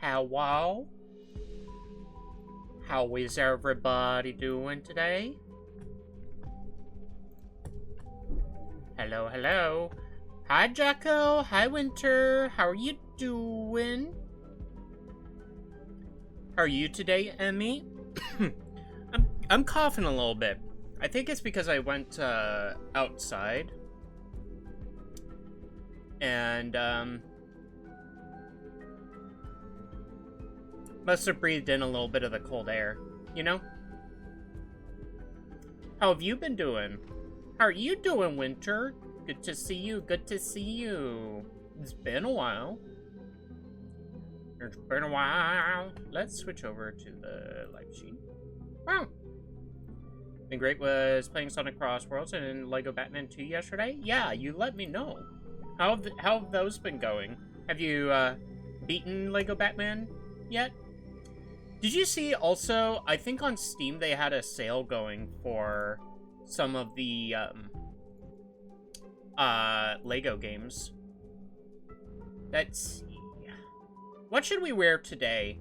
Hello? How is everybody doing today? Hello, hello. Hi, Jacko. Hi, Winter. How are you doing? How are you today, Emmy? I'm coughing a little bit. I think it's because I went outside. And must have breathed in a little bit of the cold air, you know? How have you been doing? How are you doing, Winter? Good to see you, good to see you. It's been a while. It's been a while. Let's switch over to the live sheet. Wow. Been great was playing Sonic Cross Worlds and Lego Batman 2 yesterday. Yeah, you let me know. How have those been going? Have you beaten Lego Batman yet? Did you see also, I think on Steam they had a sale going for some of the Lego games. Let's see. What should we wear today?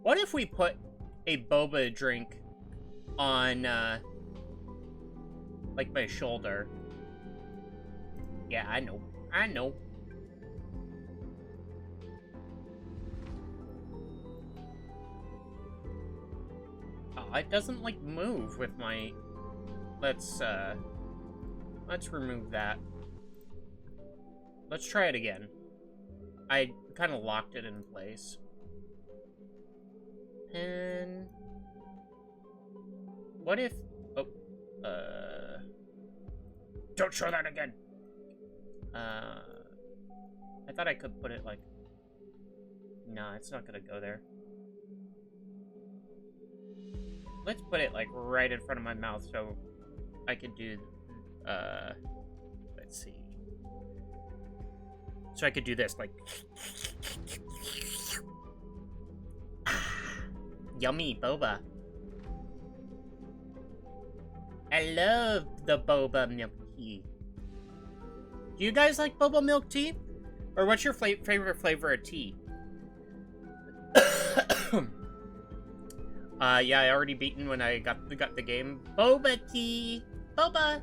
What if we put a boba drink on like my shoulder? Yeah, I know. Oh, it doesn't like move with my... Let's remove that. Let's try it again. I kind of locked it in place. And what if... Oh, don't show that again. I thought I could put it like... Nah, it's not gonna go there. Let's put it like right in front of my mouth so I could do, let's see. So I could do this, like... Yummy boba. I love the boba milk tea. Do you guys like boba milk tea? Or what's your favorite flavor of tea? Yeah, I already beaten when I got the game. Boba tea! Boba!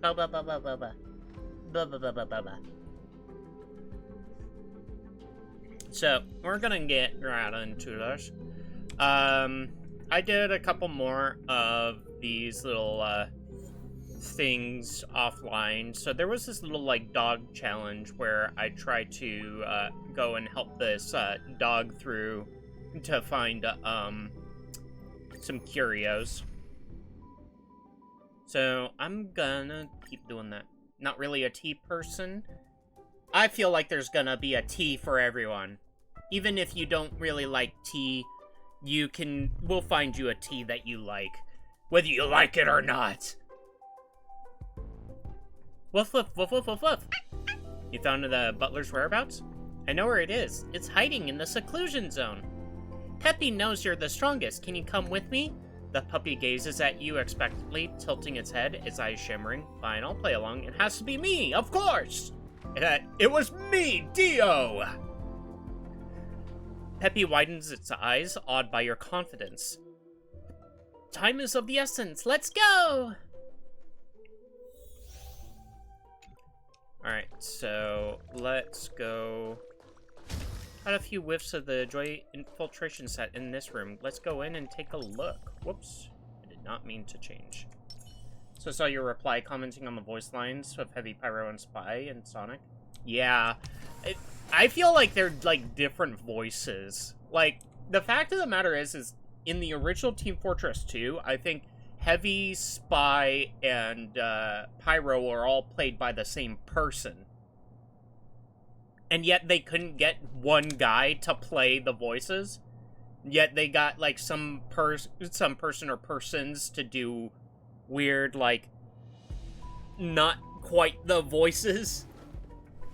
Boba, boba, boba. Boba, boba, boba. So, we're gonna get right into this. I did a couple more of these little, things offline. So there was this little, like, dog challenge where I tried to, go and help this, dog through to find, some curios. So, I'm gonna keep doing that. Not really a tea person. I feel like there's gonna be a tea for everyone. Even if you don't really like tea, we'll find you a tea that you like. Whether you like it or not. Woof, woof, woof, woof, woof, woof. You found the butler's whereabouts? I know where it is. It's hiding in the seclusion zone. Peppy knows you're the strongest. Can you come with me? The puppy gazes at you expectantly, tilting its head, its eyes shimmering. Fine, I'll play along. It has to be me, of course! It was me, Dio! Peppy widens its eyes, awed by your confidence. Time is of the essence. Let's go! Alright, so let's go... Got a few whiffs of the Joy Infiltration set in this room. Let's go in and take a look. Whoops. I did not mean to change. So I saw your reply commenting on the voice lines of Heavy, Pyro, and Spy and Sonic. Yeah. I feel like they're, like, different voices. Like, the fact of the matter is in the original Team Fortress 2, I think Heavy, Spy, and Pyro are all played by the same person. And yet they couldn't get one guy to play the voices. Yet they got, like, some person or persons to do weird, like, not quite the voices.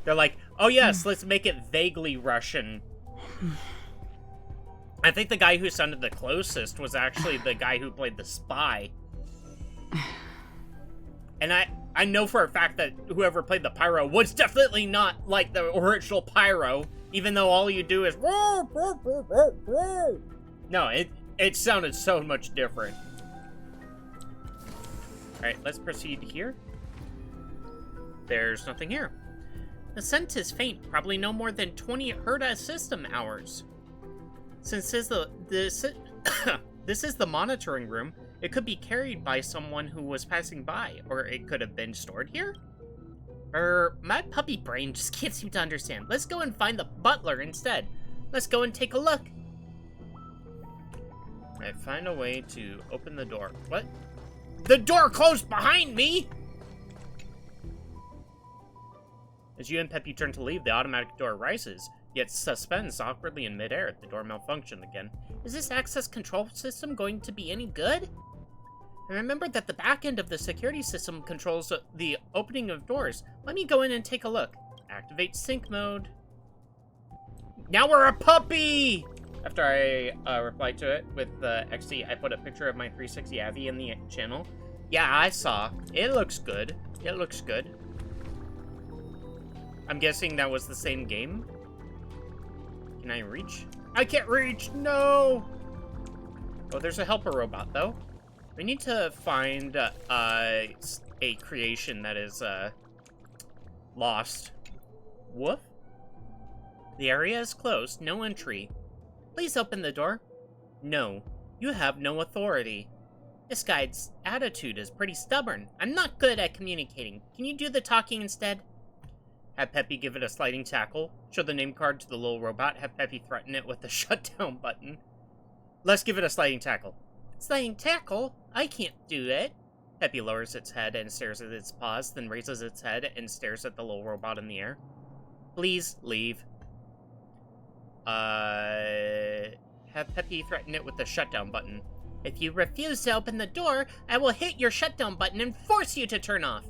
They're like, oh yes, let's make it vaguely Russian. I think the guy who sounded the closest was actually the guy who played the spy. And I know for a fact that whoever played the Pyro was definitely not like the original Pyro, even though all you do is... No, it sounded so much different. Alright, let's proceed here. There's nothing here. The scent is faint, probably no more than 20 Herta system hours. Since this is the monitoring room, it could be carried by someone who was passing by, or it could have been stored here? My puppy brain just can't seem to understand. Let's go and find the butler instead. Let's go and take a look. Alright, find a way to open the door. What? The door closed behind me! As you and Peppy turn to leave, the automatic door rises, yet suspends awkwardly in midair. The door malfunctioned again. Is this access control system going to be any good? I remember that the back end of the security system controls the opening of doors. Let me go in and take a look. Activate sync mode. Now we're a puppy! After I replied to it with XD, I put a picture of my 360 Avi in the channel. Yeah, I saw. It looks good. It looks good. I'm guessing that was the same game. Can I reach? I can't reach! No! Oh, there's a helper robot, though. We need to find a creation that is lost. Woof. The area is closed. No entry. Please open the door. No. You have no authority. This guy's attitude is pretty stubborn. I'm not good at communicating. Can you do the talking instead? Have Peppy give it a sliding tackle. Show the name card to the little robot. Have Peppy threaten it with the shutdown button. Let's give it a sliding tackle. Sliding tackle? I can't do it. Peppy lowers its head and stares at its paws, then raises its head and stares at the little robot in the air. Please leave. Have Peppy threaten it with the shutdown button. If you refuse to open the door, I will hit your shutdown button and force you to turn off.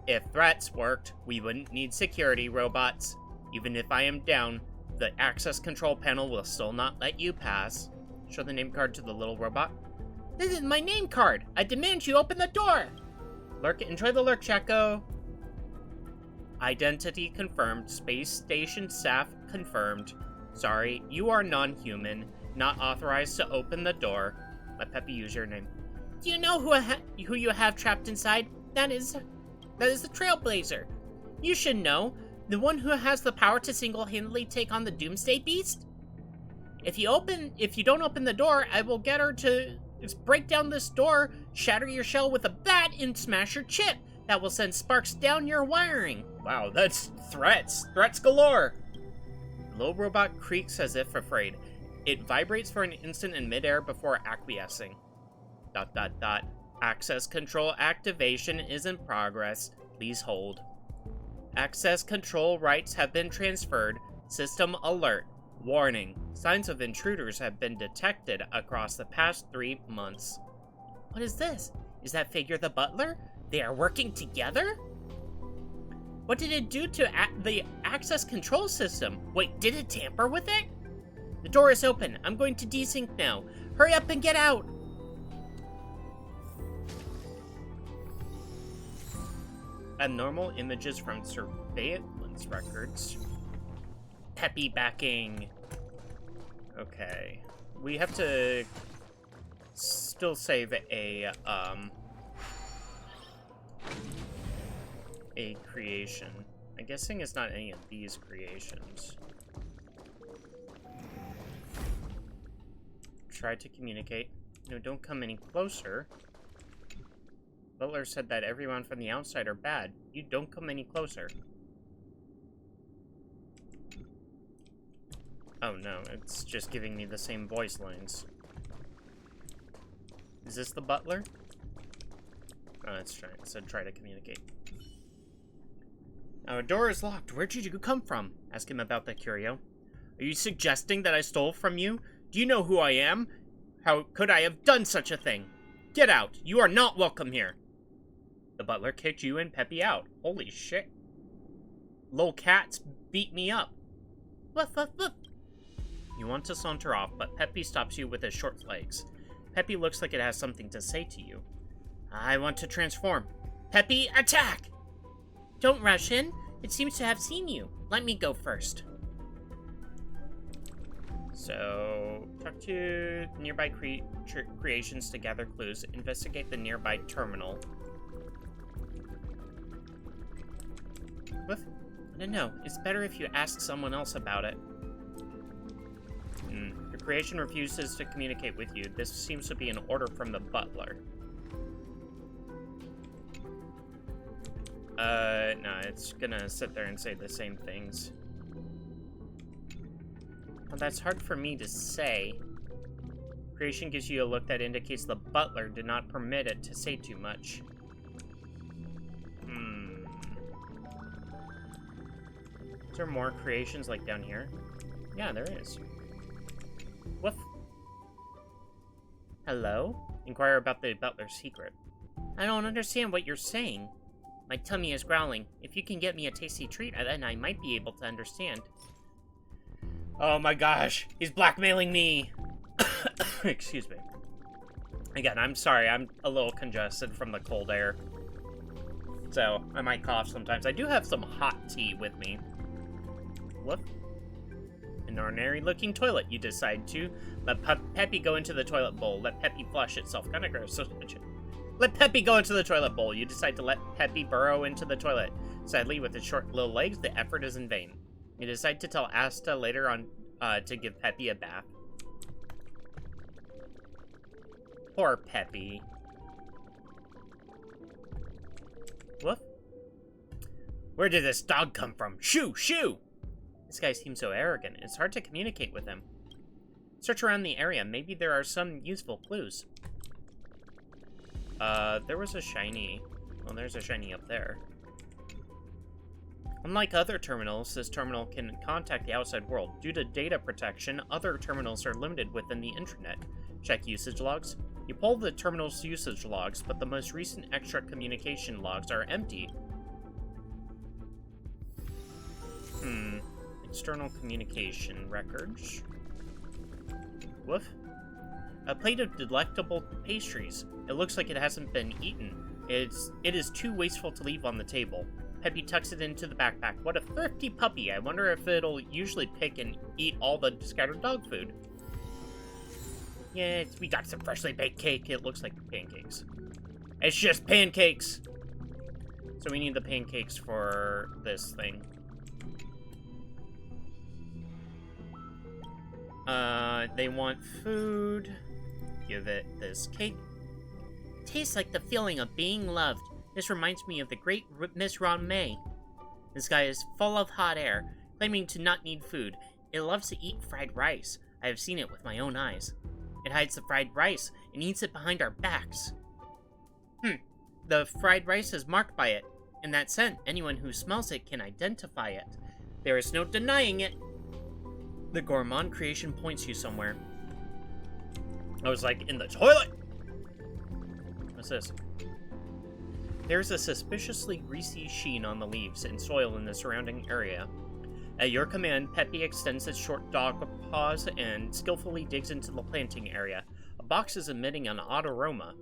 If threats worked, we wouldn't need security robots. Even if I am down, the access control panel will still not let you pass. Show the name card to the little robot. This is my name card. I demand you open the door. Lurk, enjoy the lurk, Chaco. Identity confirmed. Space station staff confirmed. Sorry, you are non-human. Not authorized to open the door. Let Peppy use your name. Do you know who you have trapped inside? That is the Trailblazer. You should know. The one who has the power to single-handedly take on the Doomsday Beast? If you don't open the door, I will get her to break down this door, shatter your shell with a bat, and smash your chip. That will send sparks down your wiring. Wow, that's threats. Threats galore. The little robot creaks as if afraid. It vibrates for an instant in midair before acquiescing. ... Access control activation is in progress. Please hold. Access control rights have been transferred. System alert. Warning. Signs of intruders have been detected across the past 3 months. What is this? Is that figure the butler? They are working together? What did it do to the access control system? Wait, did it tamper with it? The door is open. I'm going to desync now. Hurry up and get out! Abnormal images from surveillance records. Peppy backing. Okay. We have to still save a creation. I'm guessing it's not any of these creations. Try to communicate. No, don't come any closer. Butler said that everyone from the outside are bad. You don't come any closer. Oh no, it's just giving me the same voice lines. Is this the butler? Oh, it's try to communicate. Our door is locked. Where did you come from? Ask him about the curio. Are you suggesting that I stole from you? Do you know who I am? How could I have done such a thing? Get out. You are not welcome here. The butler kicked you and Peppy out. Holy shit. Lil cats beat me up. Woof, woof, woof. You want to saunter off, but Peppy stops you with his short legs. Peppy looks like it has something to say to you. I want to transform. Peppy, attack! Don't rush in. It seems to have seen you. Let me go first. So, talk to nearby creations to gather clues. Investigate the nearby terminal. What? I don't know. It's better if you ask someone else about it. The creation refuses to communicate with you. This seems to be an order from the butler. No, it's gonna sit there and say the same things. Well, that's hard for me to say. Creation gives you a look that indicates the butler did not permit it to say too much. Is there more creations like down here? Yeah, there is. Woof. Hello? Inquire about the butler's secret. I don't understand what you're saying. My tummy is growling. If you can get me a tasty treat, then I might be able to understand. Oh my gosh, he's blackmailing me! Excuse me. Again, I'm sorry, I'm a little congested from the cold air. So, I might cough sometimes. I do have some hot tea with me. Whoop. An ordinary-looking toilet, you decide to. Let Peppy go into the toilet bowl. Let Peppy flush itself. Kinda gross. Let Peppy go into the toilet bowl. You decide to let Peppy burrow into the toilet. Sadly, with its short little legs, the effort is in vain. You decide to tell Asta later on to give Peppy a bath. Poor Peppy. Woof. Where did this dog come from? Shoo! Shoo! This guy seems so arrogant. It's hard to communicate with him. Search around the area. Maybe there are some useful clues. There was a shiny. Well, there's a shiny up there. Unlike other terminals, this terminal can contact the outside world. Due to data protection, other terminals are limited within the intranet. Check usage logs. You pull the terminal's usage logs, but the most recent extra communication logs are empty. External communication records. Woof. A plate of delectable pastries. It looks like it hasn't been eaten. It is too wasteful to leave on the table. Peppy tucks it into the backpack. What a thrifty puppy. I wonder if it'll usually pick and eat all the scattered dog food. Yeah, we got some freshly baked cake. It looks like pancakes. It's just pancakes! So we need the pancakes for this thing. They want food. Give it this cake. Tastes like the feeling of being loved. This reminds me of the great Miss Ron May. This guy is full of hot air, claiming to not need food. It loves to eat fried rice. I have seen it with my own eyes. It hides the fried rice and eats it behind our backs. The fried rice is marked by it. In that scent, anyone who smells it can identify it. There is no denying it. The gourmand creation points you somewhere. I was like, in the toilet! What's this? There's a suspiciously greasy sheen on the leaves and soil in the surrounding area. At your command, Peppy extends its short dog paws and skillfully digs into the planting area. A box is emitting an odd aroma.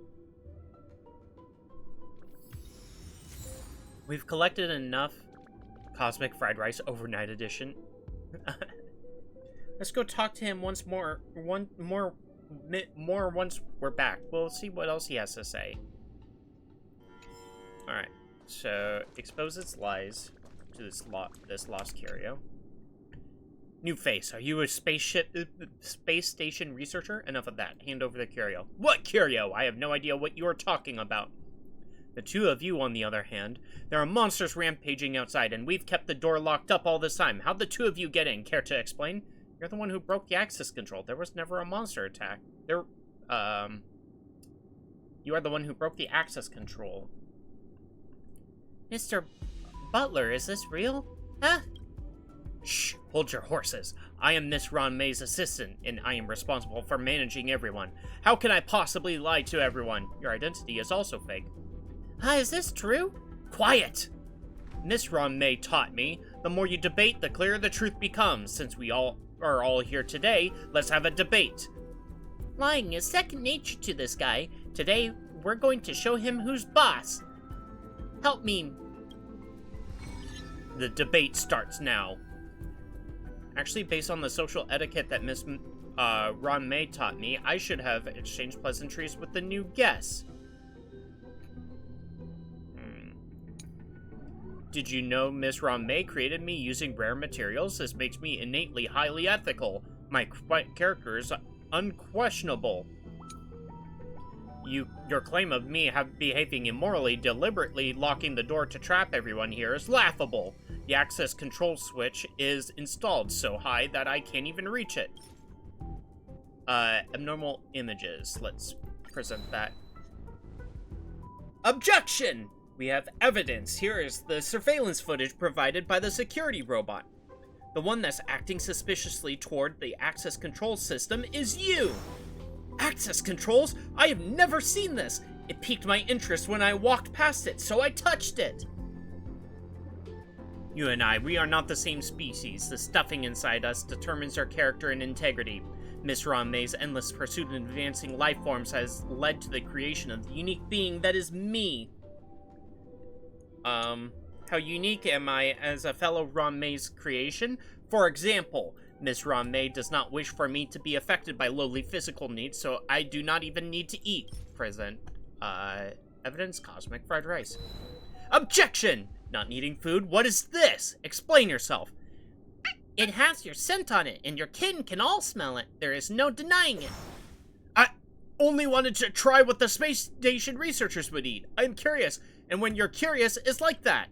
We've collected enough Cosmic Fried Rice Overnight Edition. Let's go talk to him once more once we're back. We'll see what else he has to say. Alright, so expose its lies to this lost curio. New face, are you a space station researcher? Enough of that. Hand over the curio. What curio? I have no idea what you are talking about. The two of you, on the other hand, there are monsters rampaging outside, and we've kept the door locked up all this time. How'd the two of you get in? Care to explain? You're the one who broke the access control. There was never a monster attack. You are the one who broke the access control. Mr. Butler, is this real? Huh? Shh, hold your horses. I am Miss Ron May's assistant, and I am responsible for managing everyone. How can I possibly lie to everyone? Your identity is also fake. Is this true? Quiet! Miss Ron May taught me, the more you debate, the clearer the truth becomes. Since we all are here today, let's have a debate. Lying is second nature to this guy. Today, we're going to show him who's boss. Help me. The debate starts now. Actually, based on the social etiquette that Miss Ron May taught me, I should have exchanged pleasantries with the new guests. Did you know Miss Ron May created me using rare materials? This makes me innately highly ethical. My character is unquestionable. Your claim of me behaving immorally, deliberately locking the door to trap everyone here is laughable. The access control switch is installed so high that I can't even reach it. Abnormal images. Let's present that. Objection! We have evidence. Here is the surveillance footage provided by the security robot. The one that's acting suspiciously toward the access control system is you! Access controls? I have never seen this! It piqued my interest when I walked past it, so I touched it! You and I, we are not the same species. The stuffing inside us determines our character and integrity. Miss Ron May's endless pursuit of advancing life forms has led to the creation of the unique being that is me. How unique am I as a fellow Ron May's creation? For example, Miss Ron May does not wish for me to be affected by lowly physical needs, so I do not even need to eat. Present, evidence, cosmic fried rice. Objection! Not needing food? What is this? Explain yourself. It has your scent on it, and your kin can all smell it. There is no denying it. I only wanted to try what the space station researchers would eat. I'm curious, and when you're curious, it's like that.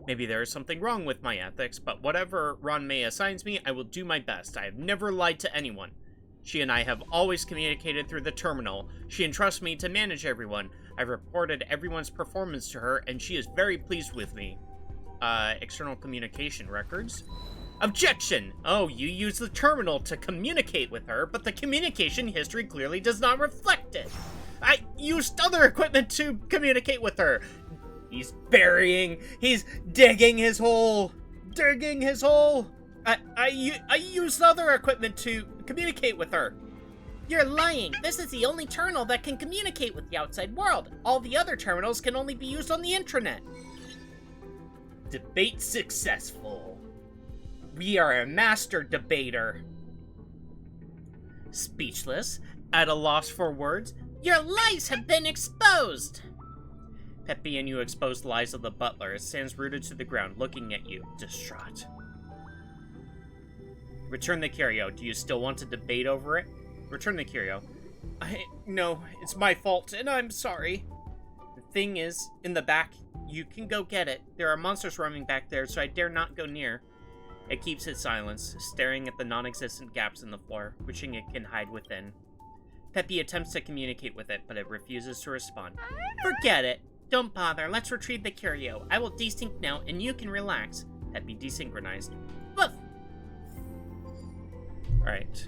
Maybe there is something wrong with my ethics, but whatever Ron May assigns me, I will do my best. I have never lied to anyone. She and I have always communicated through the terminal. She entrusts me to manage everyone. I've reported everyone's performance to her, and she is very pleased with me. External communication records. Objection! Oh, you use the terminal to communicate with her, but the communication history clearly does not reflect it. I used other equipment to communicate with her. He's digging his hole. I used other equipment to communicate with her. You're lying. This is the only terminal that can communicate with the outside world. All the other terminals can only be used on the intranet. Debate successful. We are a master debater. Speechless, at a loss for words. Your lies have been exposed. Peppy and you exposed the lies of the butler. It stands rooted to the ground, looking at you, distraught. Return the curio. Do you still want to debate over it? Return the curio. No, it's my fault, and I'm sorry. The thing is, in the back, you can go get it. There are monsters roaming back there, so I dare not go near. It keeps its silence, staring at the non-existent gaps in the floor, wishing it can hide within. Peppy attempts to communicate with it, but it refuses to respond. Forget it. Don't bother. Let's retrieve the curio. I will desync now, and you can relax. Peppy desynchronized. Woof! Alright.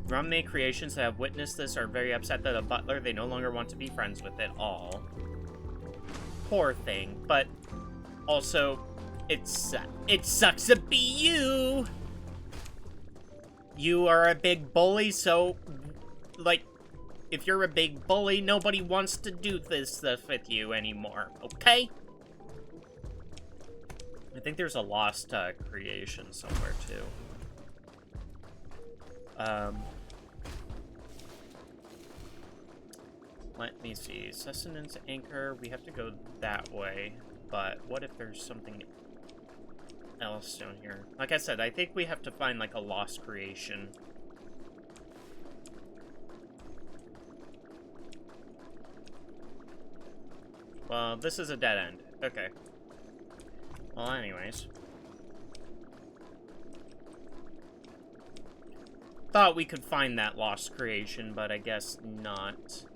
Ron May creations that have witnessed this are very upset that a butler, they no longer want to be friends with it all. Poor thing, but also, it sucks to be you! You are a big bully, so, like, if you're a big bully, nobody wants to do this stuff with you anymore, okay? I think there's a lost creation somewhere, too. Let me see. Sustenance Anchor, we have to go that way, but what if there's something else down here? Like I said, I think we have to find, like, a lost creation. Well, this is a dead end. Okay. Well, anyways. Thought we could find that lost creation, but I guess not.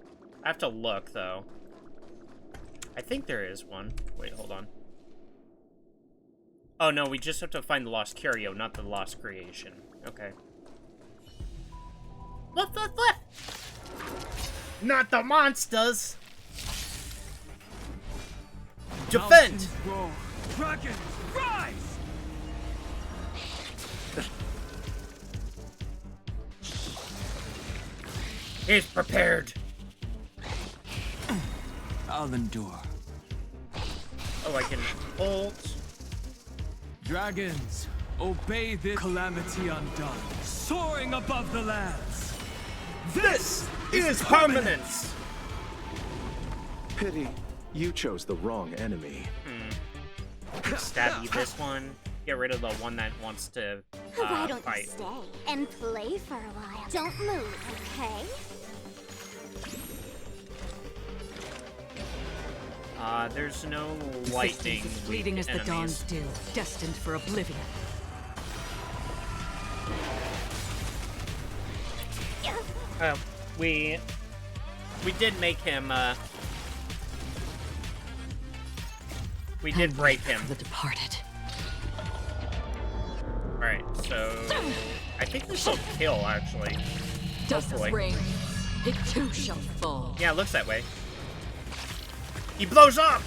I have to look, though. I think there is one. Wait, hold on. Oh, no, we just have to find the lost curio, not the lost creation. Okay. What? Not the monsters! Defend! Dragons, rise! He's prepared. I'll endure. Oh, I can ult. Dragons, obey this calamity undone, soaring above the lands. This is permanence! Pity, you chose the wrong enemy. Stab you this one. Get rid of the one that wants to Why don't fight. you stay and play for a while? Don't move, okay? There's no lightning. Existence is fleeting as the dawn enemies. still, destined for oblivion. We did make him, we did break him. The departed. Alright, so I think this will kill, actually. Does Hopefully. this ring? It too shall fall. Yeah, it looks that way. He blows up!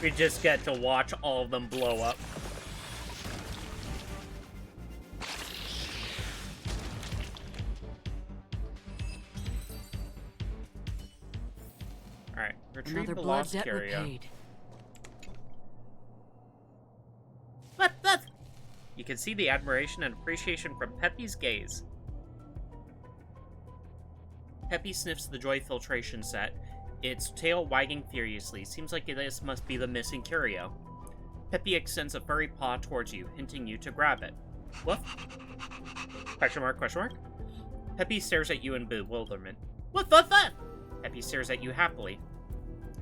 We just get to watch all of them blow up. Alright, retrieve Another the blood lost debt carrier. repaid. What? You can see the admiration and appreciation from Peppy's gaze. Peppy sniffs the joy filtration set, its tail wagging furiously. Seems like this must be the missing curio. Peppy extends a furry paw towards you, hinting you to grab it. What? Question mark, question mark? Peppy stares at you in bewilderment. What? Peppy stares at you happily.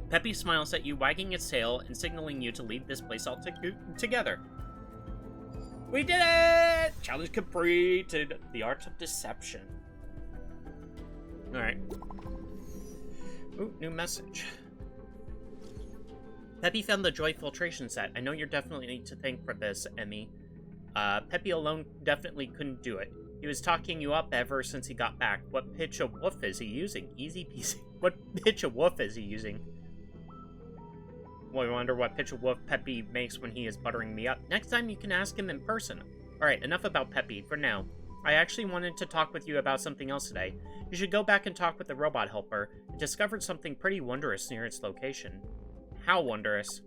Peppy smiles at you, wagging its tail and signaling you to leave this place all together. We did it! Challenge completed. The art of deception. Alright. Ooh, new message. Peppy found the joy filtration set. I know you're definitely to thank for this, Emmy. Peppy alone definitely couldn't do it. He was talking you up ever since he got back. What pitch of woof is he using? Easy peasy. What pitch of woof is he using? Well, I wonder what pitch of woof Peppy makes when he is buttering me up. Next time you can ask him in person. Alright, enough about Peppy for now. I actually wanted to talk with you about something else today. You should go back and talk with the robot helper. It discovered something pretty wondrous near its location. How wondrous?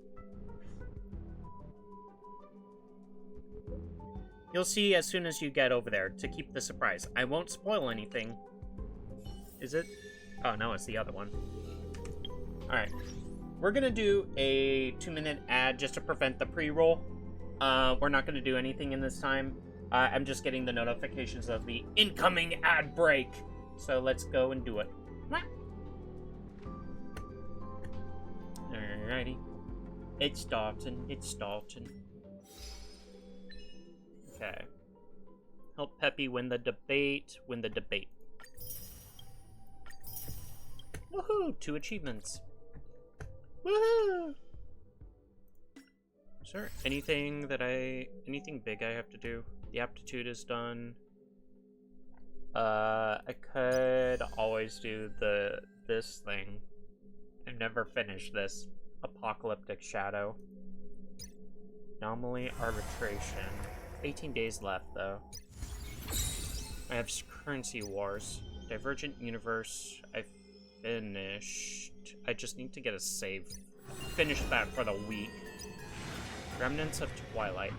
You'll see as soon as you get over there, to keep the surprise. I won't spoil anything. Is it? Oh, no, it's the other one. Alright. We're gonna do a 2-minute ad just to prevent the pre-roll. We're not gonna do anything in this time. I'm just getting the notifications of the incoming ad break. So let's go and do it. Alrighty. It's starting. Okay. Help Peppy win the debate. Woohoo! 2 achievements. Woohoo! Is there anything big I have to do? The aptitude is done. I could always do this thing. I've never finished this. Apocalyptic Shadow. Anomaly Arbitration. 18 days left, though. I have Currency Wars. Divergent Universe. I finished. I just need to get a save. Finish that for the week. Remnants of Twilight.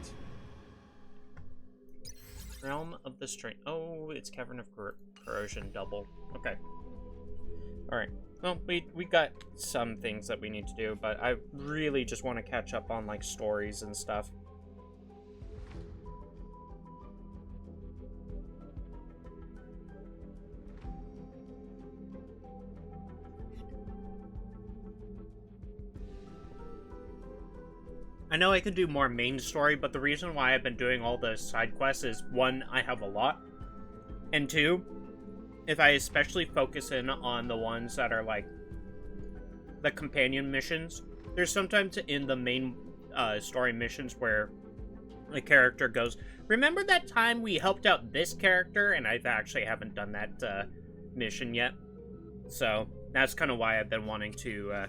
Realm of the Strain. Oh, it's Cavern of Corrosion double. Okay. Alright. Well, we got some things that we need to do, but I really just want to catch up on, like, stories and stuff. I know I could do more main story, but the reason why I've been doing all the side quests is, 1, I have a lot, and 2, if I especially focus in on the ones that are, like, the companion missions, there's sometimes in the main story missions where the character goes, remember that time we helped out this character? And I actually haven't done that mission yet. So that's kind of why I've been wanting to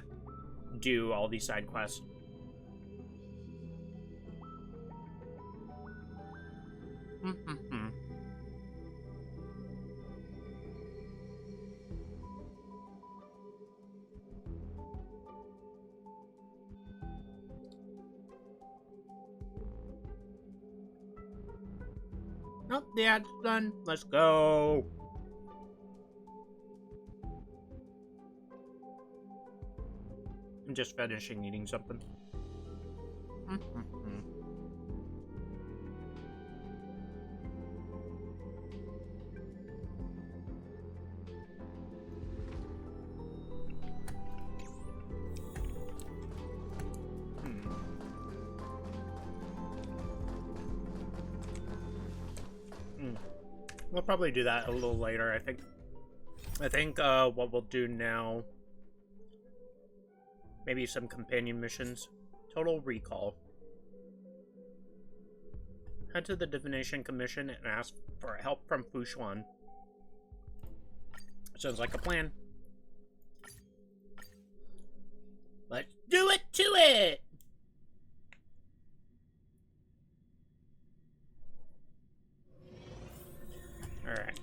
do all these side quests. Oh, the ad's done. Let's go. I'm just finishing eating something. We'll probably do that a little later, I think. What we'll do now... Maybe some companion missions. Total Recall. Head to the Divination Commission and ask for help from Fushuan. Sounds like a plan. Let's do it to it! Alright.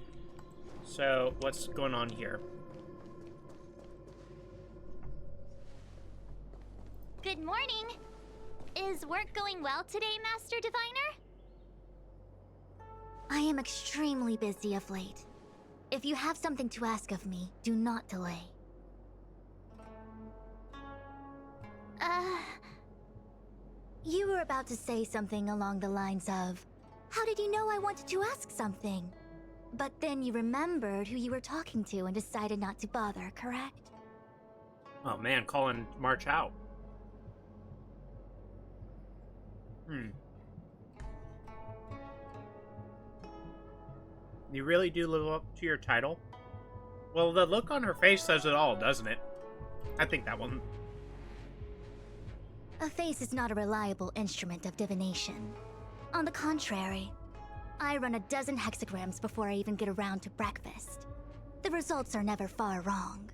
So, what's going on here? Good morning. Is work going well today, Master Diviner? I am extremely busy of late. If you have something to ask of me, do not delay. You were about to say something along the lines of, how did you know I wanted to ask something? But then you remembered who you were talking to and decided not to bother, correct? Oh man, calling March out. You really do live up to your title? Well, the look on her face says it all, doesn't it? I think that one. A face is not a reliable instrument of divination. On the contrary, I run a dozen hexagrams before I even get around to breakfast. The results are never far wrong.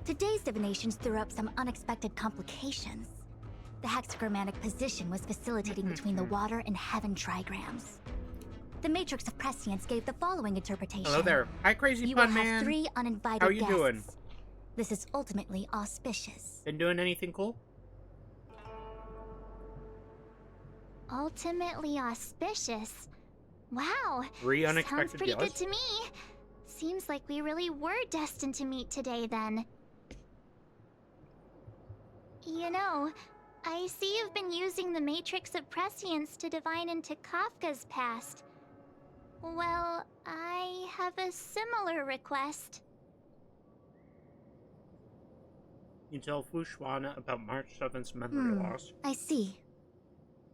Today's divinations threw up some unexpected complications. The hexagrammatic position was facilitating between the water and heaven trigrams. The matrix of prescience gave the following interpretation. Hello there. Hi, Crazy You Pun will Man. have 3 uninvited How you guests. doing? This is ultimately auspicious. Been doing anything cool? Ultimately auspicious? Wow. 3 unexpected Sounds pretty guests? good to me. Seems like we really were destined to meet today then. You know, I see you've been using the Matrix of Prescience to divine into Kafka's past. Well, I have a similar request. You tell Fushuan about March 7th's memory loss. I see.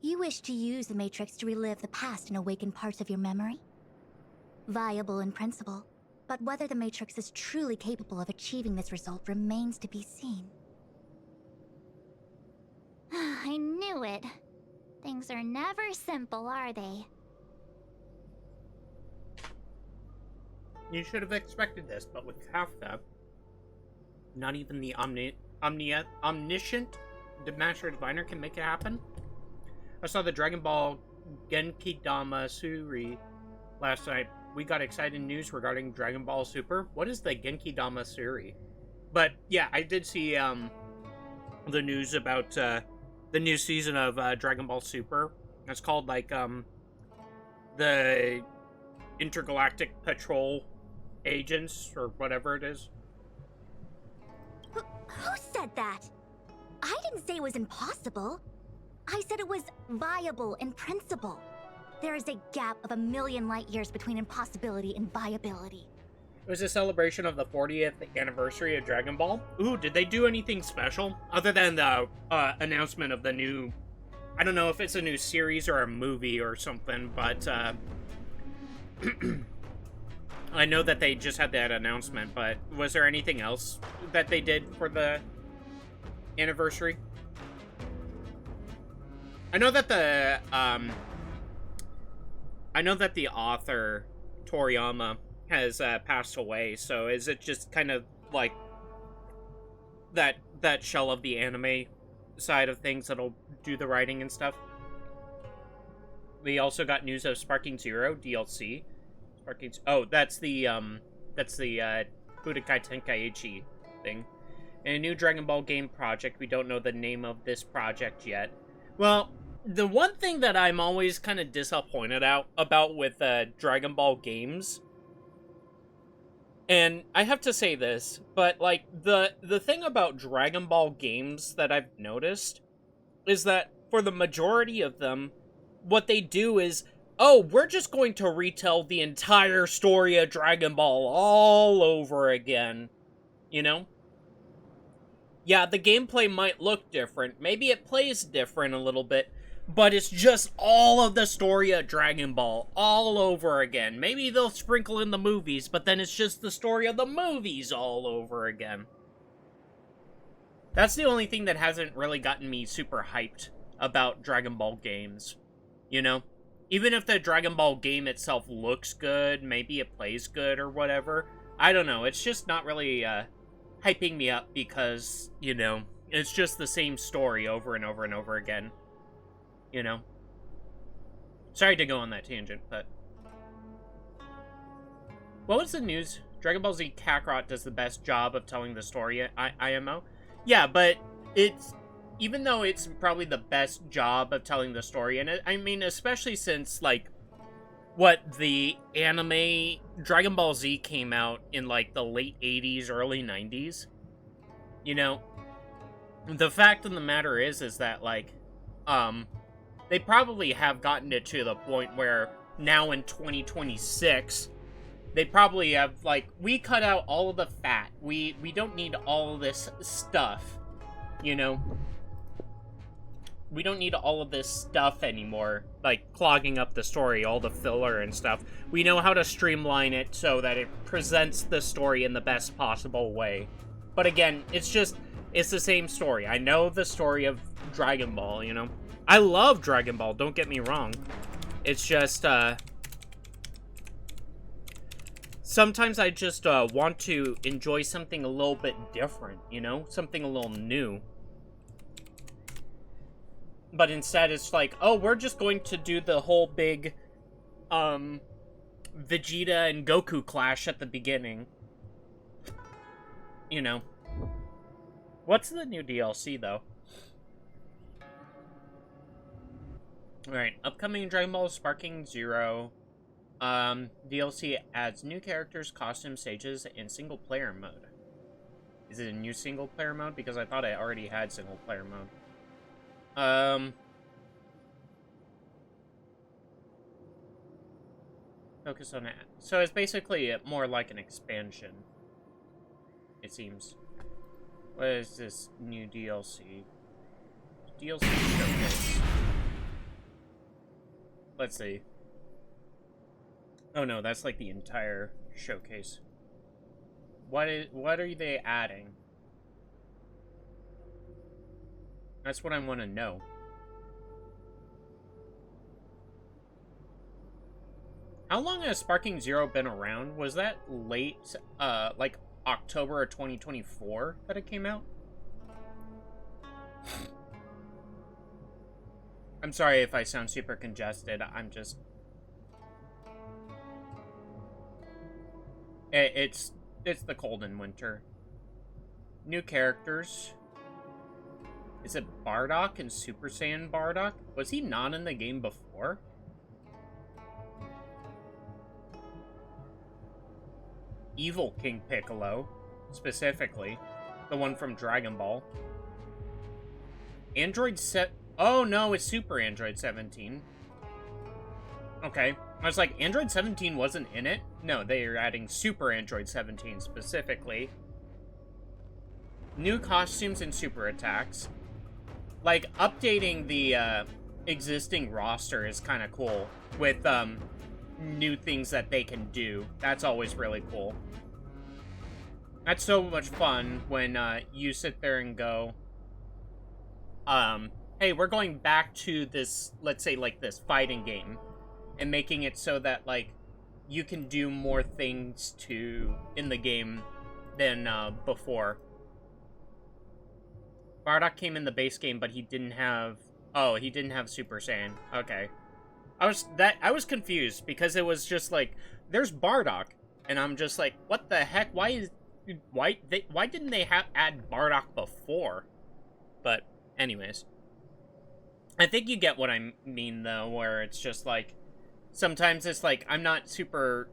You wish to use the Matrix to relive the past and awaken parts of your memory? Viable in principle, but whether the Matrix is truly capable of achieving this result remains to be seen. I knew it. Things are never simple, are they? You should have expected this, but with Kafka, not even the omniscient Master Diviner can make it happen. I saw the Dragon Ball Genki Dama Suri last night. We got exciting news regarding Dragon Ball Super. What is the Genki Dama Suri? But yeah, I did see the news about the new season of Dragon Ball Super. It's called like the Intergalactic Patrol Agents or whatever it is. Who said that? I didn't say it was impossible. I said it was viable in principle. There is a gap of 1,000,000 light years between impossibility and viability. It was a celebration of the 40th anniversary of Dragon Ball. Ooh, did they do anything special? Other than the announcement of the new... I don't know if it's a new series or a movie or something, but... I know that they just had that announcement, but was there anything else that they did for the anniversary? I know that the author, Toriyama, has passed away, so is it just kind of like that shell of the anime side of things that'll do the writing and stuff? We also got news of Sparking Zero DLC. That's the Budokai Tenkaichi thing. And a new Dragon Ball game project. We don't know the name of this project yet. Well, the one thing that I'm always kind of disappointed about with Dragon Ball games, and I have to say this, but like the thing about Dragon Ball games that I've noticed is that for the majority of them, what they do is, oh, we're just going to retell the entire story of Dragon Ball all over again, you know? Yeah, the gameplay might look different, maybe it plays different a little bit, but it's just all of the story of Dragon Ball all over again. Maybe they'll sprinkle in the movies, but then it's just the story of the movies all over again. That's the only thing that hasn't really gotten me super hyped about Dragon Ball games, you know? Even if the Dragon Ball game itself looks good, maybe it plays good or whatever, I don't know, it's just not really, hyping me up because, you know, it's just the same story over and over and over again, you know? Sorry to go on that tangent, but... What was the news? Dragon Ball Z Kakarot does the best job of telling the story at IMO? Yeah, but it's... Even though it's probably the best job of telling the story, and I mean, especially since, like, what, the anime Dragon Ball Z came out in, like, the late 80s, early 90s, you know, the fact of the matter is that, like, they probably have gotten it to the point where now in 2026, they probably have, like, we cut out all of the fat, we don't need all of this stuff, you know? We don't need all of this stuff anymore, like clogging up the story, all the filler and stuff. We know how to streamline it so that it presents the story in the best possible way. But again, it's the same story. I know the story of Dragon Ball, you know? I love Dragon Ball, don't get me wrong. It's just, sometimes I just, want to enjoy something a little bit different, you know? Something a little new. But instead, it's like, oh, we're just going to do the whole big, Vegeta and Goku clash at the beginning. You know. What's the new DLC, though? Alright, upcoming Dragon Ball Sparking Zero. DLC adds new characters, costumes, stages, and single-player mode. Is it a new single-player mode? Because I thought I already had single-player mode. Focus on it. So it's basically more like an expansion, it seems. What is this new DLC? DLC showcase. Let's see. Oh no, that's like the entire showcase. What are they adding? That's what I want to know. How long has Sparking Zero been around? Was that late, like October of 2024 that it came out? I'm sorry if I sound super congested. I'm just... It's the cold in winter. New characters. Is it Bardock and Super Saiyan Bardock? Was he not in the game before? Evil King Piccolo, specifically. The one from Dragon Ball. Oh no, it's Super Android 17. Okay. I was like, Android 17 wasn't in it? No, they are adding Super Android 17 specifically. New costumes and super attacks. Like, updating the existing roster is kind of cool. With new things that they can do. That's always really cool. That's so much fun when you sit there and go, hey, we're going back to this, let's say, like, this fighting game. And making it so that, like, you can do more things in the game than before. Bardock came in the base game, but he didn't have... Oh, he didn't have Super Saiyan. Okay. I was confused, because it was just like, there's Bardock, and I'm just like, what the heck? Why didn't they add Bardock before? But, anyways. I think you get what I mean, though, where it's just like, sometimes it's like, I'm not super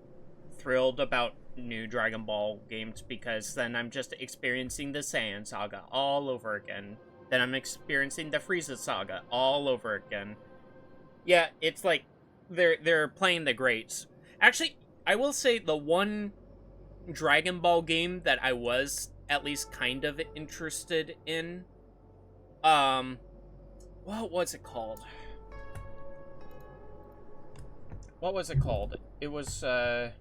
thrilled about new Dragon Ball games because then I'm just experiencing the Saiyan Saga all over again. Then I'm experiencing the Frieza Saga all over again. Yeah, it's like, they're playing the greats. Actually, I will say the one Dragon Ball game that I was at least kind of interested in, what was it called? What was it called? It was, I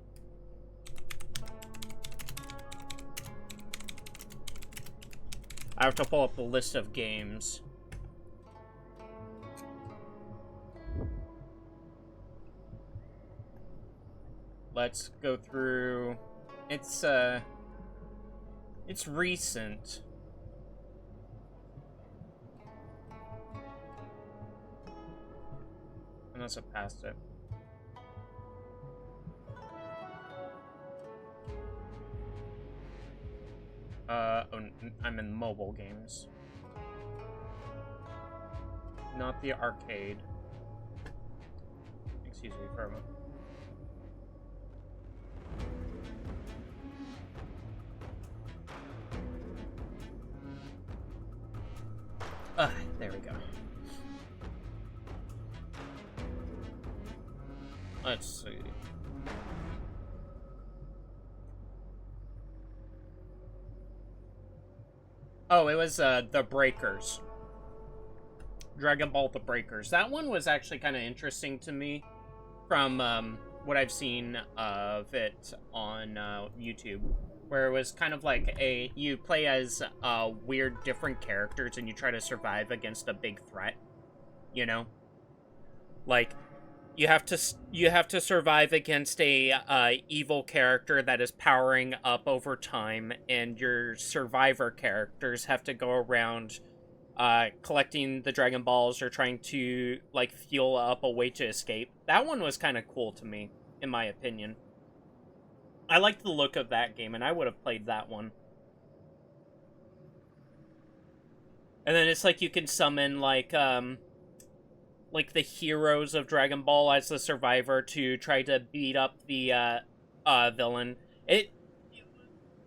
have to pull up the list of games. Let's go through... It's recent. Unless I passed it. I'm in mobile games. Not the arcade. Excuse me for a moment. There we go. Let's see. Oh, it was, The Breakers. Dragon Ball The Breakers. That one was actually kind of interesting to me from, what I've seen of it on, YouTube. Where it was kind of like you play as, weird different characters and you try to survive against a big threat. You know? Like, you have to survive against a evil character that is powering up over time, and your survivor characters have to go around collecting the Dragon Balls or trying to like fuel up a way to escape. That one was kind of cool to me, in my opinion. I liked the look of that game, and I would have played that one. And then it's like you can summon like the heroes of Dragon Ball as the survivor to try to beat up the villain. It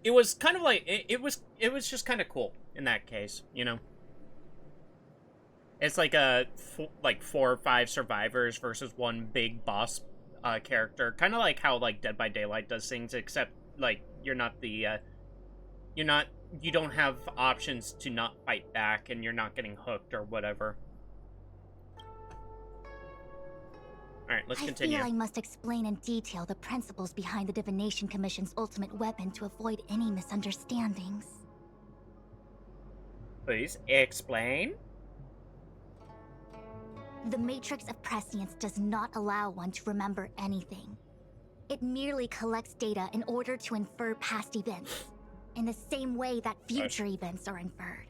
was kind of like it was just kind of cool in that case, you know. It's like like 4 or 5 survivors versus one big boss character, kind of like how like Dead by Daylight does things, except like you don't have options to not fight back, and you're not getting hooked or whatever. Alright, let's continue. I feel I must explain in detail the principles behind the Divination Commission's ultimate weapon to avoid any misunderstandings. Please, explain. The Matrix of Prescience does not allow one to remember anything. It merely collects data in order to infer past events, in the same way that future events are inferred.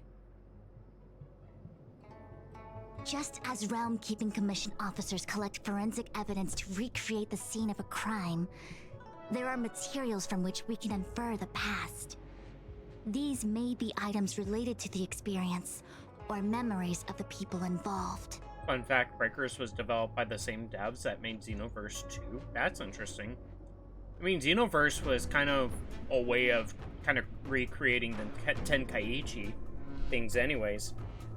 Just as Realm-Keeping Commission officers collect forensic evidence to recreate the scene of a crime, there are materials from which we can infer the past. These may be items related to the experience, or memories of the people involved. Fun fact, Breakers was developed by the same devs that made Xenoverse 2. That's interesting. I mean, Xenoverse was kind of a way of kind of recreating the Tenkaichi things anyways.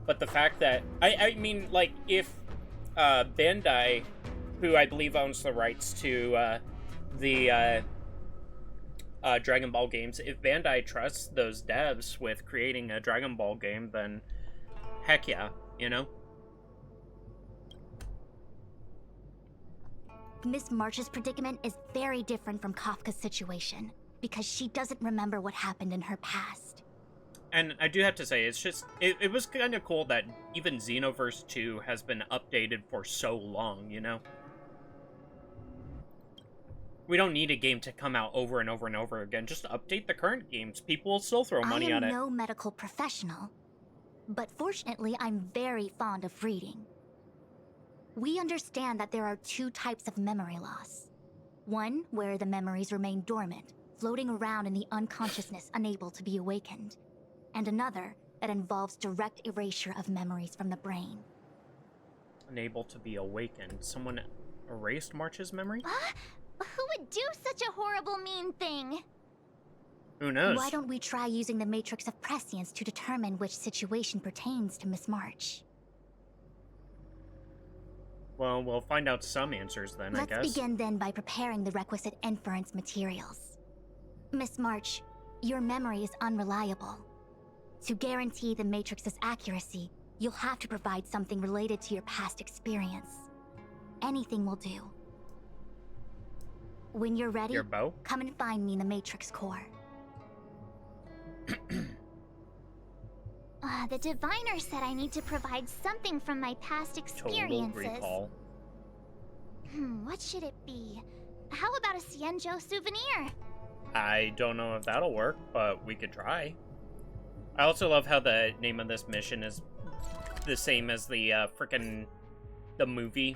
But the fact that, I mean, like, if Bandai, who I believe owns the rights to the Dragon Ball games, if Bandai trusts those devs with creating a Dragon Ball game, then heck yeah, you know? Miss March's predicament is very different from Kafka's situation, because she doesn't remember what happened in her past. And I do have to say, it's just, it was kind of cool that even Xenoverse 2 has been updated for so long, you know? We don't need a game to come out over and over and over again. Just update the current games. People will still throw money at it. I am no medical professional, but fortunately I'm very fond of reading. We understand that there are 2 types of memory loss. One where the memories remain dormant, floating around in the unconsciousness, unable to be awakened. And another that involves direct erasure of memories from the brain. Unable to be awakened. Someone erased March's memory? Who would do such a horrible, mean thing? Who knows? Why don't we try using the Matrix of Prescience to determine which situation pertains to Miss March? Well, we'll find out some answers then, I guess. Let's begin then by preparing the requisite inference materials. Miss March, your memory is unreliable. To guarantee the Matrix's accuracy, you'll have to provide something related to your past experience. Anything will do. When you're ready, Your bow? come and find me in the Matrix core. The diviner said I need to provide something from my past Total experiences. recall. What should it be? How about a Cienjo souvenir? I don't know if that'll work, but we could try. I also love how the name of this mission is the same as the the movie.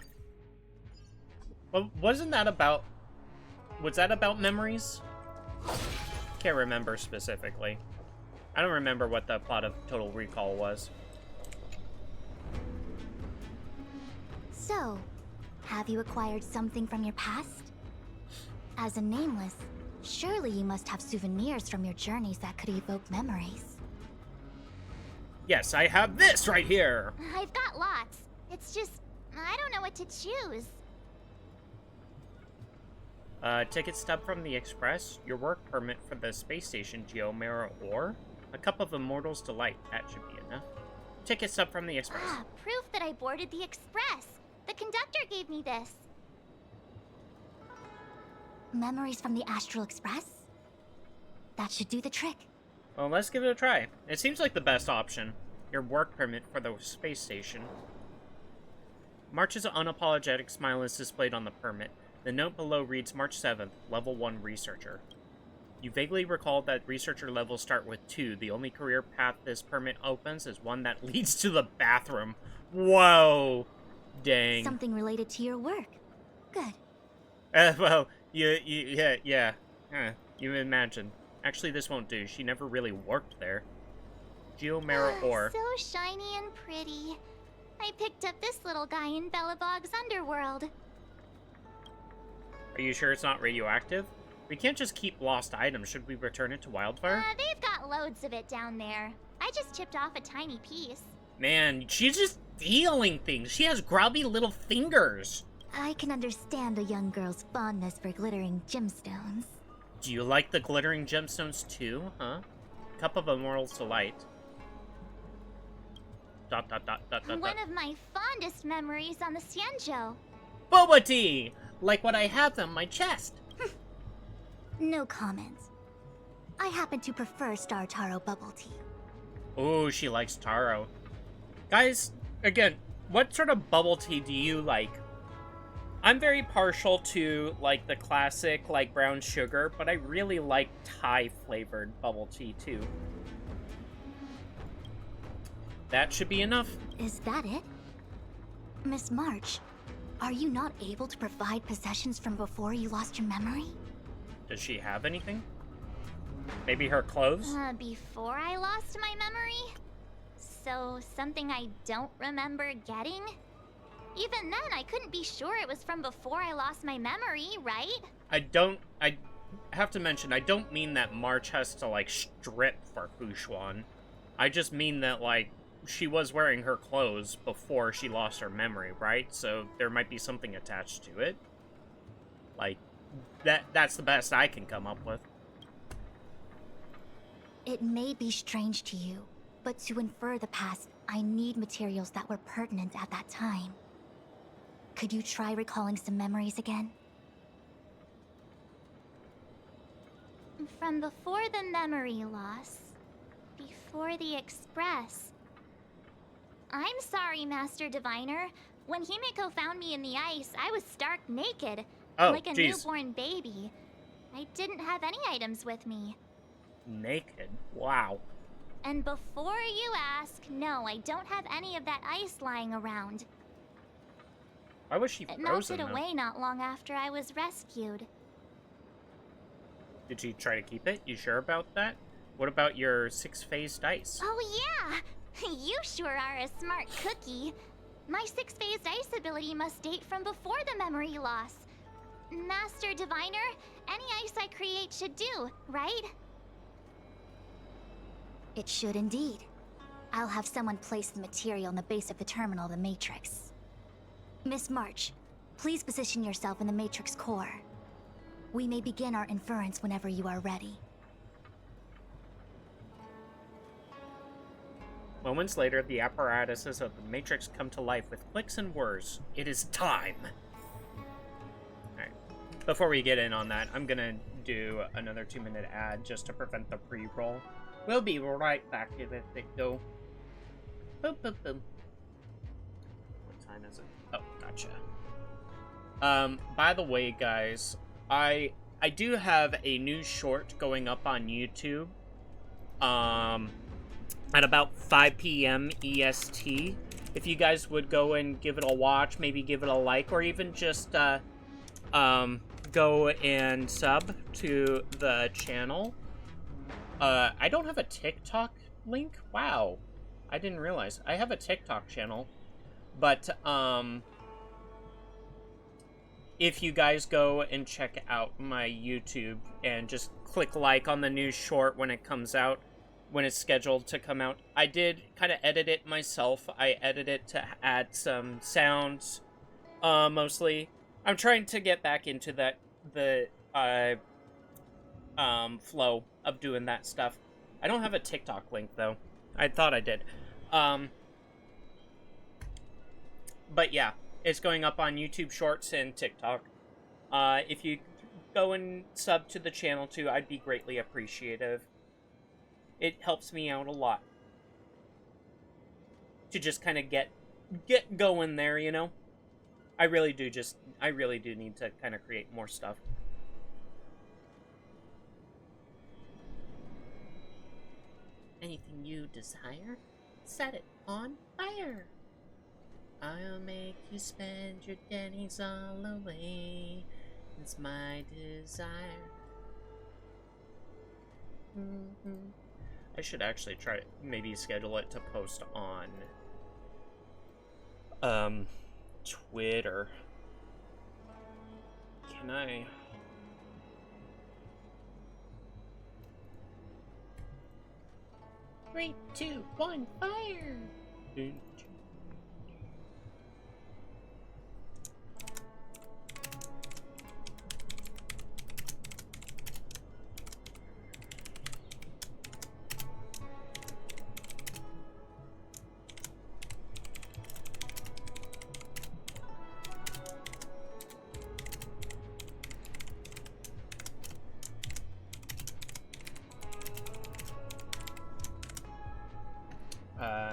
Well, wasn't that about... Was that about memories? Can't remember specifically. I don't remember what the plot of Total Recall was. So, have you acquired something from your past? As a nameless, surely you must have souvenirs from your journeys that could evoke memories. Yes, I have this right here! I've got lots. It's just, I don't know what to choose. Ticket stub from the Express, your work permit for the space station Geomera Ore, a cup of Immortal's Delight, that should be enough. Ticket stub from the Express. Proof that I boarded the Express. The conductor gave me this. Memories from the Astral Express? That should do the trick. Well, let's give it a try. It seems like the best option. Your work permit for the space station. March's unapologetic smile is displayed on the permit. The note below reads March 7th, Level 1 Researcher. You vaguely recall that researcher levels start with 2. The only career path this permit opens is one that leads to the bathroom. Whoa! Dang. Something related to your work. Good. Well, yeah. You imagine. Actually, this won't do. She never really worked there. Geomera Ore. So shiny and pretty. I picked up this little guy in Belobog's underworld. Are you sure it's not radioactive? We can't just keep lost items. Should we return it to Wildfire? They've got loads of it down there. I just chipped off a tiny piece. Man, she's just stealing things. She has grubby little fingers. I can understand a young girl's fondness for glittering gemstones. Do you like the glittering gemstones too, huh? Cup of Immortal's Delight. ... One of my fondest memories on the Cienjo. Boba tea! Like what I have on my chest. No comment. I happen to prefer Star Taro bubble tea. Ooh, she likes taro. Guys, again, what sort of bubble tea do you like? I'm very partial to, like, the classic, like, brown sugar, but I really like Thai-flavored bubble tea, too. That should be enough. Is that it? Miss March, are you not able to provide possessions from before you lost your memory? Does she have anything? Maybe her clothes? Before I lost my memory? So, something I don't remember getting? Even then, I couldn't be sure it was from before I lost my memory, right? I have to mention, I don't mean that March has to, like, strip for Fushuan. I just mean that, like, she was wearing her clothes before she lost her memory, right? So there might be something attached to it. Like, that's the best I can come up with. It may be strange to you, but to infer the past, I need materials that were pertinent at that time. Could you try recalling some memories again? From before the memory loss, before the Express. I'm sorry, Master Diviner. When Himeko found me in the ice, I was stark naked, like a newborn baby. I didn't have any items with me. Naked? Wow. And before you ask, no, I don't have any of that ice lying around. Why was she It frozen, melted away not long after I was rescued. Did she try to keep it? You sure about that? What about your 6-phase dice? Oh yeah! You sure are a smart cookie. My six-phased ice ability must date from before the memory loss. Master Diviner, any ice I create should do, right? It should indeed. I'll have someone place the material in the base of the terminal of the Matrix. Miss March, please position yourself in the Matrix core. We may begin our inference whenever you are ready. Moments later, the apparatuses of the Matrix come to life with clicks and whirs. It is time! Alright. Before we get in on that, I'm gonna do another 2-minute ad just to prevent the pre-roll. We'll be right back if it go. Boop, boop, boop. What time is it? Oh, gotcha. By the way, guys, I do have a new short going up on YouTube. At about 5 p.m. EST. If you guys would go and give it a watch, maybe give it a like, or even just go and sub to the channel. I don't have a TikTok link. Wow. I didn't realize. I have a TikTok channel. But, if you guys go and check out my YouTube and just click like on the new short when it comes out, when it's scheduled to come out. I did kind of edit it myself. I edited it to add some sounds, mostly. I'm trying to get back into the flow of doing that stuff. I don't have a TikTok link, though. I thought I did. But yeah, it's going up on YouTube Shorts and TikTok. If you go and sub to the channel, too, I'd be greatly appreciative. It helps me out a lot to just kind of get going there, you know? I really do need to kind of create more stuff. Anything you desire, set it on fire. I'll make you spend your pennies all away. It's my desire. I should actually try to maybe schedule it to post on Twitter. Can I? 3, 2, 1, fire!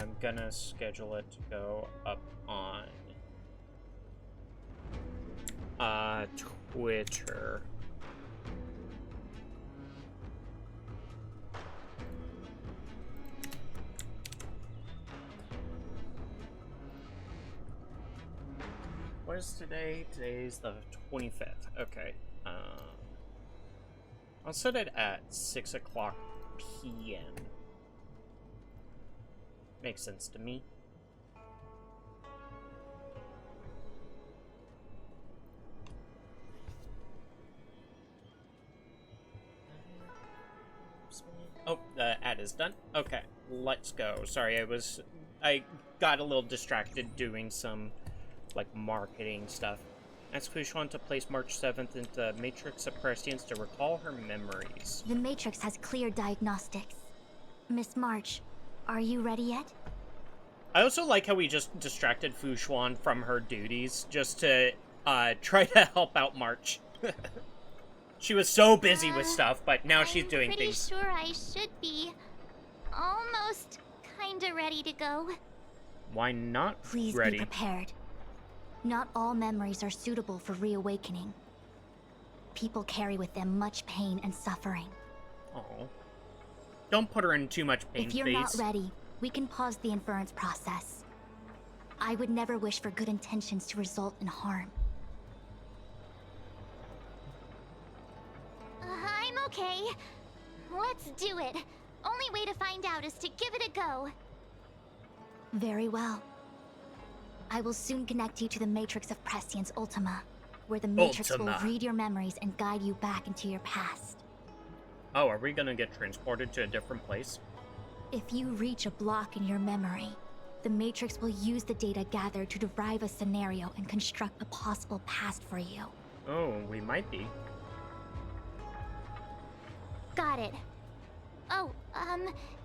I'm gonna schedule it to go up on Twitter. What is today? Today's the 25th. Okay. I'll set it at 6 o'clock p.m. Makes sense to me. Oh, the ad is done. Okay, let's go. Sorry, I got a little distracted doing some, like, marketing stuff. Ask Fushuan to place March 7th into Matrix Suppressians to recall her memories. The Matrix has clear diagnostics. Miss March, are you ready yet? I also like how we just distracted Fushuan from her duties just to try to help out March. She was so busy with stuff, but now she's doing things. I'm pretty sure I should be almost kinda ready to go. Why not Please ready? be prepared. Not all memories are suitable for reawakening. People carry with them much pain and suffering. Oh. Don't put her in too much pain, If you're not ready, we can pause the inference process. I would never wish for good intentions to result in harm. I'm okay. Let's do it. Only way to find out is to give it a go. Very well. I will soon connect you to the Matrix of Prescience Ultima, where the Matrix will read your memories and guide you back into your past. Oh, are we gonna get transported to a different place? If you reach a block in your memory, the Matrix will use the data gathered to derive a scenario and construct a possible past for you. Oh, we might be. Got it. Oh,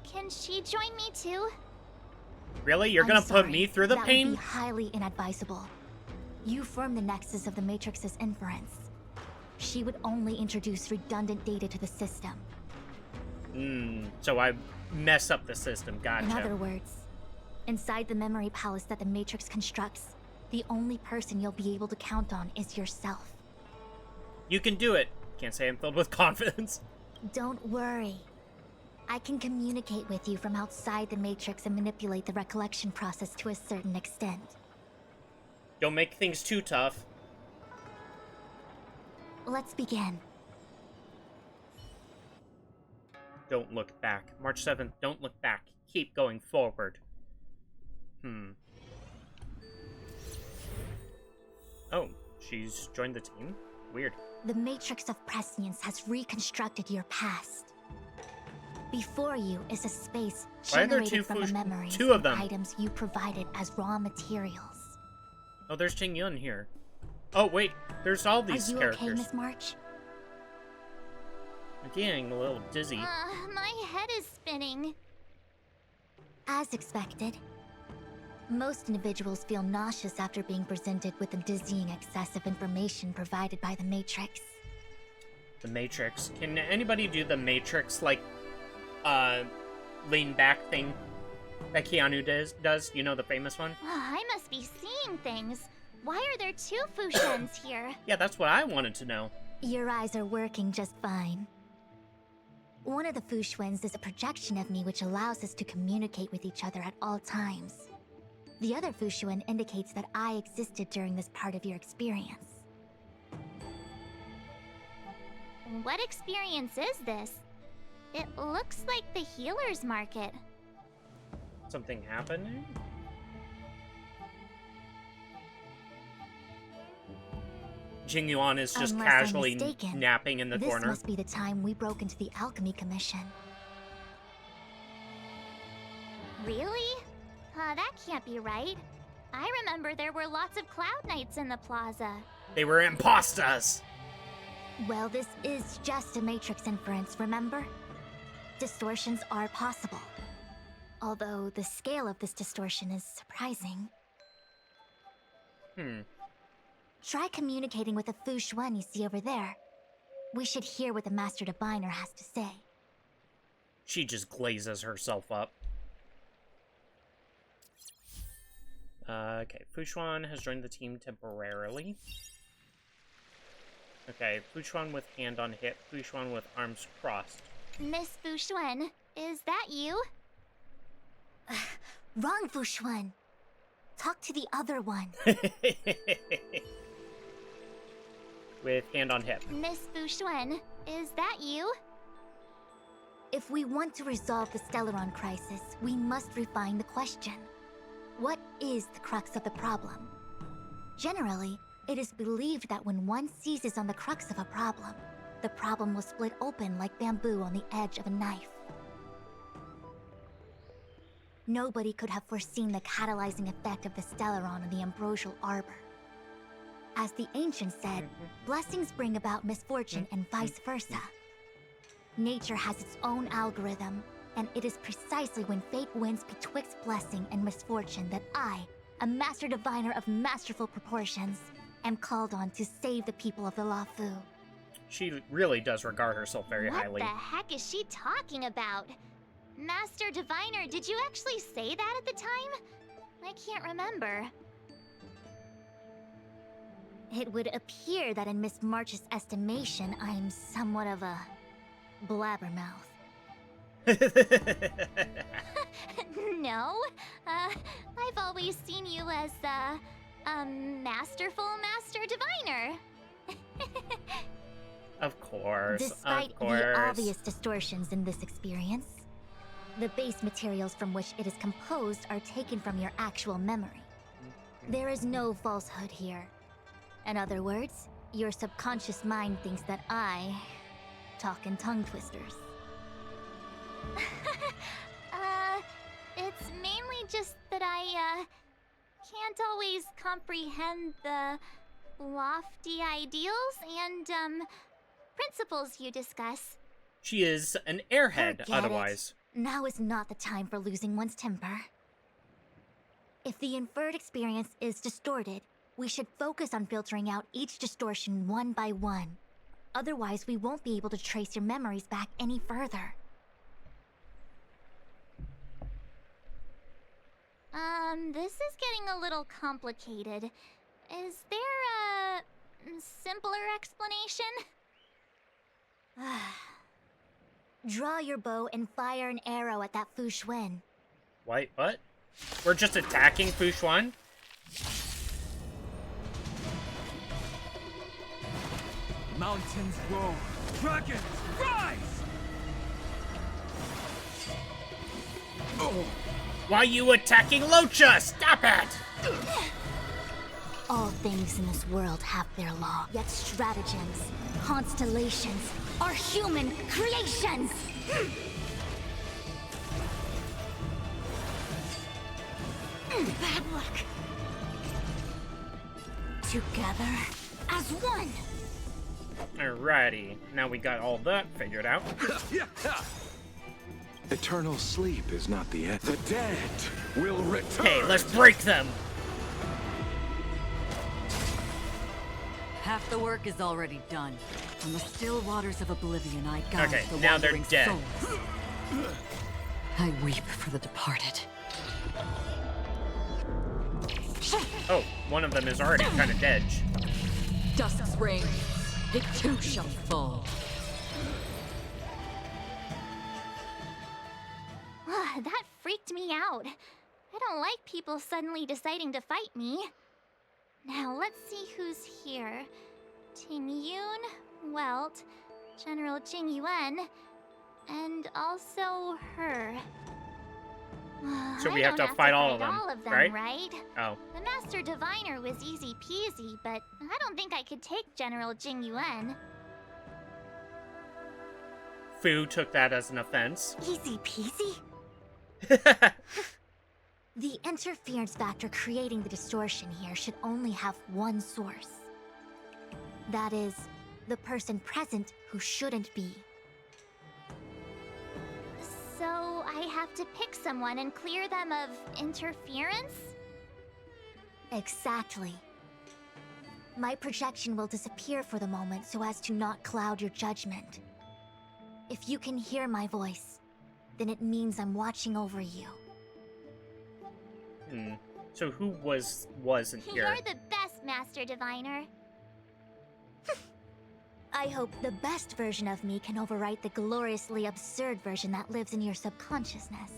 can she join me too? Really? You're gonna put me through the that pain? Would be highly inadvisable. You form the nexus of the Matrix's inference. She would only introduce redundant data to the system. So I mess up the system, gotcha. In other words, inside the memory palace that the Matrix constructs, the only person you'll be able to count on is yourself. You can do it. Can't say I'm filled with confidence. Don't worry. I can communicate with you from outside the Matrix and manipulate the recollection process to a certain extent. Don't make things too tough. Let's begin. Don't look back. March 7th, don't look back. Keep going forward. Oh, she's joined the team? Weird. The Matrix of Prescience has reconstructed your past. Before you is a space generated from the memories and items you provided as raw materials. Oh, there's Jing Yun here. Oh, wait. There's all these characters. Are you okay, Miss March? I'm getting a little dizzy. My head is spinning. As expected. Most individuals feel nauseous after being presented with the dizzying excess of information provided by the Matrix. The Matrix. Can anybody do the Matrix, like, lean back thing that Keanu does? You know, the famous one? I must be seeing things. Why are there two Fushens here? Yeah, that's what I wanted to know. Your eyes are working just fine. One of the Fushwens is a projection of me which allows us to communicate with each other at all times. The other Fushuen indicates that I existed during this part of your experience. What experience is this? It looks like the healer's market. Something happening? Jing Yuan is just casually napping in the corner. This must be the time we broke into the Alchemy Commission. Really? That can't be right. I remember there were lots of Cloud Knights in the plaza. They were imposters! Well, this is just a Matrix inference, remember? Distortions are possible. Although the scale of this distortion is surprising. Try communicating with the Fushuen you see over there. We should hear what the Master Diviner has to say. She just glazes herself up. Okay, Fushuen has joined the team temporarily. Okay, Fushuen with hand on hip, Fushuen with arms crossed. Miss Fushuen, is that you? Wrong, Fushuen. Talk to the other one. With hand on hip. Miss Fushuen, is that you? If we want to resolve the Stellaron crisis, we must refine the question. What is the crux of the problem? Generally, it is believed that when one seizes on the crux of a problem, the problem will split open like bamboo on the edge of a knife. Nobody could have foreseen the catalyzing effect of the Stellaron in the ambrosial arbor. As the ancients said, blessings bring about misfortune and vice versa. Nature has its own algorithm, and it is precisely when fate wins betwixt blessing and misfortune that I, a Master Diviner of masterful proportions, am called on to save the people of the Luofu. She really does regard herself very highly. What the heck is she talking about? Master Diviner, did you actually say that at the time? I can't remember. It would appear that in Miss March's estimation, I'm somewhat of a blabbermouth. No, I've always seen you as a masterful Master Diviner. Of course, Despite the obvious distortions in this experience, the base materials from which it is composed are taken from your actual memory. There is no falsehood here. In other words, your subconscious mind thinks that I talk in tongue twisters. It's mainly just that I, can't always comprehend the lofty ideals and, principles you discuss. She is an airhead, Forget otherwise. it. Now is not the time for losing one's temper. If the inferred experience is distorted, we should focus on filtering out each distortion one by one. Otherwise, we won't be able to trace your memories back any further. This is getting a little complicated. Is there a simpler explanation? Draw your bow and fire an arrow at that Fu Xuan. Wait, what? We're just attacking Fu Xuan? Mountains roar. Dragons, rise! Why are you attacking Locha? Stop it! All things in this world have their law, yet stratagems, constellations, are human creations! Bad luck. Together as one. Alrighty, now we got all that figured out. Eternal sleep is not the end. The dead will return. Hey, let's break them! Half the work is already done. On the still waters of oblivion, I guide Okay, the now they're wandering dead. souls. I weep for the departed. Oh, one of them is already kind of dead. Dusk's reign, it too shall fall. That freaked me out. I don't like people suddenly deciding to fight me. Now, let's see who's here. Ting Yun, Welt, General Jing Yuan, and also her. So we I have to don't fight all of them, all of them, right? Oh. The Master Diviner was easy peasy, but I don't think I could take General Jing Yuan. Fu took that as an offense. Easy peasy? The interference factor creating the distortion here should only have one source. That is, the person present who shouldn't be. So I have to pick someone and clear them of interference? Exactly. My projection will disappear for the moment so as to not cloud your judgment. If you can hear my voice, then it means I'm watching over you. So who wasn't here? You're the best, Master Diviner. I hope the best version of me can overwrite the gloriously absurd version that lives in your subconsciousness.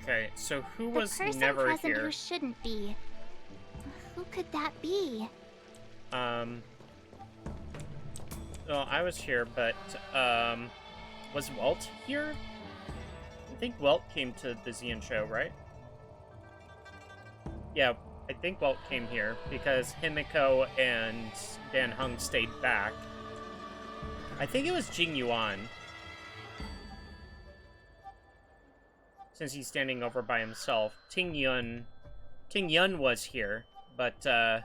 Okay, so who The was person never present here? who shouldn't be. Who could that be? Well, I was here, but, was Welt here? I think Welt came to the Xian show, right? Yeah, I think Welt came here, because Himiko and Dan Heng stayed back. I think it was Jing Yuan. Since he's standing over by himself. Ting Yun was here, but, I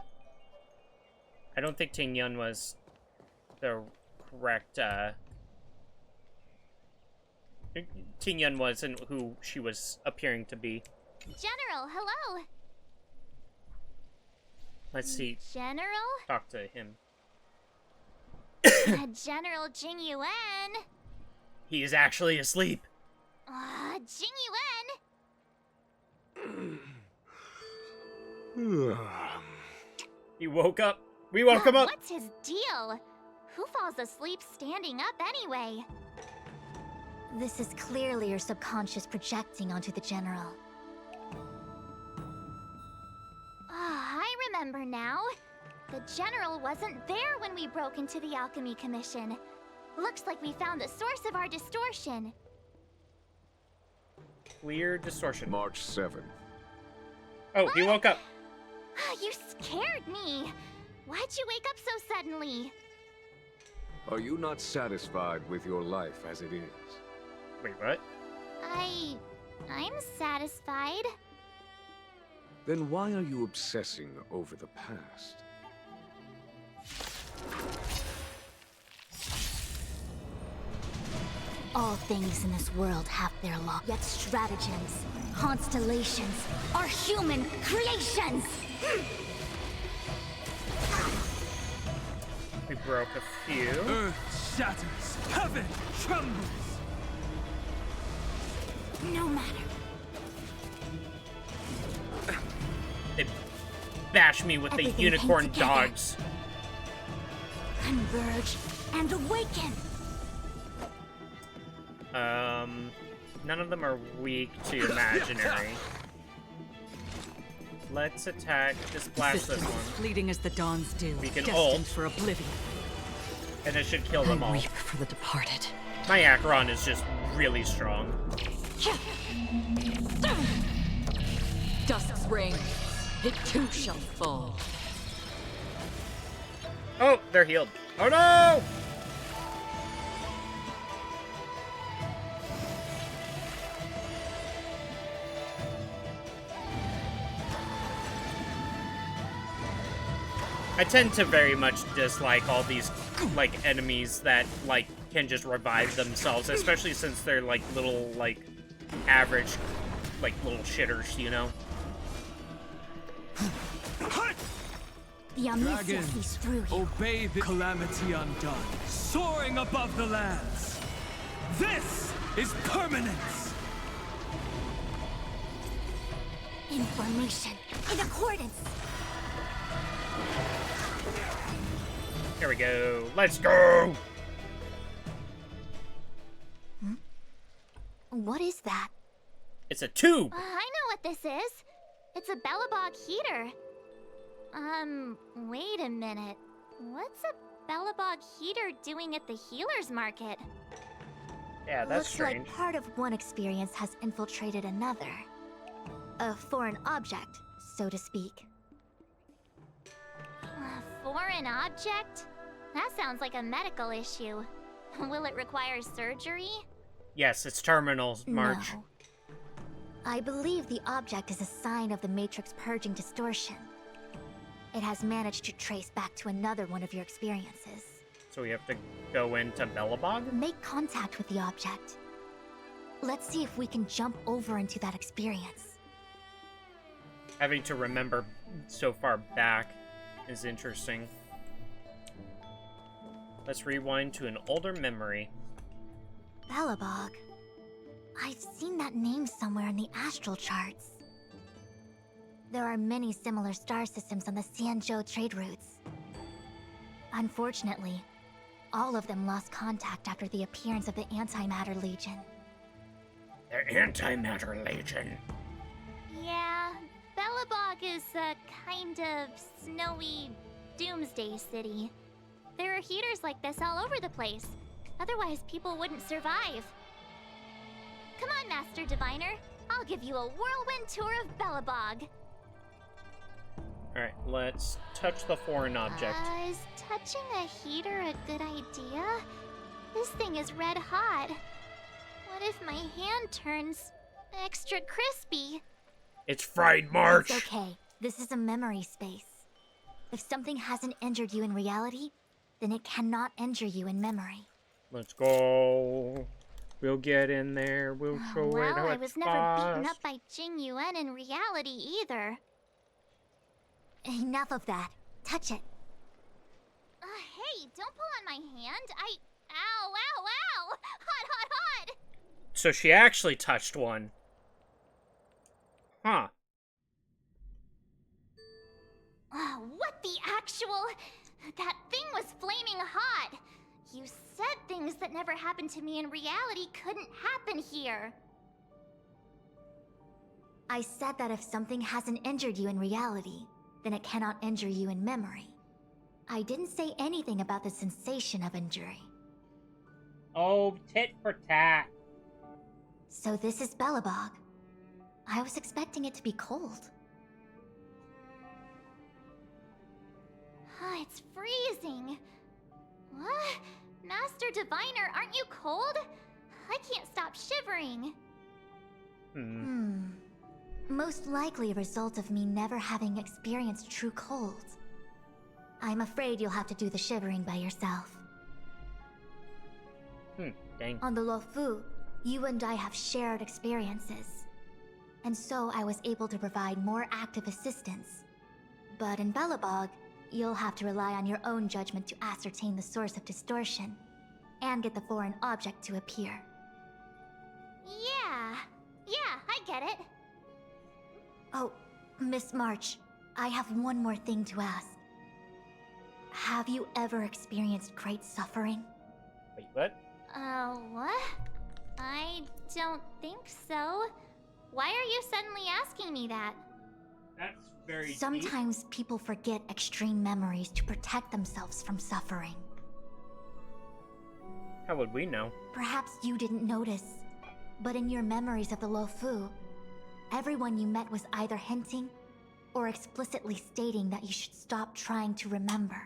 don't think Ting Yun was the correct, Ting Yun wasn't who she was appearing to be. General, hello! Let's see. General? Talk to him. General Jing Yuan? He is actually asleep. Jing He woke up. We woke him Yuan? up. What's his deal? Who falls asleep standing up anyway? This is clearly your subconscious projecting onto the General. I remember now. The General wasn't there when we broke into the Alchemy Commission. Looks like we found the source of our distortion. Clear distortion. March 7. Oh, he woke up. You scared me. Why'd you wake up so suddenly? Are you not satisfied with your life as it is? Wait, what? I'm satisfied. Then why are you obsessing over the past? All things in this world have their law, yet stratagems, constellations are human creations! We broke a few. Earth shatters, heaven trembles. No matter. They bash me with the Everything unicorn came together. dogs. Converge and awaken! None of them are weak to imaginary. Let's attack. Just blast this Existence as one. fleeting as the dawn's dew, We can destined ult. for oblivion. And it should kill them I all. weep for the departed. My Acheron is just really strong. Dusk's reign, it too shall fall. Oh, they're healed. Oh no! I tend to very much dislike all these, like, enemies that, like, can just revive themselves, especially since they're, like, little, like, average, like, little shitters, you know? The Omniscia Dragons, sees through you. obey the calamity undone, soaring above the lands. This is permanence. Information in accordance. Here we go. Let's go! What is that? It's a tube! I know what this is. It's a Bellabog heater. Wait a minute. What's a Bellabog heater doing at the healer's market? Yeah, that's Looks strange. like part of one experience has infiltrated another. A foreign object, so to speak. A foreign object? That sounds like a medical issue. Will it require surgery? Yes, it's terminal, March. No. I believe the object is a sign of the Matrix purging distortion. It has managed to trace back to another one of your experiences. So we have to go into Bellabog? Make contact with the object. Let's see if we can jump over into that experience. Having to remember so far back is interesting. Let's rewind to an older memory. Bellabog. I've seen that name somewhere in the astral charts. There are many similar star systems on the Xianzhou trade routes. Unfortunately, all of them lost contact after the appearance of the Antimatter Legion. The Antimatter Legion. Yeah, Bellabog is a kind of snowy doomsday city. There are heaters like this all over the place. Otherwise, people wouldn't survive. Come on, Master Diviner. I'll give you a whirlwind tour of Bellabog. Alright, let's touch the foreign object. Is touching a heater a good idea? This thing is red hot. What if my hand turns extra crispy? It's fried March! It's okay. This is a memory space. If something hasn't injured you in reality, then it cannot injure you in memory. Let's go. We'll get in there. We'll show it Well, how I it's was never beaten fast. up by Jing Yuan in reality either. Enough of that. Touch it. Hey, don't pull on my hand. Ow, ow, ow! Hot, hot, hot! So she actually touched one. Huh. What the actual... That thing was flaming hot! You said things that never happened to me in reality couldn't happen here. I said that if something hasn't injured you in reality, then it cannot injure you in memory. I didn't say anything about the sensation of injury. Oh, tit for tat. So this is Bellabog. I was expecting it to be cold. It's freezing. What? Master Diviner, aren't you cold? I can't stop shivering. Most likely a result of me never having experienced true cold. I'm afraid you'll have to do the shivering by yourself. Dang. On the Luofu, you and I have shared experiences. And so I was able to provide more active assistance. But in Belobog, you'll have to rely on your own judgment to ascertain the source of distortion, and get the foreign object to appear. Yeah, I get it. Oh, Miss March, I have one more thing to ask. Have you ever experienced great suffering? Wait, what? What? I don't think so. Why are you suddenly asking me that? That's very Sometimes people forget extreme memories to protect themselves from suffering. How would we know? Perhaps you didn't notice, but in your memories of the Luofu, everyone you met was either hinting or explicitly stating that you should stop trying to remember.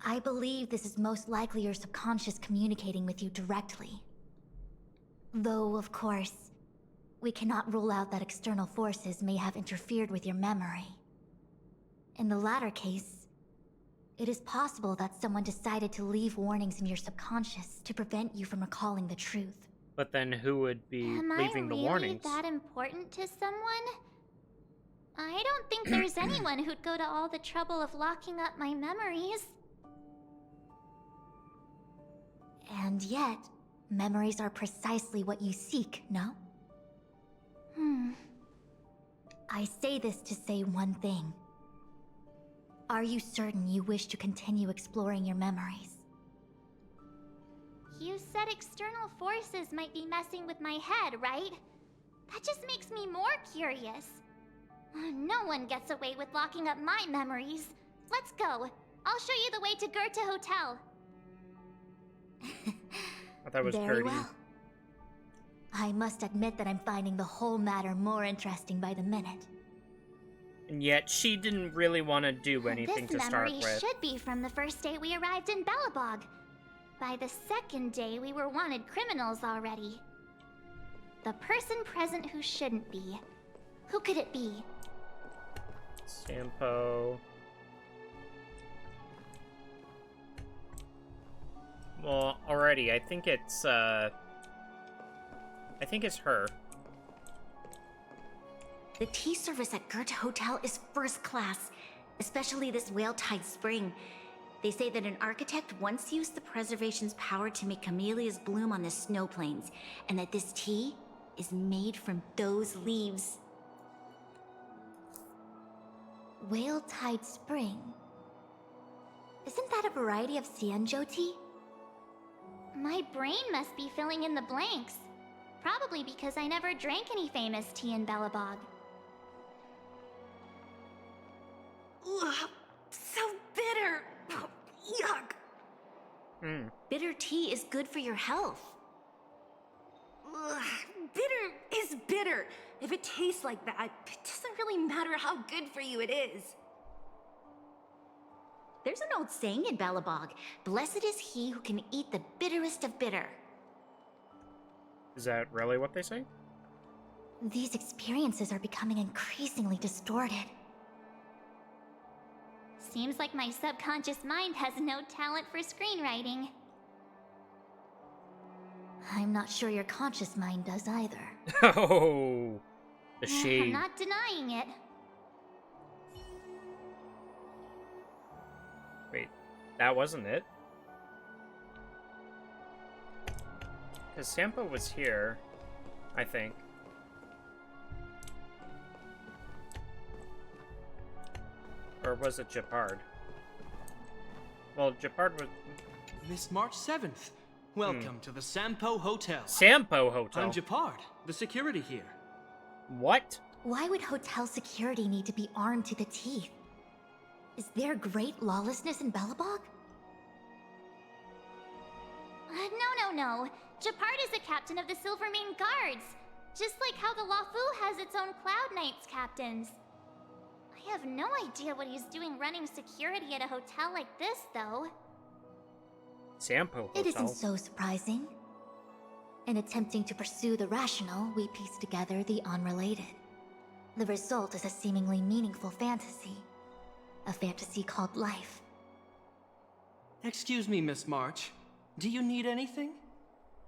I believe this is most likely your subconscious communicating with you directly. Though, of course, we cannot rule out that external forces may have interfered with your memory. In the latter case, it is possible that someone decided to leave warnings in your subconscious to prevent you from recalling the truth. But then who would be leaving the warnings? Am I really that important to someone? I don't think there's anyone who'd go to all the trouble of locking up my memories. And yet, memories are precisely what you seek, no? I say this to say one thing. Are you certain you wish to continue exploring your memories? You said external forces might be messing with my head, right? That just makes me more curious. No one gets away with locking up my memories. Let's go. I'll show you the way to Goethe Hotel. I thought it was Very Gertie. well. I must admit that I'm finding the whole matter more interesting by the minute. And yet she didn't really want to do anything This to start memory with. should be from the first day we arrived in Belobog. By the second day, we were wanted criminals already. The person present who shouldn't be. Who could it be? Sampo. Well, already, I think it's her. The tea service at Goethe Hotel is first class, especially this Whale-Tide Spring. They say that an architect once used the preservation's power to make camellias bloom on the snow plains, and that this tea is made from those leaves. Whale-Tide Spring. Isn't that a variety of Xianzhou tea? My brain must be filling in the blanks. Probably because I never drank any famous tea in Belobog. Ugh, so bitter. Yuck. Bitter tea is good for your health. Ugh, bitter is bitter. If it tastes like that, it doesn't really matter how good for you it is. There's an old saying in Belobog, blessed is he who can eat the bitterest of bitter. Is that really what they say? These experiences are becoming increasingly distorted. Seems like my subconscious mind has no talent for screenwriting. I'm not sure your conscious mind does either. Oh, the I'm shade. not denying it. Wait, that wasn't it? Because Sampo was here, I think. Or was it Japard? Well, Japard was... Miss March 7th. Welcome to the Sampo Hotel. Sampo Hotel? I'm Japard, the security here. What? Why would hotel security need to be armed to the teeth? Is there great lawlessness in Belobog? No. Japard is the captain of the Silvermane Guards. Just like how the Lafu has its own Cloud Knights captains. I have no idea what he's doing running security at a hotel like this, though. Sampo Hotel. It isn't so surprising. In attempting to pursue the rational, we piece together the unrelated. The result is a seemingly meaningful fantasy. A fantasy called life. Excuse me, Miss March. Do you need anything?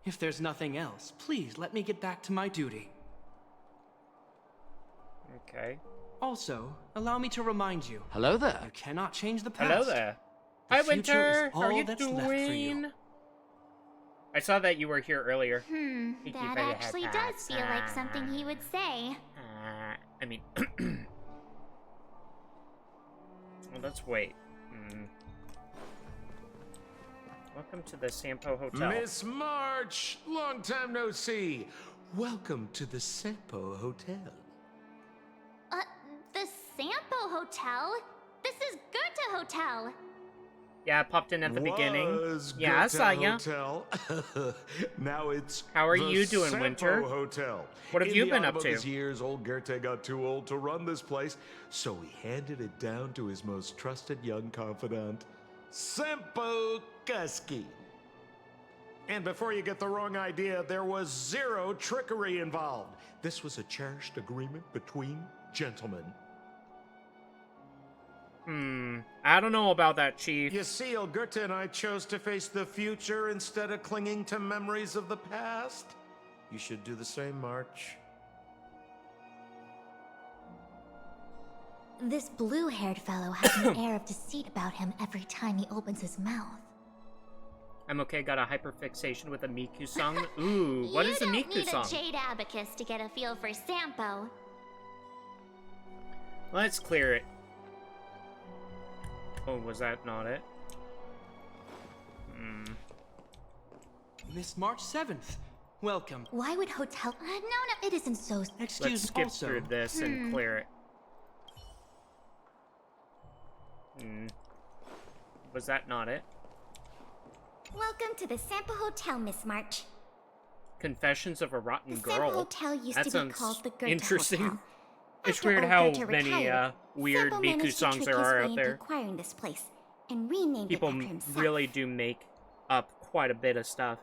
If there's nothing else, please let me get back to my duty. Okay. Also, allow me to remind you. Hello there. You cannot change the past. Hello there. The Hi, future Winter. is How are all you that's left for you. doing? I saw that you were here earlier. That actually does feel like something he would say. I mean, well, let's wait. Welcome to the Sampo Hotel. Miss March, long time no see. Welcome to the Sampo Hotel. The Sampo Hotel? This is Goethe Hotel. Yeah, I popped in at the beginning. Yeah, I Goethe saw ya. Hotel. Now it's How are the you doing, Sampo Winter? Hotel. What have In you the been autumn up to? of his years, old Goethe got too old to run this place, so he handed it down to his most trusted young confidant, Sampo Kuski. And before you get the wrong idea, there was zero trickery involved. This was a cherished agreement between gentlemen. I don't know about that, Chief. You see, old Goethe and I chose to face the future instead of clinging to memories of the past. You should do the same, March. This blue-haired fellow has an air of deceit about him every time he opens his mouth. I'm okay, got a hyperfixation with a Miku song. Ooh, what is a Miku song? You don't need a jade abacus to get a feel for Sampo. Let's clear it. Oh, was that not it? Miss March 7th. Welcome. Why would hotel... No, it isn't so... Excuse Let's skip also. through this and clear it. Was that not it? Welcome to the Sampo Hotel, Miss March. Confessions of a Rotten The Girl. Sampo Hotel used That to be sounds called the Goethe interesting. Hotel. It's After weird old how Goethe many retired, weird Sampo Miku managed to songs trick there his are way out into there. acquiring this place and renamed People it after himself. really do make up quite a bit of stuff.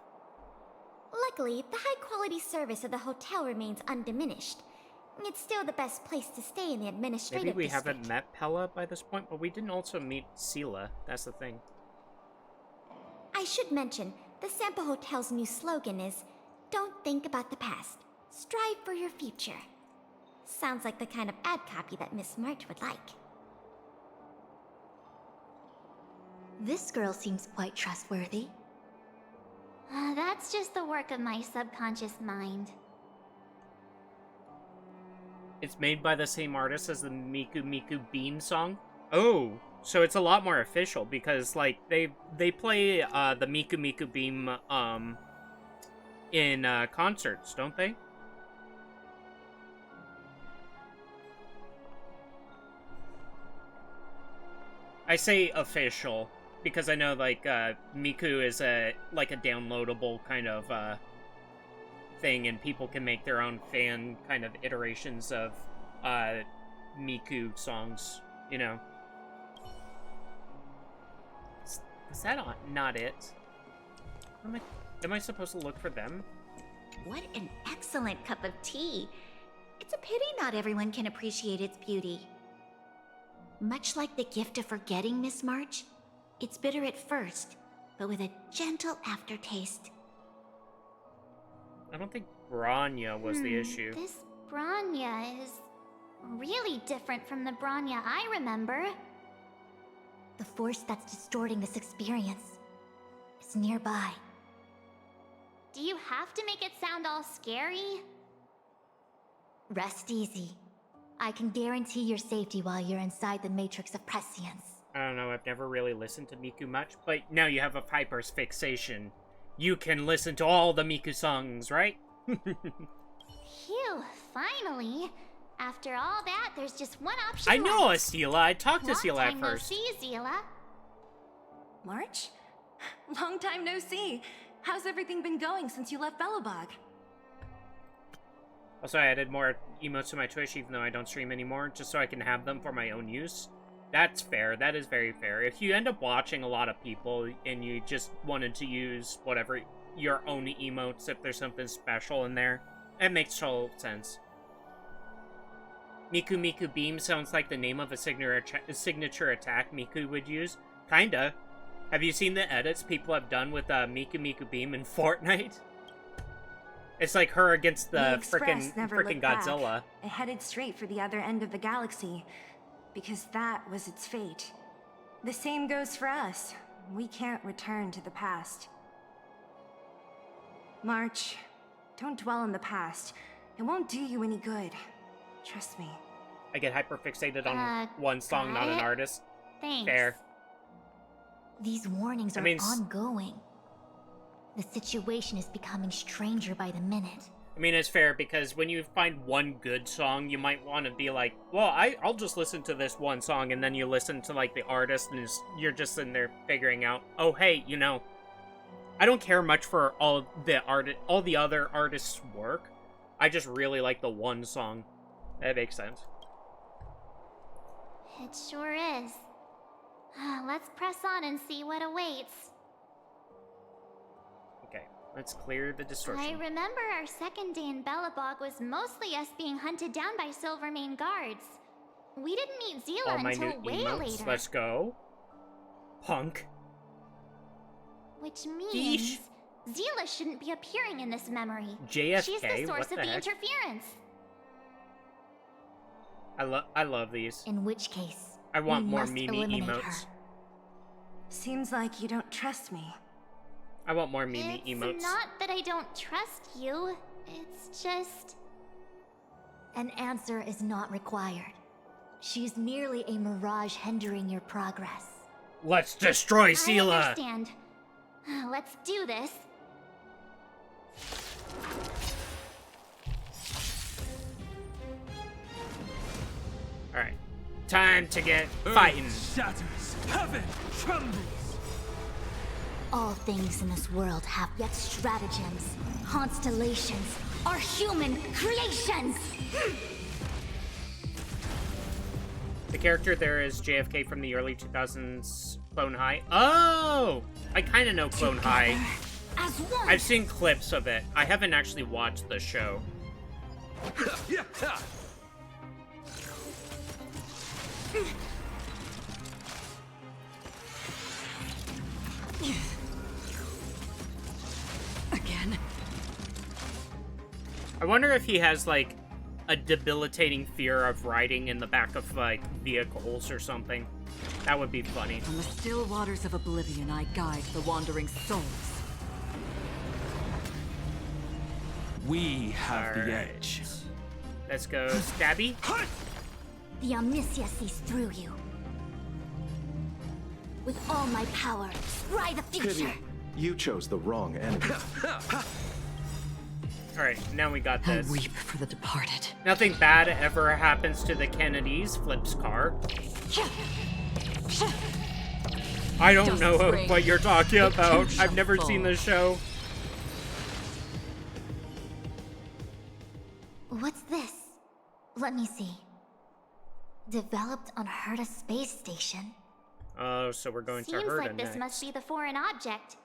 Luckily, the high-quality service of the hotel remains undiminished. It's still the best place to stay in the administrative Maybe we district. haven't met Pella by this point, but we didn't also meet Sela. That's the thing. I should mention, the Sampo Hotel's new slogan is, "Don't think about the past. Strive for your future." Sounds like the kind of ad copy that Miss March would like. This girl seems quite trustworthy. That's just the work of my subconscious mind. It's made by the same artist as the Miku Miku Bean song. Oh, so it's a lot more official because like they play the Miku Miku Beam in concerts, don't they? I say official because I know like Miku is a downloadable kind of thing, and people can make their own fan kind of iterations of Miku songs, you know. Is that not it? Am I supposed to look for them? What an excellent cup of tea. It's a pity not everyone can appreciate its beauty. Much like the gift of forgetting, Miss March, it's bitter at first, but with a gentle aftertaste. I don't think Branya was the issue. This Branya is really different from the Branya I remember. The force that's distorting this experience is nearby. Do you have to make it sound all scary? Rest easy. I can guarantee your safety while you're inside the matrix of prescience. I don't know, I've never really listened to Miku much, but now you have a Piper's fixation. You can listen to all the Miku songs, right? Phew, finally. After all that, there's just one option I know left. Asila. I talked to Long Asila at time no first. see, Zila. March? Long time no see. How's everything been going since you left Belobog? Also, I added more emotes to my Twitch, even though I don't stream anymore, just so I can have them for my own use. That's fair. That is very fair. If you end up watching a lot of people and you just wanted to use whatever your own emotes, if there's something special in there, it makes total sense. Miku Miku Beam sounds like the name of a signature attack Miku would use. Kinda. Have you seen the edits people have done with Miku Miku Beam in Fortnite? It's like her against the frickin' Godzilla. It headed straight for the other end of the galaxy, because that was its fate. The same goes for us. We can't return to the past. March, don't dwell on the past. It won't do you any good. Trust me. I get hyperfixated on one song, not an artist. Thanks. Fair. These warnings are ongoing. The situation is becoming stranger by the minute. I mean, it's fair, because when you find one good song, you might want to be like, well, I'll just listen to this one song, and then you listen to, like, the artist, and you're just sitting there figuring out, oh, hey, you know, I don't care much for all the other artists' work. I just really like the one song. That makes sense. It sure is. Let's press on and see what awaits. Okay, let's clear the distortion. I remember our second day in Belobog was mostly us being hunted down by Silvermane guards. We didn't meet Zila All my until new way emotes. later. Let's go. Punk. Which means Zila shouldn't be appearing in this memory. JFK? She's the source What the of the heck? interference. I love these. In which case, I want we more must Mimi eliminate emotes. her. Seems like you don't trust me. I want more Mimi It's emotes. not that I don't trust you. It's just... An answer is not required. She's merely a mirage hindering your progress. Let's destroy I Zila! understand. Let's do this. Alright. Time to get fighting. Shatters, heaven trembles. All things in this world have yet stratagems, constellations, are human creations! The character there is JFK from the early 2000s Clone High. Oh! I kind of know Clone High. As one! I've seen clips of it. I haven't actually watched the show. Again. I wonder if he has, like, a debilitating fear of riding in the back of, like, vehicles or something. That would be funny. On the still waters of oblivion, I guide the wandering souls. We have the Alright. edge. Let's go, Stabby. The Omniscia sees through you. With all my power, scry the future! Pity, you chose the wrong enemy. Alright, now we got I this. weep for the departed. Nothing bad ever happens to the Kennedys, flips car. I don't know Just what you're talking the about. two I've never shall seen fall. the show. What's this? Let me see. Developed on Herta Space Station. Oh, so we're going to Seems Herta like this next. must be the foreign object.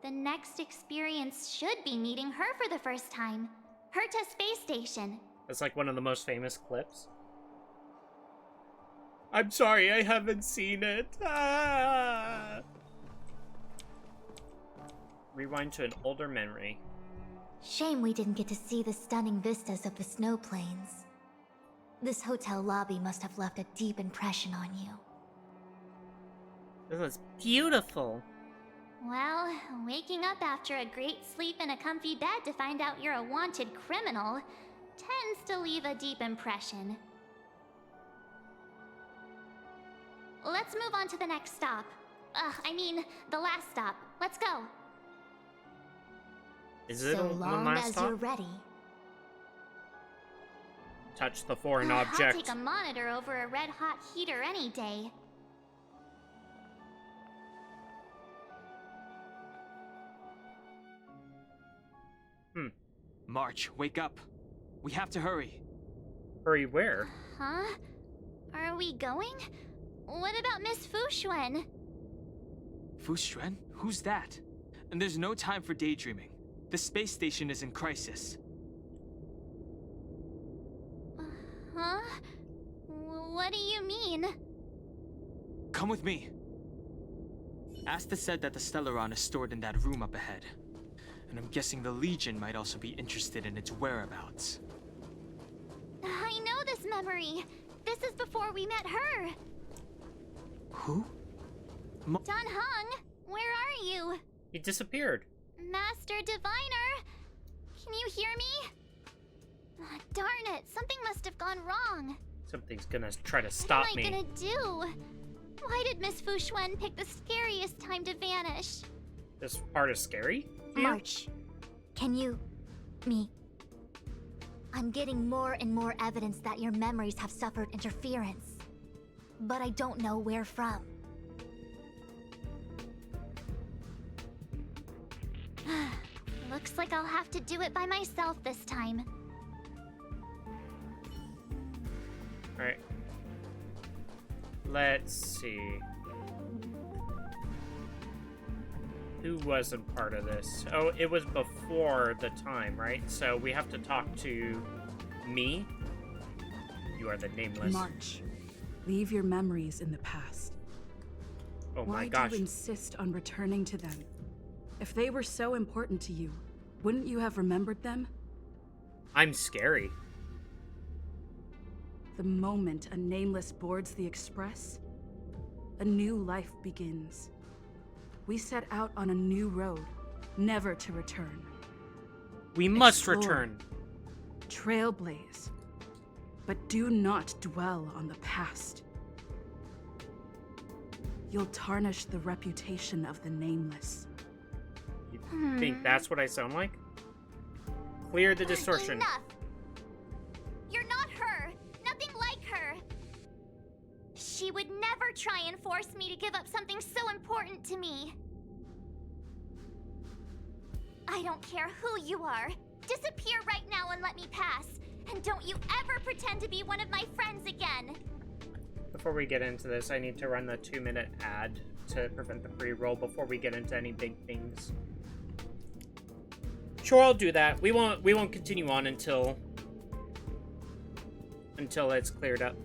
The next experience should be meeting her for the first time. Herta Space Station. That's like one of the most famous clips. I'm sorry, I haven't seen it. Ah! Rewind to an older memory. Shame we didn't get to see the stunning vistas of the snow plains. This hotel lobby must have left a deep impression on you. This is beautiful. Well, waking up after a great sleep in a comfy bed to find out you're a wanted criminal tends to leave a deep impression. Let's move on to the next stop. I mean, the last stop. Let's go. Is it So the long last as stop? you're ready. Touch the foreign I'll object. take a monitor over a red-hot heater any day. March, wake up. We have to hurry. Hurry where? Huh? Are we going? What about Miss Fushuen? Fushuen? Who's that? And there's no time for daydreaming. The space station is in crisis. Huh? What do you mean? Come with me. Asta said that the Stellaron is stored in that room up ahead. And I'm guessing the Legion might also be interested in its whereabouts. I know this memory. This is before we met her. Who? Dun Hung, where are you? He disappeared. Master Diviner, can you hear me? Ah, darn it, something must have gone wrong. Something's gonna try to stop me. What am I gonna do? Why did Miss Fushuen pick the scariest time to vanish? This part is scary? to you? March, can you... me... I'm getting more and more evidence that your memories have suffered interference. But I don't know where from. Looks like I'll have to do it by myself this time. Alright. Let's see. Who wasn't part of this? Oh, it was before the time, right? So we have to talk to me. You are the nameless. March. Leave your memories in the past. Oh my Why gosh. do you insist on returning to them? If they were so important to you, wouldn't you have remembered them? I'm scary. The moment a nameless boards the Express, a new life begins. We set out on a new road, never to return. We must Explore, return. Trailblaze. But do not dwell on the past. You'll tarnish the reputation of the nameless. You think that's what I sound like? Clear the distortion. Enough! You're not her! Nothing like her! She would never try and force me to give up something so important to me. I don't care who you are. Disappear right now and let me pass. And don't you ever pretend to be one of my friends again. Before we get into this, I need to run the 2-minute ad to prevent the pre-roll before we get into any big things. Sure, I'll do that. We won't continue on until it's cleared up.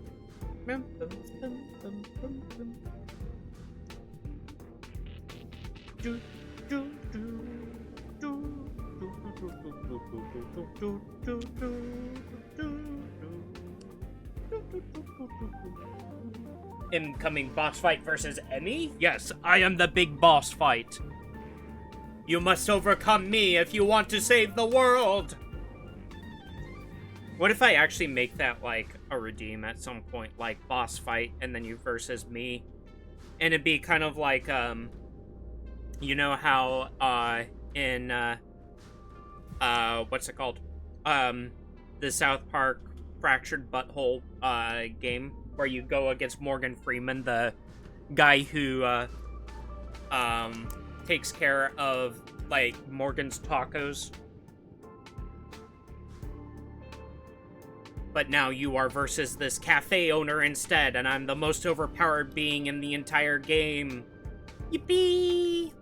Incoming boss fight versus Emmy? Yes, I am the big boss fight. You must overcome me if you want to save the world! What if I actually make that, like, a redeem at some point? Like, boss fight, and then you versus me? And it'd be kind of like, you know how, in, what's it called? The South Park Fractured Butthole, game, where you go against Morgan Freeman, the guy who, takes care of, like, Morgan's tacos. But now you are versus this cafe owner instead, and I'm the most overpowered being in the entire game. Yippee!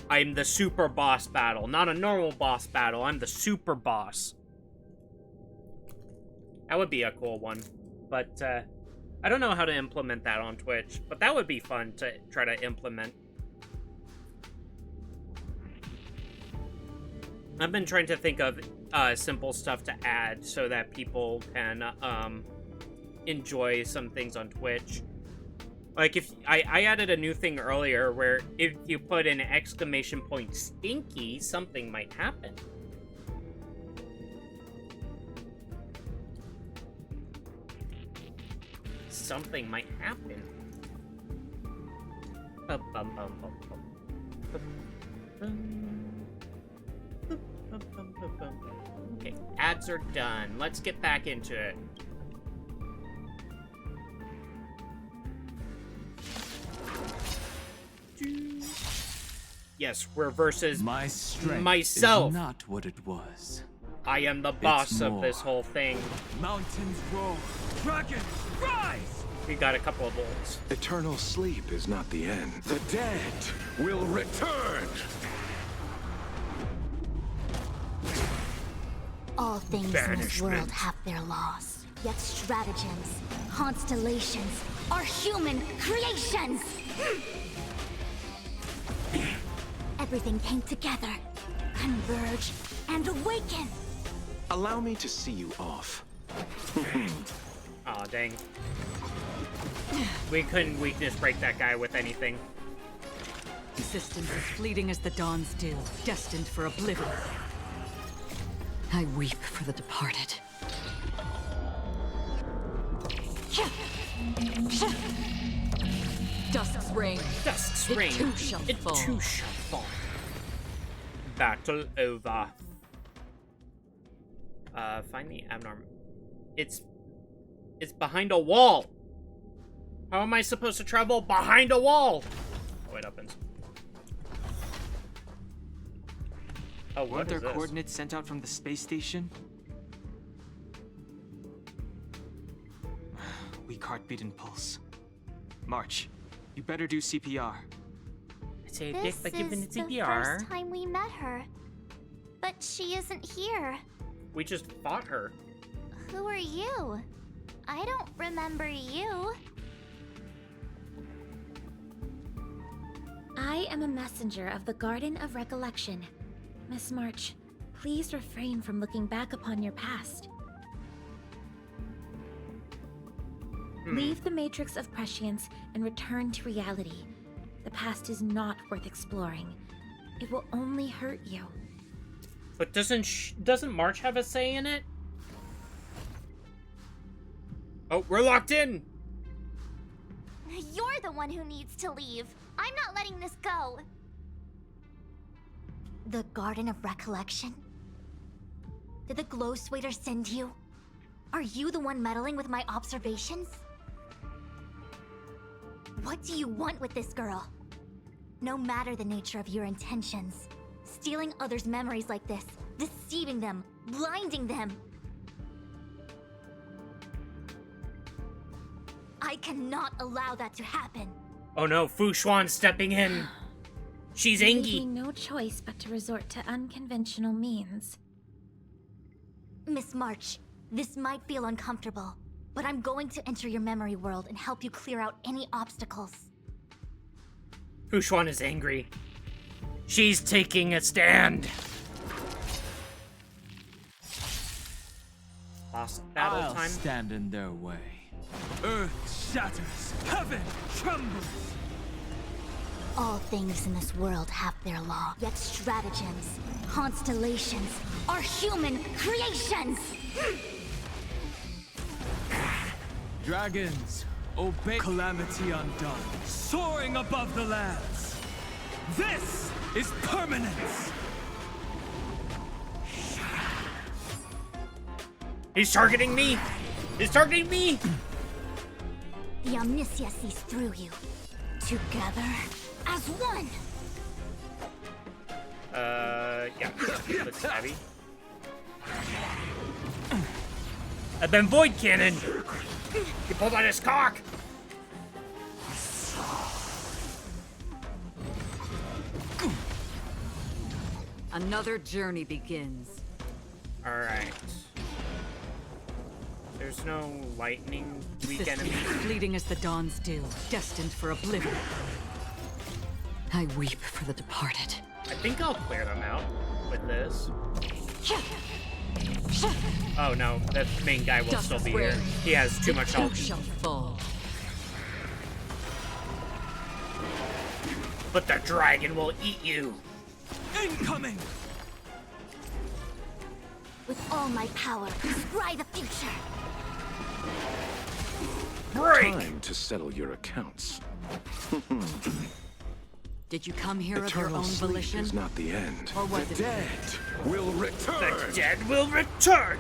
I'm the super boss battle, not a normal boss battle. I'm the super boss. That would be a cool one. But, I don't know how to implement that on Twitch, but that would be fun to try to implement. I've been trying to think of simple stuff to add so that people can enjoy some things on Twitch. Like, if I added a new thing earlier where if you put an exclamation point stinky, something might happen. Something might happen. Okay, ads are done. Let's get back into it. Yes, we're versus My strength myself. is not what it was. I am the boss of more. this whole thing. Mountains roar, dragons rise! We got a couple of bolts. Eternal sleep is not the end. The dead will return! All things in this world have their laws. Yet stratagems, constellations, are human creations! Everything came together, converge, and awaken! Allow me to see you off. Aw, dang. We couldn't weakness break that guy with anything. Existence as fleeting as the dawn's dew, destined for oblivion. I weep for the departed. Dusk's reign. Dusk's It reign. too shall It fall. too shall fall. Battle over. Find the abnormal. It's behind a wall. How am I supposed to travel behind a wall? Oh, it opens. Oh, Weren't what there is this? coordinates sent out from the space station? Weak heartbeat and pulse. March, you better do CPR. Saved This it by giving is it the CPR. first time we met her. But she isn't here. We just fought her. Who are you? I don't remember you. I am a messenger of the Garden of Recollection. Miss March, please refrain from looking back upon your past. Leave the matrix of prescience and return to reality. The past is not worth exploring. It will only hurt you. But doesn't March have a say in it? Oh, we're locked in. You're the one who needs to leave. I'm not letting this go. The Garden of Recollection? Did the Glow Swader send you? Are you the one meddling with my observations? What do you want with this girl? No matter the nature of your intentions, stealing others' memories like this, deceiving them, blinding them. I cannot allow that to happen. Oh no, Fu Xuan's stepping in. She's You leave me Engi. no choice but to resort to unconventional means. Miss March, this might feel uncomfortable, but I'm going to enter your memory world and help you clear out any obstacles. Fu Xuan is angry. She's taking a stand. Lost battle I'll time. stand in their way. Earth shatters, heaven trembles. All things in this world have their law, yet stratagems, constellations, are human creations! Dragons, obey. Calamity undone, soaring above the lands. This is permanence. He's targeting me. He's targeting me. The Omniscia sees through you. Together as one! Yeah. Let's Abby. And then Void Cannon. He pulled out his cock. Another journey begins. All right. There's no lightning weak Existence enemy. as fleeting as the dawn's dew, destined for oblivion. I weep for the departed. I think I'll clear them out with this. Oh no, that main guy will Dusk's still be reign. here. He has too It much too health. shall fall. But the dragon will eat you. Incoming. With all my power, scry the future! Break! Time to settle your accounts. Did you come here of your Eternal own sleep volition? is not the end. Or was The it? dead will return. The dead will return!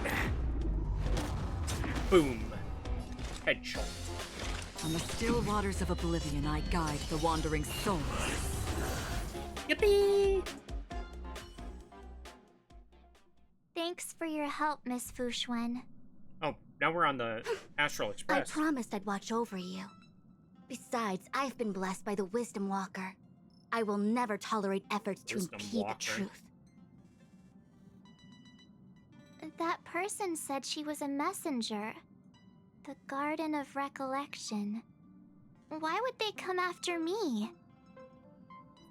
Boom. Headshot. On the still waters of oblivion, I guide the wandering souls. Yippee! Thanks for your help, Miss Fushuen. Oh, now we're on the Astral I Express. promised I'd watch over you. Besides, I've been blessed by the Wisdom Walker. I will never tolerate efforts to Wisdom impede Walker. the truth. That person said she was a messenger. The Garden of Recollection. Why would they come after me?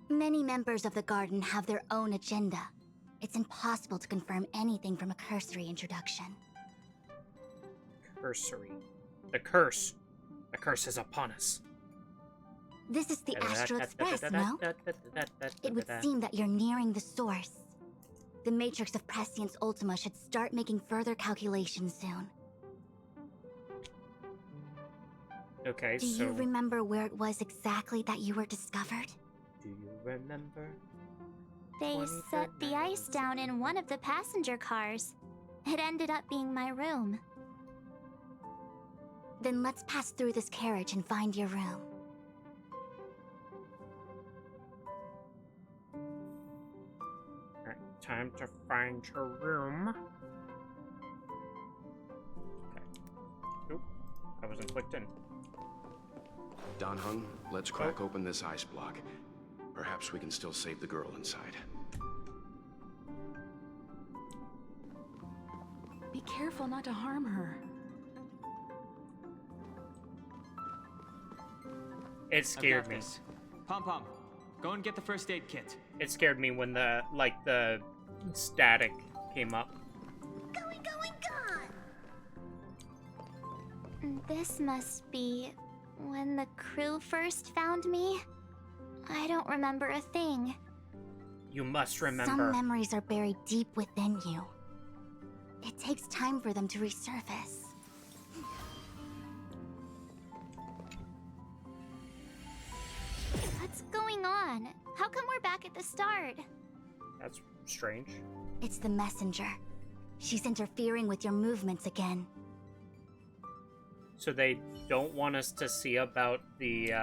Many members of the Garden have their own agenda. It's impossible to confirm anything from a cursory introduction. Cursory. The curse. The curse is upon us. This is the Astral Express, no? It would seem that you're nearing the source. The Matrix of Prescience Ultima should start making further calculations soon. Okay, Do so... you remember where it was exactly that you were discovered? Do you remember? They set the ice down in one of the passenger cars. It ended up being my room. Then let's pass through this carriage and find your room. Alright, time to find your room. Okay. Oop, I wasn't clicked in. Don Hung, let's crack open this ice block. Perhaps we can still save the girl inside. Be careful not to harm her. It scared me. Pom Pom, go and get the first aid kit. It scared me when the static came up. Going, gone! This must be when the crew first found me. I don't remember a thing. You must remember. Some memories are buried deep within you. It takes time for them to resurface. What's going on? How come we're back at the start? That's strange. It's the messenger. She's interfering with your movements again. So they don't want us to see about the,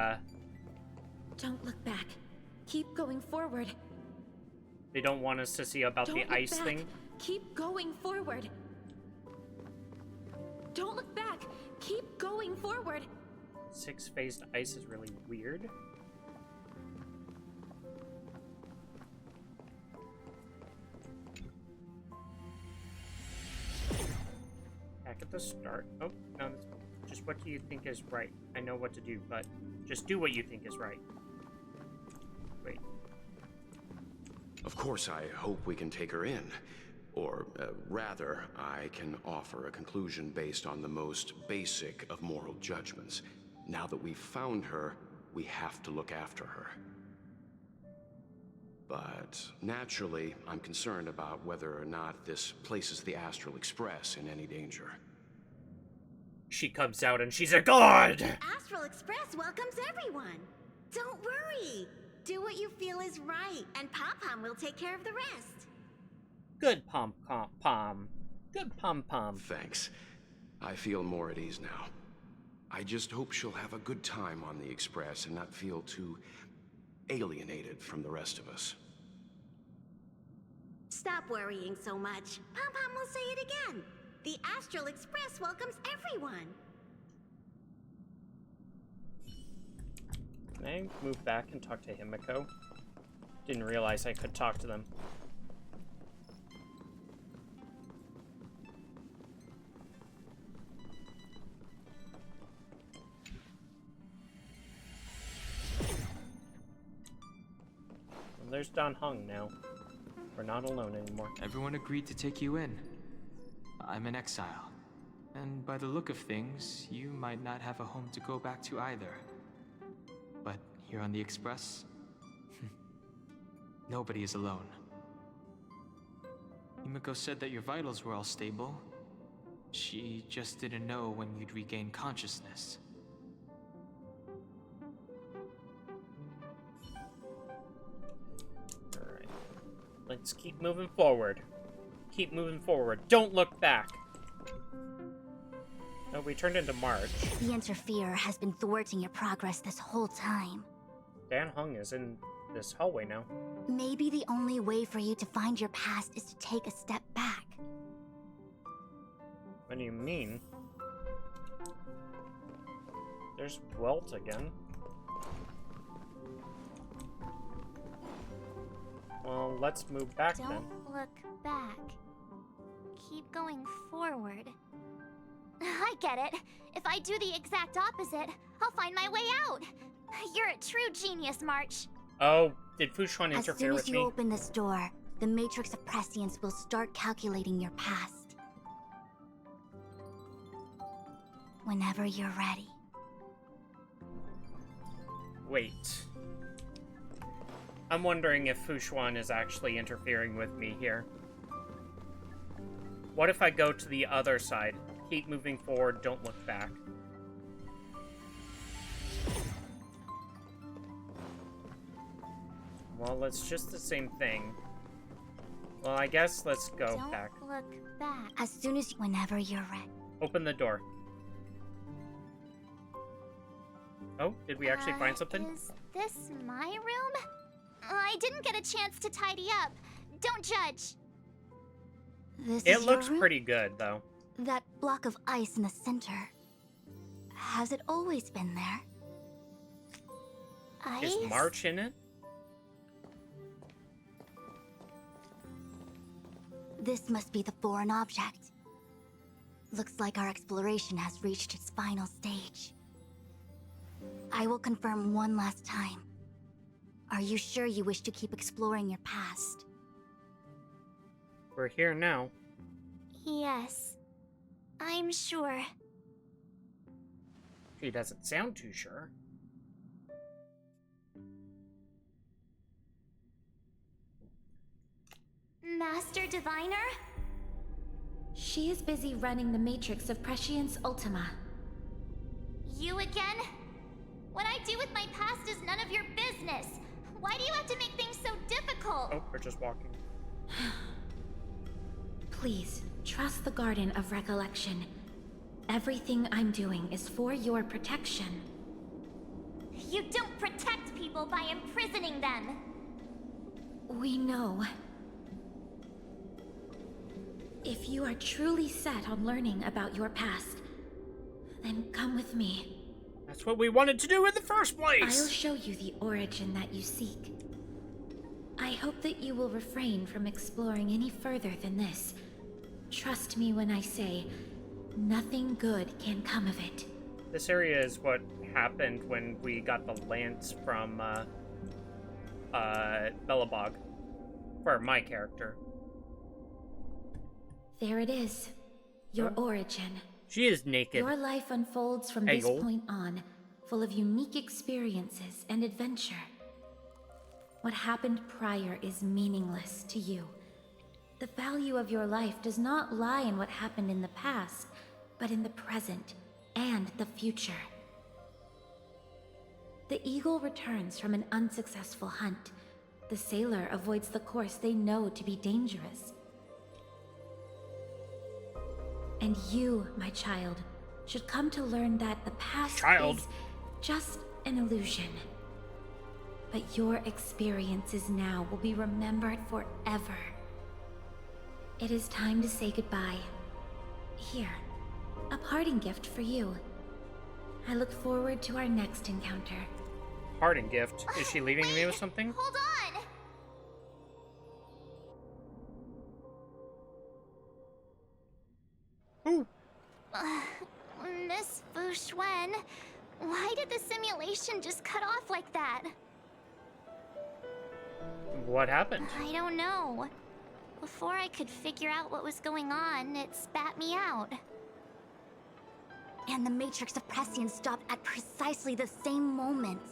Don't look back. Keep going forward. They don't want us to see about Don't the look ice back. thing? Keep going forward. Don't look back. Keep going forward. Six-phased ice is really weird. Back at the start. Oh, no, that's just what do you think is right? I know what to do, but just do what you think is right. Wait. Of course, I hope we can take her in. Or, rather, I can offer a conclusion based on the most basic of moral judgments. Now that we've found her, we have to look after her. But, naturally, I'm concerned about whether or not this places the Astral Express in any danger. She comes out and she's a god! Astral Express welcomes everyone. Don't worry. Do what you feel is right, and Pom-Pom will take care of the rest. Good pom-pom. Good pom-pom. Thanks. I feel more at ease now. I just hope she'll have a good time on the Express and not feel too alienated from the rest of us. Stop worrying so much. Pom-Pom will say it again. The Astral Express welcomes everyone. Can I move back and talk to Himiko? Didn't realize I could talk to them. Well, there's Don Hung now. We're not alone anymore. Everyone agreed to take you in. I'm in exile. And by the look of things, you might not have a home to go back to either. But here on the Express, nobody is alone. Himiko said that your vitals were all stable. She just didn't know when you'd regain consciousness. Alright. Let's keep moving forward. Keep moving forward. Don't look back! No, we turned into March. The Interferer has been thwarting your progress this whole time. Dan Hung is in this hallway now. Maybe the only way for you to find your past is to take a step back. What do you mean? There's Welt again. Well, let's move back then. Don't look back. Keep going forward. I get it. If I do the exact opposite, I'll find my way out. You're a true genius, March. Oh, did Fushuan As interfere soon with as you me? open this door, the Matrix of Prescience will start calculating your past. Whenever you're ready. Wait. I'm wondering if Fushuan is actually interfering with me here. What if I go to the other side? Keep moving forward, don't look back. Well, it's just the same thing. Well, I guess let's go back. Don't look back. As soon as whenever you're ready. Open the door. Oh, did we actually find something? Is this my room? I didn't get a chance to tidy up. Don't judge. This It is looks your room? pretty good, though. That block of ice in the center. Has it always been there? Ice? Is March in it? This must be the foreign object. Looks like our exploration has reached its final stage. I will confirm one last time. Are you sure you wish to keep exploring your past? We're here now. Yes. I'm sure. She doesn't sound too sure. Master Diviner? She is busy running the Matrix of Prescience Ultima. You again? What I do with my past is none of your business. Why do you have to make things so difficult? Oh, we're just walking. Please, trust the Garden of Recollection. Everything I'm doing is for your protection. You don't protect people by imprisoning them. We know. If you are truly set on learning about your past, then come with me. That's what we wanted to do in the first place! I'll show you the origin that you seek. I hope that you will refrain from exploring any further than this. Trust me when I say, nothing good can come of it. This area is what happened when we got the lance from, Bellabog. For my character. There it is. Your origin. She is naked. Your life unfolds from this point on, full of unique experiences and adventure. What happened prior is meaningless to you. The value of your life does not lie in what happened in the past, but in the present and the future. The eagle returns from an unsuccessful hunt. The sailor avoids the course they know to be dangerous. And you, my child, should come to learn that the past is just an illusion. But your experiences now will be remembered forever. It is time to say goodbye. Here, a parting gift for you. I look forward to our next encounter. Parting gift? Is she leaving me with something? Hold on! Ooh. Miss Fushuan, why did the simulation just cut off like that? What happened? I don't know. Before I could figure out what was going on, it spat me out. And the Matrix of Prescience stopped at precisely the same moment.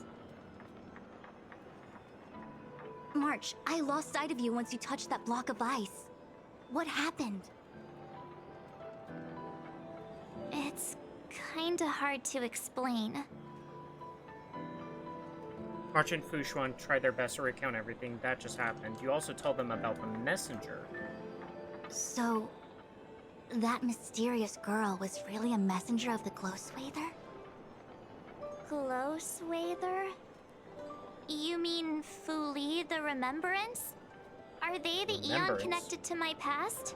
March, I lost sight of you once you touched that block of ice. What happened? It's kinda hard to explain. March and Fushuan tried their best to recount everything that just happened. You also tell them about the messenger. So, that mysterious girl was really a messenger of the Glow Swather? Glow Swather? You mean Fuli, the Remembrance? Are they the Eon Remembrance? connected to my past?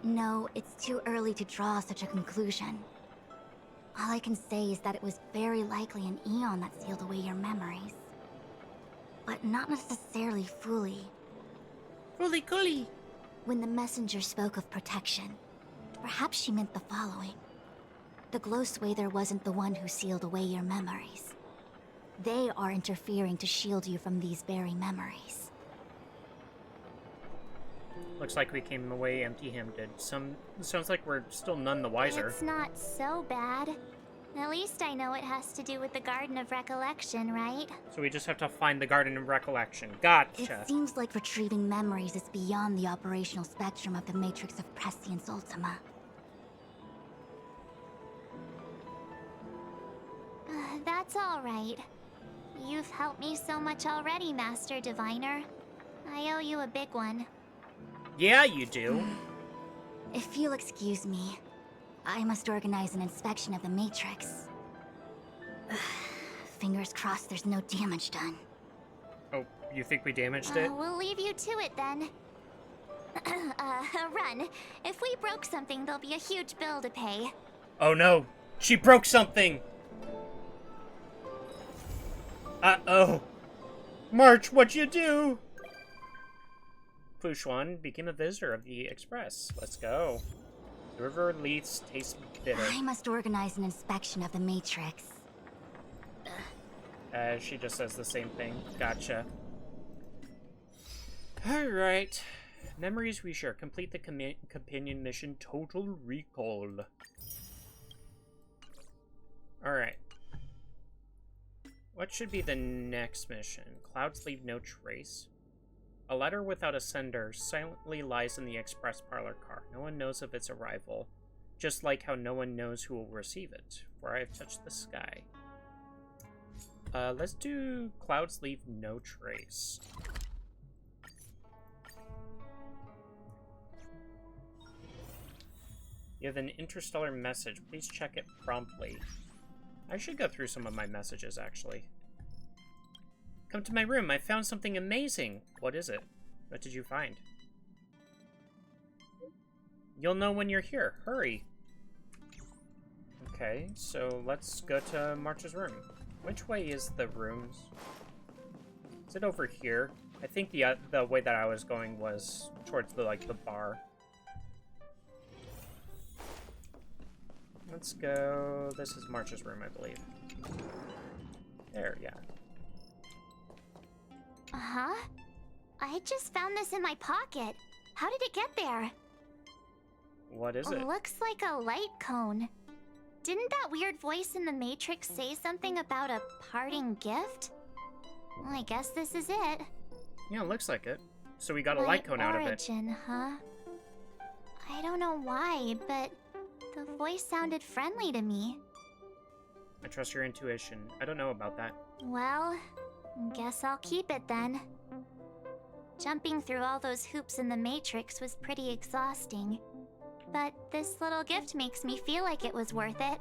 No, it's too early to draw such a conclusion. All I can say is that it was very likely an Eon that sealed away your memories. But not necessarily Fuli. Fuli Cooly! When the messenger spoke of protection, perhaps she meant the following. The Glowswather wasn't the one who sealed away your memories. They are interfering to shield you from these very memories. Looks like we came away empty-handed. Sounds like we're still none the wiser. It's not so bad. At least I know it has to do with the Garden of Recollection, right? So we just have to find the Garden of Recollection. Gotcha. It seems like retrieving memories is beyond the operational spectrum of the Matrix of Prescience Ultima. That's all right. You've helped me so much already, Master Diviner. I owe you a big one. Yeah, you do. If you'll excuse me, I must organize an inspection of the Matrix. Fingers crossed there's no damage done. Oh, you think we damaged it? We'll leave you to it then. Run. If we broke something, there'll be a huge bill to pay. Oh no, she broke something! Uh-oh. March, what'd you do? Fushuan became a visitor of the Express. Let's go. The river leads taste bitter. I must organize an inspection of the Matrix. She just says the same thing. Gotcha. Alright. Memories we share. Complete the companion mission Total Recall. Alright. What should be the next mission? Clouds leave no trace. A letter without a sender silently lies in the express parlor car. No one knows of its arrival, just like how no one knows who will receive it, for I have touched the sky. Let's do Clouds Leave No Trace. You have an interstellar message. Please check it promptly. I should go through some of my messages, actually. Come to my room. I found something amazing. What is it? What did you find? You'll know when you're here. Hurry. Okay, so let's go to March's room. Which way is the rooms? Is it over here? I think the way that I was going was towards the bar. Let's go. This is March's room, I believe. There, yeah. Uh-huh. I just found this in my pocket. How did it get there? What is it? Looks like a light cone. Didn't that weird voice in the Matrix say something about a parting gift? Well, I guess this is it. Yeah, it looks like it. So we got a light cone out of it. Origin, huh? I don't know why, but the voice sounded friendly to me. I trust your intuition. I don't know about that. Well, guess I'll keep it then. Jumping through all those hoops in the Matrix was pretty exhausting. But this little gift makes me feel like it was worth it.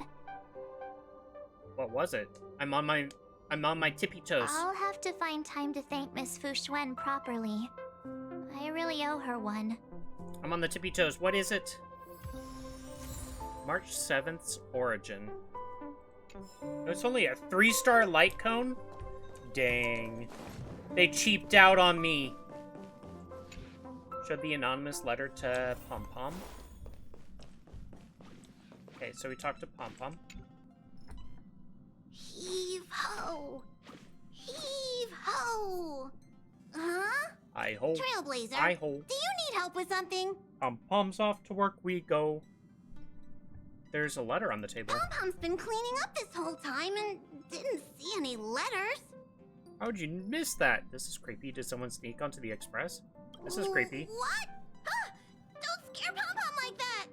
What was it? I'm on my tippy toes. I'll have to find time to thank Miss Fushuen properly. I really owe her one. I'm on the tippy toes. What is it? March 7th's origin. It's only a 3-star light cone? Dang. They cheaped out on me. Showed the anonymous letter to Pom Pom. Okay, so we talked to Pom Pom. Heave ho! Heave ho! Huh? I ho. Trailblazer, I ho. do you need help with something? Pom Pom's off to work we go. There's a letter on the table. Pom Pom's been cleaning up this whole time and didn't see any letters. How would you miss that? This is creepy. Did someone sneak onto the express? This is creepy. What? Ah, don't scare Pom Pom like that!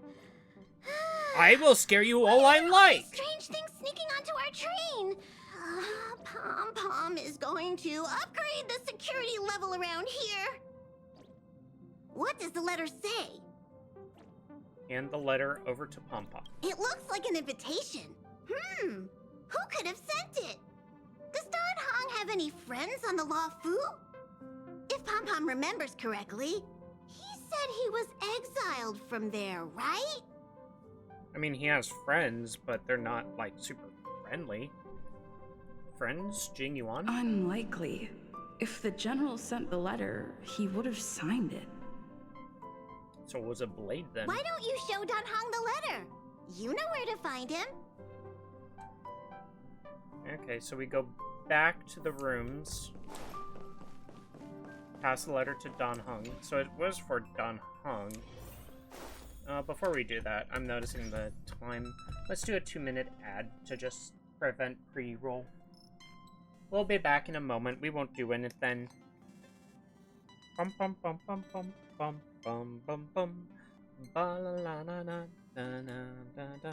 I will scare you all I like! Strange things sneaking onto our train! Pom Pom is going to upgrade the security level around here! What does the letter say? Hand the letter over to Pom Pom. It looks like an invitation. Who could have sent it? Does Don Hong have any friends on the Lawfu? If Pom Pom remembers correctly, he said he was exiled from there, right? I mean, he has friends, but they're not, like, super friendly. Friends? Jing Yuan? Unlikely. If the general sent the letter, he would have signed it. So it was a blade then. Why don't you show Dan Hong the letter? You know where to find him. Okay, so we go back to the rooms. Pass the letter to Dan Hong. So it was for Dan Hong. Before we do that, I'm noticing the time. Let's do a 2-minute ad to just prevent pre-roll. We'll be back in a moment. We won't do anything. Bum bum bum bum bum bum bum bum bum. Ba la la la la da da da.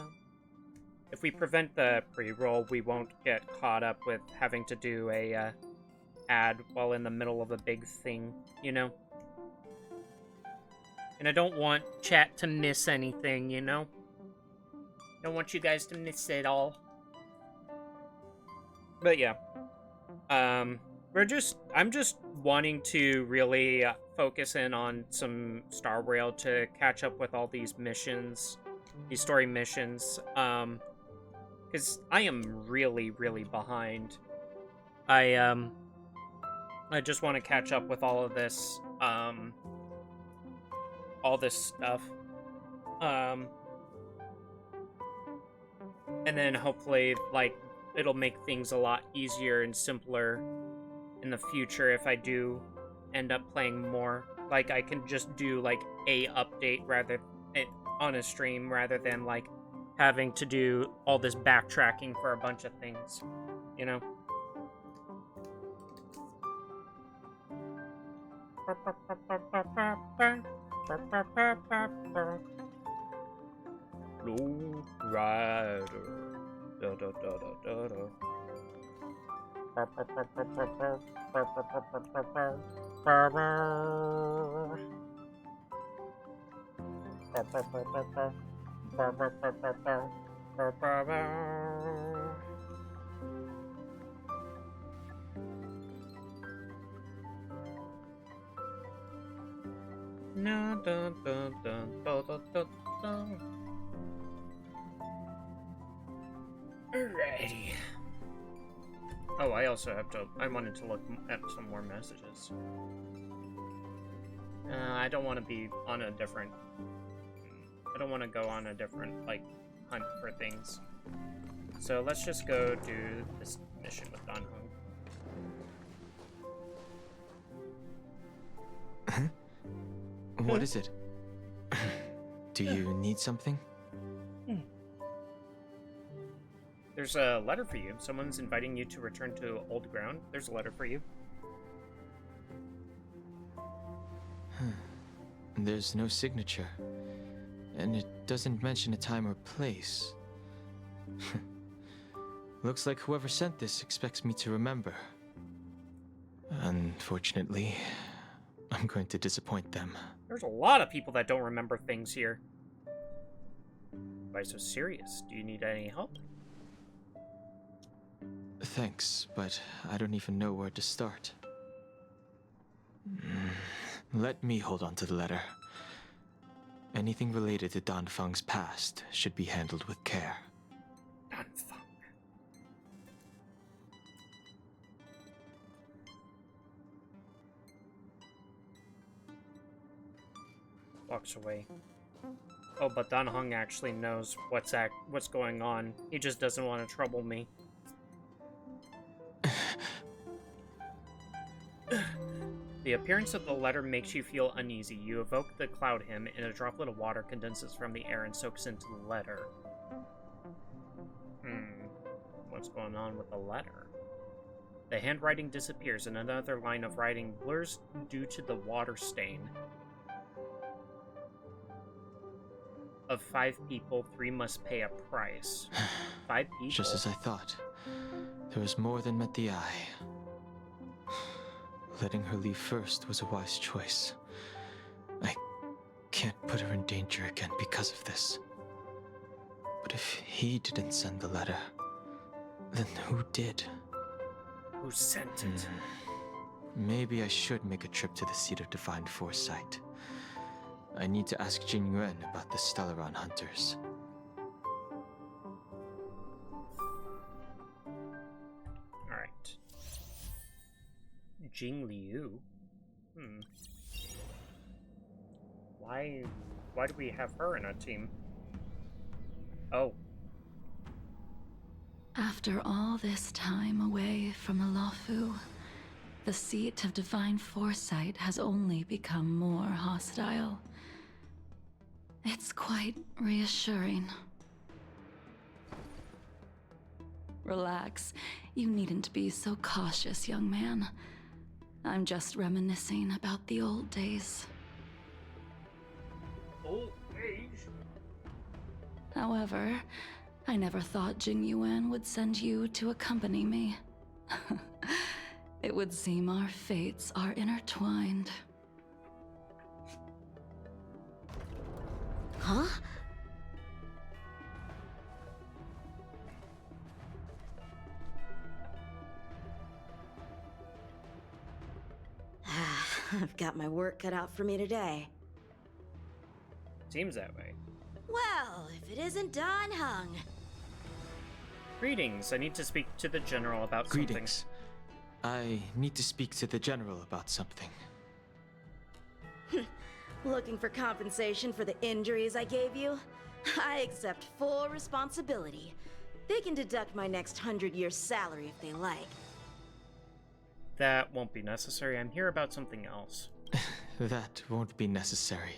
If we prevent the pre-roll, we won't get caught up with having to do a ad while in the middle of a big thing, you know? And I don't want chat to miss anything, you know? Don't want you guys to miss it all. But yeah. I'm just wanting to really focus in on some Star Rail to catch up with all these missions, these story missions, because I am really, really behind. I just want to catch up with all of this, all this stuff, and then hopefully, like, it'll make things a lot easier and simpler in the future if I do end up playing more. Like, I can just do, like, a update on a stream rather than, like, having to do all this backtracking for a bunch of things, you know? Low Rider. Da da da da da da. No, dun, dun, dun, dun, dun, dun, dun. Alrighty. Oh, I wanted to look at some more messages. I don't want to be on a different... I don't want to go on a different, like, hunt for things. So let's just go do this mission with Dan Hong. What is it? Do you need something? There's a letter for you. Someone's inviting you to return to old ground. There's a letter for you. There's no signature. And it doesn't mention a time or place. Looks like whoever sent this expects me to remember. Unfortunately, I'm going to disappoint them. There's a lot of people that don't remember things here. Why so serious? Do you need any help? Thanks, but I don't even know where to start. Let me hold on to the letter. Anything related to Dan Feng's past should be handled with care. Dan Feng. Walks away. Oh, but Dan Hong actually knows what's going on. He just doesn't want to trouble me. The appearance of the letter makes you feel uneasy. You evoke the cloud hymn, and a droplet of water condenses from the air and soaks into the letter. What's going on with the letter? The handwriting disappears, and another line of writing blurs due to the water stain. Of 5 people, 3 must pay a price. 5 people? Just as I thought. There was more than met the eye. Letting her leave first was a wise choice. I can't put her in danger again because of this. But if he didn't send the letter, then who did? Who sent it? Maybe I should make a trip to the seat of divine foresight. I need to ask Jing Yuan about the Stellaron hunters. Alright. Jing Liu? Why do we have her in a team? Oh. After all this time away from the Luofu, the seat of divine foresight has only become more hostile. It's quite reassuring. Relax. You needn't be so cautious, young man. I'm just reminiscing about the old days. Old age? However, I never thought Jing Yuan would send you to accompany me. It would seem our fates are intertwined. Huh? I've got my work cut out for me today. Seems that way. Well, if it isn't Don Hung. Greetings. I need to speak to the general about Greetings. I need to speak to the general about something. Looking for compensation for the injuries I gave you? I accept full responsibility. They can deduct my next 100 years' salary if they like. That won't be necessary. I'm here about something else. That won't be necessary.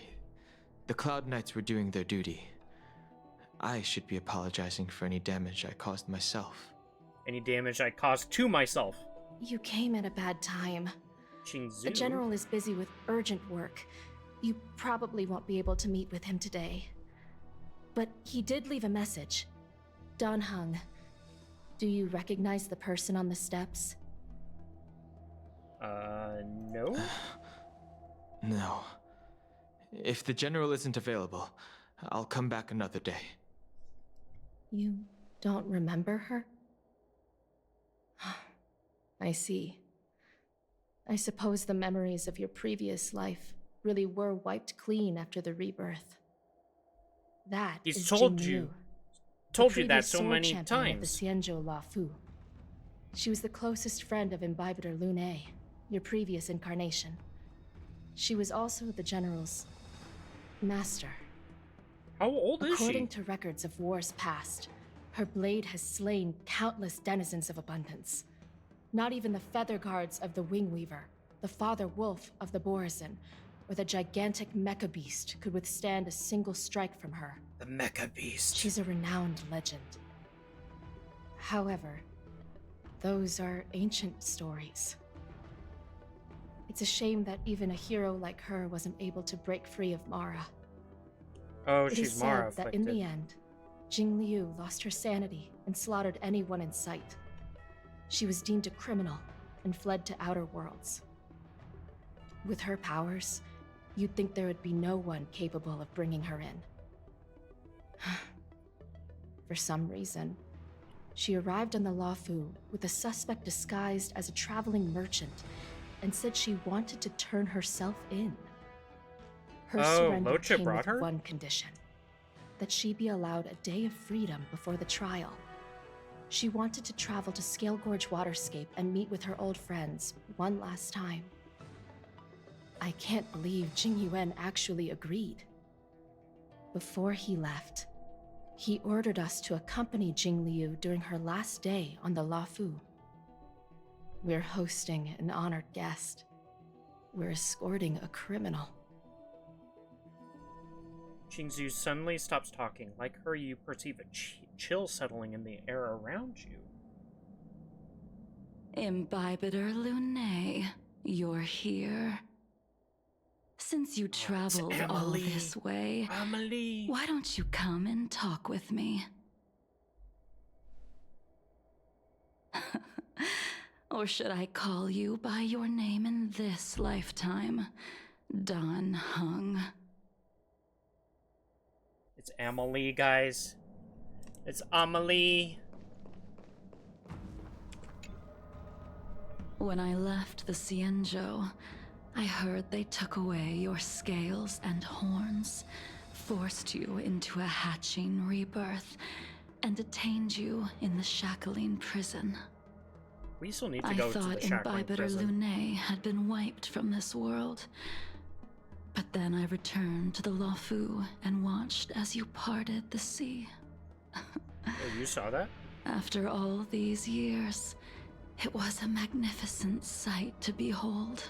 The Cloud Knights were doing their duty. I should be apologizing for any damage I caused myself. Any damage I caused to myself. You came at a bad time. Qingzu. The general is busy with urgent work. You probably won't be able to meet with him today. But he did leave a message. Don Hung. Do you recognize the person on the steps? No? No. If the general isn't available, I'll come back another day. You don't remember her? I see. I suppose the memories of your previous life really were wiped clean after the rebirth. That He's is told Jing you. Liu, Told the you that previous so sword many champion of times. the Xianzhou Luofu. She was the closest friend of Imbibitor Lune, your previous incarnation. She was also the general's master. How old is she? According to records of wars past, her blade has slain countless denizens of abundance. Not even the feather guards of the Wingweaver, the father wolf of the Borazon, or the gigantic mecha beast could withstand a single strike from her. The mecha beast. She's a renowned legend. However, those are ancient stories. It's a shame that even a hero like her wasn't able to break free of Mara. Oh, It she's is Mara said that afflicted. in the end, Jing Liu lost her sanity and slaughtered anyone in sight. She was deemed a criminal and fled to outer worlds. With her powers, you'd think there would be no one capable of bringing her in. For some reason, she arrived on the Luofu with a suspect disguised as a traveling merchant and said she wanted to turn herself in. Her surrender Locha came brought with her? one condition: that she be allowed a day of freedom before the trial. She wanted to travel to Scale Gorge Waterscape and meet with her old friends one last time. I can't believe Jing Yuan actually agreed. Before he left, he ordered us to accompany Jing Liu during her last day on the Luofu. We're hosting an honored guest. We're escorting a criminal. Qingzu suddenly stops talking. Like her, you perceive a chill settling in the air around you. Imbibitor Lune, you're here. Since you traveled all this way, Amelie. why don't you come and talk with me? Or should I call you by your name in this lifetime? Don Hung. It's Amelie, guys. It's Amelie. When I left the Cienjo, I heard they took away your scales and horns, forced you into a hatching rebirth, and detained you in the Shackling prison. We still need to go to the I thought Shackling Imbibitor prison. Lunae had been wiped from this world. But then I returned to the Luofu and watched as you parted the sea. Oh, you saw that? After all these years, it was a magnificent sight to behold.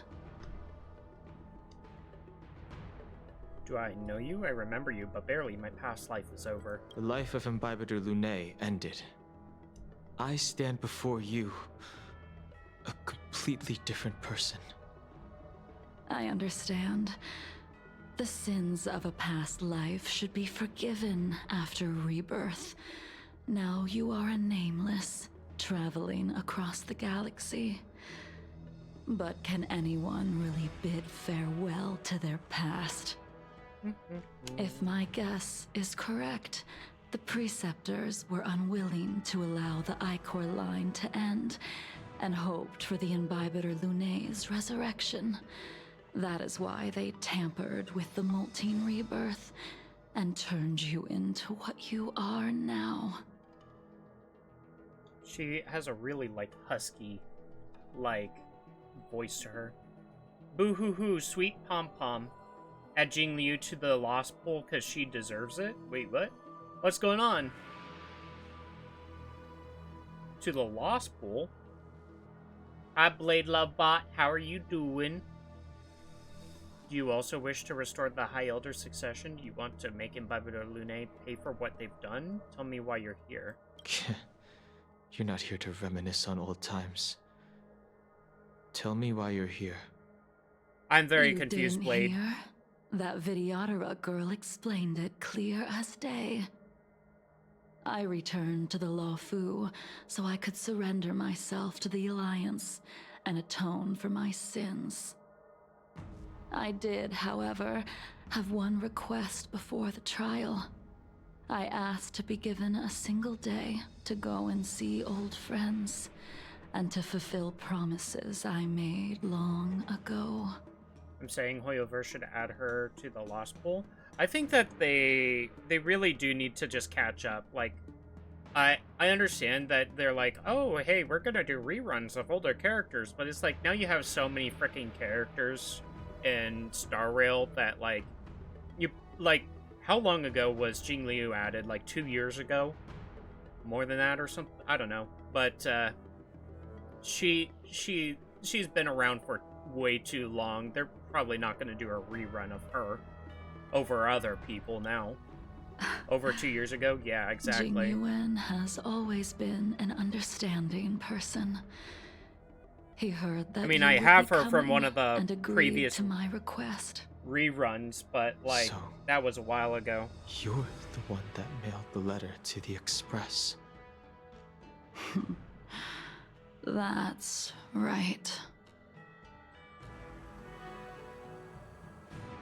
Do I know you? I remember you, but barely. My past life is over. The life of Imbibitor Lunae ended. I stand before you, a completely different person. I understand. The sins of a past life should be forgiven after rebirth. Now you are a nameless, traveling across the galaxy. But can anyone really bid farewell to their past? If my guess is correct, the Preceptors were unwilling to allow the Ichor line to end, and hoped for the Imbibitor Lunae's resurrection. That is why they tampered with the molting rebirth, and turned you into what you are now. She has a really, husky, voice to her. Boo-hoo-hoo, sweet pom-pom. Add Jingliu to the Lost Pool because she deserves it? Wait, what? What's going on? To the Lost Pool? Hi, Blade Love Bot. How are you doing? Do you also wish to restore the High Elder succession? Do you want to make Imbibitor Lunae pay for what they've done? Tell me why you're here. You're not here to reminisce on old times. Tell me why you're here. I'm very You confused, didn't Blade. hear? That Vidyadhara girl explained it clear as day. I returned to the Luofu so I could surrender myself to the Alliance and atone for my sins. I did, however, have one request before the trial. I asked to be given a single day to go and see old friends, and to fulfill promises I made long ago. I'm saying Hoyoverse should add her to the Lost Pool. I think that they really do need to just catch up. I understand that they're like, oh, hey, we're gonna do reruns of older characters, but it's like, now you have so many freaking characters in Star Rail that, how long ago was Jingliu added? 2 years ago? More than that or something? I don't know. But, she's been around for way too long. They're probably not going to do a rerun of her over other people now. Over 2 years ago? Yeah, exactly. Jing Yuan has always been an understanding person. He heard that I have her from one of and the agreed previous to my request. reruns, but, So, that was a while ago. You're the one that mailed the letter to the Express. That's right.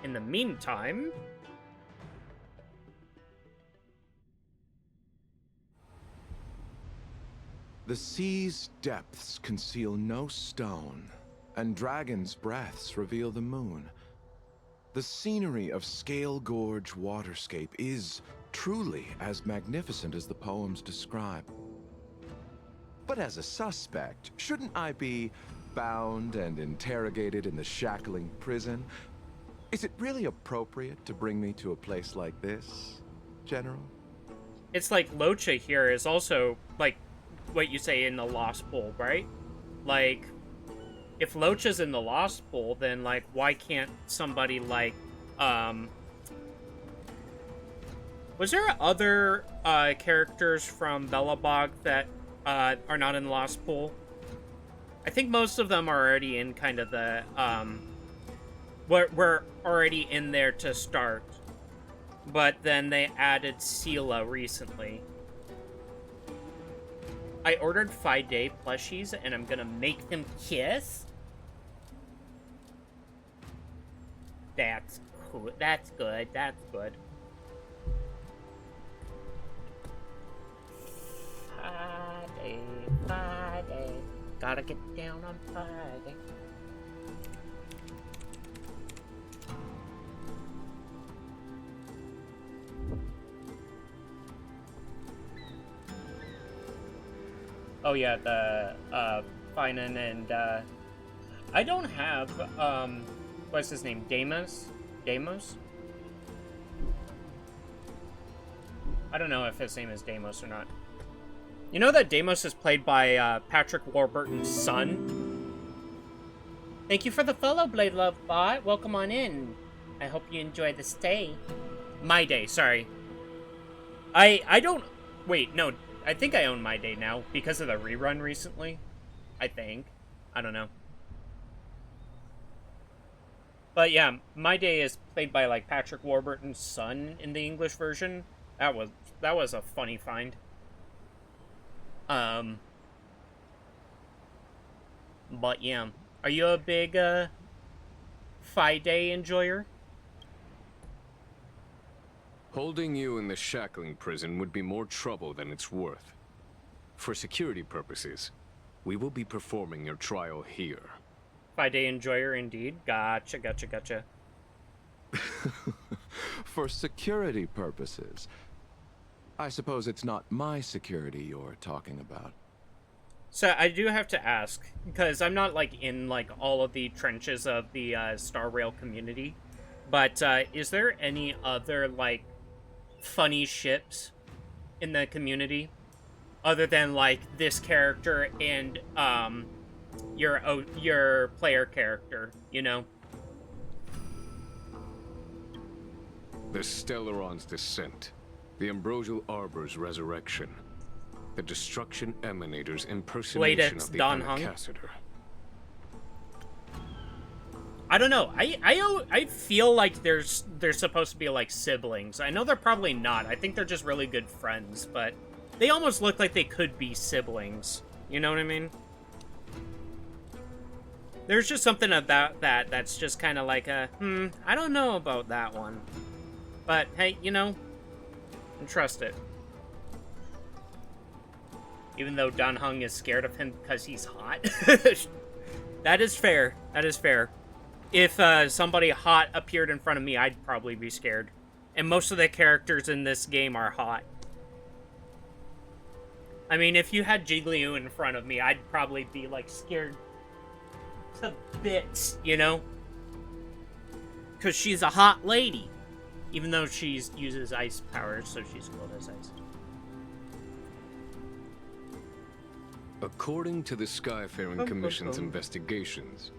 In the meantime... The sea's depths conceal no stone, and dragons' breaths reveal the moon. The scenery of Scale Gorge Waterscape is truly as magnificent as the poems describe. But as a suspect, shouldn't I be bound and interrogated in the Shackling prison? Is it really appropriate to bring me to a place like this, General? It's like Locha here is also, what you say in the Lost Pool, right? If Locha's in the Lost Pool, then, why can't somebody, was there other, characters from Belobog that, are not in the Lost Pool? I think most of them are already in kind of the, we're already in there to start. But then they added Sela recently. I ordered 5-day plushies, and I'm gonna make them kiss? That's cool. That's good. That's good. 5-day, 5-day. Gotta get down on fighting. Oh yeah, the Finan and I don't have what's his name? Deimos? I don't know if his name is Deimos or not. You know that Deimos is played by Patrick Warburton's son? Thank you for the follow, Blade Love Bot. Welcome on in. I hope you enjoy the stay. My Day, sorry. I don't... Wait, no. I think I own My Day now because of the rerun recently. I think. I don't know. But yeah, My Day is played by like Patrick Warburton's son in the English version. That was a funny find. But yeah, are you a big Day enjoyer? Holding you in the shackling prison would be more trouble than it's worth. For security purposes, we will be performing your trial here. Day enjoyer indeed. Gotcha. For security purposes. I suppose it's not my security you're talking about. So I do have to ask, because I'm not like in like all of the trenches of the Star Rail community, but is there any other like funny ships in the community other than like this character and your player character, you know? The Stellaron's descent, the Ambrosial Arbor's resurrection, the Destruction Emanator's impersonation of the Anacaster. I don't know. I feel like they're supposed to be like siblings. I know they're probably not. I think they're just really good friends, but they almost look like they could be siblings. You know what I mean? There's just something about that's just kind of like a, I don't know about that one. But hey, you know, trust it. Even though Dan Heng is scared of him because he's hot. That is fair. That is fair. If somebody hot appeared in front of me, I'd probably be scared. And most of the characters in this game are hot. I mean, if you had Jigglypuff in front of me, I'd probably be, like, scared to bits, you know? Because she's a hot lady. Even though she uses ice powers, so she's cold as ice. According to the Skyfaring Commission's investigations,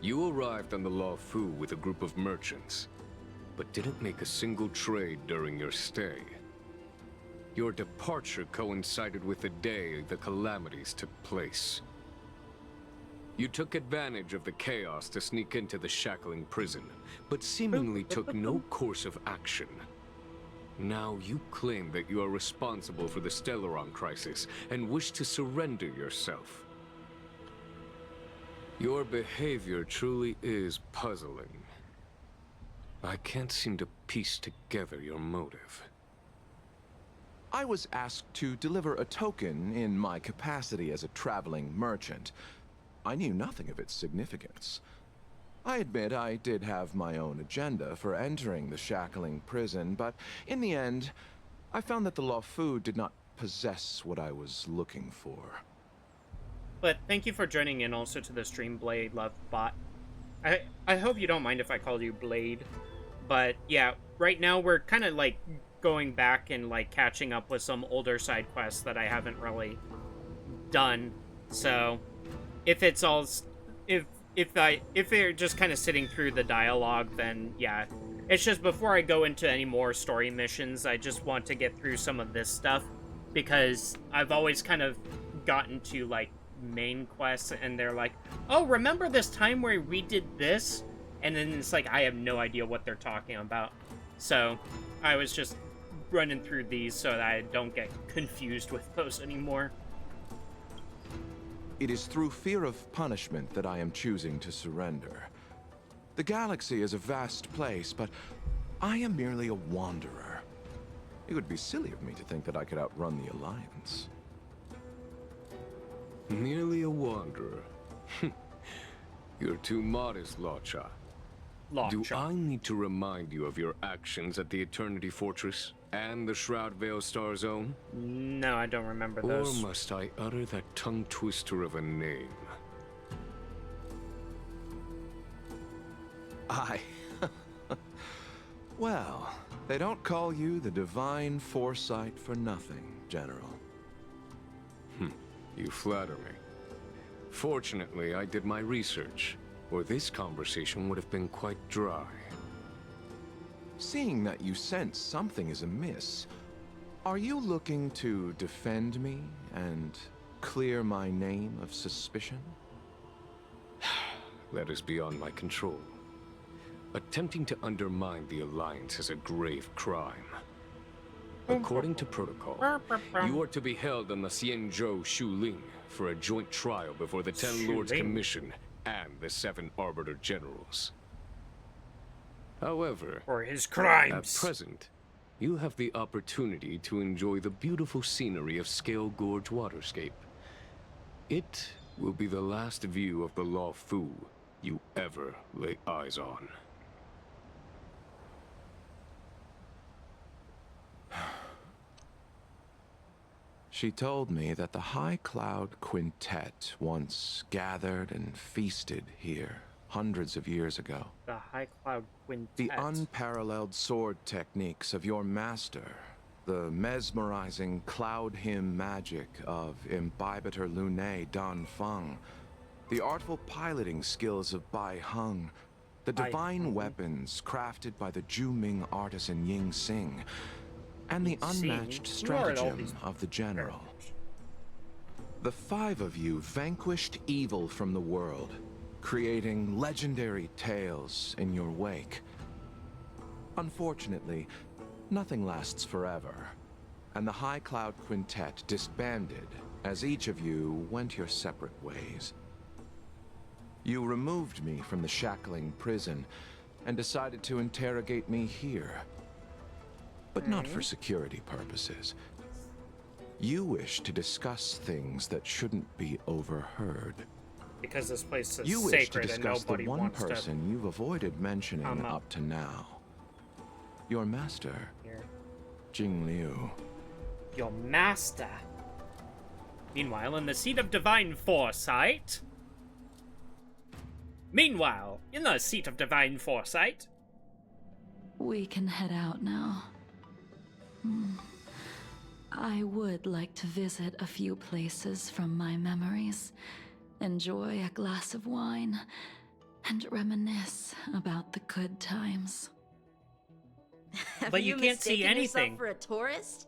you arrived on the Law Fu with a group of merchants, but didn't make a single trade during your stay. Your departure coincided with the day the calamities took place. You took advantage of the chaos to sneak into the shackling prison, but seemingly took no course of action. Now you claim that you are responsible for the Stellaron crisis and wish to surrender yourself. Your behavior truly is puzzling. I can't seem to piece together your motive. I was asked to deliver a token in my capacity as a traveling merchant. I knew nothing of its significance. I admit I did have my own agenda for entering the shackling prison, but in the end, I found that the Law Fu did not possess what I was looking for. But thank you for joining in also to the stream, Blade Love Bot. I hope you don't mind if I call you Blade. But yeah, right now we're kind of like going back and like catching up with some older side quests that I haven't really done. So if it's all if they're just kind of sitting through the dialogue, then yeah. It's just before I go into any more story missions, I just want to get through some of this stuff because I've always kind of gotten to like main quests and they're like, oh, remember this time where we did this? And then it's like I have no idea what they're talking about. So I was just running through these so that I don't get confused with those anymore. It is through fear of punishment that I am choosing to surrender. The galaxy is a vast place, but I am merely a wanderer. It would be silly of me to think that I could outrun the Alliance. Merely a wanderer. You're too modest, Locha. Do I need to remind you of your actions at the Eternity Fortress and the Shroud Veil Star Zone? No, I don't remember those. Or must I utter that tongue twister of a name? Well, they don't call you the Divine Foresight for nothing, General. You flatter me. Fortunately, I did my research, or this conversation would have been quite dry. Seeing that you sense something is amiss, are you looking to defend me and clear my name of suspicion? That is beyond my control. Attempting to undermine the Alliance is a grave crime. According to protocol, you are to be held on the Xianzhou Shuling for a joint trial before the Ten Lords Commission and the 7 Arbiter Generals. However, for his crimes, at present, you have the opportunity to enjoy the beautiful scenery of Scale Gorge Waterscape. It will be the last view of the Law Fu you ever lay eyes on. She told me that the High Cloud Quintet once gathered and feasted here hundreds of years ago. The High Cloud Quintet. The unparalleled sword techniques of your master, the mesmerizing cloud hymn magic of Imbibitor Lunae Dan Feng, the artful piloting skills of Bai Heng, the divine weapons crafted by the Ju-Ming artisan Ying Xing, and the unmatched stratagem of the General. The 5 of you vanquished evil from the world, creating legendary tales in your wake. Unfortunately, nothing lasts forever, and the High Cloud Quintet disbanded as each of you went your separate ways. You removed me from the shackling prison and decided to interrogate me here. But not for security purposes. You wish to discuss things that shouldn't be overheard. Because this place is you wish to sacred and discuss nobody the one wants person you've avoided mentioning up to now. Your master, Jing Liu. Your master. Meanwhile, in the seat of divine foresight. We can head out now. I would like to visit a few places from my memories, enjoy a glass of wine, and reminisce about the good times. But you can't see anything. Yourself for a tourist?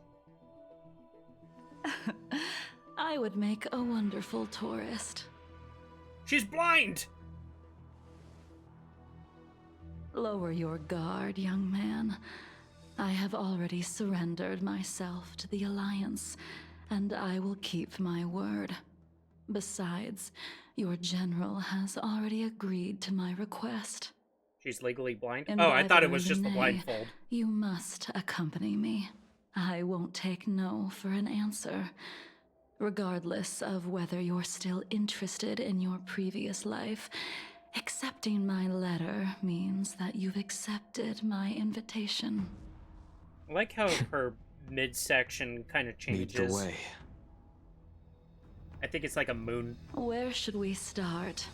I would make a wonderful tourist. She's blind! Lower your guard, young man. I have already surrendered myself to the Alliance, and I will keep my word. Besides, your general has already agreed to my request. She's legally blind? In Oh, I thought it was Bible just the Lunae, blindfold. You must accompany me. I won't take no for an answer. Regardless of whether you're still interested in your previous life, accepting my letter means that you've accepted my invitation. I like how her midsection kind of changes. Lead the way. I think it's like a moon. Where should we start?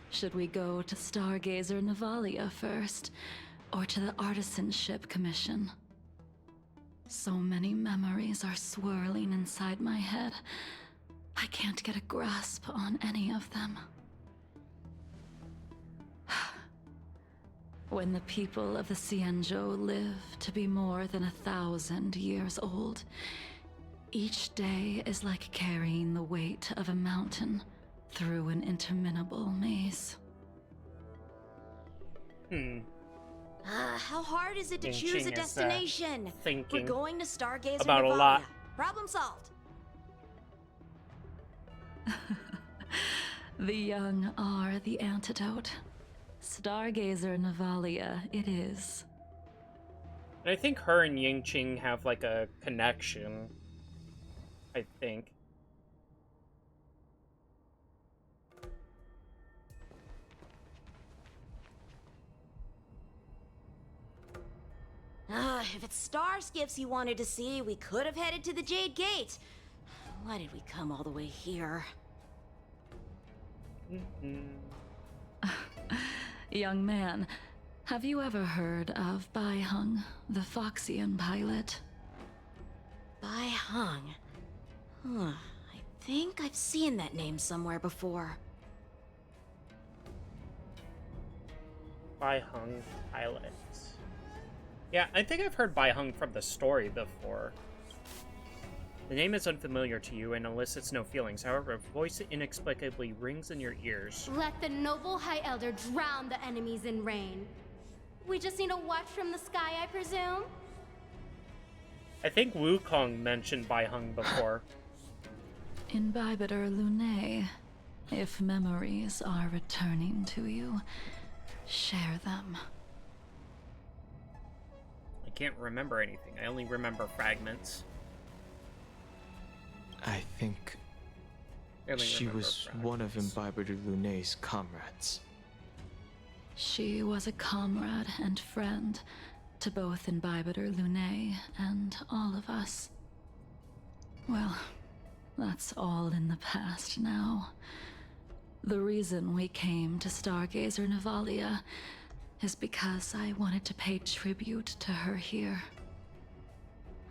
Should we go to Stargazer Navalia first, or to the Artisanship Commission? So many memories are swirling inside my head. I can't get a grasp on any of them. When the people of the Xianzhou live to be more than 1,000 years old, each day is like carrying the weight of a mountain through an interminable maze. How hard is it to choose a destination? We're going to Stargazer about Navalia. a lot. Problem solved. The young are the antidote. Stargazer Navalia it is. And I think her and Yingqing have like a connection. I think. if it's star skiffs you wanted to see, we could have headed to the Jade Gate. Why did we come all the way here? Young man, have you ever heard of Bai Hung, the Foxian pilot? Bai Hung? Huh. I think I've seen that name somewhere before. Bai Hung pilot. Yeah, I think I've heard Bai Hung from the story before. The name is unfamiliar to you and elicits no feelings. However, a voice inexplicably rings in your ears. Let the noble High Elder drown the enemies in rain. We just need a watch from the sky, I presume? I think Wukong mentioned Bai Hung before. Imbibitor Lunae, if memories are returning to you, share them. I can't remember anything. I only remember fragments. I think she was one of Imbibitor Lunae's comrades. She was a comrade and friend to both Imbibitor Lunae and all of us. Well, that's all in the past now. The reason we came to Stargazer Navalia is because I wanted to pay tribute to her here.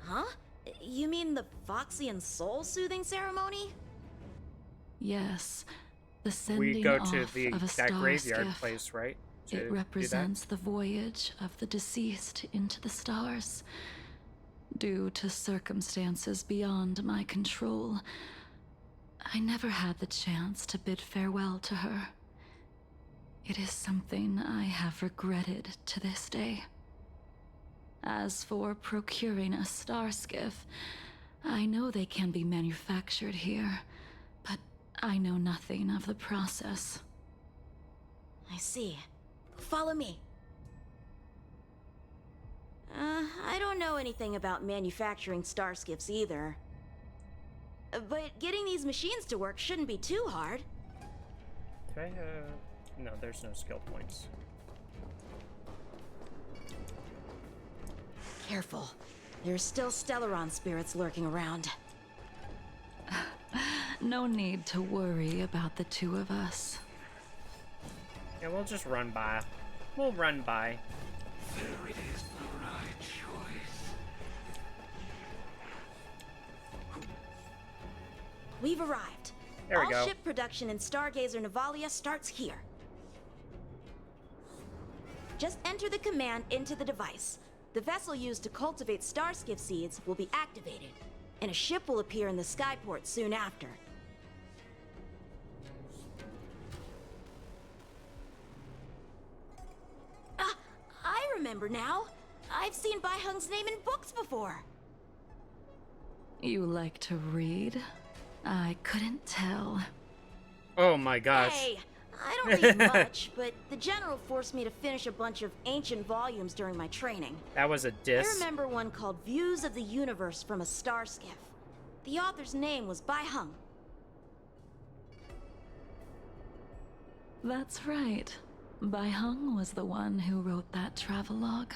Huh? You mean the Foxian soul-soothing ceremony? Yes, the sending We go off to of a that star graveyard skiff. place, right? It represents the voyage of the deceased into the stars. Due to circumstances beyond my control, I never had the chance to bid farewell to her. It is something I have regretted to this day. As for procuring a star skiff, I know they can be manufactured here, but I know nothing of the process. I see. Follow me. I don't know anything about manufacturing star skiffs either. But getting these machines to work shouldn't be too hard. Okay, no, there's no skill points. Careful. There's still Stellaron spirits lurking around. No need to worry about the two of us. Yeah, we'll just run by. We'll run by. There it is, the right choice. We've arrived. There we All go. ship production in Stargazer Navalia starts here. Just enter the command into the device. The vessel used to cultivate starskiff seeds will be activated, and a ship will appear in the skyport soon after. I remember now. I've seen Bai Hung's name in books before. You like to read? I couldn't tell. Oh my gosh. Hey, I don't read much, but the General forced me to finish a bunch of ancient volumes during my training. That was a diss. I remember one called Views of the Universe from a Star Skiff. The author's name was Bai Hung. That's right. Bai Hung was the one who wrote that travelogue.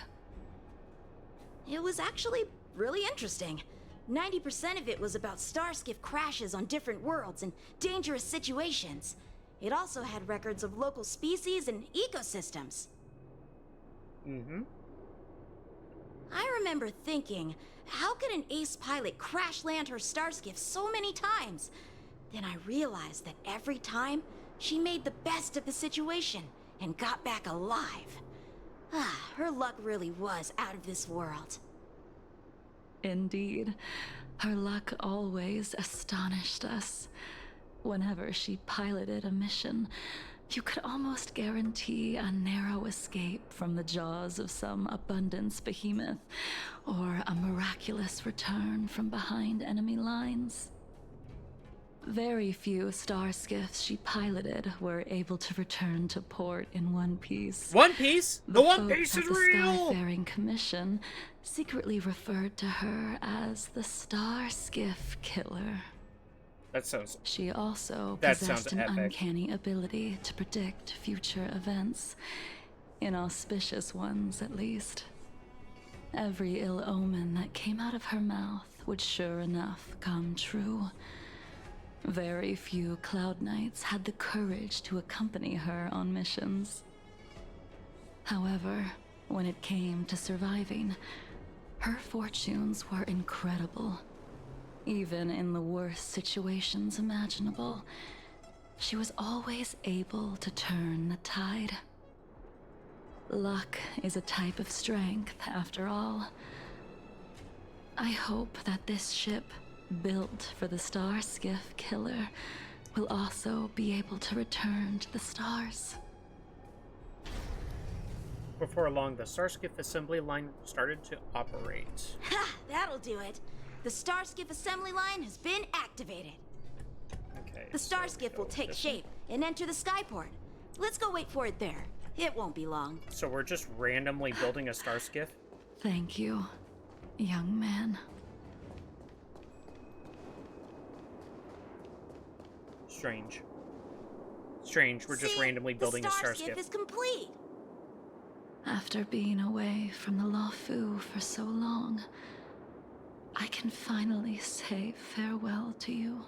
It was actually really interesting. 90% of it was about starskiff crashes on different worlds and dangerous situations. It also had records of local species and ecosystems. Mm-hmm. I remember thinking, how could an ace pilot crash land her starskiff so many times? Then I realized that every time, she made the best of the situation and got back alive. Her luck really was out of this world. Indeed. Her luck always astonished us. Whenever she piloted a mission, you could almost guarantee a narrow escape from the jaws of some abundance behemoth, or a miraculous return from behind enemy lines. Very few star skiffs she piloted were able to return to port in one piece. One Piece? The One folks Piece at is the real! Skyfaring Commission secretly referred to her as the Star Skiff Killer. That sounds... She also That possessed sounds an epic. uncanny ability to predict future events. Inauspicious ones, at least. Every ill omen that came out of her mouth would sure enough come true. Very few Cloud Knights had the courage to accompany her on missions. However, when it came to surviving, her fortunes were incredible. Even in the worst situations imaginable, she was always able to turn the tide. Luck is a type of strength, after all. I hope that this ship, built for the Star Skiff Killer, will also be able to return to the stars. Before long, the Starskiff assembly line started to operate. Ha! That'll do it. The Starskiff assembly line has been activated. Okay. The Starskiff will take shape and enter the skyport. Let's go wait for it there. It won't be long. So we're just randomly building a Starskiff? Thank you, young man. Strange. Strange, we're just randomly building a Starskiff. The Starskiff is complete. After being away from the Luofu for so long, I can finally say farewell to you.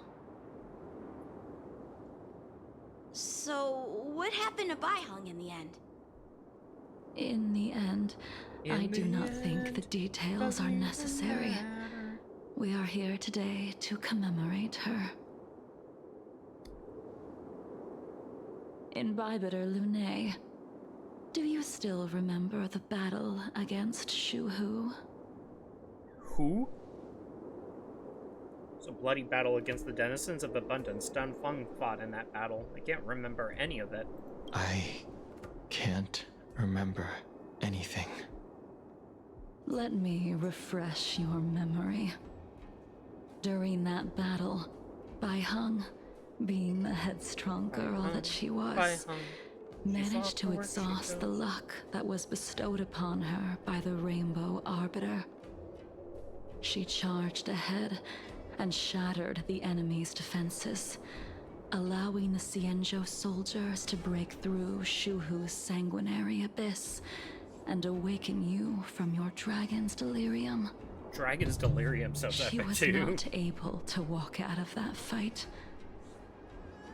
So, what happened to Baiheng in the end? In the end, I do not think the details are necessary. We are here today to commemorate her. Imbibitor Lunae, do you still remember the battle against Shuhu? Who? It's a bloody battle against the denizens of Abundance. Dun Feng fought in that battle. I can't remember any of it. I can't remember anything. Let me refresh your memory. During that battle, Baiheng, being the headstrong girl that she was, managed to exhaust the luck that was bestowed upon her by the Rainbow Arbiter. She charged ahead and shattered the enemy's defenses, allowing the Xianzhou soldiers to break through Shuhu's sanguinary abyss and awaken you from your dragon's delirium. Dragon's delirium sounds epic too. She was not able to walk out of that fight.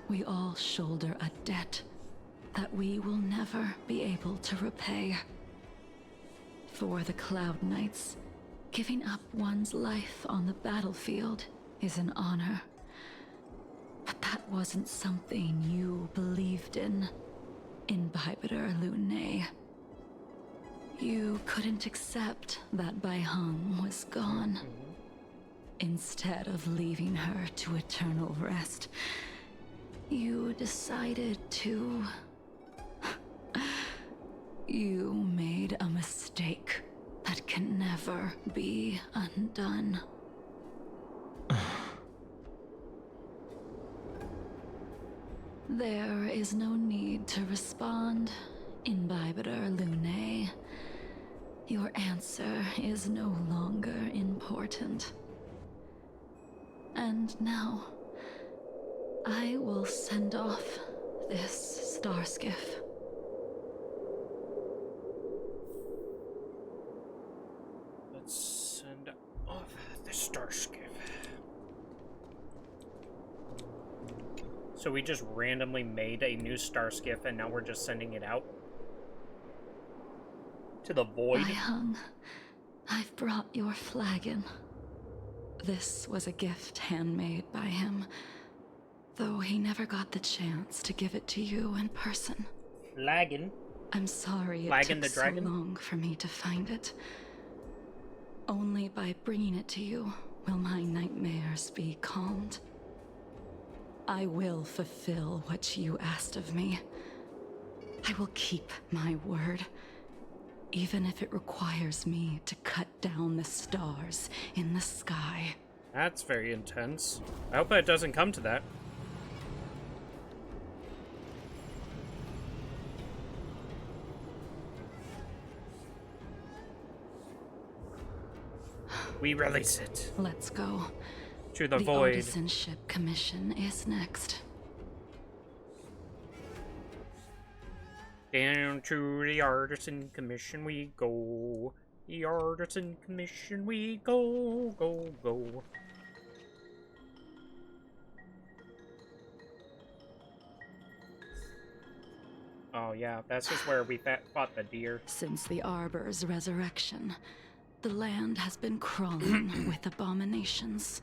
We all shoulder a debt that we will never be able to repay. For the Cloud Knights, giving up one's life on the battlefield is an honor. But that wasn't something you believed in, Imbibitor Lunae. You couldn't accept that Baiheng was gone. Instead of leaving her to eternal rest, you decided to... You made a mistake that can never be undone. There is no need to respond, Imbibitor Lunae. Your answer is no longer important. And now, I will send off this Starskiff. Let's send off the Starskiff. So we just randomly made a new Starskiff and now we're just sending it out? To the void? Baiheng, I've brought your flagon. This was a gift handmade by him, though he never got the chance to give it to you in person. Flagon? I'm sorry it took so long for me to find it. Only by bringing it to you will my nightmares be calmed. I will fulfill what you asked of me. I will keep my word, even if it requires me to cut down the stars in the sky. That's very intense. I hope it doesn't come to that. We release it. Let's go. To the void. The Artisanship Commission is next. Down to the Artisan Commission we go. The Artisan Commission, we go, go, go. Oh yeah, that's just where we fought the deer. Since the Arbor's resurrection, the land has been crawling with abominations.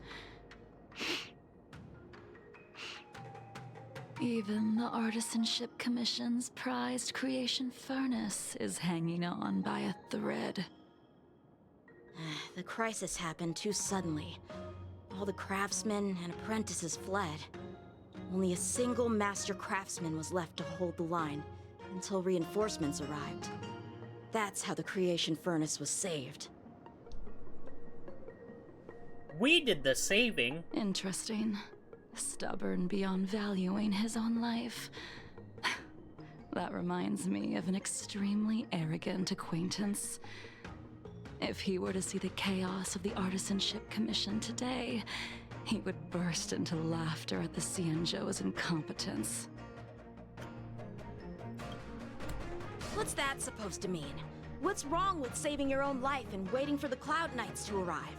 Even the Artisanship Commission's prized creation furnace is hanging on by a thread. The crisis happened too suddenly. All the craftsmen and apprentices fled. Only a single master craftsman was left to hold the line until reinforcements arrived. That's how the creation furnace was saved. We did the saving. Interesting. Stubborn beyond valuing his own life. That reminds me of an extremely arrogant acquaintance. If he were to see the chaos of the Artisanship Commission today, he would burst into laughter at the Cienjo's incompetence. What's that supposed to mean? What's wrong with saving your own life and waiting for the Cloud Knights to arrive?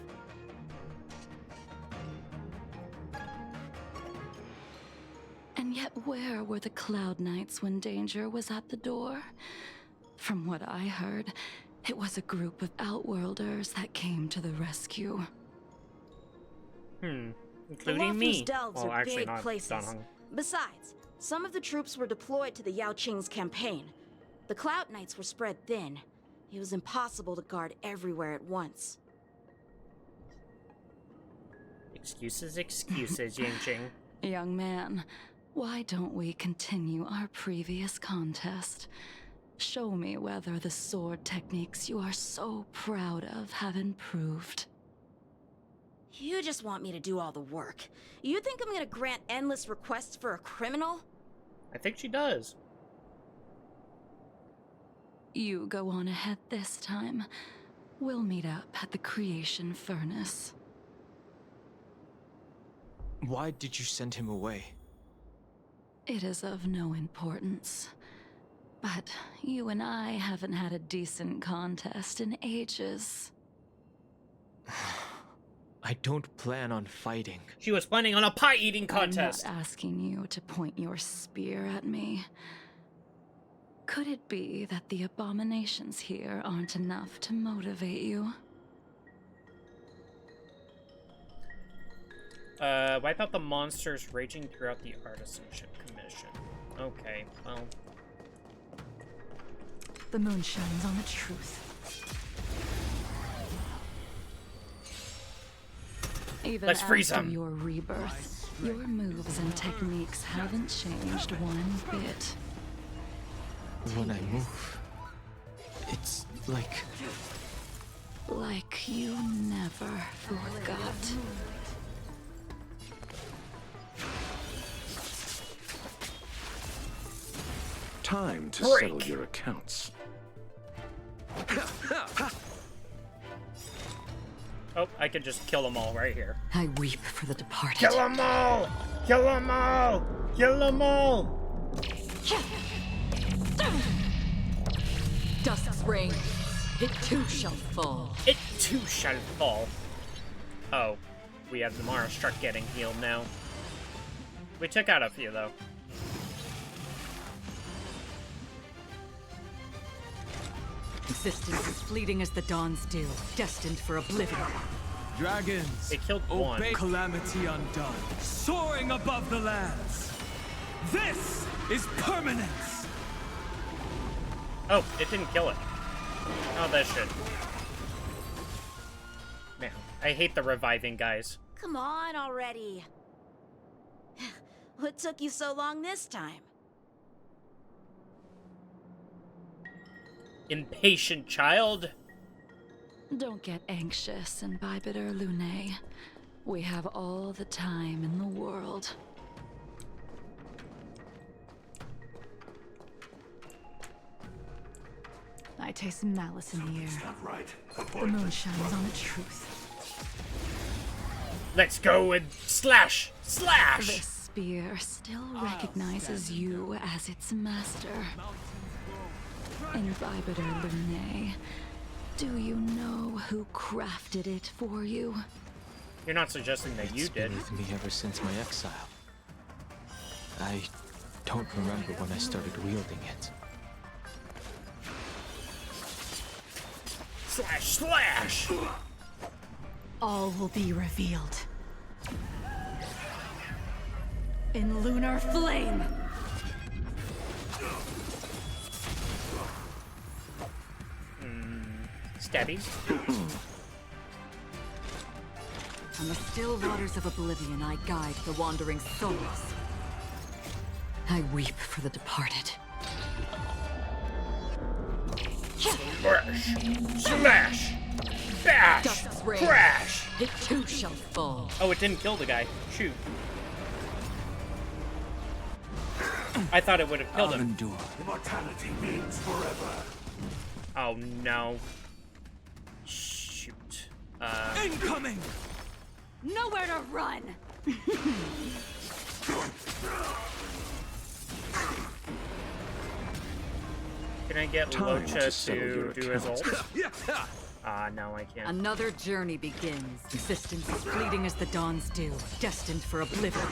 And yet where were the Cloud Knights when danger was at the door? From what I heard, it was a group of Outworlders that came to the rescue. Including me. Delves Well, are actually big not places. Danheng. Besides, some of the troops were deployed to the Yao Qing's campaign. The Cloud Knights were spread thin. It was impossible to guard everywhere at once. Excuses, excuses, Yingqing. Young man, why don't we continue our previous contest? Show me whether the sword techniques you are so proud of have improved. You just want me to do all the work. You think I'm gonna grant endless requests for a criminal? I think she does. You go on ahead this time. We'll meet up at the creation furnace. Why did you send him away? It is of no importance. But you and I haven't had a decent contest in ages. I don't plan on fighting. She was planning on a pie-eating contest. I'm not asking you to point your spear at me. Could it be that the abominations here aren't enough to motivate you? Wipe out the monsters raging throughout the Artisanship Commission. Okay, well... The moon shines on the truth. Even Let's freeze after them. your rebirth, your moves and techniques haven't changed one bit. When I move, it's like... Like you never forgot. Time to Break. settle your accounts. Oh, I can just kill them all right here. I weep for the departed. Kill them all! Kill them all! Kill them all! Dusk's reign, it too shall fall. It too shall fall. Oh, we have the Mara Struck getting healed now. We took out a few, though. Existence is fleeting as the dawn's dew, destined for oblivion. Dragons, It killed one. obey calamity undone, soaring above the lands. This is permanence. Oh, it didn't kill it. Oh, that shit. Man, I hate the reviving guys. Come on already. What took you so long this time? Impatient child. Don't get anxious, Imbibiter Lune. We have all the time in the world. I taste malice in the air. The moon shines on the truth. Let's go and slash! Slash! This spear still recognizes you as its master. Imbibiter Lune, Do you know who crafted it for you? You're not suggesting that you did. It's been with me ever since my exile. I don't remember when I started wielding it. Slash, slash! All will be revealed. In lunar flame! Stabbies? On the still waters of oblivion, I guide the wandering souls. I weep for the departed. Smash! Smash! Bash! Dust's reign. Crash! It too shall fall. Oh, it didn't kill the guy. Shoot. I thought it would have killed him. Endure. Immortality means forever. Oh no. Shoot. Incoming! Nowhere to run! Can I get Time to Locha settle your to do his ult? account. No, I can't. Another journey begins. Existence as fleeting as the dawn's dew, destined for oblivion.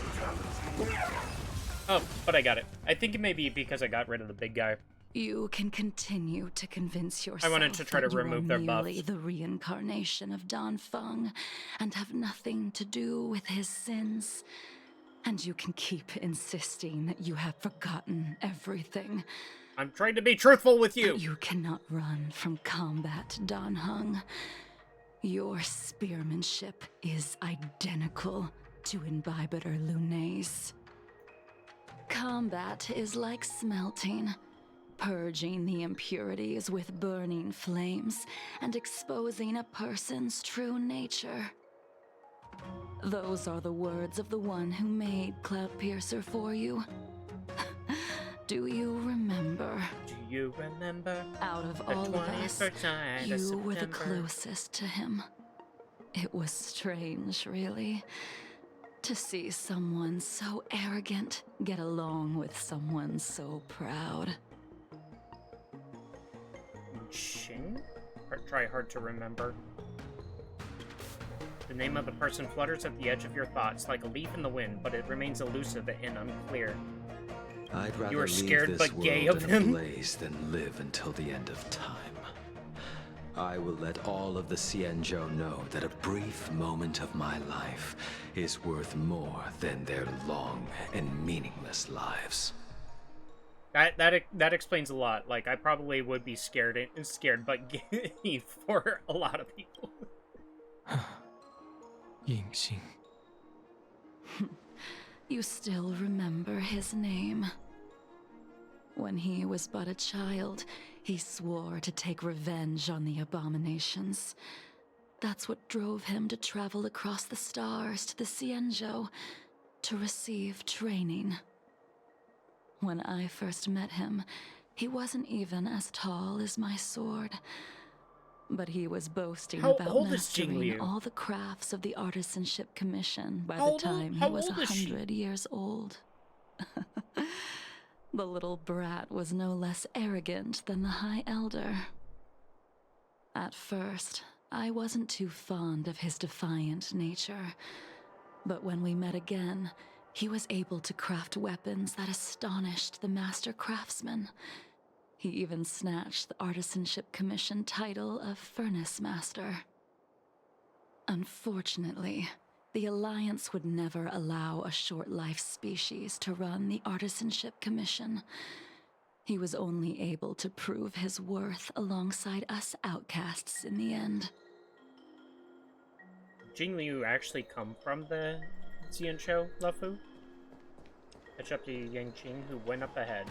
Oh, but I got it. I think it may be because I got rid of the big guy. You can continue to convince yourself I wanted to try to that you remove are their merely buffs. the reincarnation of Dan Feng and have nothing to do with his sins. And you can keep insisting that you have forgotten everything. I'm trying to be truthful with you. But you cannot run from combat, Dan Heng. Your spearmanship is identical to Imbibitor Lunay's. Combat is like smelting, purging the impurities with burning flames and exposing a person's true nature. Those are the words of the one who made Cloudpiercer for you. Do you remember? Do you remember? Out of the all of us, 21st night of you were the September? closest to him. It was strange, really, to see someone so arrogant get along with someone so proud. Ching? Or try hard to remember. The name of the person flutters at the edge of your thoughts like a leaf in the wind, but it remains elusive and unclear. I'd rather You were scared leave this but gay world of in him? a blaze than live until the end of time. I will let all of the Xianzhou know that a brief moment of my life is worth more than their long and meaningless lives. That explains a lot. Like, I probably would be scared but gay for a lot of people. Yingxing. You still remember his name. When he was but a child, he swore to take revenge on the abominations. That's what drove him to travel across the stars to the Xianzhou to receive training. When I first met him, he wasn't even as tall as my sword. But he was boasting How about old is Jing mastering Liu? all the crafts of the Artisanship Commission by How the old- time he how was old is she? 100 years old. The little brat was no less arrogant than the High Elder. At first, I wasn't too fond of his defiant nature. But when we met again, he was able to craft weapons that astonished the master craftsman. He even snatched the Artisanship Commission title of Furnace Master. Unfortunately, the Alliance would never allow a short-life species to run the Artisanship Commission. He was only able to prove his worth alongside us outcasts in the end. Jing Liu actually come from the Xianzhou, Lufu? Catch up to Yang Qing, who went up ahead.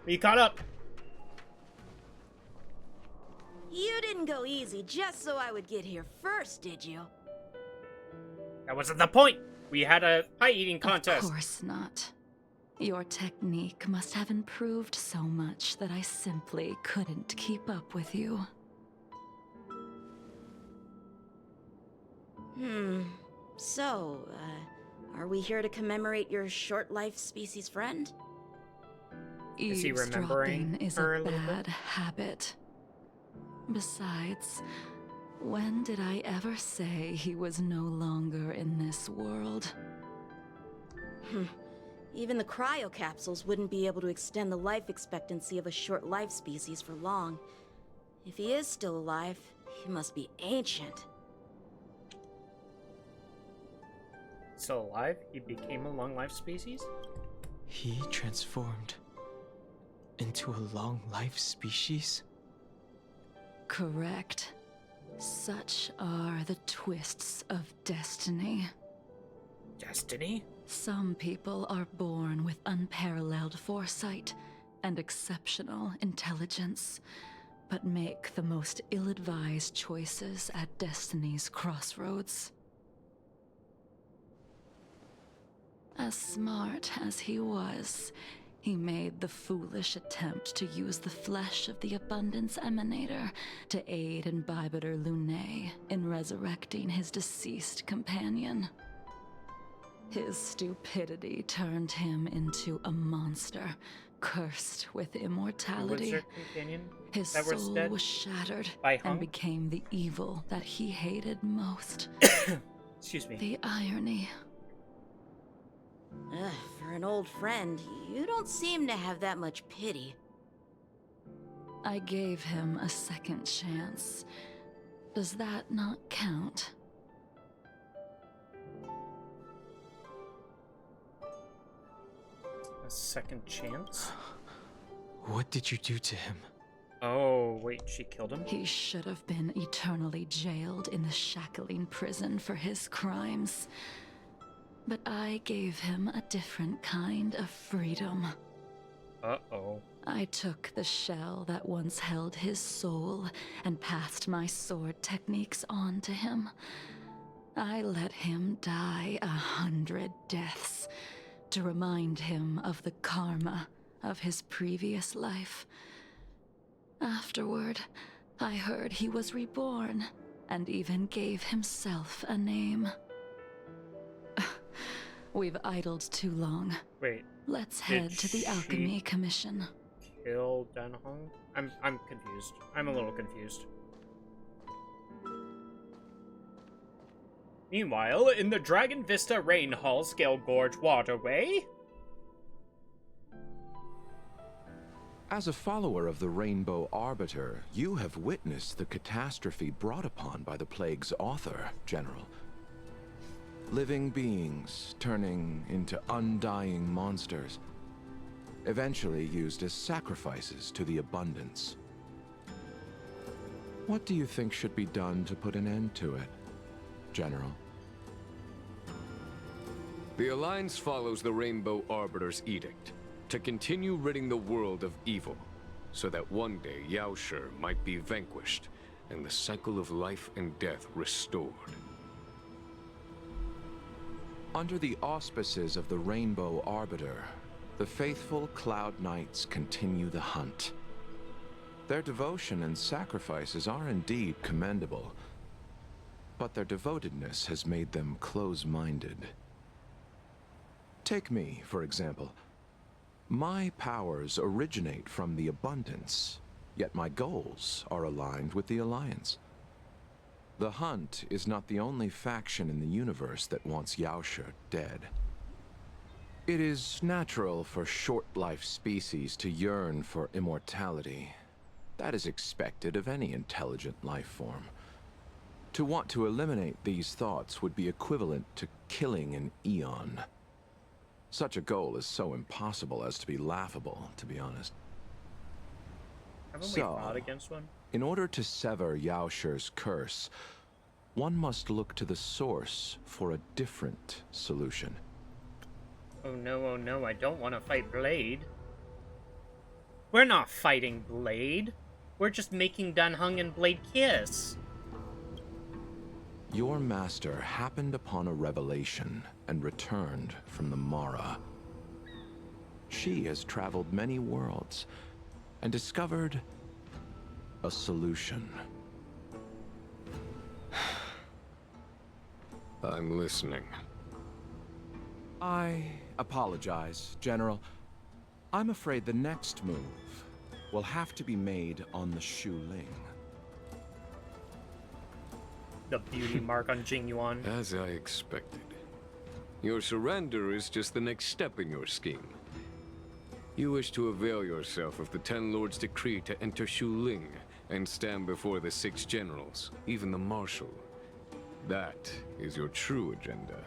You caught up! You didn't go easy just so I would get here first, did you? That wasn't the point! We had a pie-eating contest! Of course not. Your technique must have improved so much that I simply couldn't keep up with you. So, are we here to commemorate your short-life species friend? Is he remembering Eavesdropping is her a a little bad bit? habit. Besides, when did I ever say he was no longer in this world? Even the cryocapsules wouldn't be able to extend the life expectancy of a short life species for long. If he is still alive, he must be ancient. Still alive? He became a long-life species? He transformed into a long-life species? Correct. Such are the twists of destiny. Destiny? Some people are born with unparalleled foresight and exceptional intelligence, but make the most ill-advised choices at destiny's crossroads. As smart as he was, he made the foolish attempt to use the flesh of the Abundance Emanator to aid Imbibitor Lunae in resurrecting his deceased companion. His stupidity turned him into a monster, cursed with immortality. Who was her companion? His that was soul dead? was shattered By and Hung? became the evil that he hated most. Excuse me. The irony. For an old friend, you don't seem to have that much pity. I gave him a second chance. Does that not count? A second chance? What did you do to him? Oh, wait, she killed him? He should have been eternally jailed in the shackling prison for his crimes. But I gave him a different kind of freedom. Uh-oh. I took the shell that once held his soul and passed my sword techniques on to him. I let him die 100 deaths to remind him of the karma of his previous life. Afterward, I heard he was reborn and even gave himself a name. We've idled too long. Wait. Let's head to the Alchemy Commission. Kill Dan Hong? I'm confused. I'm a little confused. Meanwhile, in the Dragon Vista Rain Hall Scale Gorge waterway... As a follower of the Rainbow Arbiter, you have witnessed the catastrophe brought upon by the plague's author, General. Living beings turning into undying monsters, eventually used as sacrifices to the Abundance. What do you think should be done to put an end to it, General? The Alliance follows the Rainbow Arbiter's edict to continue ridding the world of evil, so that one day Yaoshi might be vanquished and the cycle of life and death restored. Under the auspices of the Rainbow Arbiter, the faithful Cloud Knights continue the hunt. Their devotion and sacrifices are indeed commendable, but their devotedness has made them close-minded. Take me, for example. My powers originate from the Abundance, yet my goals are aligned with the Alliance. The Hunt is not the only faction in the universe that wants Yaoshi dead. It is natural for short-life species to yearn for immortality. That is expected of any intelligent life form. To want to eliminate these thoughts would be equivalent to killing an eon. Such a goal is so impossible as to be laughable, to be honest. Haven't we fought against one? In order to sever Yaoshi's curse, one must look to the source for a different solution. Oh no, I don't want to fight Blade. We're not fighting Blade. We're just making Dan Heng and Blade kiss. Your master happened upon a revelation and returned from the Mara. She has traveled many worlds and discovered a solution. I'm listening. I apologize, General. I'm afraid the next move will have to be made on the Shu Ling. The beauty mark on Jing Yuan. As I expected. Your surrender is just the next step in your scheme. You wish to avail yourself of the Ten Lords' decree to enter Shu Ling and stand before the 6 generals, even the Marshal. That is your true agenda.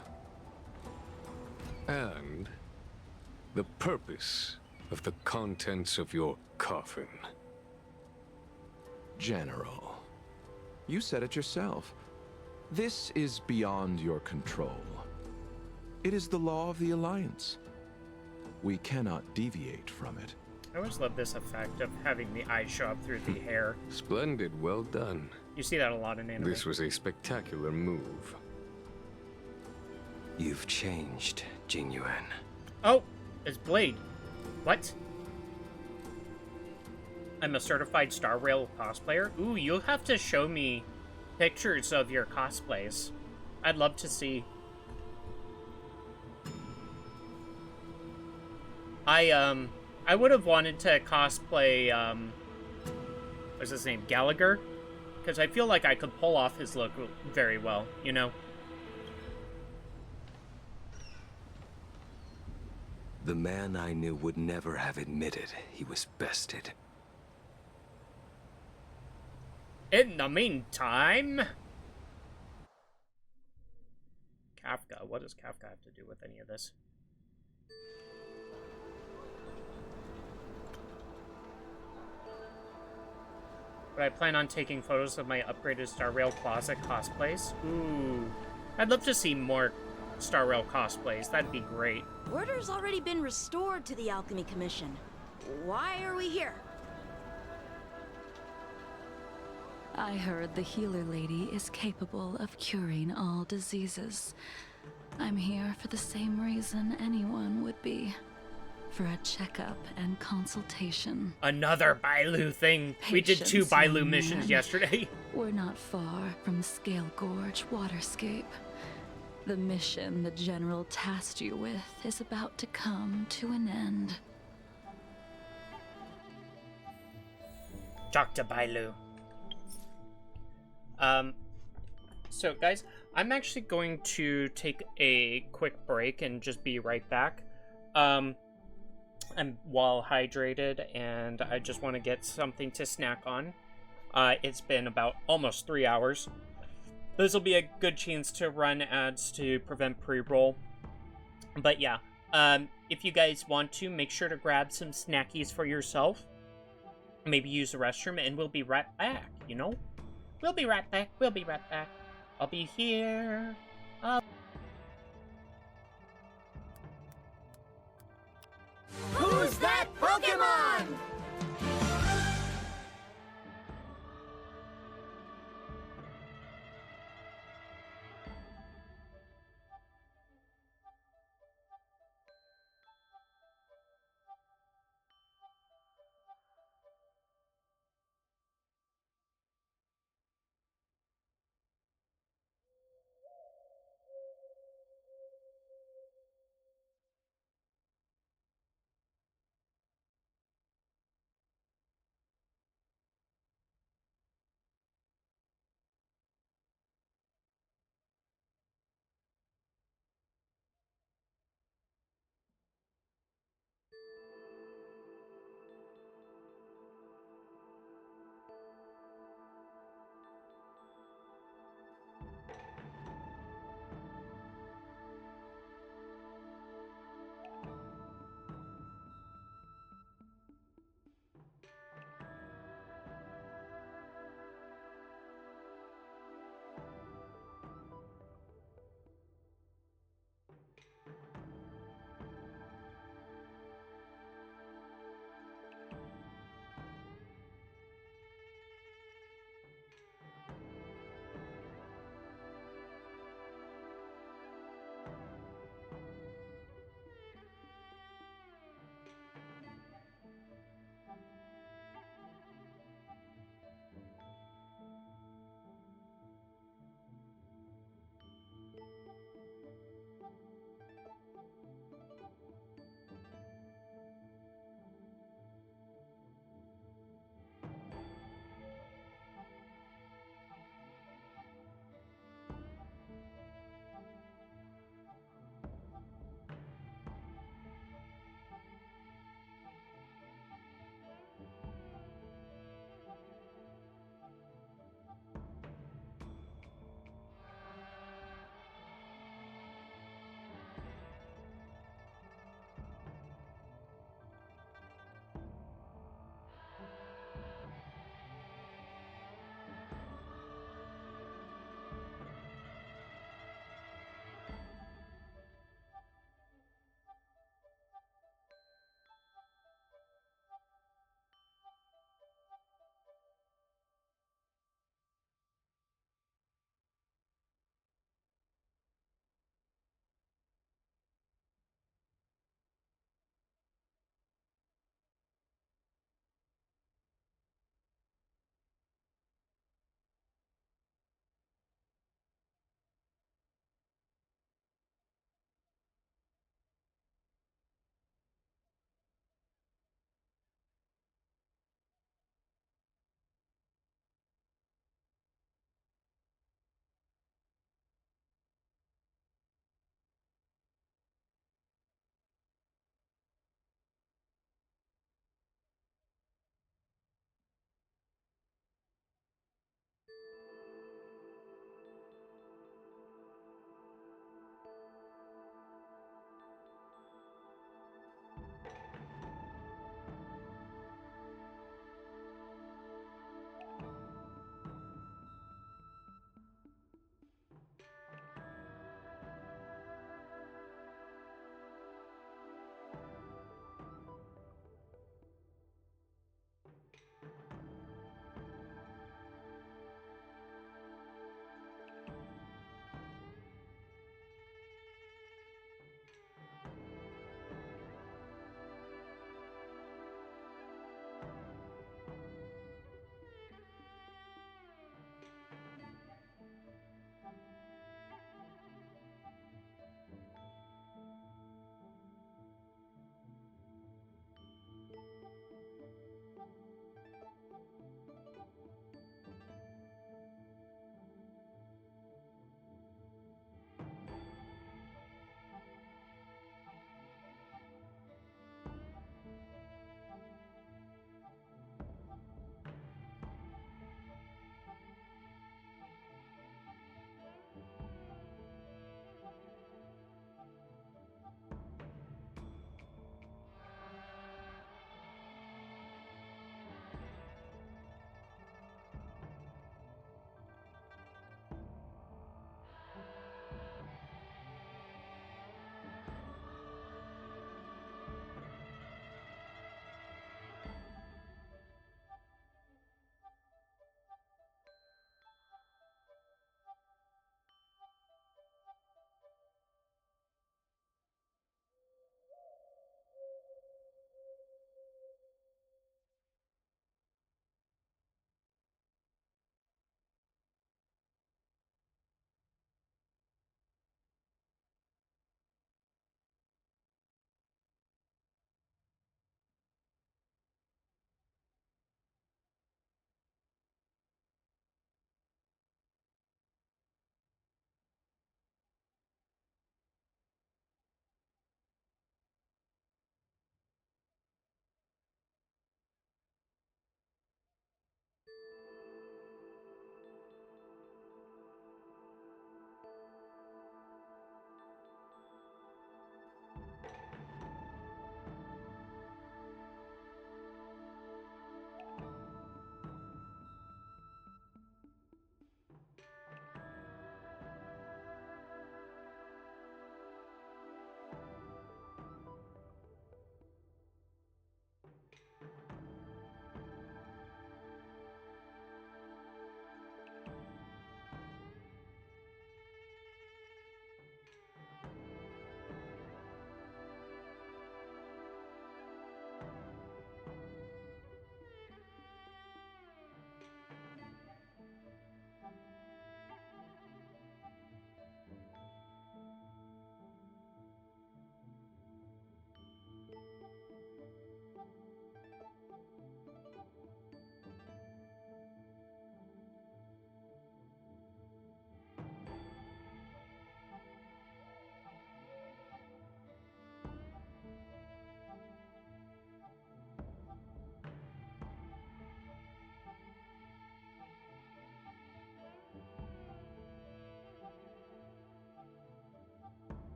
And the purpose of the contents of your coffin. General, you said it yourself. This is beyond your control. It is the law of the Alliance. We cannot deviate from it. I always love this effect of having the eyes show up through the hair. Splendid, well done. You see that a lot in anime. This was a spectacular move. You've changed, Jing Yuan. Oh, it's Blade. What? I'm a certified Star Rail cosplayer? Ooh, you'll have to show me pictures of your cosplays. I'd love to see. I would have wanted to cosplay, what's his name, Gallagher? Because I feel like I could pull off his look very well, you know? The man I knew would never have admitted he was bested. In the meantime... Kafka. What does Kafka have to do with any of this? But I plan on taking photos of my upgraded Star Rail Closet cosplays. Ooh. I'd love to see more Star Rail cosplays. That'd be great. Order's already been restored to the Alchemy Commission. Why are we here? I heard the healer lady is capable of curing all diseases. I'm here for the same reason anyone would be. For a checkup and consultation. Another Bailu thing. We did 2 Bailu missions yesterday. We're not far from Scale Gorge Waterscape. The mission the General tasked you with is about to come to an end. Dr. Bailu. So guys, I'm actually going to take a quick break and just be right back. I'm well hydrated and I just want to get something to snack on. It's been about almost 3 hours. This will be a good chance to run ads to prevent pre-roll. But yeah, if you guys want to, make sure to grab some snackies for yourself. Maybe use the restroom and we'll be right back, you know? We'll be right back. We'll be right back. I'll be here. Who's that Pokemon?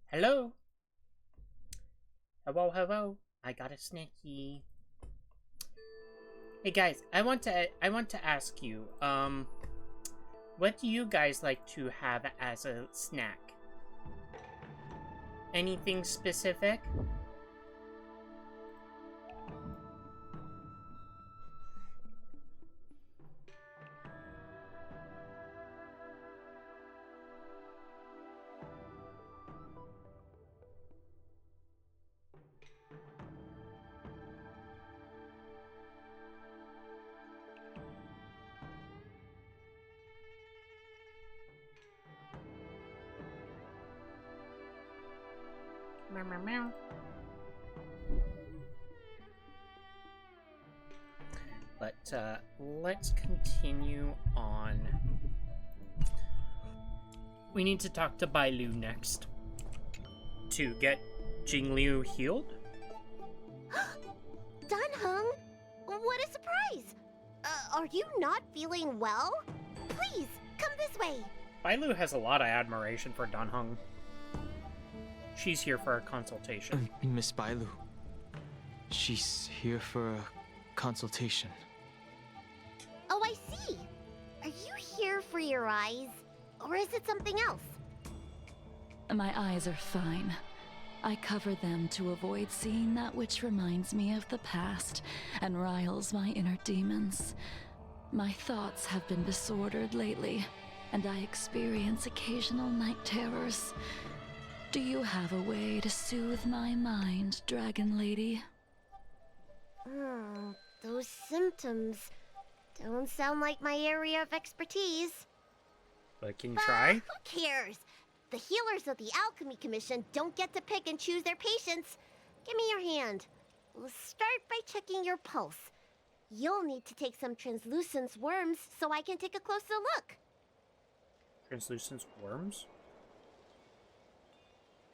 Hello? Hello, hello. I got a snacky. Hey guys, I want to ask you, what do you guys like to have as a snack? Anything specific? Meow, meow, meow. But, let's continue on. We need to talk to Bailu next. To get Jingliu healed? Dunhung? What a surprise! Are you not feeling well? Please, come this way. Bailu has a lot of admiration for Dunhung. She's here for a consultation. Miss Bailu. She's here for a consultation. Oh, I see. Are you here for your eyes? Or is it something else? My eyes are fine. I cover them to avoid seeing that which reminds me of the past and riles my inner demons. My thoughts have been disordered lately, and I experience occasional night terrors. Do you have a way to soothe my mind, Dragon Lady? Those symptoms don't sound like my area of expertise. But can you try? Who cares? The healers of the Alchemy Commission don't get to pick and choose their patients. Give me your hand. We'll start by checking your pulse. You'll need to take some translucent worms so I can take a closer look. Translucent worms?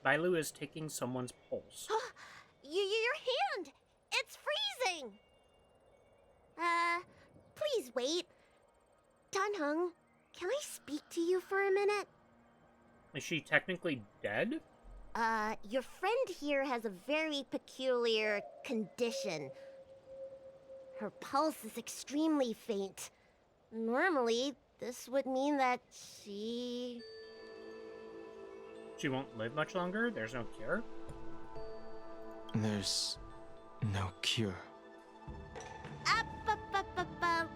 Bailu is taking someone's pulse. Your hand! It's freezing! Please wait. Dunhung, can I speak to you for a minute? Is she technically dead? Your friend here has a very peculiar condition. Her pulse is extremely faint. Normally, this would mean that she won't live much longer? There's no cure? There's no cure.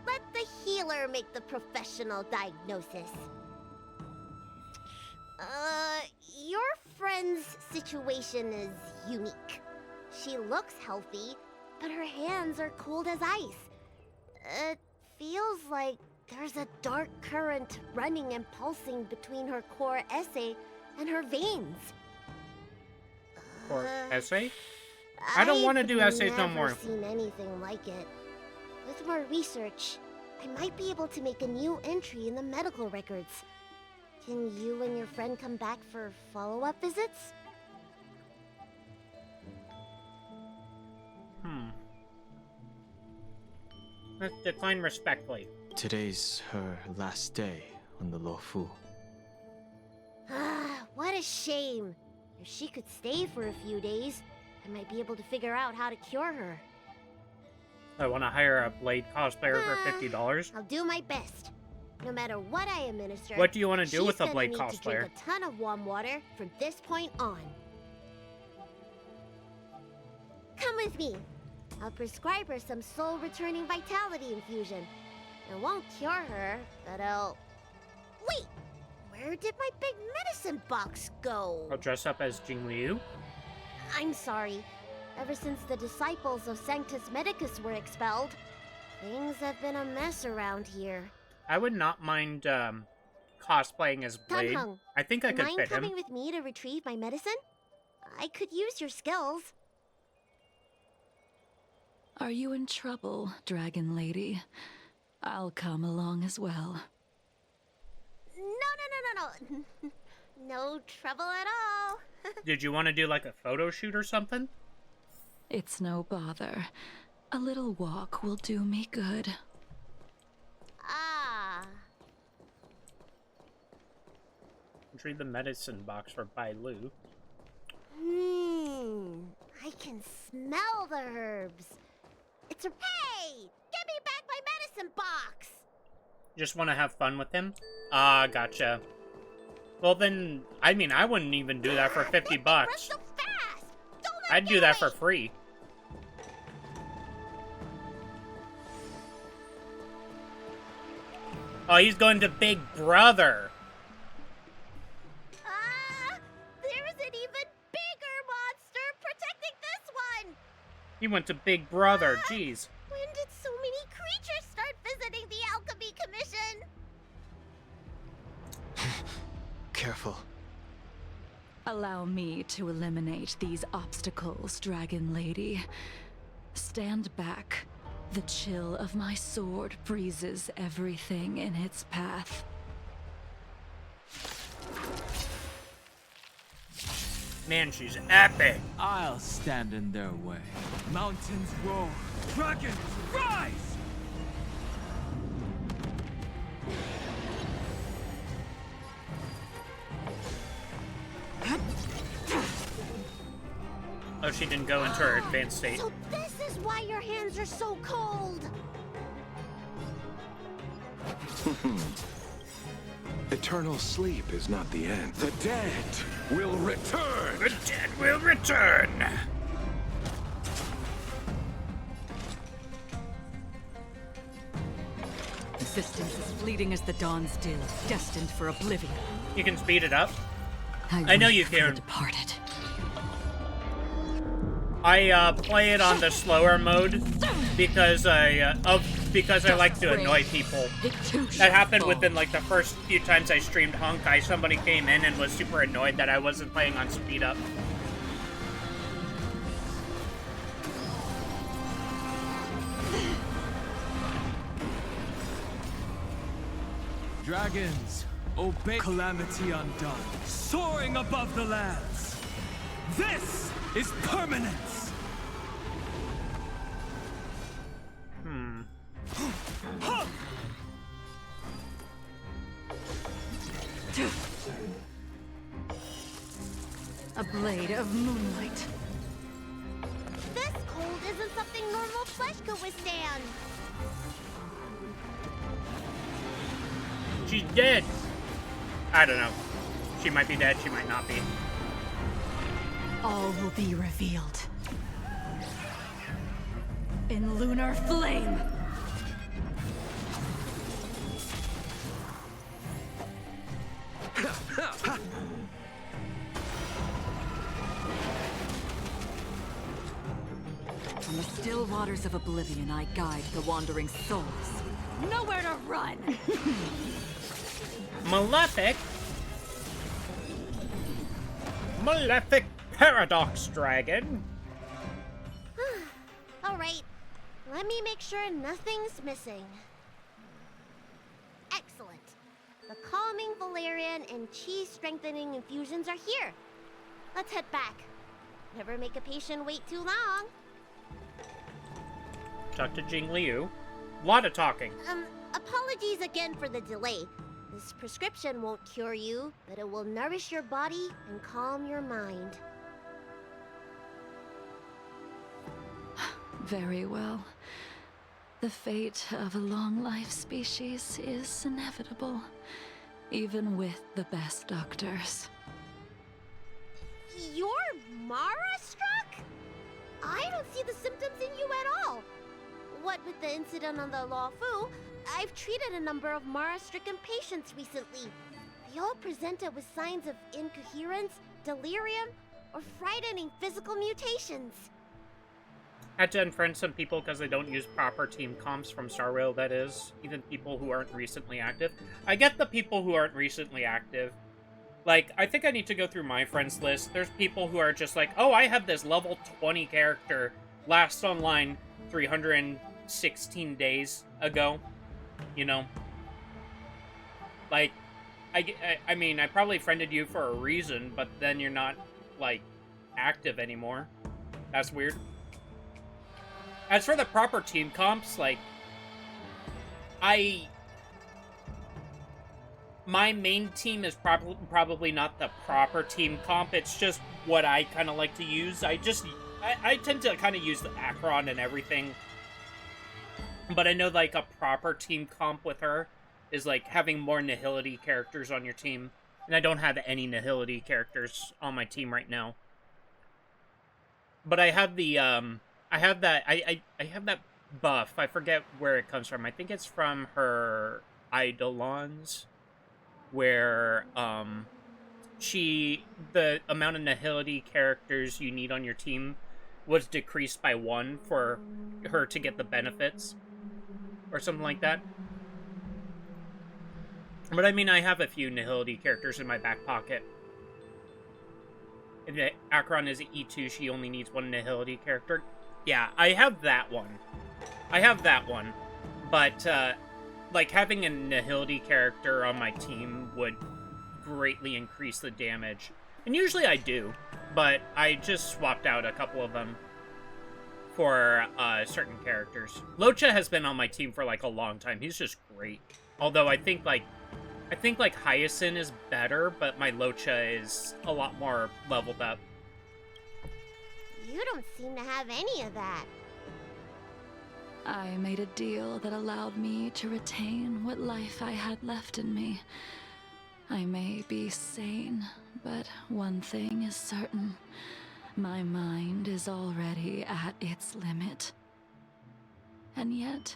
Let the healer make the professional diagnosis. Your friend's situation is unique. She looks healthy, but her hands are cold as ice. It feels like there's a dark current running and pulsing between her core essay and her veins. Or essay? I don't want to do essays no more. I've never seen anything like it. With more research, I might be able to make a new entry in the medical records. Can you and your friend come back for follow-up visits? Let's decline respectfully. Today's her last day on the Luofu. What a shame. If she could stay for a few days, I might be able to figure out how to cure her. I want to hire a Blade cosplayer for $50. I'll do my best. No matter what I administer, What do you want to do with a she's Blade gonna need to cosplayer? drink a ton of warm water from this point on. Come with me. I'll prescribe her some soul-returning vitality infusion. It won't cure her, but I'll... Wait! Where did my big medicine box go? I'll dress up as Jingliu. I'm sorry. Ever since the disciples of Sanctus Medicus were expelled, things have been a mess around here. I would not mind cosplaying as Blade. Dunhung, I think I could mind fit him. coming with me to retrieve my medicine? I could use your skills. Are you in trouble, Dragon Lady? I'll come along as well. No. No trouble at all. Did you want to do like a photo shoot or something? It's no bother. A little walk will do me good. Retrieve the medicine box for Bailu. can smell the herbs. It's a... Hey! Give me back my medicine box! Just want to have fun with him? Ah, gotcha. Well then, I mean, I wouldn't even do that for 50 bucks. So fast! I'd do that for free. Oh, he's going to Big Brother. There's an even bigger monster protecting this one! He went to Big Brother, jeez. When did so many creatures start visiting the Alchemy Commission? Careful. Allow me to eliminate these obstacles, Dragon Lady. Stand back. The chill of my sword freezes everything in its path. Man, she's epic. I'll stand in their way. Mountains roar, dragons rise! Oh, she didn't go into her advanced state. So this is why your hands are so cold! Eternal sleep is not the end. The dead will return! The dead will return! Resistance is fleeting as the dawn's dew, destined for oblivion. You can speed it up? I know you can. Departed. I play it on the slower mode because I like to annoy people. That happened within like the first few times I streamed Honkai. Somebody came in and was super annoyed that I wasn't playing on speed up. Dragons, obey calamity undone, soaring above the lands. This is permanence. A blade of moonlight. This cold isn't something normal flesh could withstand. She's dead. I don't know. She might be dead, she might not be. All will be revealed. In lunar flame. From the still waters of oblivion, I guide the wandering souls. Nowhere to run! Malefic? Malefic Paradox Dragon? Alright, let me make sure nothing's missing. Excellent. The calming valerian and chi-strengthening infusions are here. Let's head back. Never make a patient wait too long. Talk to Jing Liu. Lot of talking. Apologies again for the delay. This prescription won't cure you, but it will nourish your body and calm your mind. Very well. The fate of a long-life species is inevitable, even with the best doctors. You're Mara-struck? I don't see the symptoms in you at all. What with the incident on the Law Fu, I've treated a number of Mara-stricken patients recently. They all presented with signs of incoherence, delirium, or frightening physical mutations. Had to unfriend some people because they don't use proper team comps from Star Rail, that is. Even people who aren't recently active. I get the people who aren't recently active. Like, I think I need to go through my friends list. There's people who are just like, oh, I have this level 20 character last online 316 days ago. You know? Like, I mean, I probably friended you for a reason, but then you're not, like, active anymore. That's weird. As for the proper team comps, like, my main team is probably not the proper team comp. It's just what I kind of like to use. I just I tend to kind of use the Acheron and everything. But I know, like, a proper team comp with her is, like, having more Nihility characters on your team. And I don't have any Nihility characters on my team right now. But I have the, I have that buff. I forget where it comes from. I think it's from her Eidolons, where, the amount of Nihility characters you need on your team was decreased by 1 for her to get the benefits. Or something like that. But I mean, I have a few Nihility characters in my back pocket. And Acheron is E2, she only needs 1 Nihility character. Yeah, I have that one. But, like, having a Nihility character on my team would greatly increase the damage. And usually I do, but I just swapped out a couple of them for certain characters. Locha has been on my team for, like, a long time. He's just great. Although I think Hyacinth is better, but my Locha is a lot more leveled up. You don't seem to have any of that. I made a deal that allowed me to retain what life I had left in me. I may be sane, but one thing is certain. My mind is already at its limit. And yet,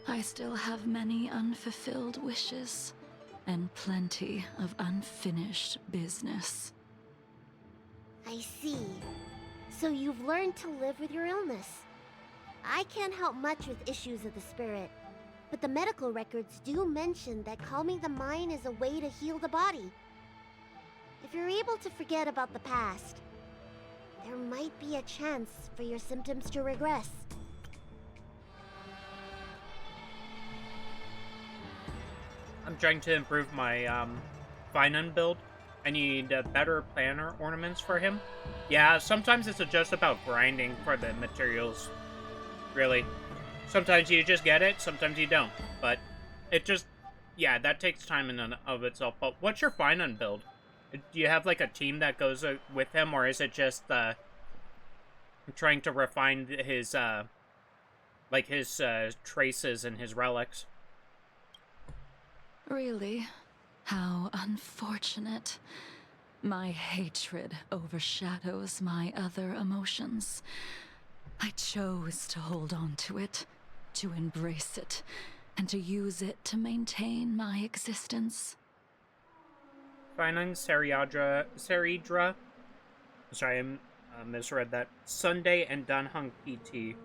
I still have many unfulfilled wishes, and plenty of unfinished business. I see. So you've learned to live with your illness. I can't help much with issues of the spirit, but the medical records do mention that calming the mind is a way to heal the body. If you're able to forget about the past, there might be a chance for your symptoms to regress. I'm trying to improve my Finan build. I need better planner ornaments for him. Yeah, sometimes it's just about grinding for the materials. Really. Sometimes you just get it, sometimes you don't. But it just, yeah, that takes time in and of itself. But what's your Finan build? Do you have, like, a team that goes with him, or is it just trying to refine his, his traces and his relics? Really? How unfortunate. My hatred overshadows my other emotions. I chose to hold on to it, to embrace it, and to use it to maintain my existence. Finan Seridra. Sorry, I misread that. Sunday and Danhung PT.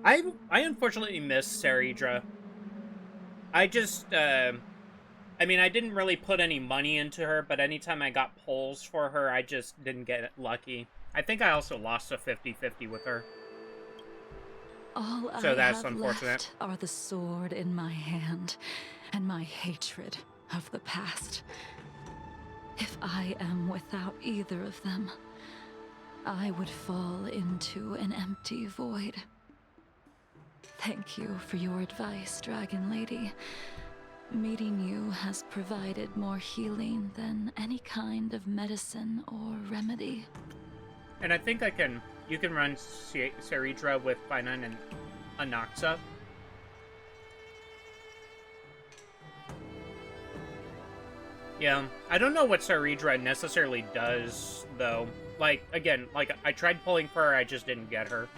I unfortunately miss Seridra. I just, I mean, I didn't really put any money into her, but anytime I got polls for her, I just didn't get lucky. I think I also lost a 50-50 with her. All so I that's have unfortunate. left are the sword in my hand and my hatred of the past. If I am without either of them, I would fall into an empty void. Thank you for your advice, Dragon Lady. Meeting you has provided more healing than any kind of medicine or remedy. And I think you can run Seridra with Finan and Anaxa. Yeah, I don't know what Seridra necessarily does, though. Like, again, like, I tried pulling for her, I just didn't get her.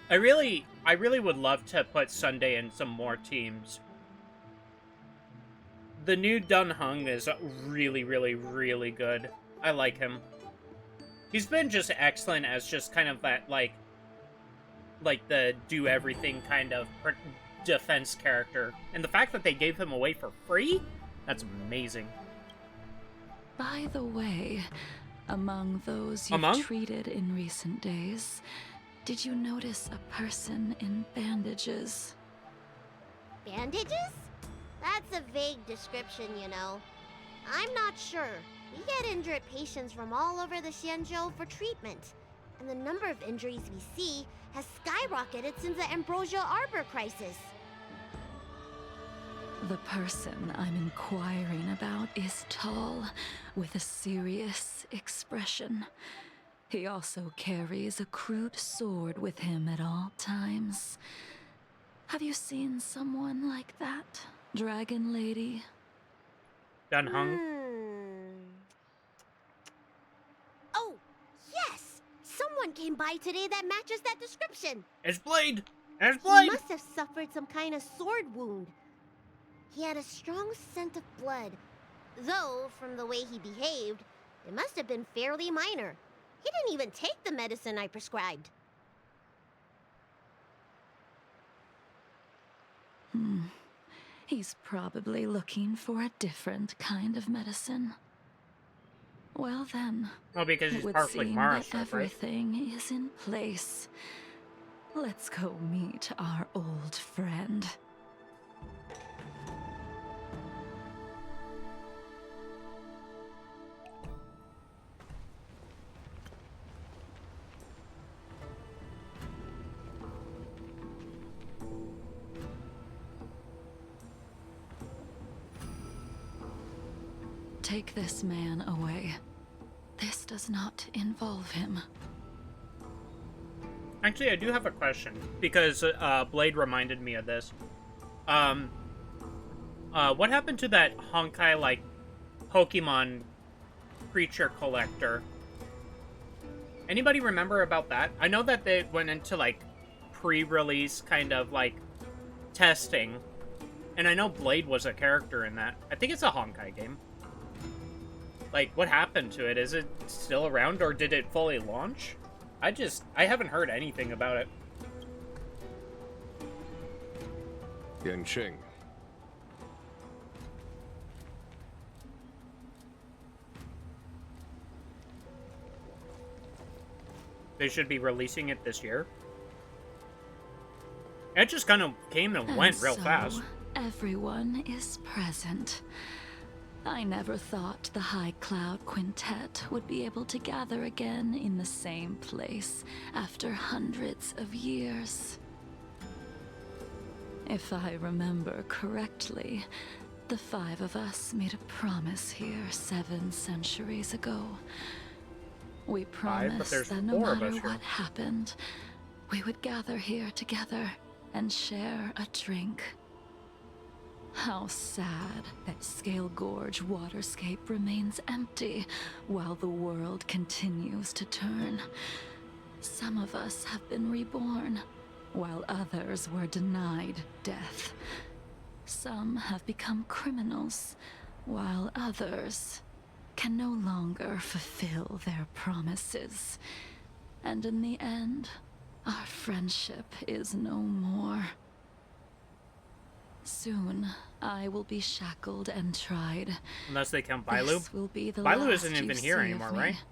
I really would love to put Sunday in some more teams. The new Dunhung is really, really, really good. I like him. He's been just excellent as just kind of that, like the do-everything kind of defense character. And the fact that they gave him away for free? That's amazing. By the way, among those you've treated in recent days, did you notice a person in bandages? Bandages? That's a vague description, you know. I'm not sure. We get injured patients from all over the Xianzhou for treatment, and the number of injuries we see has skyrocketed since the Ambrosia Arbor crisis. The person I'm inquiring about is tall, with a serious expression. He also carries a crude sword with him at all times. Have you seen someone like that, Dragon Lady? Done hung? Oh, yes! Someone came by today that matches that description. It's Blade! There's He Blade! must have suffered some kind of sword wound. He had a strong scent of blood, though from the way he behaved, it must have been fairly minor. He didn't even take the medicine I prescribed. He's probably looking for a different kind of medicine. Well then, Well, because it he's would partially seem Mara that stuff, right? everything is in place. Let's go meet our old friend. Take this man away. This does not involve him. Actually, I do have a question, because Blade reminded me of this. What happened to that Honkai, like, Pokemon creature collector? Anybody remember about that? I know that they went into, like, pre-release kind of, like, testing. And I know Blade was a character in that. I think it's a Honkai game. Like, what happened to it? Is it still around, or did it fully launch? I haven't heard anything about it. Yanqing. They should be releasing it this year. It just kind of came and went real fast. Everyone is present. I never thought the High Cloud Quintet would be able to gather again in the same place after hundreds of years. If I remember correctly, the 5 of us made a promise here 7 centuries ago. We promised that no matter what happened, we would gather here together and share a drink. How sad that Scale Gorge waterscape remains empty while the world continues to turn. Some of us have been reborn, while others were denied death. Some have become criminals, while others can no longer fulfill their promises. And in the end, our friendship is no more. Soon, I will be shackled and tried. Unless they count Bailu. This will be the Bailu last isn't you even see here of anymore, me. right?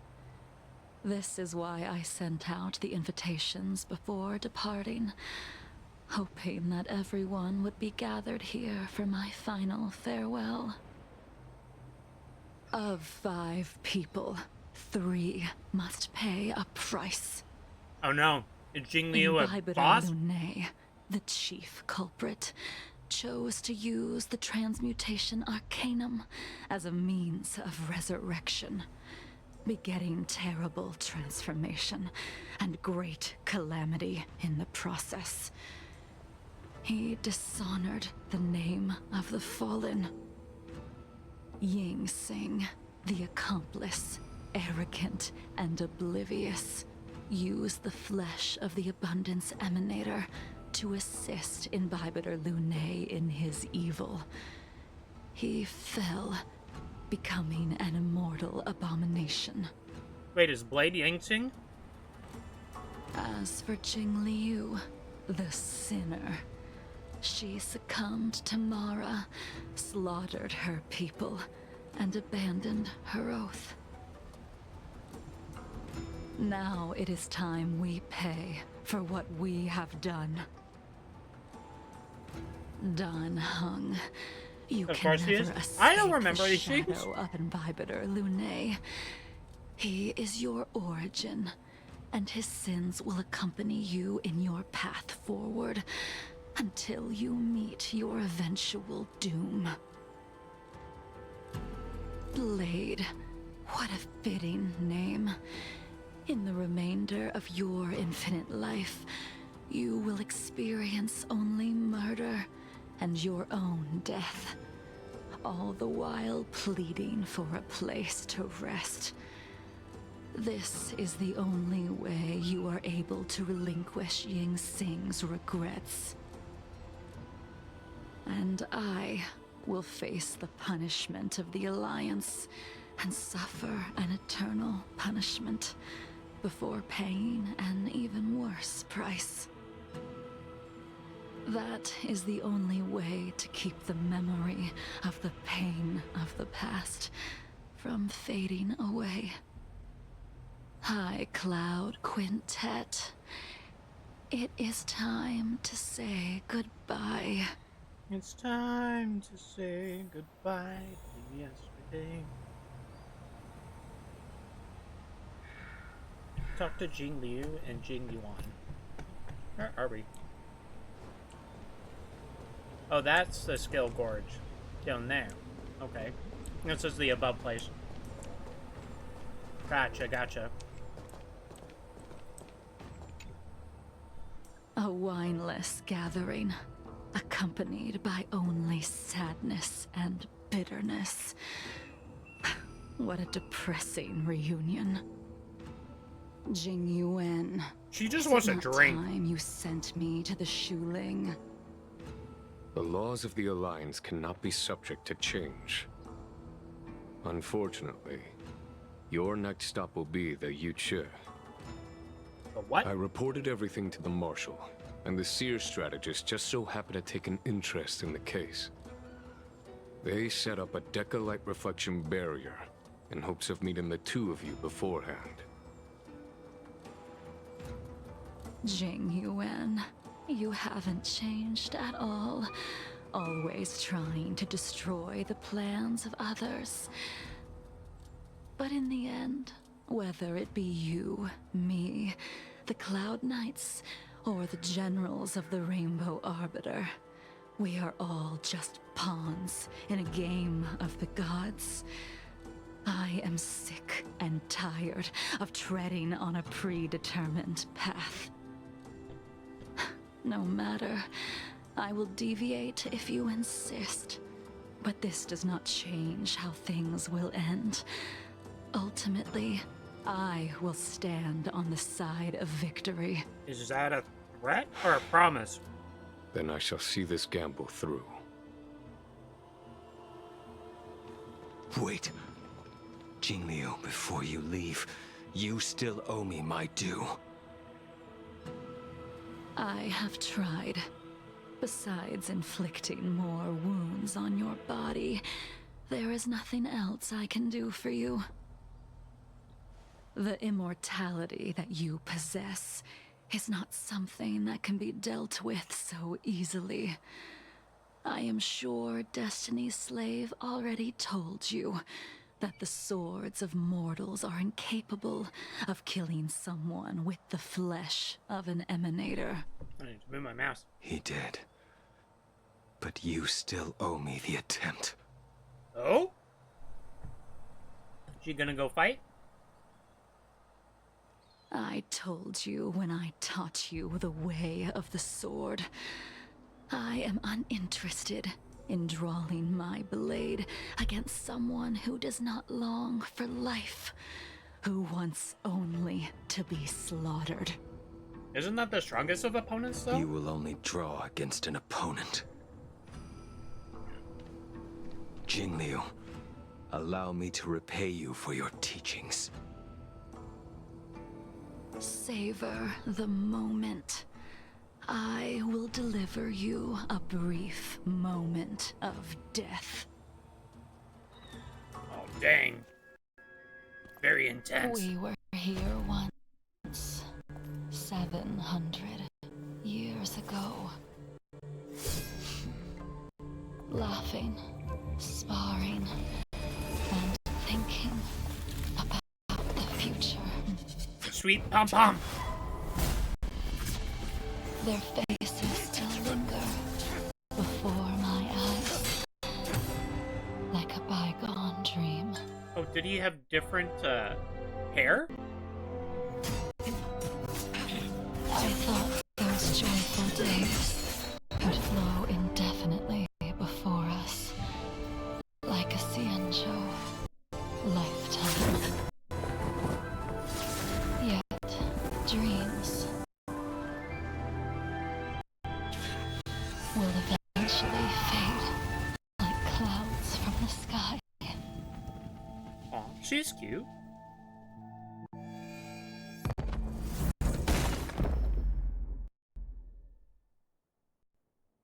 This is why I sent out the invitations before departing, hoping that everyone would be gathered here for my final farewell. Of 5 people, 3 must pay a price. Oh no, is Jingliu a Imbibitor boss? Lunae, the chief culprit, chose to use the transmutation arcanum as a means of resurrection, begetting terrible transformation and great calamity in the process. He dishonored the name of the fallen. Ying Sing, the accomplice, arrogant and oblivious, used the flesh of the Abundance Emanator to assist Imbibitor Lunae in his evil. He fell, becoming an immortal abomination. Wait, is Blade Yangxing? As for Jingliu, the sinner, she succumbed to Mara, slaughtered her people, and abandoned her oath. Now it is time we pay for what we have done. Dan Heng, you Of can course he never is. escape I don't remember the these things. shadow of Imbibitor Lunae. He is your origin, and his sins will accompany you in your path forward until you meet your eventual doom. Blade, what a fitting name. In the remainder of your infinite life, you will experience only murder and your own death, all the while pleading for a place to rest. This is the only way you are able to relinquish Ying Sing's regrets. And I will face the punishment of the Alliance and suffer an eternal punishment before paying an even worse price. That is the only way to keep the memory of the pain of the past from fading away. High Cloud Quintet, it is time to say goodbye. It's time to say goodbye to yesterday. Talk to Jing Liu and Jing Yuan. Where are we? Oh, that's the Skill Gorge. Down there. Okay. This is the above place. Gotcha, gotcha. A wineless gathering, accompanied by only sadness and bitterness. What a depressing reunion. Jing Yuan. She just wants a drink. Time you sent me to the Shuling. The laws of the Alliance cannot be subject to change. Unfortunately, your next stop will be the Yuchi. The what? I reported everything to the Marshal, and the Seer strategist just so happened to take an interest in the case. They set up a Deca-light reflection barrier in hopes of meeting the two of you beforehand. Jing Yuan, you haven't changed at all. Always trying to destroy the plans of others. But in the end, whether it be you, me, the Cloud Knights, or the generals of the Rainbow Arbiter, we are all just pawns in a game of the gods. I am sick and tired of treading on a predetermined path. No matter, I will deviate if you insist. But this does not change how things will end. Ultimately, I will stand on the side of victory. Is that a threat or a promise? Then I shall see this gamble through. Wait. Jing Liu, before you leave, you still owe me my due. I have tried. Besides inflicting more wounds on your body, there is nothing else I can do for you. The immortality that you possess is not something that can be dealt with so easily. I am sure Destiny's Slave already told you that the swords of mortals are incapable of killing someone with the flesh of an emanator. I need to move my mouse. He did. But you still owe me the attempt. Oh? She gonna go fight? I told you when I taught you the way of the sword. I am uninterested in drawing my blade against someone who does not long for life, who wants only to be slaughtered. Isn't that the strongest of opponents, though? You will only draw against an opponent. Jing Liu, allow me to repay you for your teachings. Savor the moment. I will deliver you a brief moment of death. Oh, dang. Very intense. We were here once, 700 years ago. Laughing, sparring, and thinking about the future. Sweet pom-pom. Their faces still linger before my eyes, like a bygone dream. Oh, did he have different, hair? I thought those joyful days could flow indefinitely before us, like a Xianzhou lifetime. Yet, dreams will eventually fade like clouds from the sky. Aw, she's cute.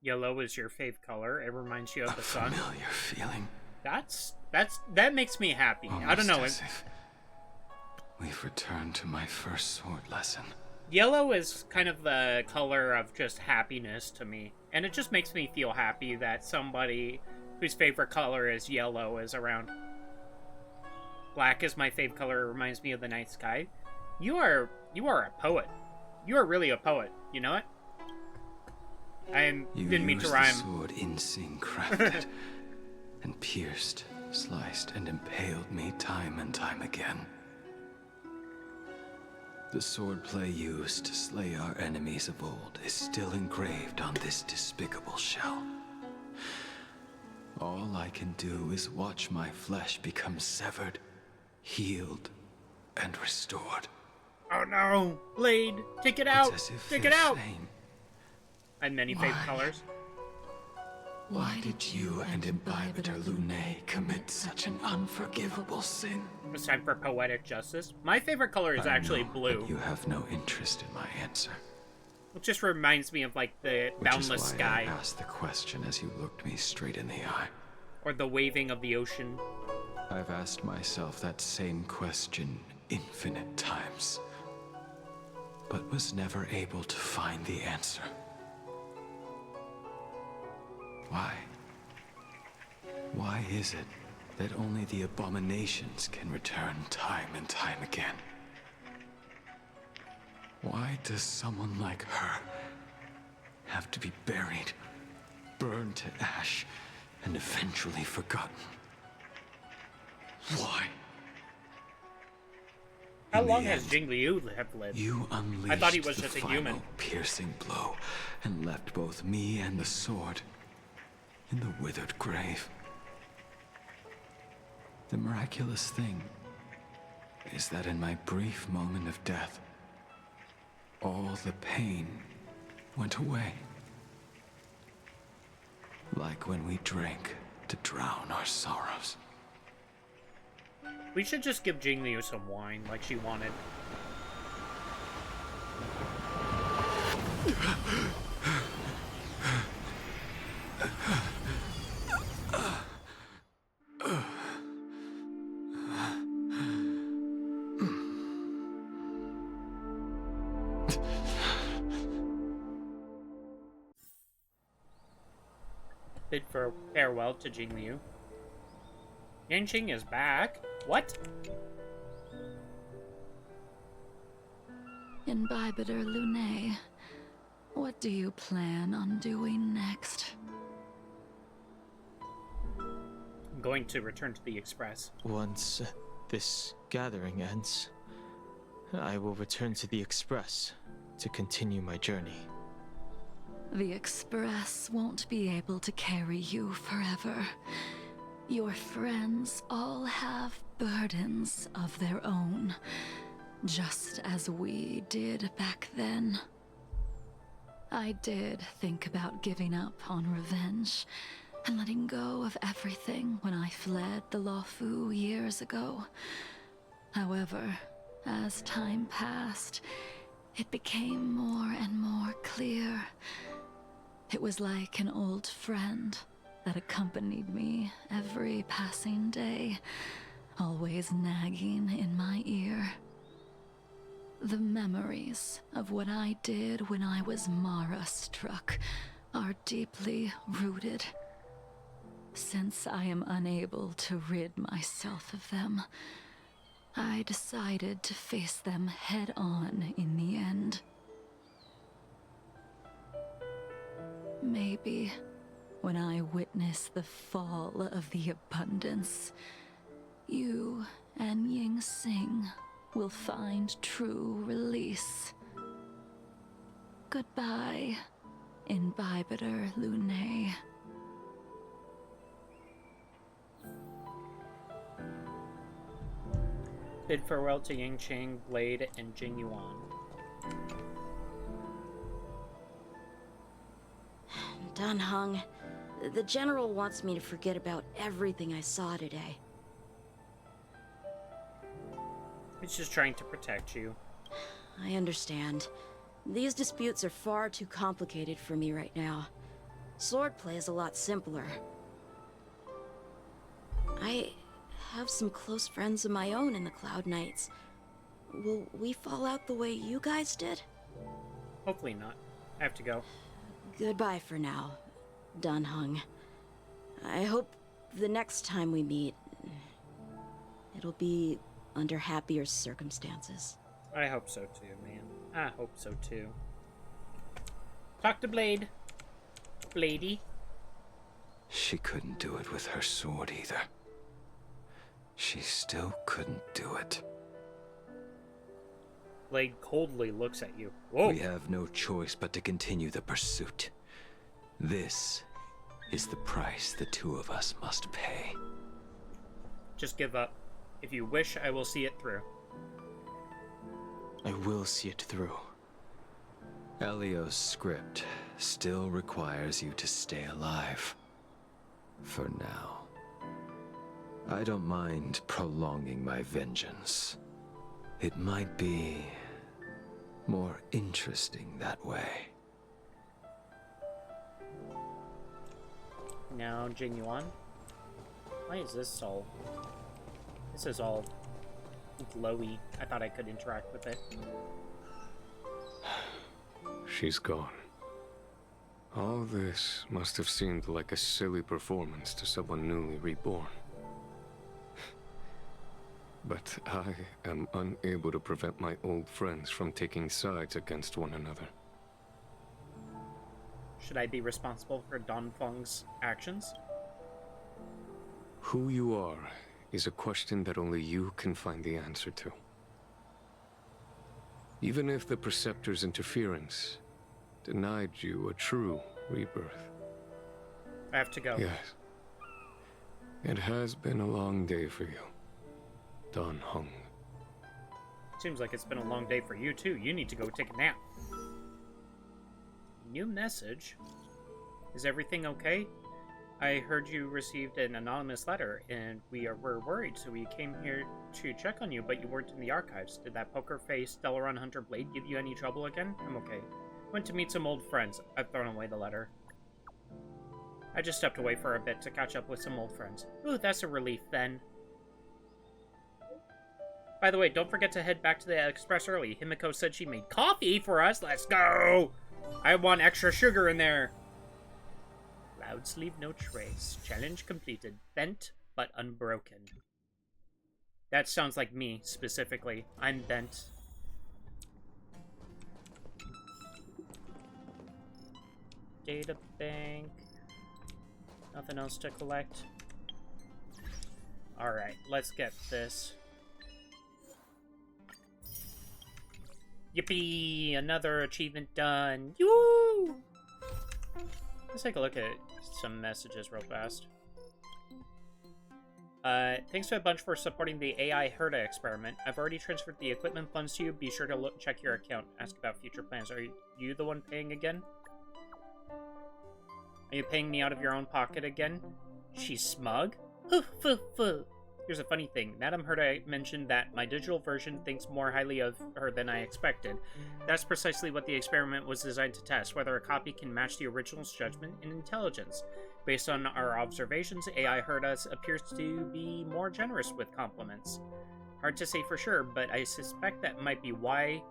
Yellow is your fave color. It reminds you of the sun. Familiar feeling. That makes me happy. I don't know. Almost as if we've returned to my first sword lesson. Yellow is kind of the color of just happiness to me. And it just makes me feel happy that somebody whose favorite color is yellow is around. Black is my fave color. It reminds me of the night sky. You are a poet. You are really a poet. You know it? I didn't mean to rhyme. The sword Insing crafted, and pierced, sliced, and impaled me time and time again. The swordplay used to slay our enemies of old is still engraved on this despicable shell. All I can do is watch my flesh become severed, healed, and restored. Oh no! Blade! Take it out! It's as if Take it they're out! saying, And many fave colors. why did you and Imbibitor Lunae commit such an unforgivable sin? It's time for poetic justice. My favorite color is actually blue. You have no interest in my answer. It just reminds me of, like, the boundless Which is why sky. I asked the question as you looked me straight in the eye. Or the waving of the ocean. I've asked myself that same question infinite times, but was never able to find the answer. Why? Why is it that only the abominations can return time and time again? Why does someone like her have to be buried, burned to ash, and eventually forgotten? Why? How long has Jing Liu lived? You unleashed I thought he was the just a final human. piercing blow and left both me and the sword in the withered grave. The miraculous thing is that in my brief moment of death, all the pain went away. Like when we drank to drown our sorrows. We should just give Jing Liu some wine, like she wanted. Bid for farewell to Jing Liu. Yanqing is back. What? Imbibitor Lunae, what do you plan on doing next? I'm going to return to the Express. Once this gathering ends, I will return to the Express to continue my journey. The Express won't be able to carry you forever. Your friends all have burdens of their own, just as we did back then. I did think about giving up on revenge and letting go of everything when I fled the Luofu years ago. However, as time passed, it became more and more clear. It was like an old friend that accompanied me every passing day, always nagging in my ear. The memories of what I did when I was Mara-struck are deeply rooted. Since I am unable to rid myself of them, I decided to face them head-on in the end. Maybe when I witness the fall of the abundance, you and Ying Sing will find true release. Goodbye, Imbibiter Lunae. Bid farewell to Yingqing, Blade, and Jing Yuan. Dan Heng, the General wants me to forget about everything I saw today. He's just trying to protect you. I understand. These disputes are far too complicated for me right now. Swordplay is a lot simpler. I have some close friends of my own in the Cloud Knights. Will we fall out the way you guys did? Hopefully not. I have to go. Goodbye for now, Dan Heng. I hope the next time we meet, it'll be under happier circumstances. I hope so too, man. I hope so too. Talk to Blade. Bladey. She couldn't do it with her sword either. She still couldn't do it. Blade coldly looks at you. Whoa. We have no choice but to continue the pursuit. This is the price the two of us must pay. Just give up. If you wish, I will see it through. I will see it through. Elio's script still requires you to stay alive. For now. I don't mind prolonging my vengeance. It might be more interesting that way. Now, Jing Yuan. Why is this all... This is all glowy. I thought I could interact with it. She's gone. All this must have seemed like a silly performance to someone newly reborn. But I am unable to prevent my old friends from taking sides against one another. Should I be responsible for Don Feng's actions? Who you are is a question that only you can find the answer to. Even if the Preceptor's interference denied you a true rebirth. I have to go. Yes. It has been a long day for you, Dan Heng. Seems like it's been a long day for you, too. You need to go take a nap. New message. Is everything okay? I heard you received an anonymous letter, and were worried, so we came here to check on you, but you weren't in the archives. Did that poker-faced Stellaron Hunter Blade give you any trouble again? I'm okay. Went to meet some old friends. I've thrown away the letter. I just stepped away for a bit to catch up with some old friends. Ooh, that's a relief, then. By the way, don't forget to head back to the Express early. Himiko said she made coffee for us. Let's go! I want extra sugar in there. Clouds leave no trace. Challenge completed. Bent, but unbroken. That sounds like me, specifically. I'm bent. Data bank. Nothing else to collect. Alright, let's get this. Yippee! Another achievement done. Yoo! Let's take a look at some messages real fast. Thanks to a bunch for supporting the AI Herda experiment. I've already transferred the equipment funds to you. Be sure to check your account. Ask about future plans. Are you the one paying again? Are you paying me out of your own pocket again? She's smug? Here's a funny thing. Madame Herda mentioned that my digital version thinks more highly of her than I expected. That's precisely what the experiment was designed to test, whether a copy can match the original's judgment and intelligence. Based on our observations, AI Herda appears to be more generous with compliments. Hard to say for sure, but I suspect that might be why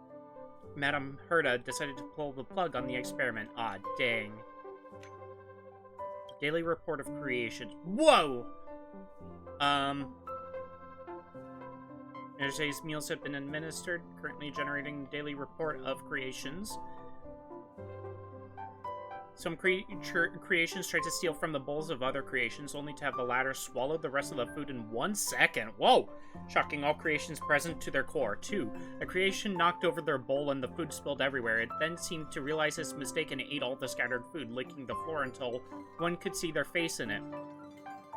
Madame Herda decided to pull the plug on the experiment. Ah, dang. Daily report of creations. Whoa! Today's meals have been administered. Currently generating daily report of creations. Some creations try to steal from the bowls of other creations, only to have the latter swallow the rest of the food in 1 second. Whoa! Shocking all creations present to their core. 2. A creation knocked over their bowl and the food spilled everywhere. It then seemed to realize its mistake and ate all the scattered food, licking the floor until one could see their face in it.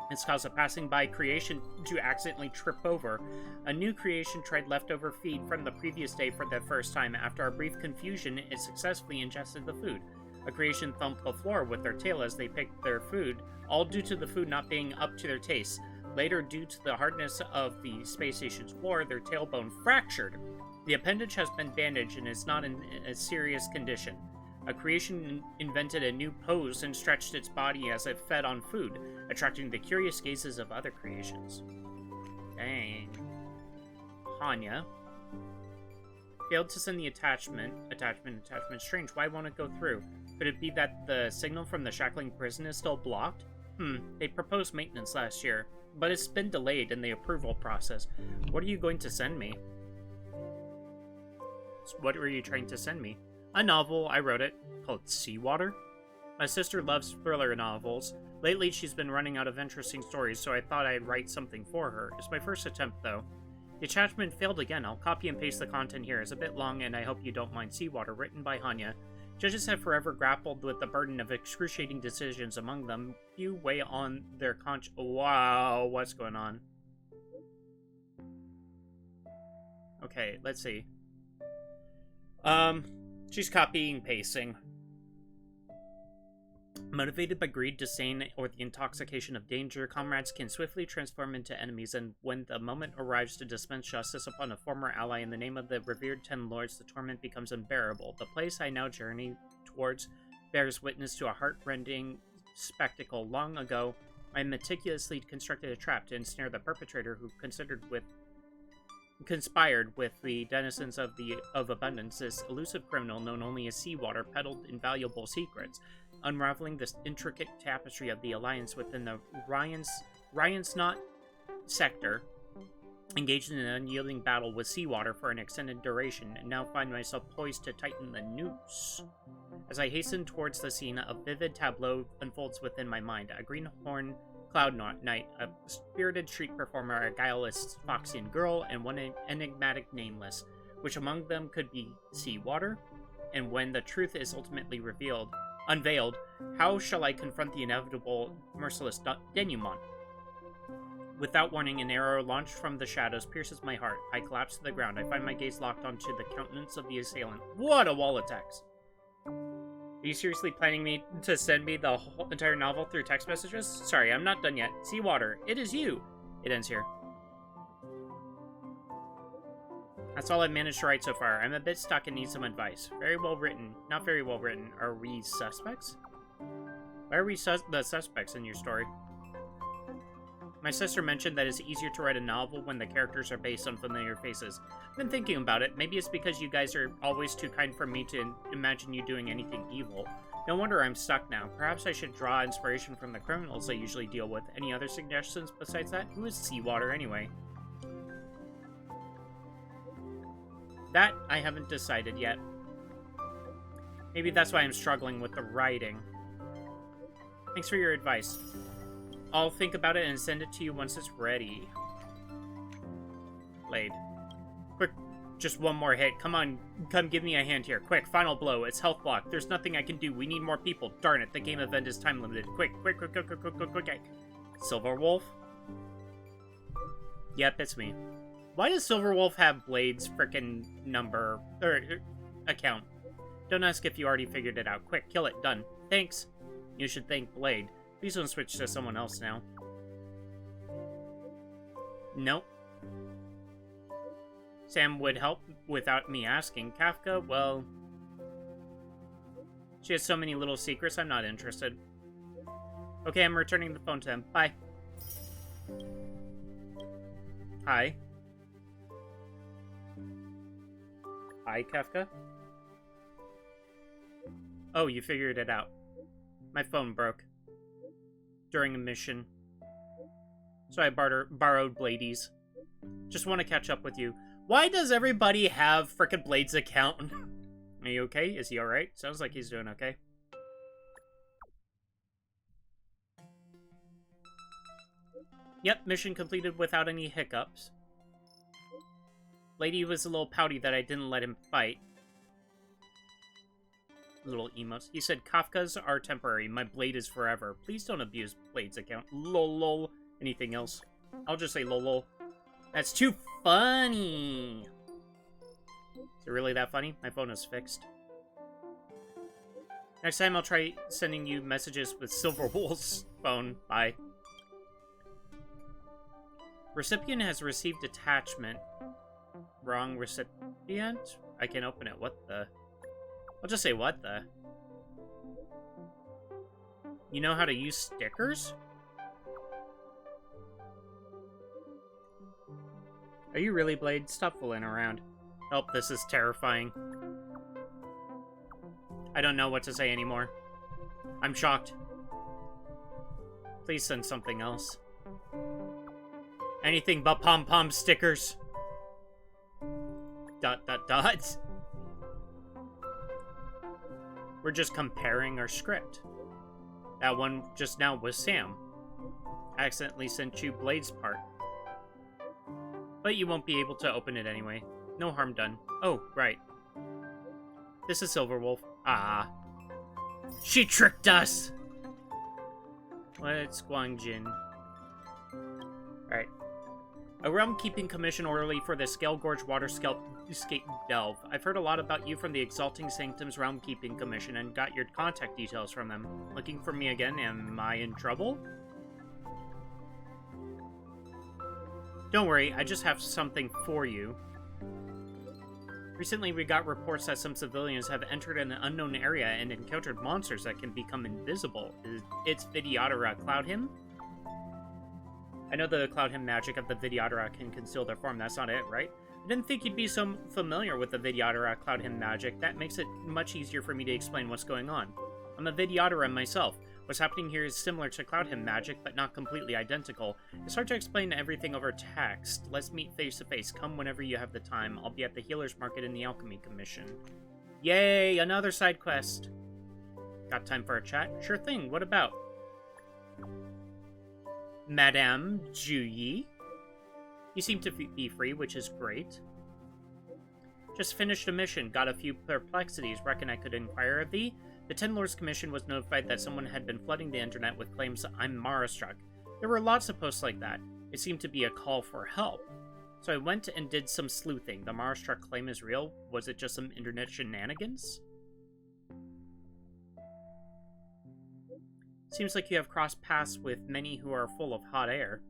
It's caused a passing by creation to accidentally trip over. A new creation tried leftover feed from the previous day for the first time. After a brief confusion, it successfully ingested the food. A creation thumped the floor with their tail as they picked their food, all due to the food not being up to their taste. Later, due to the hardness of the space station's floor, their tailbone fractured. The appendage has been bandaged and is not in a serious condition. A creation invented a new pose and stretched its body as it fed on food, attracting the curious gazes of other creations. Dang. Hanya. Failed to send the attachment. Attachment. Strange. Why won't it go through? Could it be that the signal from the shackling prison is still blocked? They proposed maintenance last year, but it's been delayed in the approval process. What are you going to send me? What were you trying to send me? A novel, I wrote it, called Seawater. My sister loves thriller novels. Lately, she's been running out of interesting stories, so I thought I'd write something for her. It's my first attempt, though. The attachment failed again. I'll copy and paste the content here. It's a bit long, and I hope you don't mind. Seawater, written by Hanya. Judges have forever grappled with the burden of excruciating decisions. Among them, few weigh on their conscience. Wow, what's going on? Okay, let's see. She's copying, pasting. Motivated by greed, disdain, or the intoxication of danger, comrades can swiftly transform into enemies, and when the moment arrives to dispense justice upon a former ally in the name of the revered Ten Lords, the torment becomes unbearable. The place I now journey towards bears witness to a heart-rending spectacle. Long ago, I meticulously constructed a trap to ensnare the perpetrator who conspired with the denizens of abundance. This elusive criminal, known only as Seawater, peddled invaluable secrets, unraveling this intricate tapestry of the alliance within the Ryan's Knot sector. Engaged in an unyielding battle with Seawater for an extended duration, and now find myself poised to tighten the noose. As I hasten towards the scene, a vivid tableau unfolds within my mind. A greenhorn Cloud Knight, a spirited street performer, a guileless Foxian girl, and one enigmatic nameless. Which among them could be Seawater? And when the truth is ultimately unveiled, how shall I confront the inevitable, merciless denouement? Without warning, an arrow launched from the shadows pierces my heart. I collapse to the ground. I find my gaze locked onto the countenance of the assailant. What a wall of text! Are you seriously planning to send me the whole entire novel through text messages? Sorry, I'm not done yet. Seawater, it is you! It ends here. That's all I've managed to write so far. I'm a bit stuck and need some advice. Very well written. Not very well written. Are we suspects? Why are we the suspects in your story? My sister mentioned that it's easier to write a novel when the characters are based on familiar faces. I've been thinking about it. Maybe it's because you guys are always too kind for me to imagine you doing anything evil. No wonder I'm stuck now. Perhaps I should draw inspiration from the criminals I usually deal with. Any other suggestions besides that? Who is Seawater anyway? That I haven't decided yet. Maybe that's why I'm struggling with the writing. Thanks for your advice. I'll think about it and send it to you once it's ready. Blade. Quick, just one more hit. Come on, come give me a hand here. Quick, final blow. It's health block. There's nothing I can do. We need more people. Darn it, the game event is time limited. Quick. Silverwolf? Yep, it's me. Why does Silverwolf have Blade's frickin' number, or account? Don't ask if you already figured it out. Quick, kill it. Done. Thanks. You should thank Blade. Please don't switch to someone else now. Nope. Sam would help without me asking. Kafka, well... she has so many little secrets, I'm not interested. Okay, I'm returning the phone to him. Bye. Hi. Hi, Kafka? Oh, you figured it out. My phone broke. During a mission. So I borrowed Blade's. Just want to catch up with you. Why does everybody have frickin' Blade's account? Are you okay? Is he alright? Sounds like he's doing okay. Yep, mission completed without any hiccups. Lady was a little pouty that I didn't let him fight. Little emotes. He said, Kafkas are temporary. My blade is forever. Please don't abuse Blade's account. Lol, lol. Anything else? I'll just say lol, lol. That's too funny. Is it really that funny? My phone is fixed. Next time I'll try sending you messages with Silverwool's phone. Bye. Recipient has received attachment. Wrong recipient? I can't open it. What the? I'll just say what the. You know how to use stickers? Are you really, Blade? Stop fooling around. Help, this is terrifying. I don't know what to say anymore. I'm shocked. Please send something else. Anything but pom-pom stickers. ... We're just comparing our script. That one just now was Sam. I accidentally sent you Blade's part. But you won't be able to open it anyway. No harm done. Oh, right. This is Silverwolf. Ah. She tricked us! Let's Guangjin. Alright. A realm-keeping commission orderly for the Scale Gorge Waterscape Delve. I've heard a lot about you from the Exalting Sanctum's Realm-Keeping Commission and got your contact details from them. Looking for me again? Am I in trouble? Don't worry, I just have something for you. Recently, we got reports that some civilians have entered an unknown area and encountered monsters that can become invisible. It's Vidyadhara Cloud Hymn? I know the Cloud Hymn magic of the Vidyadhara can conceal their form. That's not it, right? I didn't think you'd be so familiar with the Vidyadhara Cloud Hymn magic. That makes it much easier for me to explain what's going on. I'm a Vidyadhara myself. What's happening here is similar to Cloud Hymn magic, but not completely identical. It's hard to explain everything over text. Let's meet face to face. Come whenever you have the time. I'll be at the Healer's Market in the Alchemy Commission. Yay! Another side quest! Got time for a chat? Sure thing. What about? Madame Juyi? You seem to be free, which is great. Just finished a mission. Got a few perplexities. Reckon I could inquire of thee? The Ten Lords Commission was notified that someone had been flooding the internet with claims I'm Mara-struck. There were lots of posts like that. It seemed to be a call for help. So I went and did some sleuthing. The Mara-struck claim is real? Was it just some internet shenanigans? Seems like you have crossed paths with many who are full of hot air.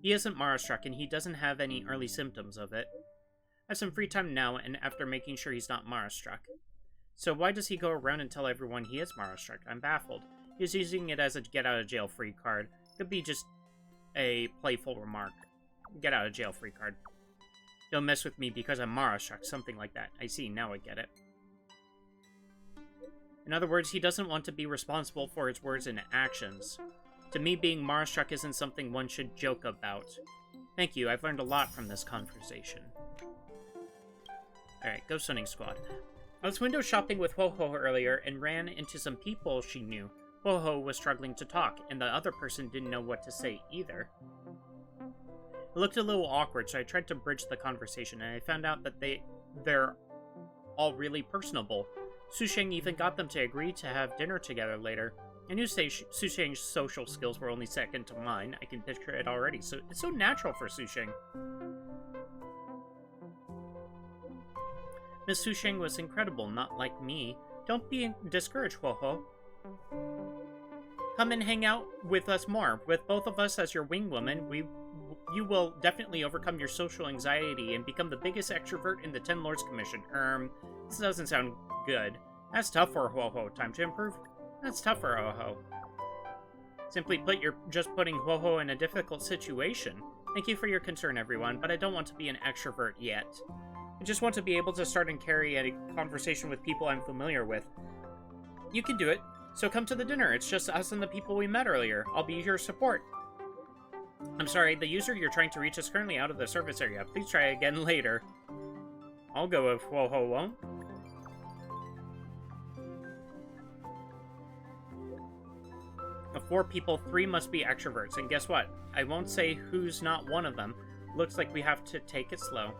He isn't Mara-struck, and he doesn't have any early symptoms of it. I have some free time now, and after making sure he's not Mara-struck. So why does he go around and tell everyone he is Mara-struck? I'm baffled. He's using it as a get-out-of-jail-free card. Could be just a playful remark. Get-out-of-jail-free card. Don't mess with me because I'm Mara-struck, something like that. I see, now I get it. In other words, he doesn't want to be responsible for his words and actions. To me, being Mara-struck isn't something one should joke about. Thank you, I've learned a lot from this conversation. Alright, Ghost Hunting Squad. I was window shopping with Ho-Ho earlier and ran into some people she knew. Ho-Ho was struggling to talk, and the other person didn't know what to say either. It looked a little awkward, so I tried to bridge the conversation, and I found out that they're all really personable. Susheng even got them to agree to have dinner together later. I knew Susheng's social skills were only second to mine. I can picture it already, so it's so natural for Susheng. Miss Susheng was incredible, not like me. Don't be discouraged, Ho-Ho. Come and hang out with us more. With both of us as your wing woman, you will definitely overcome your social anxiety and become the biggest extrovert in the Ten Lords Commission. This doesn't sound good. That's tough for Ho-Ho. Time to improve? That's tough for Ho-Ho. Simply put, you're just putting Ho-Ho in a difficult situation. Thank you for your concern, everyone, but I don't want to be an extrovert yet. I just want to be able to start and carry a conversation with people I'm familiar with. You can do it, so come to the dinner. It's just us and the people we met earlier. I'll be your support. I'm sorry, the user you're trying to reach is currently out of the service area. Please try again later. I'll go if Ho-Ho won't. Of 4 people, 3 must be extroverts. And guess what? I won't say who's not one of them. Looks like we have to take it slow.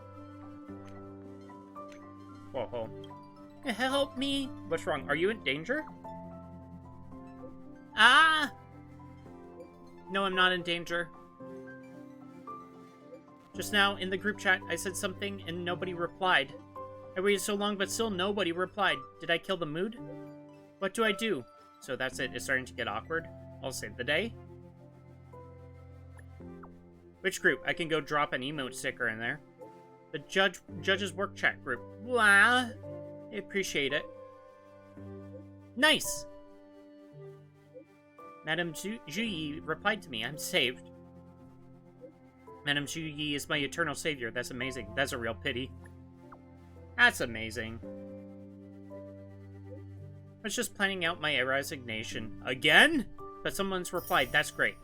Whoa. Help me! What's wrong? Are you in danger? Ah! No, I'm not in danger. Just now, in the group chat, I said something and nobody replied. I waited so long, but still nobody replied. Did I kill the mood? What do I do? So that's it. It's starting to get awkward. I'll save the day. Which group? I can go drop an emote sticker in there. The judge's work chat group. Blah. I appreciate it. Nice! Madame Juyi replied to me. I'm saved. Madame Juyi is my eternal savior. That's amazing. That's a real pity. That's amazing. I was just planning out my resignation. Again? But someone's replied. That's great.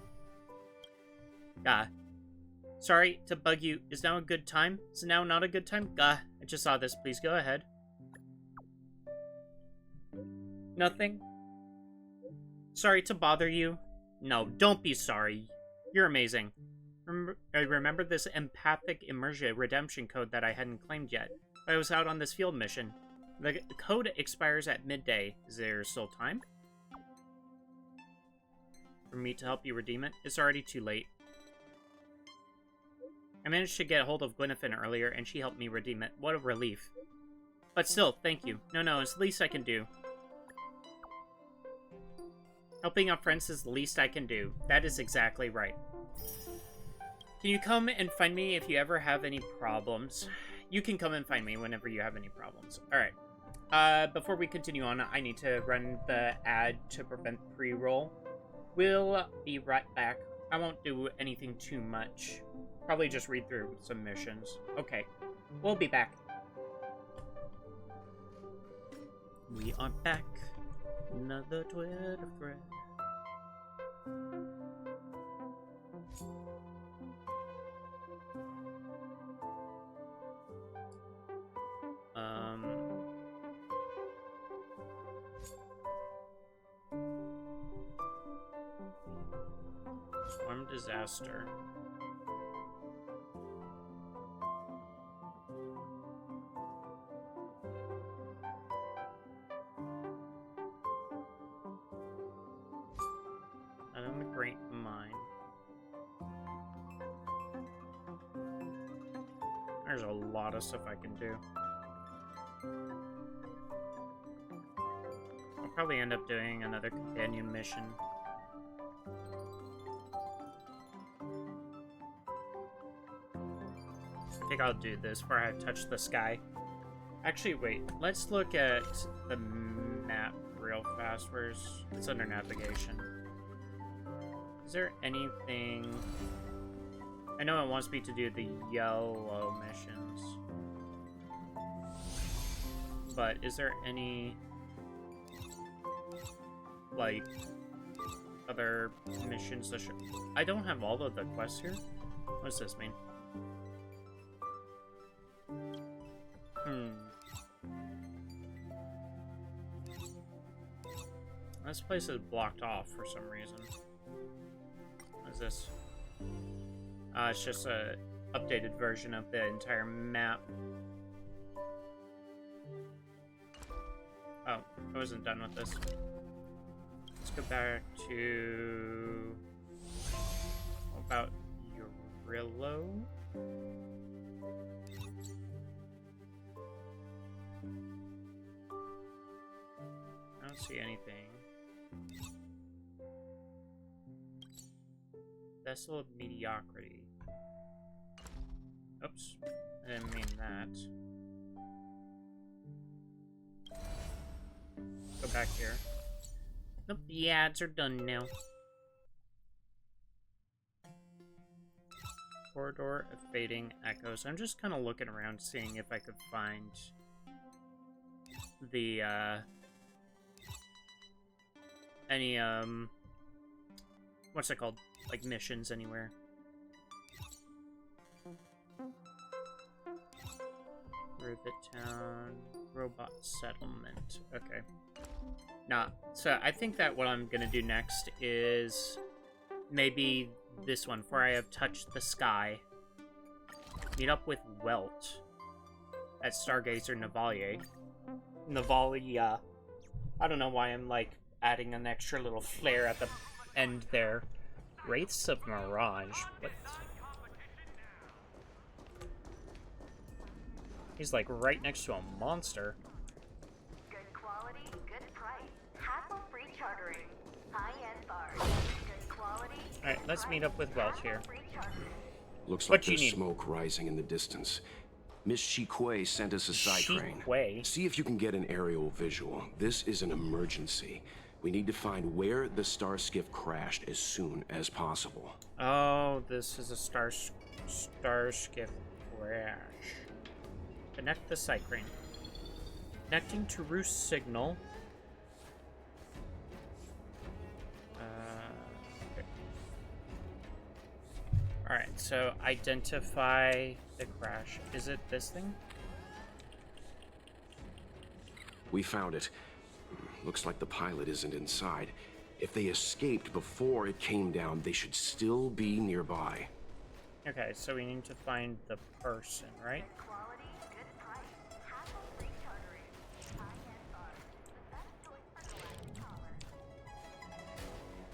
Sorry to bug you. Is now a good time? Is now not a good time? I just saw this. Please go ahead. Nothing? Sorry to bother you. No, don't be sorry. You're amazing. I remember this empathic immersion redemption code that I hadn't claimed yet. I was out on this field mission. The code expires at midday. Is there still time? For me to help you redeem it? It's already too late. I managed to get a hold of Gwyneth earlier, and she helped me redeem it. What a relief. But still, thank you. No, it's the least I can do. Helping out friends is the least I can do. That is exactly right. Can you come and find me if you ever have any problems? You can come and find me whenever you have any problems. Alright. Before we continue on, I need to run the ad to prevent pre-roll. We'll be right back. I won't do anything too much. Probably just read through some missions. Okay. We'll be back. We are back. Another Twitter thread. Storm disaster. I'm a great mind. There's a lot of stuff I can do. I'll probably end up doing another companion mission. I think I'll do this before I touch the sky. Actually, wait. Let's look at the map real fast. It's under navigation. Is there anything... I know it wants me to do the yellow missions. But is there any... like... other missions that should... I don't have all of the quests here. What does this mean? This place is blocked off for some reason. What is this? It's just a updated version of the entire map. Oh, I wasn't done with this. Let's go back to... What about Urillo? I don't see anything. Vessel of mediocrity. Oops, I didn't mean that. Go back here. Nope, the ads are done now. Corridor of Fading Echoes. I'm just kind of looking around, seeing if I could find the, any, what's it called? Like, missions anywhere. through the town. Robot settlement. Okay. Nah, so I think that what I'm gonna do next is maybe this one, for I have touched the sky. Meet up with Welt at Stargazer Navalia. Navalia. I don't know why I'm, like, adding an extra little flair at the end there. Wraiths of Mirage. What? He's, like, right next to a monster. Good quality, good price. Hassle-free chartering. High-end bars. Good quality. Alright, let's meet up with Welt here. Looks What like you there's need? smoke rising in the distance. Miss Shikue sent us a side train. Shikue? See if you can get an aerial visual. This is an emergency. We need to find where the star skiff crashed as soon as possible. Oh, this is a star skiff crash. Connect the Cycrane. Connecting to Roost signal. Okay. Alright, so identify the crash. Is it this thing? We found it. Looks like the pilot isn't inside. If they escaped before it came down, they should still be nearby. Okay, so we need to find the person, right?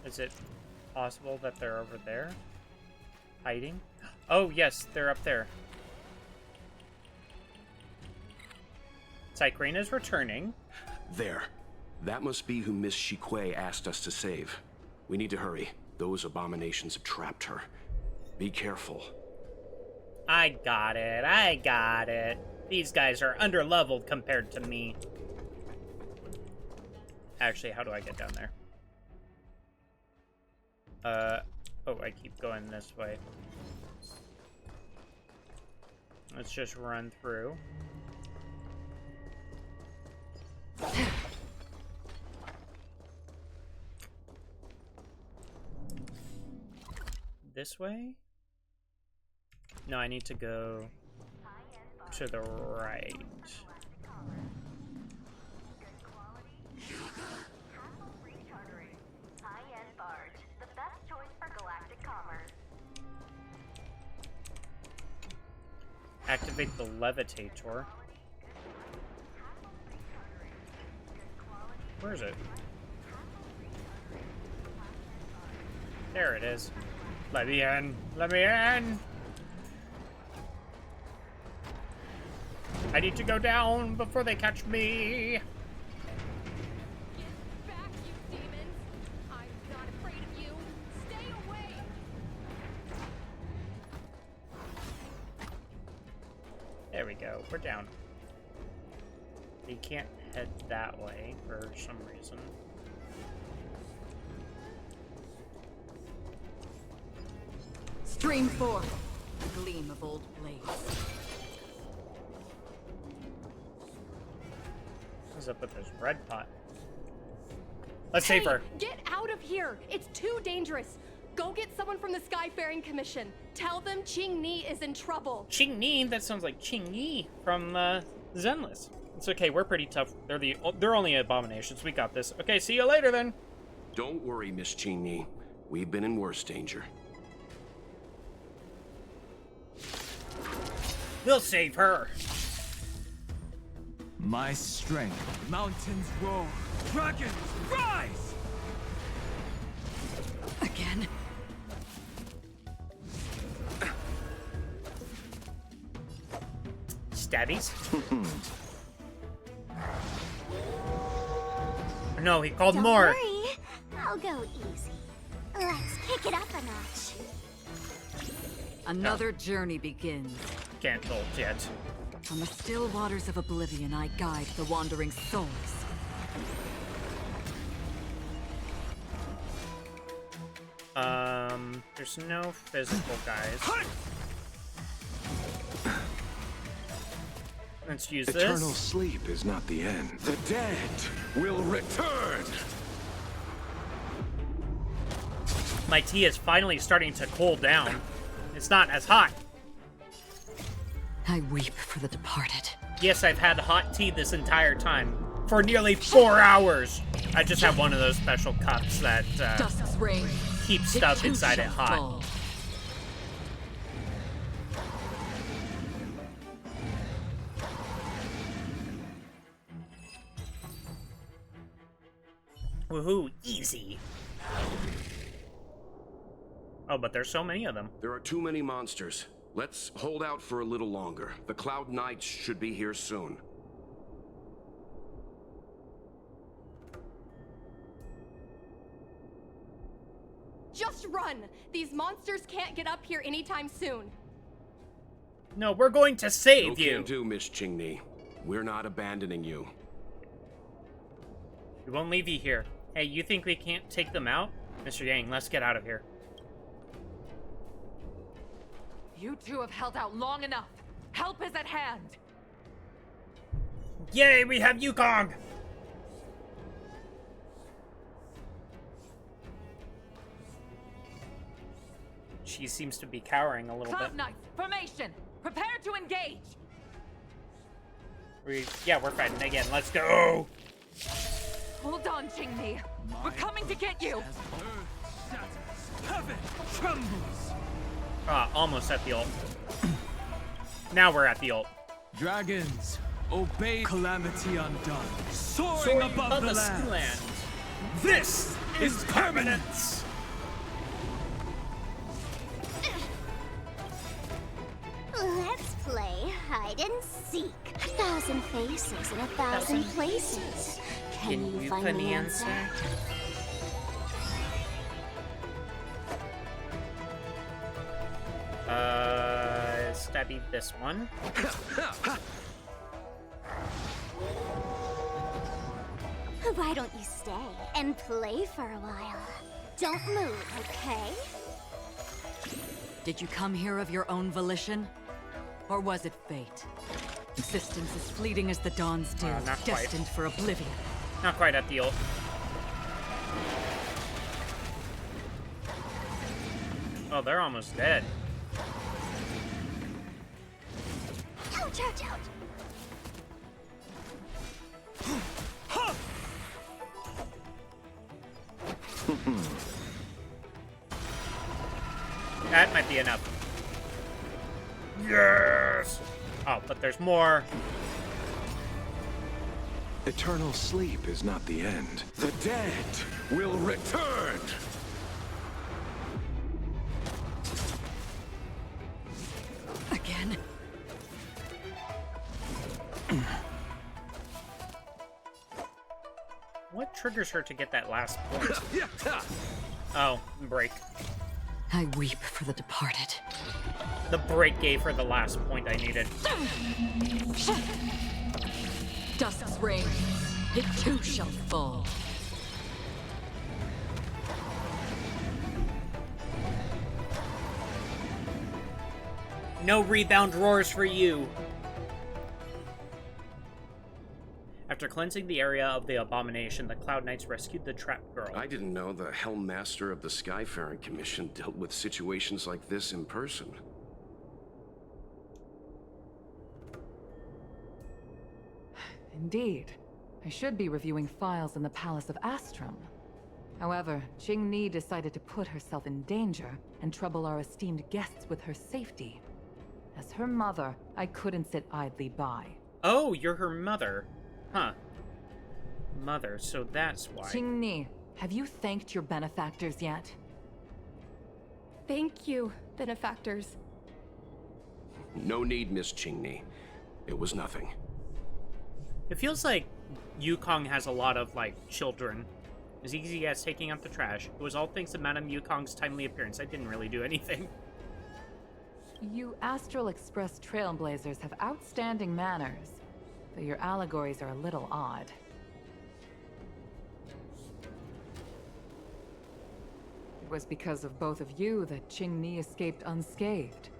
Is it possible that they're over there? Hiding? Oh, yes, they're up there. Cycrane is returning. There. That must be who Miss Shikue asked us to save. We need to hurry. Those abominations have trapped her. Be careful. I got it. I got it. These guys are under-leveled compared to me. Actually, how do I get down there? Oh, I keep going this way. Let's just run through. This way? No, I need to go to the right. Activate the levitator. Where is it? There it is. Let me in. Let me in. I need to go down before they catch me. There we go. We're down. You can't head that way for some reason. Stream forth, the gleam of old blades. What's up with this red pot? Let's save her. Get out of here! It's too dangerous! Go get someone from the Skyfaring Commission. Tell them Qingni is in trouble. Qingni? That sounds like Qingyi from Zenless. It's okay, we're pretty tough. They're only abominations. We got this. Okay, see you later then. Don't worry, Miss Qingni. We've been in worse danger. We'll save her. My strength. Mountains roar. Dragons rise! Again? Stabbies? No, he called Don't more. worry. I'll go easy. Let's kick it up a notch. Another journey begins. Can't ult yet. On the still waters of oblivion, I guide the wandering souls. There's no physical guys. Let's use this. Eternal sleep is not the end. The dead will return! My tea is finally starting to cool down. It's not as hot. I weep for the departed. Yes, I've had hot tea this entire time. For nearly 4 hours. I just have one of those special cups that Dusk's reign. keeps stuff inside it hot. Fall. Woohoo, easy. Oh, but there's so many of them. There are too many monsters. Let's hold out for a little longer. The Cloud Knights should be here soon. Just run! These monsters can't get up here anytime soon. No, we're going to save No you. can do, Miss Qingni. We're not abandoning you. We won't leave you here. Hey, you think we can't take them out? Mr. Yang, let's get out of here. You two have held out long enough. Help is at hand. Yay, we have Yukong! She seems to be cowering a little Cloud bit. Knights, formation! Prepare to engage! Yeah, we're fighting again. Let's go! Hold on, Qingni. We're coming to get you! Heaven trembles! Almost at the ult. Now we're at the ult. Dragons, obey Calamity Undone. Soaring above the land. This is permanence! Let's play hide and seek. 1,000 faces in 1,000 places. Can you find the answer? Stabby this one. Why don't you stay and play for a while? Don't move, okay? Did you come here of your own volition? Or was it fate? Existence as fleeting as the dawn's dew, not quite. destined for oblivion. Not quite at the ult. Oh, they're almost dead. Ouch, ouch, ouch! That might be enough. Yes! Oh, but there's more. Eternal sleep is not the end. The dead will return! Again? What triggers her to get that last point? Oh, break. I weep for the departed. The break gave her the last point I needed. Dusk's reign, it too shall fall. No rebound roars for you. After cleansing the area of the abomination, the Cloud Knights rescued the trapped girl. I didn't know the Helm Master of the Skyfaring Commission dealt with situations like this in person. Indeed. I should be reviewing files in the Palace of Astrum. However, Qingni decided to put herself in danger and trouble our esteemed guests with her safety. As her mother, I couldn't sit idly by. Oh, you're her mother. Huh. Mother, so that's why. Qingni, have you thanked your benefactors yet? Thank you, benefactors. No need, Miss Qingni. It was nothing. It feels like Yukong has a lot of, like, children. As easy as taking out the trash. It was all thanks to Madame Yukong's timely appearance. I didn't really do anything. You Astral Express trailblazers have outstanding manners, though your allegories are a little odd. It was because of both of you that Qingni escaped unscathed.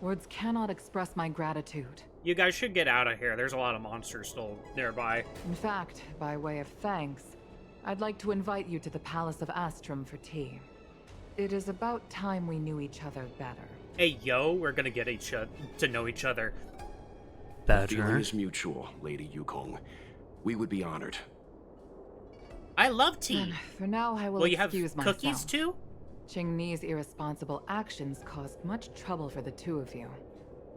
Words cannot express my gratitude. You guys should get out of here. There's a lot of monsters still nearby. In fact, by way of thanks, I'd like to invite you to the Palace of Astrum for tea. It is about time we knew each other better. Hey, yo, we're gonna get to know each other. The feeling is mutual, Lady Yukong. We would be honored. I love tea. Then, for now, I will you have excuse myself. cookies too? Qingni's irresponsible actions caused much trouble for the two of you.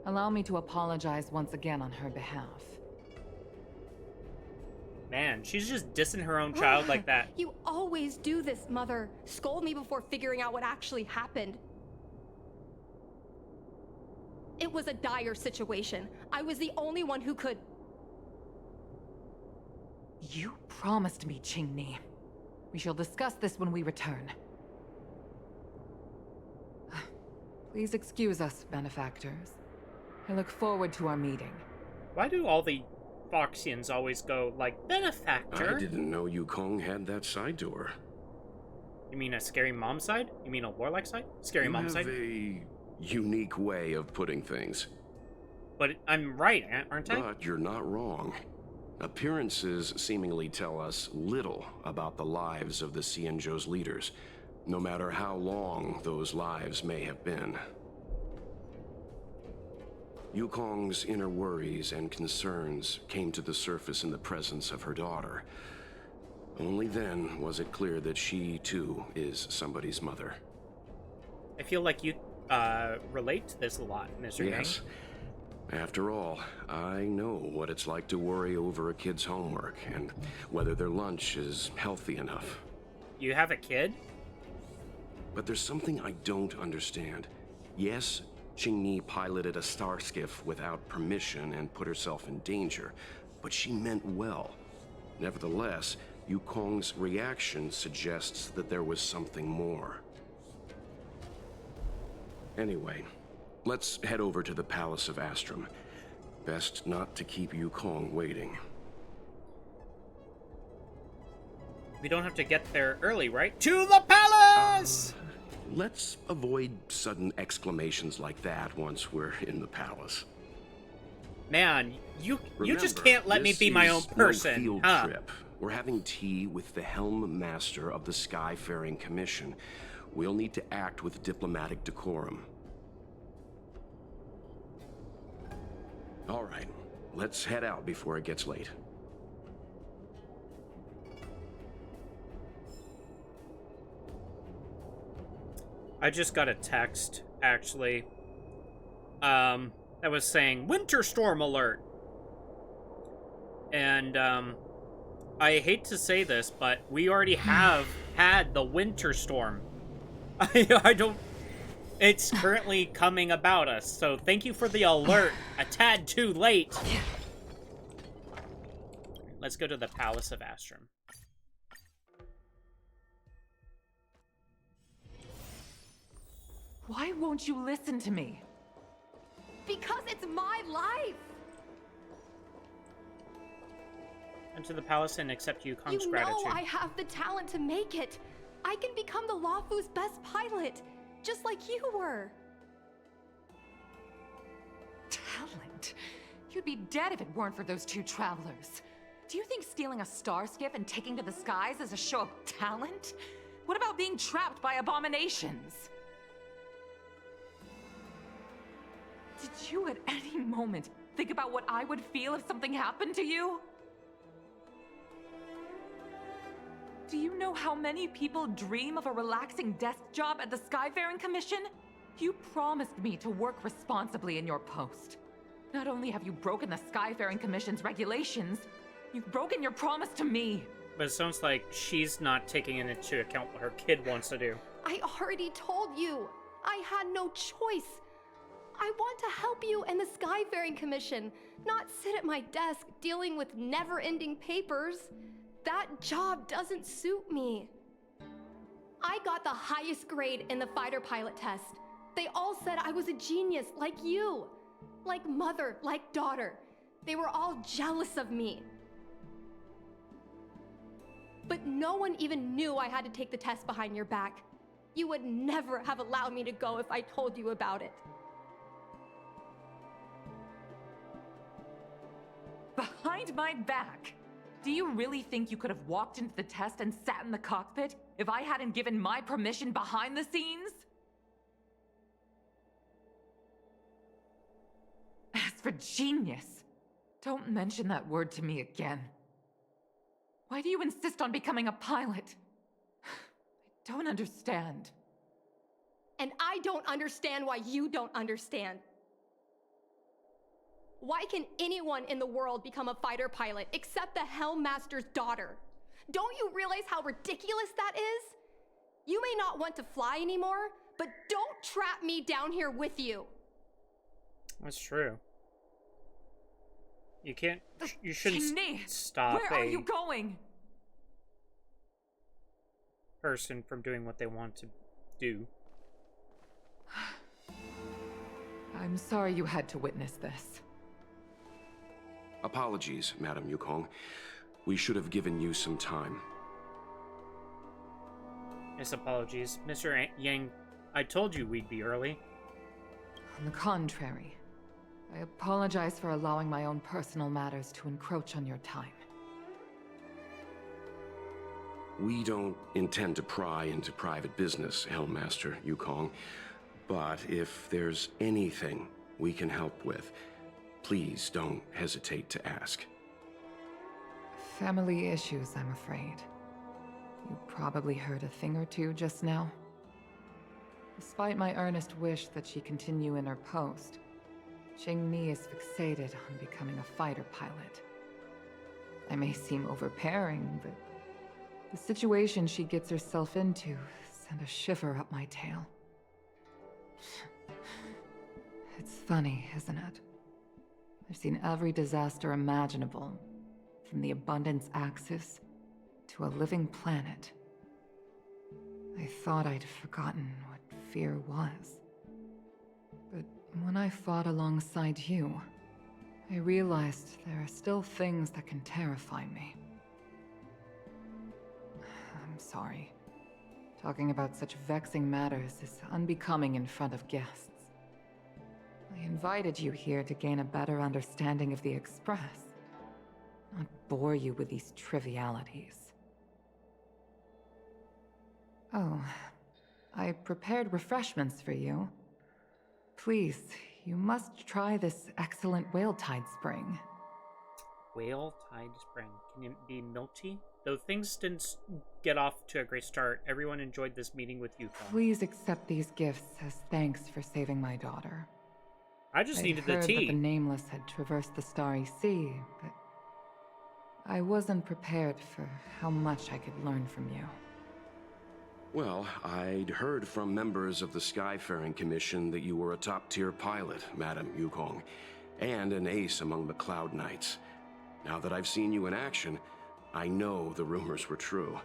Allow me to apologize once again on her behalf. Man, she's just dissing her own child like that. You always do this, Mother. Scold me before figuring out what actually happened. It was a dire situation. I was the only one who could... You promised me, Qingni. We shall discuss this when we return. Please excuse us, benefactors. I look forward to our meeting. Why do all the Foxians always go like, benefactor? I didn't know Yukong had that side to her. You mean a scary mom side? You mean a warlike side? Scary mom side? You have a unique way of putting things. But I'm right, aren't I? But you're not wrong. Appearances seemingly tell us little about the lives of the Xianzhou's leaders, no matter how long those lives may have been. Yukong's inner worries and concerns came to the surface in the presence of her daughter. Only then was it clear that she, too, is somebody's mother. I feel like you relate to this a lot, Mr. Yes. Yang. After all, I know what it's like to worry over a kid's homework and whether their lunch is healthy enough. You have a kid? But there's something I don't understand. Yes, Qingni piloted a star skiff without permission and put herself in danger, but she meant well. Nevertheless, Yukong's reaction suggests that there was something more. Anyway, let's head over to the Palace of Astrum. Best not to keep Yukong waiting. We don't have to get there early, right? To the palace! Let's avoid sudden exclamations like that once we're in the palace. Man, you just Remember, can't let me be my own this is person, no field huh? trip. We're having tea with the Helm Master of the Skyfaring Commission. We'll need to act with diplomatic decorum. All right, let's head out before it gets late. I just got a text, actually, that was saying, Winter Storm Alert! And, I hate to say this, but we already have had the Winter Storm. I don't... It's currently coming about us, so thank you for the alert. A tad too late. Let's go to the Palace of Astrum. Why won't you listen to me? Because it's my life! Enter the palace and accept Yukong's You gratitude. know I have the talent to make it. I can become the Luofu's best pilot, just like you were. Talent? You'd be dead if it weren't for those two travelers. Do you think stealing a star skiff and taking to the skies is a show of talent? What about being trapped by abominations? Did you at any moment think about what I would feel if something happened to you? Do you know how many people dream of a relaxing desk job at the Skyfaring Commission? You promised me to work responsibly in your post. Not only have you broken the Skyfaring Commission's regulations, you've broken your promise to me. But it sounds like she's not taking into account what her kid wants to do. I already told you. I had no choice. I want to help you and the Skyfaring Commission, not sit at my desk dealing with never-ending papers. That job doesn't suit me. I got the highest grade in the fighter pilot test. They all said I was a genius, like you. Like mother, like daughter. They were all jealous of me. But no one even knew I had to take the test behind your back. You would never have allowed me to go if I told you about it. Behind my back? Do you really think you could have walked into the test and sat in the cockpit if I hadn't given my permission behind the scenes? As for genius, Don't mention that word to me again. Why do you insist on becoming a pilot? I don't understand. And I don't understand why you don't understand. Why can anyone in the world become a fighter pilot except the Helmmaster's daughter? Don't you realize how ridiculous that is? You may not want to fly anymore, but don't trap me down here with you. That's true. You can't. You shouldn't Ching-Ni, stop where are you going? Person from doing what they want to do. I'm sorry you had to witness this. Apologies, Madam Yukong. We should have given you some time. Yes, apologies. Mr. Yang, I told you we'd be early. On the contrary, I apologize for allowing my own personal matters to encroach on your time. We don't intend to pry into private business, Helmmaster Yukong. But if there's anything we can help with, please don't hesitate to ask. Family issues, I'm afraid. You probably heard a thing or two just now. Despite my earnest wish that she continue in her post, Ching-Ni is fixated on becoming a fighter pilot. I may seem overbearing, but the situation she gets herself into sent a shiver up my tail. It's funny, isn't it? I've seen every disaster imaginable, from the abundance axis to a living planet. I thought I'd forgotten what fear was. But when I fought alongside you, I realized there are still things that can terrify me. I'm sorry. Talking about such vexing matters is unbecoming in front of guests. I invited you here to gain a better understanding of the Express, not bore you with these trivialities. Oh, I prepared refreshments for you. Please, you must try this excellent whale tide spring. Whale tide spring. Can it be milk tea? Though things didn't get off to a great start, everyone enjoyed this meeting with you. Please accept these gifts as thanks for saving my daughter. I just needed the heard tea. That the Nameless had traversed the Starry Sea, but I wasn't prepared for how much I could learn from you. Well, I'd heard from members of the Skyfaring Commission that you were a top-tier pilot, Madam Yukong, and an ace among the Cloud Knights. Now that I've seen you in action, I know the rumors were true.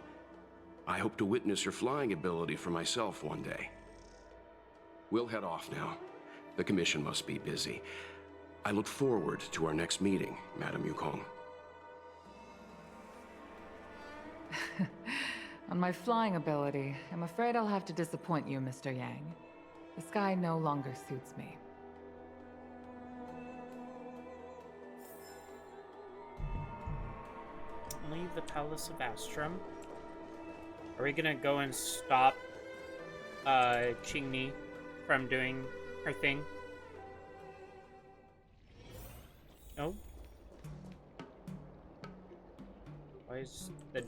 I hope to witness your flying ability for myself one day. We'll head off now. The Commission must be busy. I look forward to our next meeting, Madam Yukong. On my flying ability, I'm afraid I'll have to disappoint you, Mr. Yang. The sky no longer suits me. Leave the Palace of Astrum. Are we gonna go and stop Ching-Ni from doing her thing? No? Why is the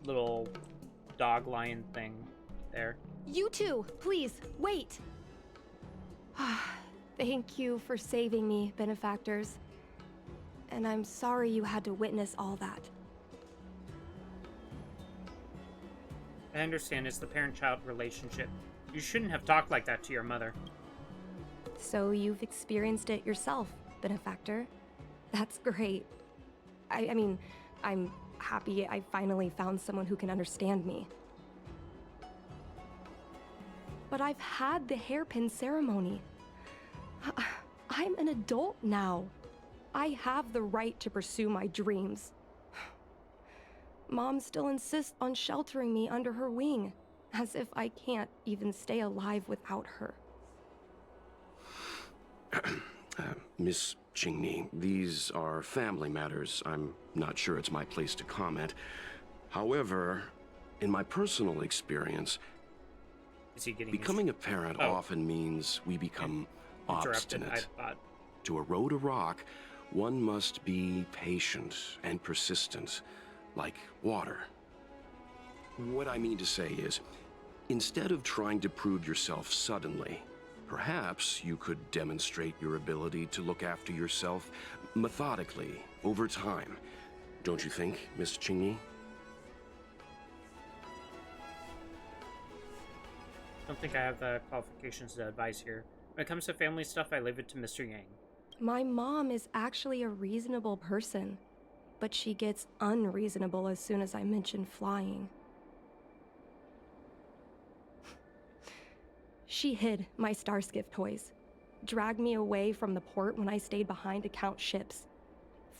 little dog lion thing there? You two, please, wait! Thank you for saving me, benefactors. And I'm sorry you had to witness all that. I understand it's the parent-child relationship. You shouldn't have talked like that to your mother. So you've experienced it yourself, benefactor. That's great. I mean, I'm happy I finally found someone who can understand me. But I've had the hairpin ceremony. I'm an adult now. I have the right to pursue my dreams. Mom still insists on sheltering me under her wing, as if I can't even stay alive without her. Miss Ching-Ni, these are family matters. I'm not sure it's my place to comment. However, in my personal experience, becoming a parent often means we become obstinate. To erode a rock, One must be patient and persistent, like water. What I mean to say is, instead of trying to prove yourself suddenly, perhaps you could demonstrate your ability to look after yourself methodically, over time. Don't you think, Miss Chingy? I don't think I have the qualifications to advise here. When it comes to family stuff, I leave it to Mr. Yang. My mom is actually a reasonable person, but she gets unreasonable as soon as I mention flying. She hid my Starskiff toys, dragged me away from the port when I stayed behind to count ships,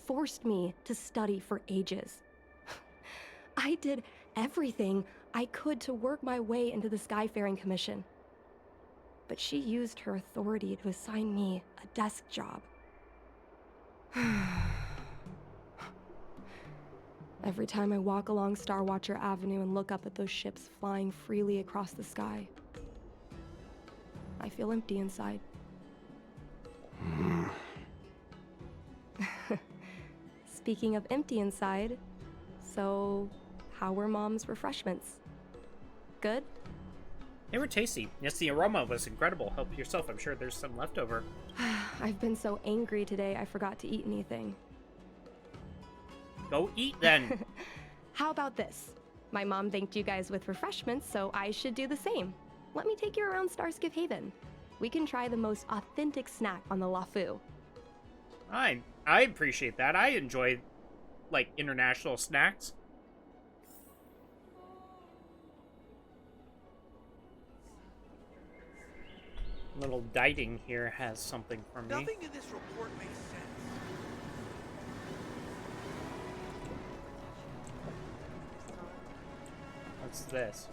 forced me to study for ages. I did everything I could to work my way into the Skyfaring Commission. But she used her authority to assign me a desk job. Every time I walk along Star Watcher Avenue and look up at those ships flying freely across the sky, I feel empty inside. Speaking of empty inside, so how were Mom's refreshments? Good? They were tasty. Yes, the aroma was incredible. Help yourself. I'm sure there's some left over. I've been so angry today I forgot to eat anything. Go eat then. How about this? My mom thanked you guys with refreshments, so I should do the same. Let me take you around Starskiff Haven. We can try the most authentic snack on the LaFu. I appreciate that. I enjoy, like, international snacks. Little dieting here has something for me. Nothing in this report makes sense. What's this?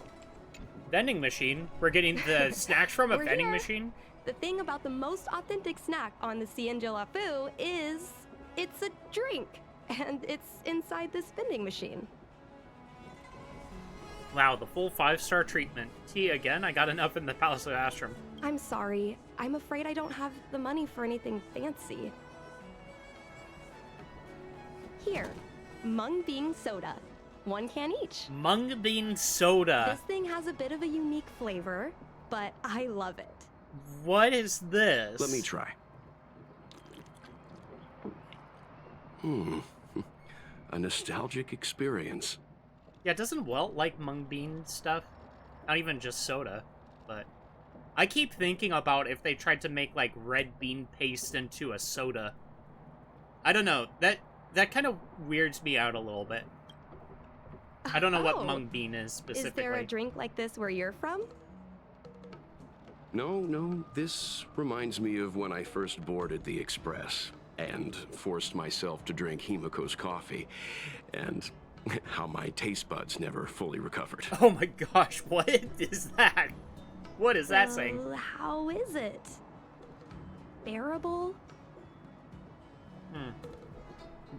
Vending machine? We're getting the snacks from a We're vending here. machine? The thing about the most authentic snack on the Cienjo LaFu is it's a drink, and it's inside this vending machine. Wow, the full 5-star treatment. Tea again? I got enough in the Palace of Astrum. I'm sorry. I'm afraid I don't have the money for anything fancy. Here, mung bean soda. 1 can each. Mung bean soda. This thing has a bit of a unique flavor, but I love it. What is this? Let me try. A nostalgic experience. Yeah, doesn't Welt like mung bean stuff? Not even just soda, but... I keep thinking about if they tried to make, like, red bean paste into a soda. I don't know. That kind of weirds me out a little bit. I don't know what mung bean is specifically. Is there a drink like this where you're from? No, this reminds me of when I first boarded the Express and forced myself to drink Himiko's coffee, and how my taste buds never fully recovered. Oh my gosh, what is that? What is that saying? How is it? Bearable?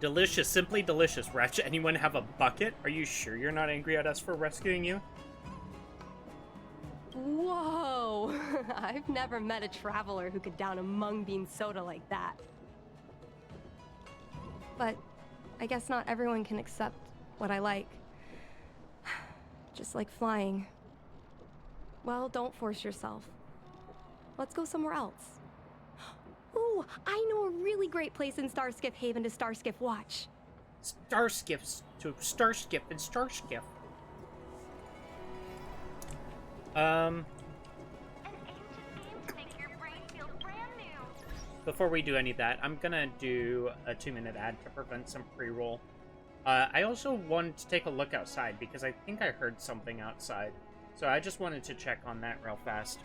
Delicious, simply delicious. Ratch, anyone have a bucket? Are you sure you're not angry at us for rescuing you? Whoa! I've never met a traveler who could down a mung bean soda like that. But I guess not everyone can accept what I like. Just like flying. Well, don't force yourself. Let's go somewhere else. Ooh, I know a really great place in Starskiff Haven to Starskiff watch. Starskiffs to Starskiff and Starskiff. Before we do any of that, I'm gonna do a 2-minute ad to prevent some pre-roll. I also wanted to take a look outside because I think I heard something outside. So I just wanted to check on that real fast.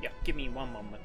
Yeah, give me one moment.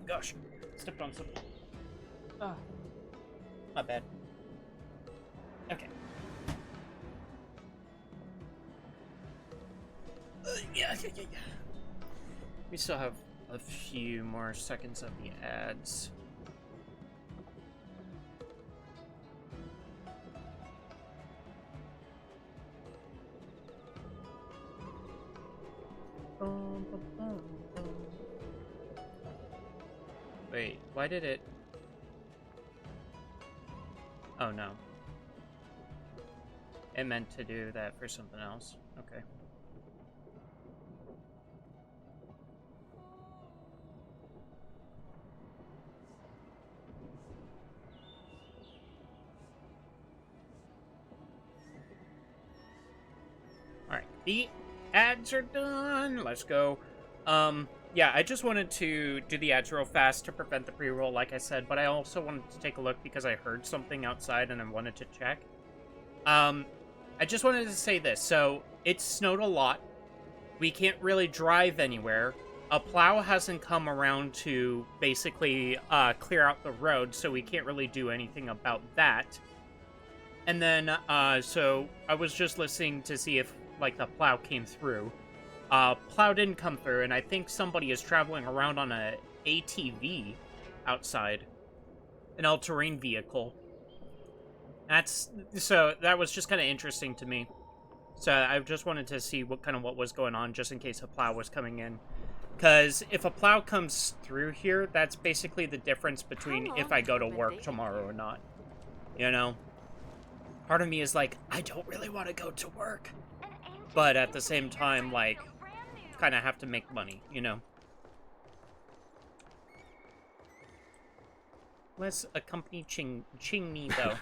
gosh. Stepped on something. Oh. Not bad. Okay. Yeah. We still have a few more seconds of the ads. Wait, why did it... Oh, no. It meant to do that for something else. Okay. Alright, the ads are done. Let's go. Yeah, I just wanted to do the ads real fast to prevent the pre-roll, like I said, but I also wanted to take a look because I heard something outside and I wanted to check. I just wanted to say this. So, it snowed a lot. We can't really drive anywhere. A plow hasn't come around to basically clear out the road, so we can't really do anything about that. And then, so I was just listening to see if, like, the plow came through. Plow didn't come through, and I think somebody is traveling around on a ATV outside. An all-terrain vehicle. So that was just kind of interesting to me. So I just wanted to see what was going on, just in case a plow was coming in. Because if a plow comes through here, that's basically the difference between if I go to work tomorrow or not. You know? Part of me is like, I don't really want to go to work. But at the same time, like, kind of have to make money, you know? Let's accompany Ching-Mi, though.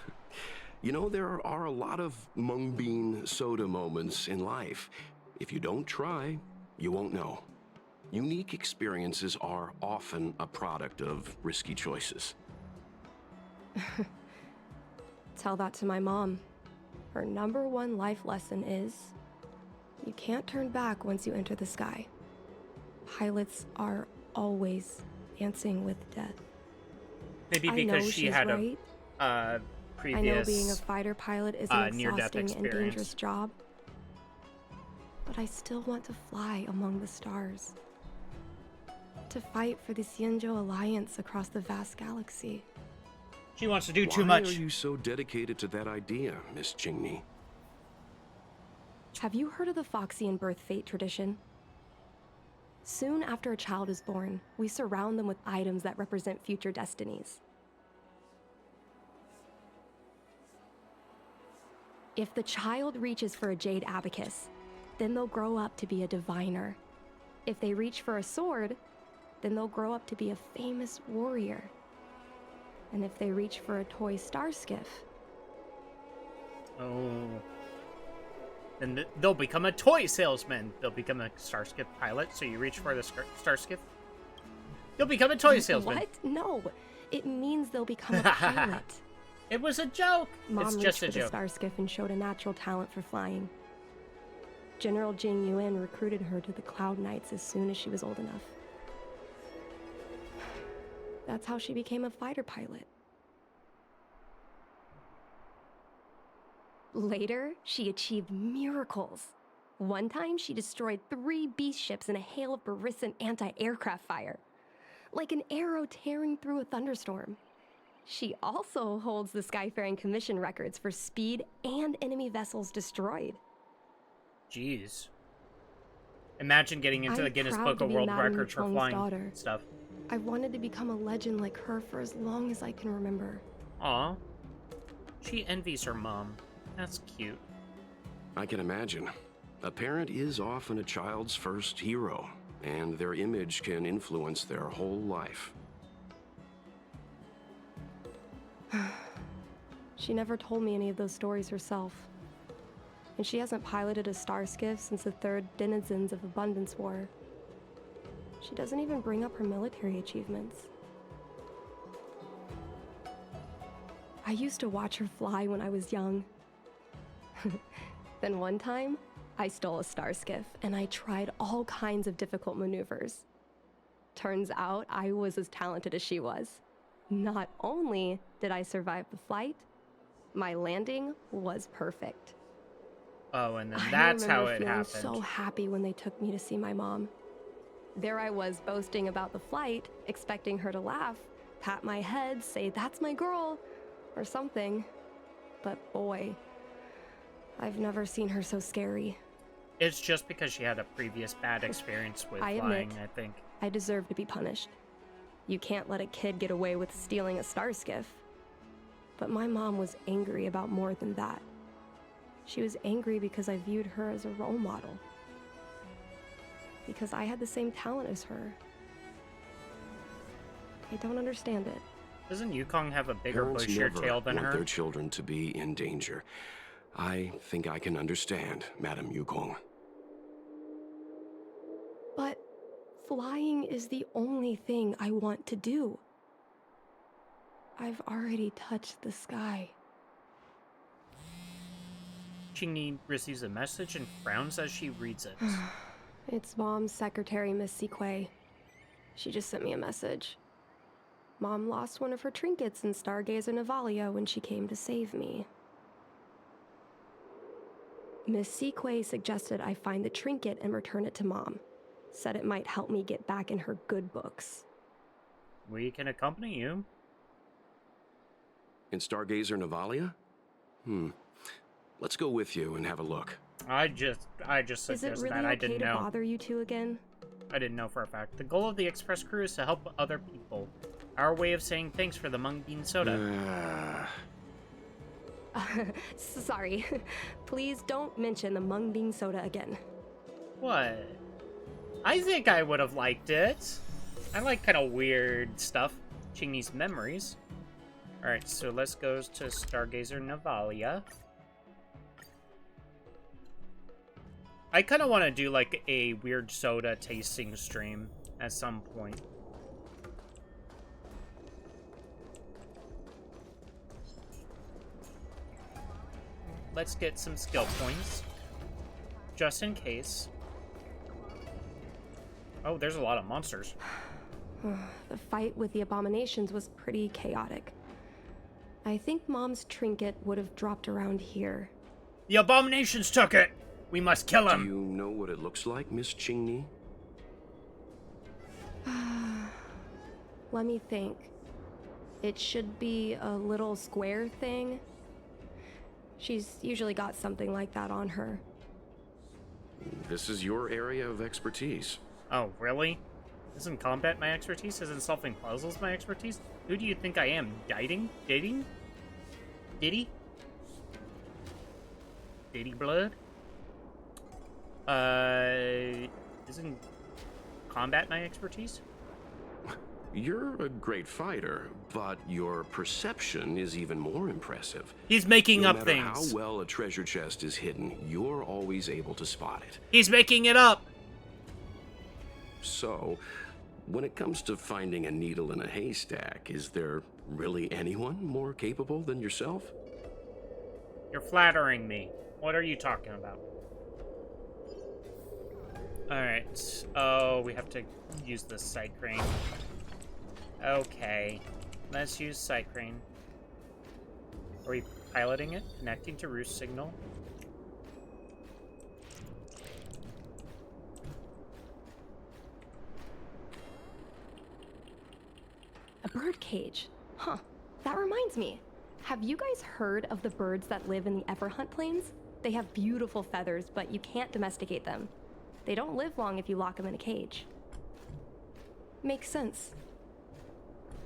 You know, there are a lot of mung bean soda moments in life. If you don't try, you won't know. Unique experiences are often a product of risky choices. Tell that to my mom. Her #1 life lesson is, you can't turn back once you enter the sky. Pilots are always dancing with death. Maybe because she had right. a previous I know being a fighter pilot is an exhausting and dangerous job, but I still want to fly among the stars. To fight for the Xianzhou Alliance across the vast galaxy. She wants to do too much. Why are you so dedicated to that idea, Miss Ching-Mi? Have you heard of the Foxian birth fate tradition? Soon after a child is born, we surround them with items that represent future destinies. If the child reaches for a jade abacus, then they'll grow up to be a diviner. If they reach for a sword, then they'll grow up to be a famous warrior. And if they reach for a toy star skiff... Oh... Then they'll become a toy salesman. They'll become a Starskiff pilot, so you reach for the Starskiff. You'll become a toy salesman. What? No. It means they'll become a pilot. It was a joke. Mom it's reached just for a joke. the Starskiff and showed a natural talent for flying. General Jing Yuan recruited her to the Cloud Knights as soon as she was old enough. That's how she became a fighter pilot. Later, she achieved miracles. One time, she destroyed 3 beast ships in a hail of Barissan anti-aircraft fire. Like an arrow tearing through a thunderstorm. She also holds the Skyfaring Commission records for speed and enemy vessels destroyed. Jeez. Imagine getting into the Guinness Book of World Records for flying stuff. I wanted to become a legend like her for as long as I can remember. Aw. She envies her mom. That's cute. I can imagine. A parent is often a child's first hero, and their image can influence their whole life. She never told me any of those stories herself. And she hasn't piloted a Starskiff since the 3rd Denizens of Abundance War. She doesn't even bring up her military achievements. I used to watch her fly when I was young. Then one time, I stole a Starskiff and I tried all kinds of difficult maneuvers. Turns out I was as talented as she was. Not only did I survive the flight, my landing was perfect. Oh, and then that's how it I remember happened. feeling so happy when they took me to see my mom. There I was boasting about the flight, expecting her to laugh, pat my head, say, "That's my girl," or something. But boy, I've never seen her so scary. It's just because she had a previous bad experience with I flying, admit, I think. I deserve to be punished. You can't let a kid get away with stealing a star skiff. But my mom was angry about more than that. She was angry because I viewed her as a role model. Because I had the same talent as her. I don't understand it. Doesn't Yukong have a bigger, Parents bushier never tail than want her? their children to be in danger. I think I can understand, Madam Yukong. But flying is the only thing I want to do. I've already touched the sky. Qingyi receives a message and frowns as she reads it. It's Mom's secretary, Miss Sequay. She just sent me a message. Mom lost one of her trinkets in Stargazer Navalia when she came to save me. Miss Sequay suggested I find the trinket and return it to Mom. Said it might help me get back in her good books. We can accompany you. In Stargazer Navalia? Let's go with you and have a look. I just Is it suggested really that. I okay didn't to know. bother you two again? I didn't know for a fact. The goal of the express crew is to help other people. Our way of saying thanks for the mung bean soda. Sorry. Please don't mention the mung bean soda again. What? I think I would have liked it. I like kind of weird stuff. Qingyi's memories. Alright, so let's go to Stargazer Navalia. I kind of want to do like a weird soda tasting stream at some point. Let's get some skill points. Just in case. Oh, there's a lot of monsters. The fight with the abominations was pretty chaotic. I think Mom's trinket would have dropped around here. The abominations took it! We must kill him! Do you know what it looks like, Miss Qingyi? Let me think. It should be a little square thing. She's usually got something like that on her. This is your area of expertise. Oh, really? Isn't combat my expertise? Isn't solving puzzles my expertise? Who do you think I am? Dating? Diddy? Diddy blood? Isn't combat my expertise? You're a great fighter, but your perception is even more impressive. He's making up No things. matter how well a treasure chest is hidden, you're always able to spot it. He's making it up! So, when it comes to finding a needle in a haystack, is there really anyone more capable than yourself? You're flattering me. What are you talking about? Alright. Oh, we have to use the sight crane. Okay. Let's use sight crane. Are we piloting it? Connecting to roost signal? A bird cage. Huh. That reminds me. Have you guys heard of the birds that live in the Everhunt Plains? They have beautiful feathers, but you can't domesticate them. They don't live long if you lock them in a cage. Makes sense.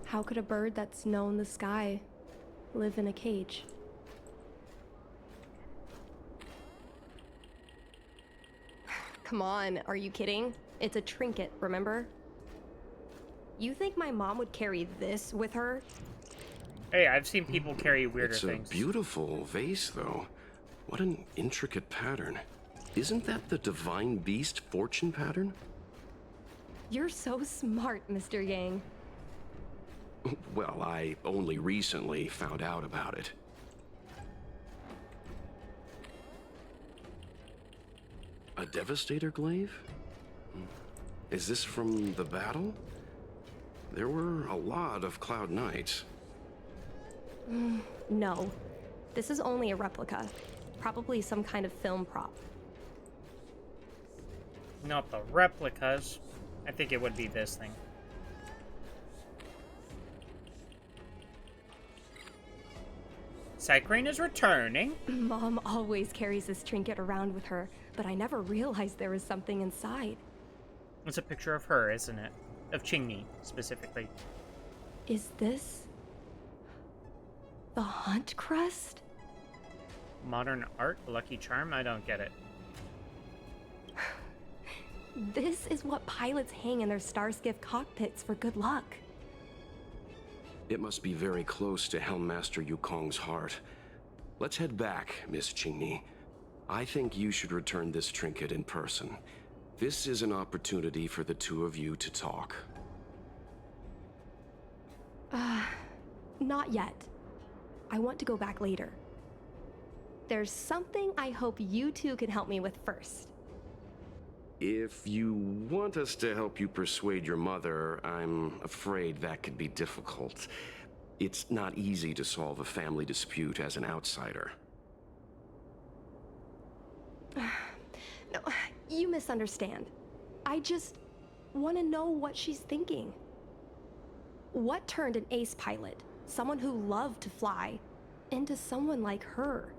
How could a bird that's known the sky live in a cage? Come on, are you kidding? It's a trinket, remember? You think my mom would carry this with her? Hey, I've seen people carry weirder It's things. a beautiful vase, though. What an intricate pattern. Isn't that the divine beast fortune pattern? You're so smart, Mr. Yang. Well, I only recently found out about it. A Devastator glaive? Is this from the battle? There were a lot of Cloud Knights. No. This is only a replica. Probably some kind of film prop. Not the replicas. I think it would be this thing. Cycrane is returning. Mom always carries this trinket around with her, but I never realized there was something inside. It's a picture of her, isn't it? Of Qingni, specifically. Is this... the Hunt Crest? Modern art? Lucky charm? I don't get it. This is what pilots hang in their Starskiff cockpits for good luck. It must be very close to Helmmaster Yukong's heart. Let's head back, Miss Qingni. I think you should return this trinket in person. This is an opportunity for the two of you to talk. Not yet. I want to go back later. There's something I hope you two can help me with first. If you want us to help you persuade your mother, I'm afraid that could be difficult. It's not easy to solve a family dispute as an outsider. No, you misunderstand. I just want to know what she's thinking. What turned an ace pilot, someone who loved to fly, into someone like her?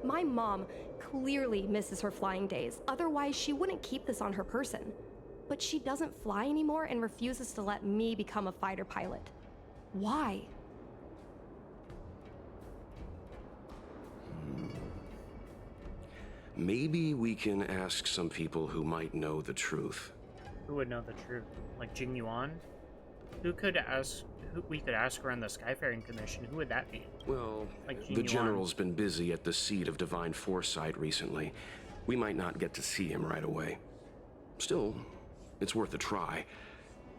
My mom clearly misses her flying days, otherwise she wouldn't keep this on her person. But she doesn't fly anymore and refuses to let me become a fighter pilot. Why? Maybe we can ask some people who might know the truth. Who would know the truth? Like Jing Yuan? Who could ask? Who we could ask around the Skyfaring Commission? Who would that be? Well, like Jing the Yuan. General's been busy at the seat of Divine Foresight recently. We might not get to see him right away. Still, it's worth a try.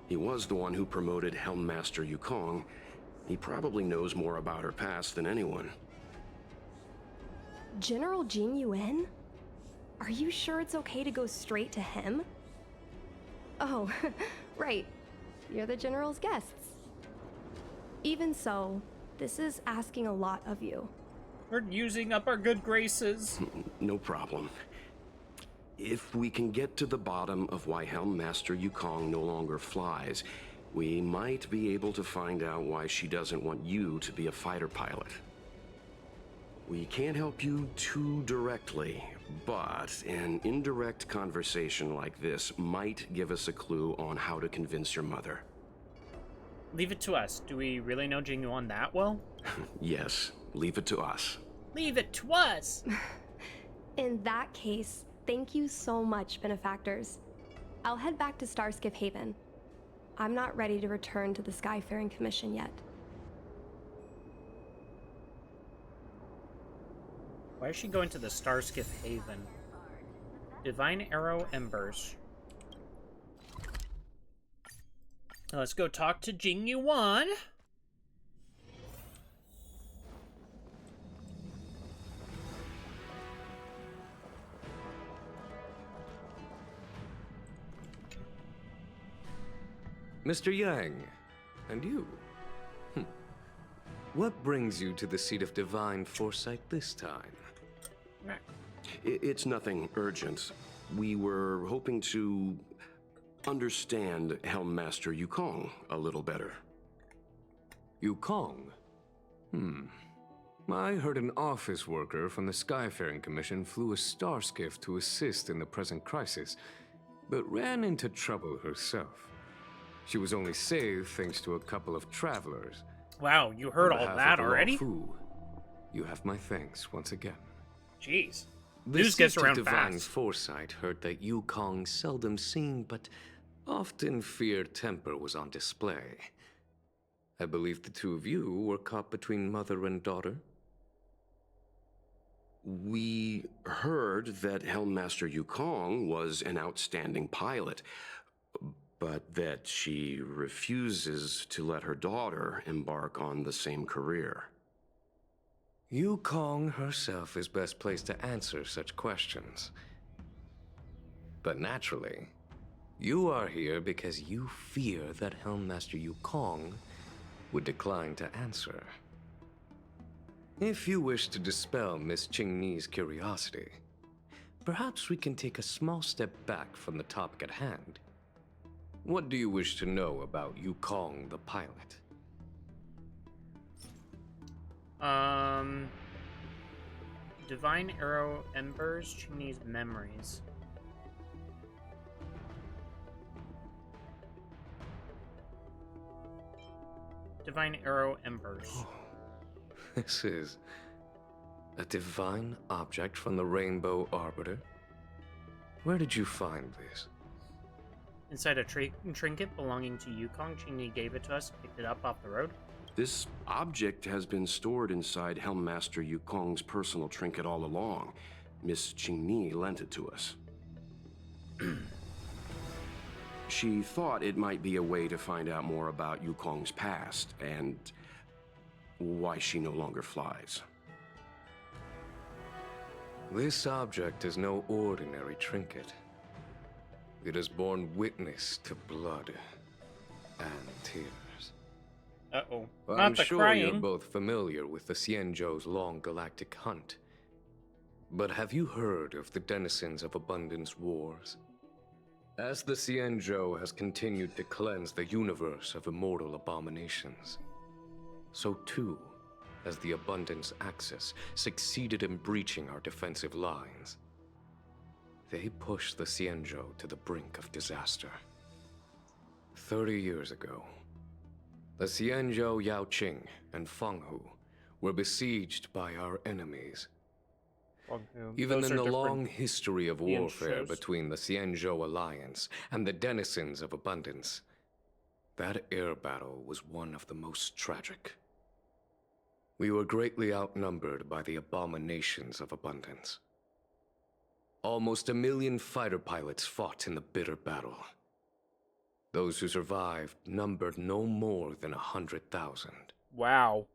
He was the one who promoted Helmmaster Yukong. He probably knows more about her past than anyone. General Jing Yuan? Are you sure it's okay to go straight to him? Oh, right. You're the General's guests. Even so, this is asking a lot of you. We're using up our good graces. No problem. If we can get to the bottom of why Helmmaster Yukong no longer flies, we might be able to find out why she doesn't want you to be a fighter pilot. We can't help you too directly, but an indirect conversation like this might give us a clue on how to convince your mother. Leave it to us. Do we really know Jing Yuan that well? Yes, leave it to us. Leave it to us! In that case, thank you so much, benefactors. I'll head back to Starskiff Haven. I'm not ready to return to the Skyfaring Commission yet. Why is she going to the Starskiff Haven? Divine Arrow Embers. Now let's go talk to Jing Yuan. Mr. Yang, and you? What brings you to the seat of Divine Foresight this time? It's nothing urgent. We were hoping to understand Helmmaster Yukong a little better. Yukong? I heard an office worker from the Skyfaring Commission flew a starskiff to assist in the present crisis, but ran into trouble herself. She was only saved thanks to a couple of travelers. Wow, you heard all that already? Fu, you have my thanks once again. Jeez. The News gets seat of around Divine fast. Foresight heard that Yukong seldom seen, but often feared temper was on display. I believe the two of you were caught between mother and daughter. We heard that Helmmaster Yukong was an outstanding pilot, but that she refuses to let her daughter embark on the same career. Yukong herself is best placed to answer such questions. But naturally, You are here because you fear that Helmmaster Yukong would decline to answer. If you wish to dispel Miss Qingni's curiosity, perhaps we can take a small step back from the topic at hand. What do you wish to know about Yukong the pilot? Divine Arrow Embers, Qingni's memories. Divine Arrow Embers. This is a divine object from the Rainbow Arbiter? Where did you find this? Inside a trinket belonging to Yukong. Qingni gave it to us, picked it up off the road. This object has been stored inside Helmmaster Yukong's personal trinket all along. Miss Qingni lent it to us. She thought it might be a way to find out more about Yukong's past and why she no longer flies. This object is no ordinary trinket. It has borne witness to blood and tears. Uh-oh. I'm sure you're both familiar with the Xianzhou's long galactic hunt. But have you heard of the denizens of Abundance Wars? As the Xianzhou has continued to cleanse the universe of immortal abominations, so too has the Abundance Axis succeeded in breaching our defensive lines. They pushed the Xianzhou to the brink of disaster. 30 years ago, the Xianzhou Yaoqing and Fenghu were besieged by our enemies. Even in the long history of warfare between the Xianzhou Alliance and the denizens of Abundance, that air battle was one of the most tragic. We were greatly outnumbered by the abominations of Abundance. Almost 1 million fighter pilots fought in the bitter battle. Those who survived numbered no more than 100,000. Wow.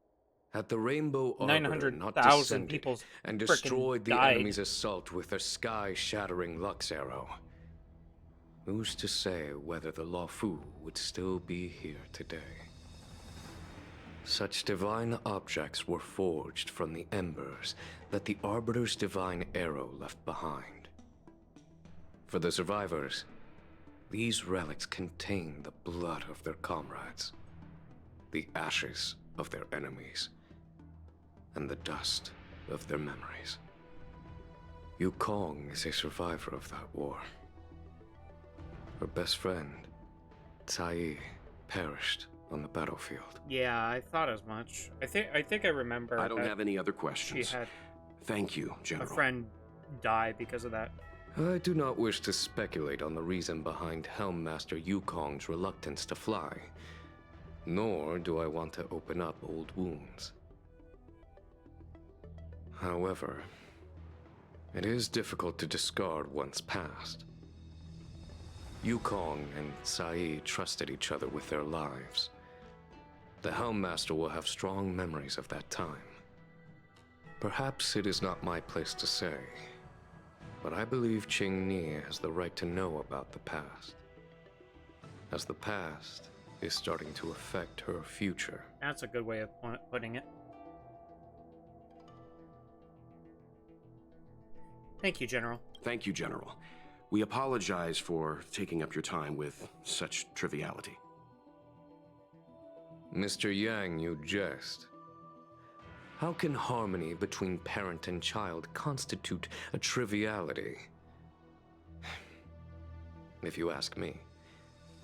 Had the Rainbow Arbiter not 900,000 descended people and destroyed the died. enemy's assault with their sky-shattering Lux Arrow, who's to say whether the Luofu would still be here today? Such divine objects were forged from the embers that the Arbiter's divine arrow left behind. For the survivors, these relics contain the blood of their comrades, the ashes of their enemies, and the dust of their memories. Yukong is a survivor of that war. Her best friend, Cai, perished on the battlefield. Yeah, I thought as much. I think I remember. I don't have any other questions. She had Thank you, General. a friend die because of that. I do not wish to speculate on the reason behind Helmmaster Yukong's reluctance to fly, nor do I want to open up old wounds. However, it is difficult to discard one's past. Yukong and Cai trusted each other with their lives. The Helmmaster will have strong memories of that time. Perhaps it is not my place to say, but I believe Qingni has the right to know about the past, as the past is starting to affect her future. That's a good way of putting it. Thank you, General. Thank you, General. We apologize for taking up your time with such triviality. Mr. Yang, you jest. How can harmony between parent and child constitute a triviality? If you ask me,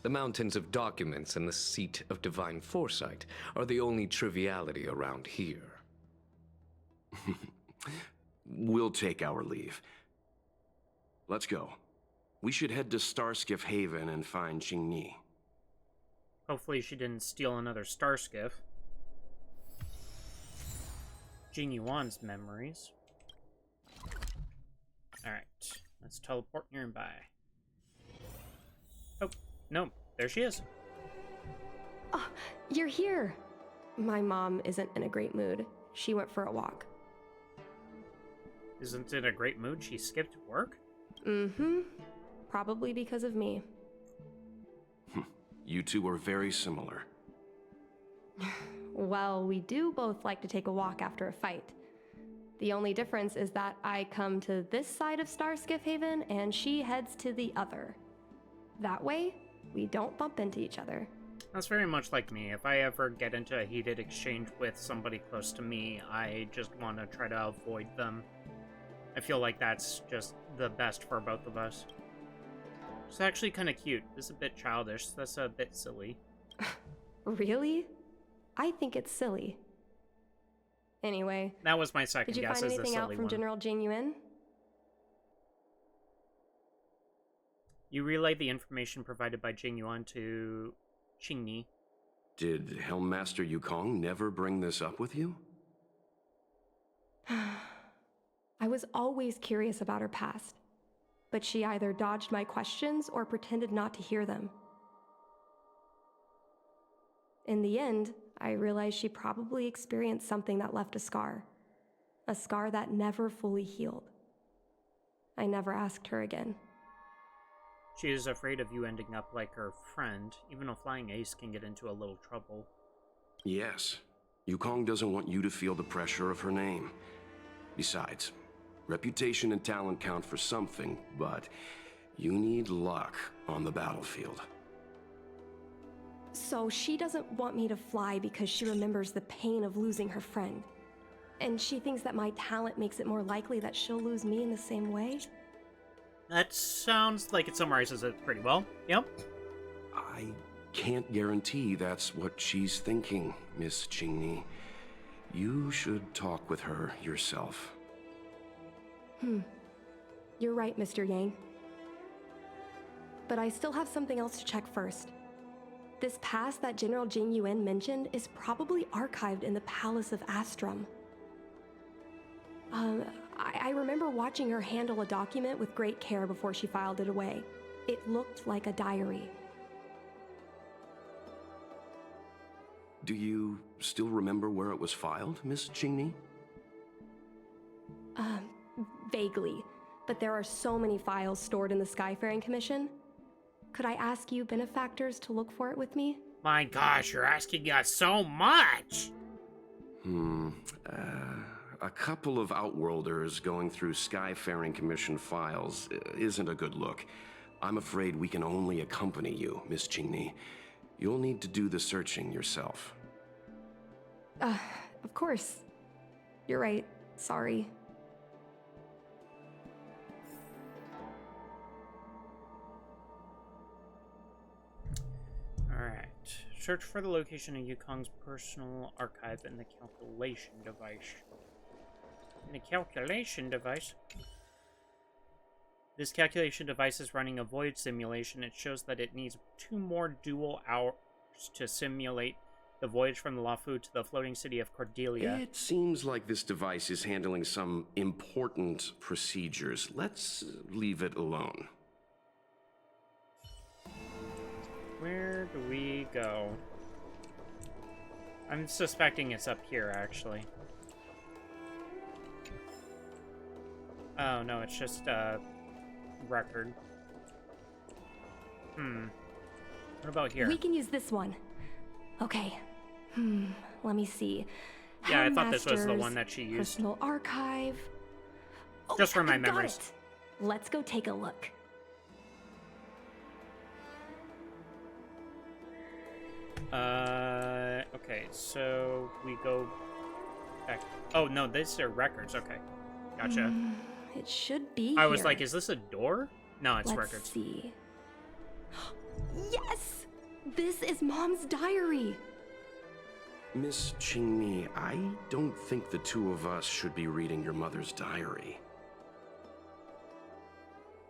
the mountains of documents and the seat of divine foresight are the only triviality around here. We'll take our leave. Let's go. We should head to Starskiff Haven and find Qingni. Hopefully she didn't steal another star skiff. Jing Yuan's memories. Alright, let's teleport nearby. Oh, no, there she is. Oh, you're here. My mom isn't in a great mood. She went for a walk. Isn't in a great mood? She skipped work? Mm-hmm. Probably because of me. You two are very similar. Well, we do both like to take a walk after a fight. The only difference is that I come to this side of Starskiff Haven and she heads to the other. That way, we don't bump into each other. That's very much like me. If I ever get into a heated exchange with somebody close to me, I just want to try to avoid them. I feel like that's just the best for both of us. It's actually kind of cute. This is a bit childish. That's a bit silly. Really? I think it's silly. Anyway. That was my second guess. Did you find anything out from General Jing Yuan? You relayed the information provided by Jing Yuan to Qingni. Did Helmmaster Yukong never bring this up with you? I was always curious about her past, but she either dodged my questions or pretended not to hear them. In the end, I realized she probably experienced something that left a scar that never fully healed. I never asked her again. She is afraid of you ending up like her friend. Even a flying ace can get into a little trouble. Yes. Yukong doesn't want you to feel the pressure of her name. Besides, reputation and talent count for something, but you need luck on the battlefield. So she doesn't want me to fly because she remembers the pain of losing her friend. And she thinks that my talent makes it more likely that she'll lose me in the same way? That sounds like it summarizes it pretty well. Yep. I can't guarantee that's what she's thinking, Miss Qingni. You should talk with her yourself. You're right, Mr. Yang. But I still have something else to check first. This pass that General Jing Yuan mentioned is probably archived in the Palace of Astrum. I remember watching her handle a document with great care before she filed it away. It looked like a diary. Do you still remember where it was filed, Miss Qingni? Vaguely. But there are so many files stored in the Skyfaring Commission. Could I ask you benefactors to look for it with me? My gosh, you're asking us so much! A couple of Outworlders going through Skyfaring Commission files isn't a good look. I'm afraid we can only accompany you, Miss Qingni. You'll need to do the searching yourself. Of course. You're right. Sorry. Alright. Search for the location of Yukong's personal archive in the calculation device. This calculation device is running a void simulation. It shows that it needs 2 more dual hours to simulate the voyage from the Lafu to the floating city of Cordelia. It seems like this device is handling some important procedures. Let's leave it alone. Where do we go? I'm suspecting it's up here, actually. Oh, no, it's just a record. What about here? We can use this one. Okay. Let me see. Yeah, I thought this was the one that she used. Personal archive. Just for my I got memories. it. Let's go take a look. Okay, so we go back. Oh, no, these are records. Okay. Gotcha. It should be I was here. like, is this a door? No, it's Let's records. see. Yes! This is Mom's diary! Miss Qingni, I don't think the two of us should be reading your mother's diary.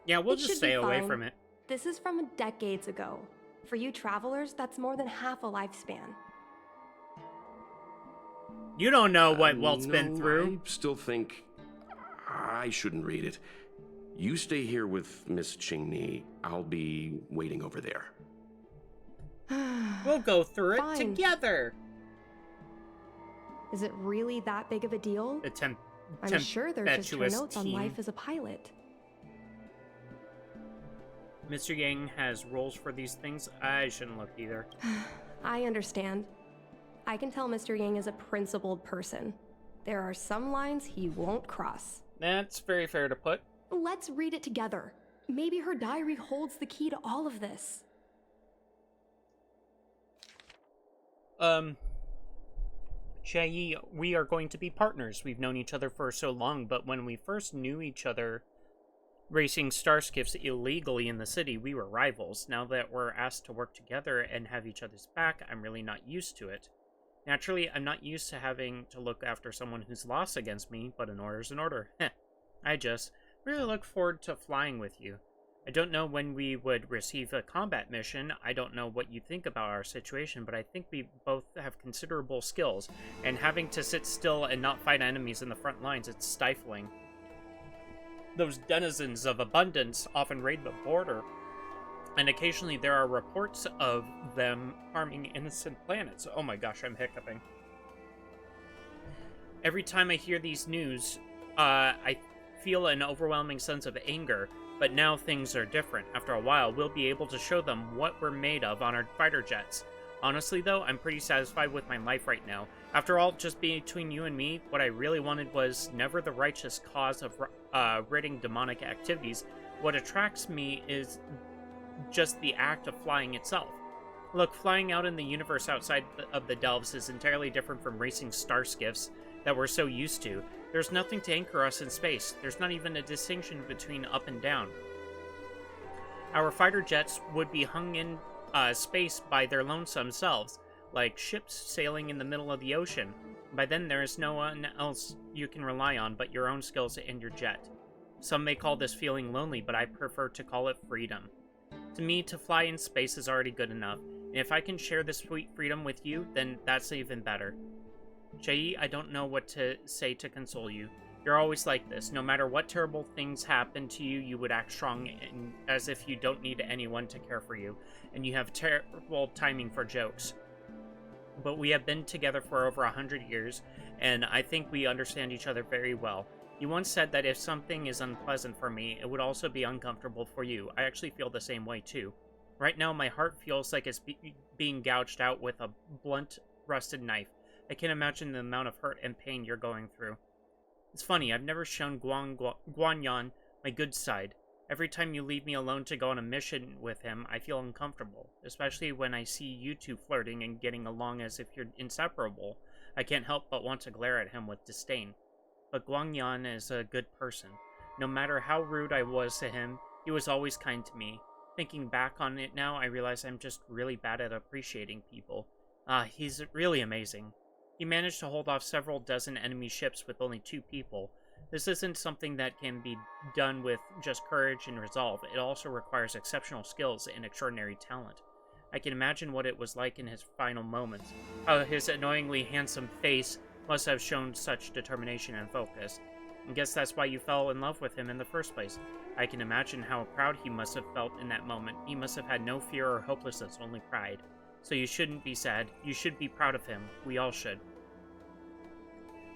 Yeah, we'll It just should stay be away fine. from it. This is from decades ago. For you travelers, that's more than half a lifespan. You don't know what Walt's been No, through. I still think I shouldn't read it. You stay here with Miss Qingni. I'll be waiting over there. We'll go through it Fine. together. Is it really that big of a deal? I'm sure they're just her notes on team. life as a pilot. Mr. Yang has rules for these things. I shouldn't look either. I understand. I can tell Mr. Yang is a principled person. There are some lines he won't cross. That's very fair to put. Let's read it together. Maybe her diary holds the key to all of this. Chai, we are going to be partners. We've known each other for so long, but when we first knew each other racing starskiffs illegally in the city, we were rivals. Now that we're asked to work together and have each other's back, I'm really not used to it. Naturally, I'm not used to having to look after someone who's lost against me, but an order's an order. Heh. I just really look forward to flying with you. I don't know when we would receive a combat mission. I don't know what you think about our situation, but I think we both have considerable skills, and having to sit still and not fight enemies in the front lines, it's stifling. Those denizens of abundance often raid the border, and occasionally there are reports of them harming innocent planets. Oh my gosh, I'm hiccuping. Every time I hear these news, I feel an overwhelming sense of anger, but now things are different. After a while, we'll be able to show them what we're made of on our fighter jets. Honestly, though, I'm pretty satisfied with my life right now. After all, just between you and me, what I really wanted was never the righteous cause of ridding demonic activities. What attracts me is just the act of flying itself. Look, flying out in the universe outside of the Delves is entirely different from racing starskiffs that we're so used to. There's nothing to anchor us in space. There's not even a distinction between up and down. Our fighter jets would be hung in space by their lonesome selves, like ships sailing in the middle of the ocean. By then, there is no one else you can rely on but your own skills and your jet. Some may call this feeling lonely, but I prefer to call it freedom. To me, to fly in space is already good enough, and if I can share this sweet freedom with you, then that's even better. Chai, I don't know what to say to console you. You're always like this. No matter what terrible things happen to you, you would act strong and as if you don't need anyone to care for you, and you have terrible timing for jokes. But we have been together for over 100 years, and I think we understand each other very well. You once said that if something is unpleasant for me, it would also be uncomfortable for you. I actually feel the same way, too. Right now, my heart feels like it's being gouged out with a blunt, rusted knife. I can't imagine the amount of hurt and pain you're going through. It's funny, I've never shown Guanyan my good side. Every time you leave me alone to go on a mission with him, I feel uncomfortable, especially when I see you two flirting and getting along as if you're inseparable. I can't help but want to glare at him with disdain. But Guanyan is a good person. No matter how rude I was to him, he was always kind to me. Thinking back on it now, I realize I'm just really bad at appreciating people. He's really amazing. He managed to hold off several dozen enemy ships with only 2 people. This isn't something that can be done with just courage and resolve. It also requires exceptional skills and extraordinary talent. I can imagine what it was like in his final moments. How his annoyingly handsome face must have shown such determination and focus. I guess that's why you fell in love with him in the first place. I can imagine how proud he must have felt in that moment. He must have had no fear or hopelessness, only pride. So you shouldn't be sad. You should be proud of him. We all should.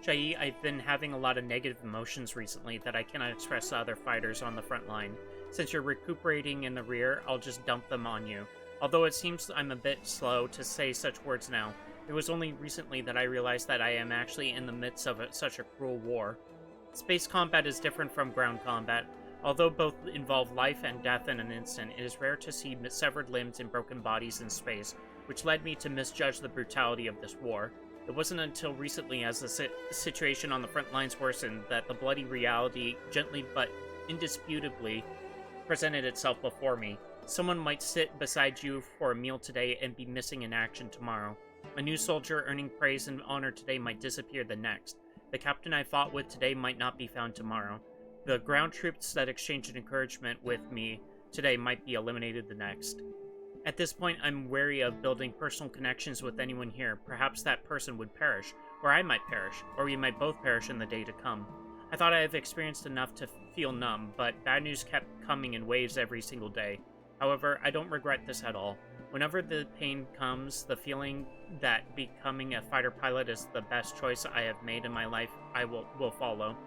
Chai, I've been having a lot of negative emotions recently that I cannot express to other fighters on the front line. Since you're recuperating in the rear, I'll just dump them on you. Although it seems I'm a bit slow to say such words now. It was only recently that I realized that I am actually in the midst of such a cruel war. Space combat is different from ground combat. Although both involve life and death in an instant, it is rare to see severed limbs and broken bodies in space, which led me to misjudge the brutality of this war. It wasn't until recently, as the situation on the front lines worsened, that the bloody reality, gently but indisputably, presented itself before me. Someone might sit beside you for a meal today and be missing in action tomorrow. A new soldier earning praise and honor today might disappear the next. The captain I fought with today might not be found tomorrow. The ground troops that exchanged encouragement with me today might be eliminated the next. At this point, I'm wary of building personal connections with anyone here. Perhaps that person would perish, or I might perish, or we might both perish in the day to come. I thought I have experienced enough to feel numb, but bad news kept coming in waves every single day. However, I don't regret this at all. Whenever the pain comes, the feeling that becoming a fighter pilot is the best choice I have made in my life, will follow.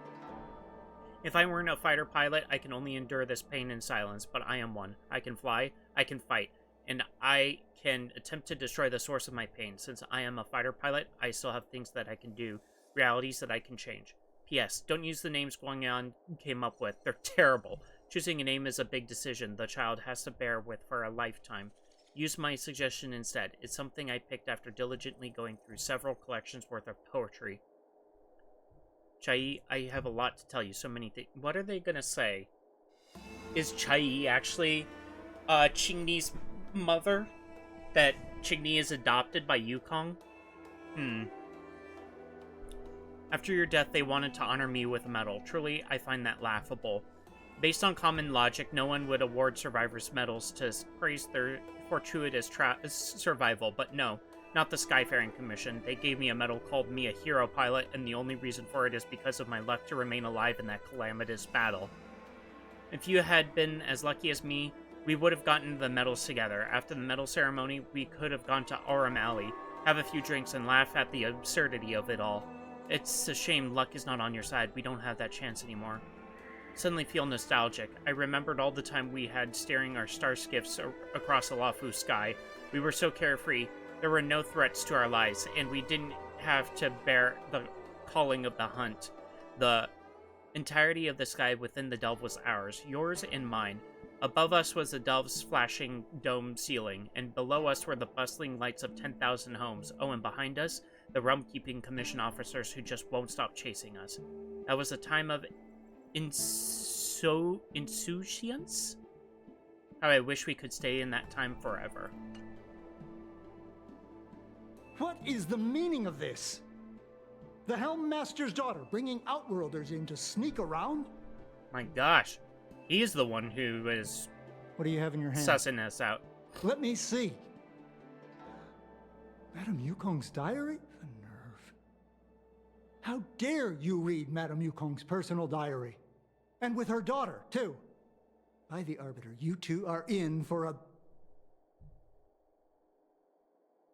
If I weren't a fighter pilot, I can only endure this pain in silence, but I am one. I can fly, I can fight, and I can attempt to destroy the source of my pain. Since I am a fighter pilot, I still have things that I can do, realities that I can change. P.S. Don't use the names Guangyan came up with. They're terrible. Choosing a name is a big decision the child has to bear with for a lifetime. Use my suggestion instead. It's something I picked after diligently going through several collections worth of poetry. Chai, I have a lot to tell you. So many things. What are they gonna say? Is Chai actually Qingni's mother? That Qingni is adopted by Yukong? After your death, they wanted to honor me with a medal. Truly, I find that laughable. Based on common logic, no one would award survivors medals to praise their fortuitous survival, but no, not the Skyfaring Commission. They gave me a medal called me a hero pilot, and the only reason for it is because of my luck to remain alive in that calamitous battle. If you had been as lucky as me, we would have gotten the medals together. After the medal ceremony, we could have gone to Aurum Alley, have a few drinks, and laugh at the absurdity of it all. It's a shame luck is not on your side. We don't have that chance anymore. Suddenly feel nostalgic. I remembered all the time we had staring our star skiffs across the Lafu sky. We were so carefree. There were no threats to our lives, and we didn't have to bear the calling of the hunt. The entirety of the sky within the delve was ours, yours and mine. Above us was the delve's flashing dome ceiling, and below us were the bustling lights of 10,000 homes. Oh, and behind us, the rum-keeping commission officers who just won't stop chasing us. That was a time of insouciance? How I wish we could stay in that time forever. What is the meaning of this? The Helm Master's daughter bringing Outworlders in to sneak around? My gosh. He's the one who is... What do you have in your hand? Sussing us out. Let me see. Madame Yukong's diary? The nerve. How dare you read Madame Yukong's personal diary? And with her daughter, too. By the Arbiter, you two are in for a...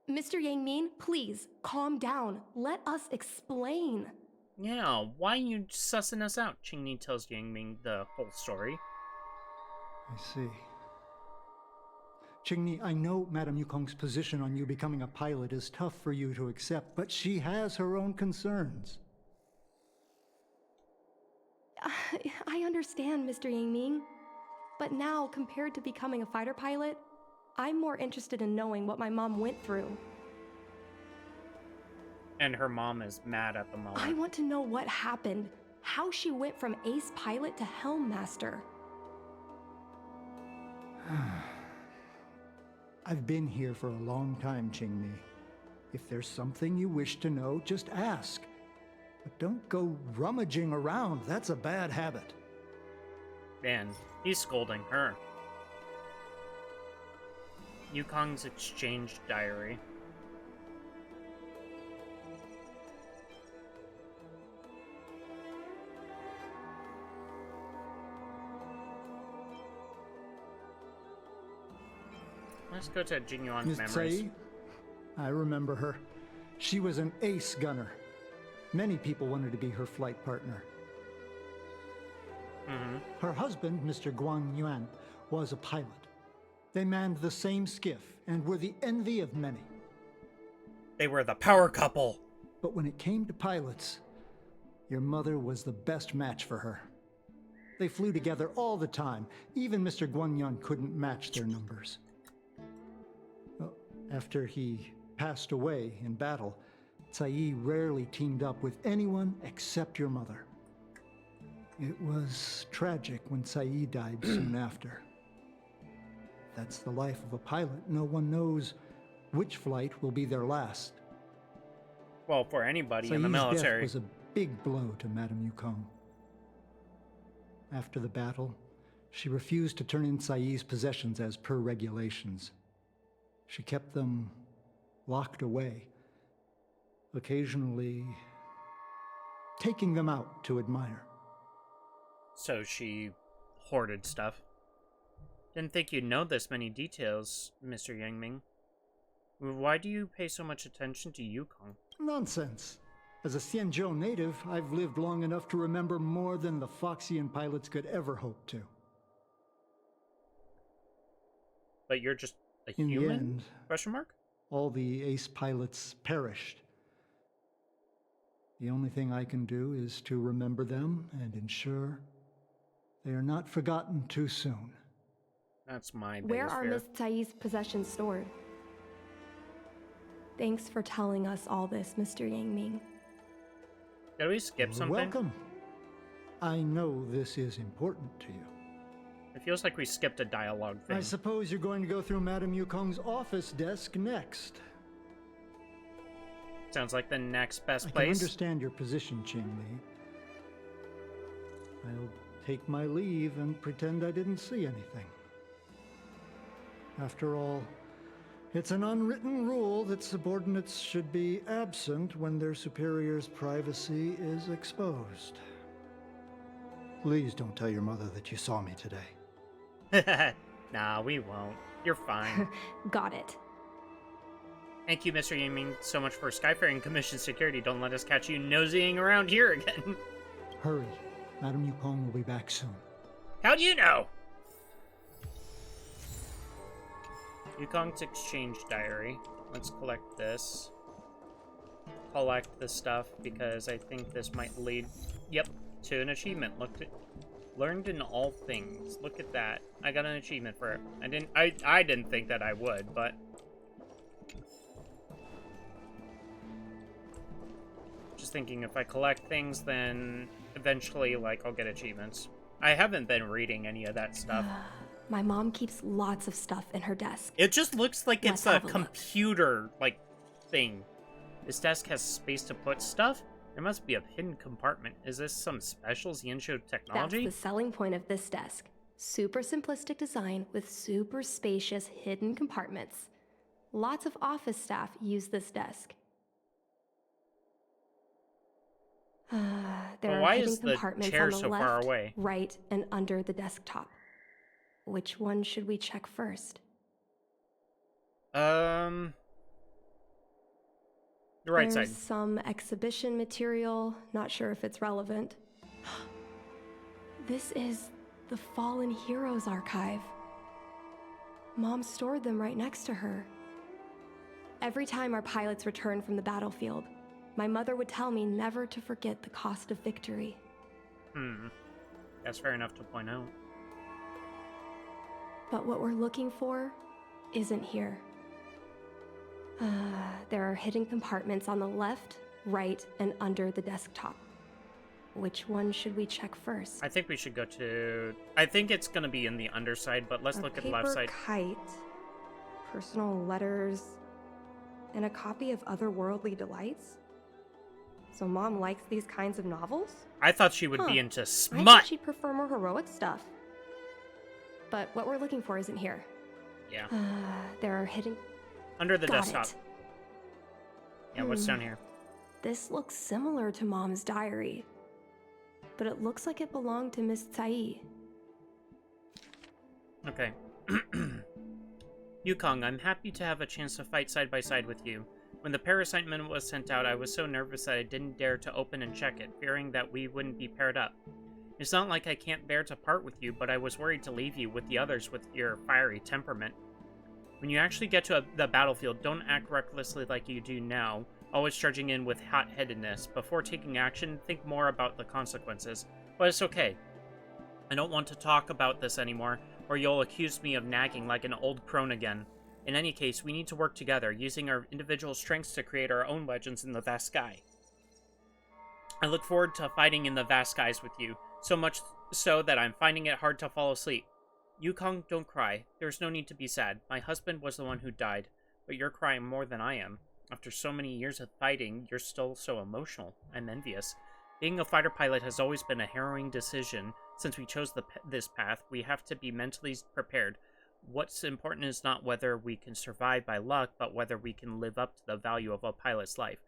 Mr. Yangmin, please, calm down. Let us explain. Yeah, why are you sussing us out? Qingni tells Yangming the whole story. I see. Qingni, I know Madame Yukong's position on you becoming a pilot is tough for you to accept, but she has her own concerns. I understand, Mr. Yangming. But now, compared to becoming a fighter pilot, I'm more interested in knowing what my mom went through. And her mom is mad at the moment. I want to know what happened, how she went from ace pilot to Helm Master. I've been here for a long time, Qingni. If there's something you wish to know, just ask. But don't go rummaging around. That's a bad habit. Man, he's scolding her. Yukong's exchange diary. Let's go to Jingyuan's Miss memories. Tsai? I remember her. She was an ace gunner. Many people wanted to be her flight partner. Her husband, Mr. Guang Yuan, was a pilot. They manned the same skiff and were the envy of many. They were the power couple. But when it came to pilots, your mother was the best match for her. They flew together all the time. Even Mr. Guangyuan couldn't match their numbers. Well, after he passed away in battle, Tsai rarely teamed up with anyone except your mother. It was tragic when Tsai died soon after. That's the life of a pilot. No one knows which flight will be their last. Well, for anybody in the Tsai's military. death was a big blow to Madame Yukong. After the battle, she refused to turn in Tsai's possessions as per regulations. She kept them locked away, occasionally taking them out to admire. So she hoarded stuff. Didn't think you'd know this many details, Mr. Yangming. Why do you pay so much attention to Yukong? Nonsense. As a Xianzhou native, I've lived long enough to remember more than the Foxian pilots could ever hope to. But you're just a In human? the end, Question mark? all the ace pilots perished. The only thing I can do is to remember them and ensure they are not forgotten too soon. That's my biggest Where are fear. Miss Tsai's possessions stored? Thanks for telling us all this, Mr. Yangming. Did we skip You're something? welcome. I know this is important to you. It feels like we skipped a dialogue thing. I suppose you're going to go through Madame Yukong's office desk next. Sounds like the next best I can place. understand your position, Qingli. I'll take my leave and pretend I didn't see anything. After all, it's an unwritten rule that subordinates should be absent when their superior's privacy is exposed. Please don't tell your mother that you saw me today. Nah, we won't. You're fine. Got it. Thank you, Mr. Yiming, so much for Skyfaring Commission security. Don't let us catch you nosying around here again. Hurry. Madame Yukong will be back soon. How do you know? Yukong's exchange diary. Let's collect this. Collect this stuff because I think this might lead, yep, to an achievement. Learned in all things. Look at that. I got an achievement for it. I didn't think that I would, but just thinking if I collect things, then eventually, like, I'll get achievements. I haven't been reading any of that stuff. My mom keeps lots of stuff in her desk. It just looks like Let's it's a have a look. computer, like, thing. This desk has space to put stuff? There must be a hidden compartment. Is this some special Xianzhou technology? That's the selling point of this desk. Super simplistic design with super spacious hidden compartments. Lots of office staff use this desk. There But are why hidden is the compartments chair on the so left, far away? right, and under the desktop. Which one should we check first? The right There's side. some exhibition material, not sure if it's relevant. This is the Fallen Heroes Archive. Mom stored them right next to her. Every time our pilots returned from the battlefield, my mother would tell me never to forget the cost of victory. That's fair enough to point out. But what we're looking for isn't here. There are hidden compartments on the left, right, and under the desktop. Which one should we check first? I think we should go to... I think it's going to be in the underside, but let's look at the left side. Kite, personal letters, and a copy of Otherworldly Delights? So Mom likes these kinds of novels? I thought she would be Huh. into I smut. thought she'd prefer more heroic stuff. But what we're looking for isn't here. Yeah. There are hidden... Under the Got desktop. it. Yeah, what's down here? This looks similar to Mom's diary, but it looks like it belonged to Miss Tsai. Okay. Yukong, I'm happy to have a chance to fight side by side with you. When the parasite minute was sent out, I was so nervous that I didn't dare to open and check it, fearing that we wouldn't be paired up. It's not like I can't bear to part with you, but I was worried to leave you with the others with your fiery temperament. When you actually get to the battlefield, don't act recklessly like you do now, always charging in with hot-headedness. Before taking action, think more about the consequences. But it's okay. I don't want to talk about this anymore, or you'll accuse me of nagging like an old crone again. In any case, we need to work together, using our individual strengths to create our own legends in the vast sky. I look forward to fighting in the vast skies with you, so much so that I'm finding it hard to fall asleep. Yukong, don't cry. There's no need to be sad. My husband was the one who died, but you're crying more than I am. After so many years of fighting, you're still so emotional. I'm envious. Being a fighter pilot has always been a harrowing decision. Since we chose this path, we have to be mentally prepared. What's important is not whether we can survive by luck, but whether we can live up to the value of a pilot's life.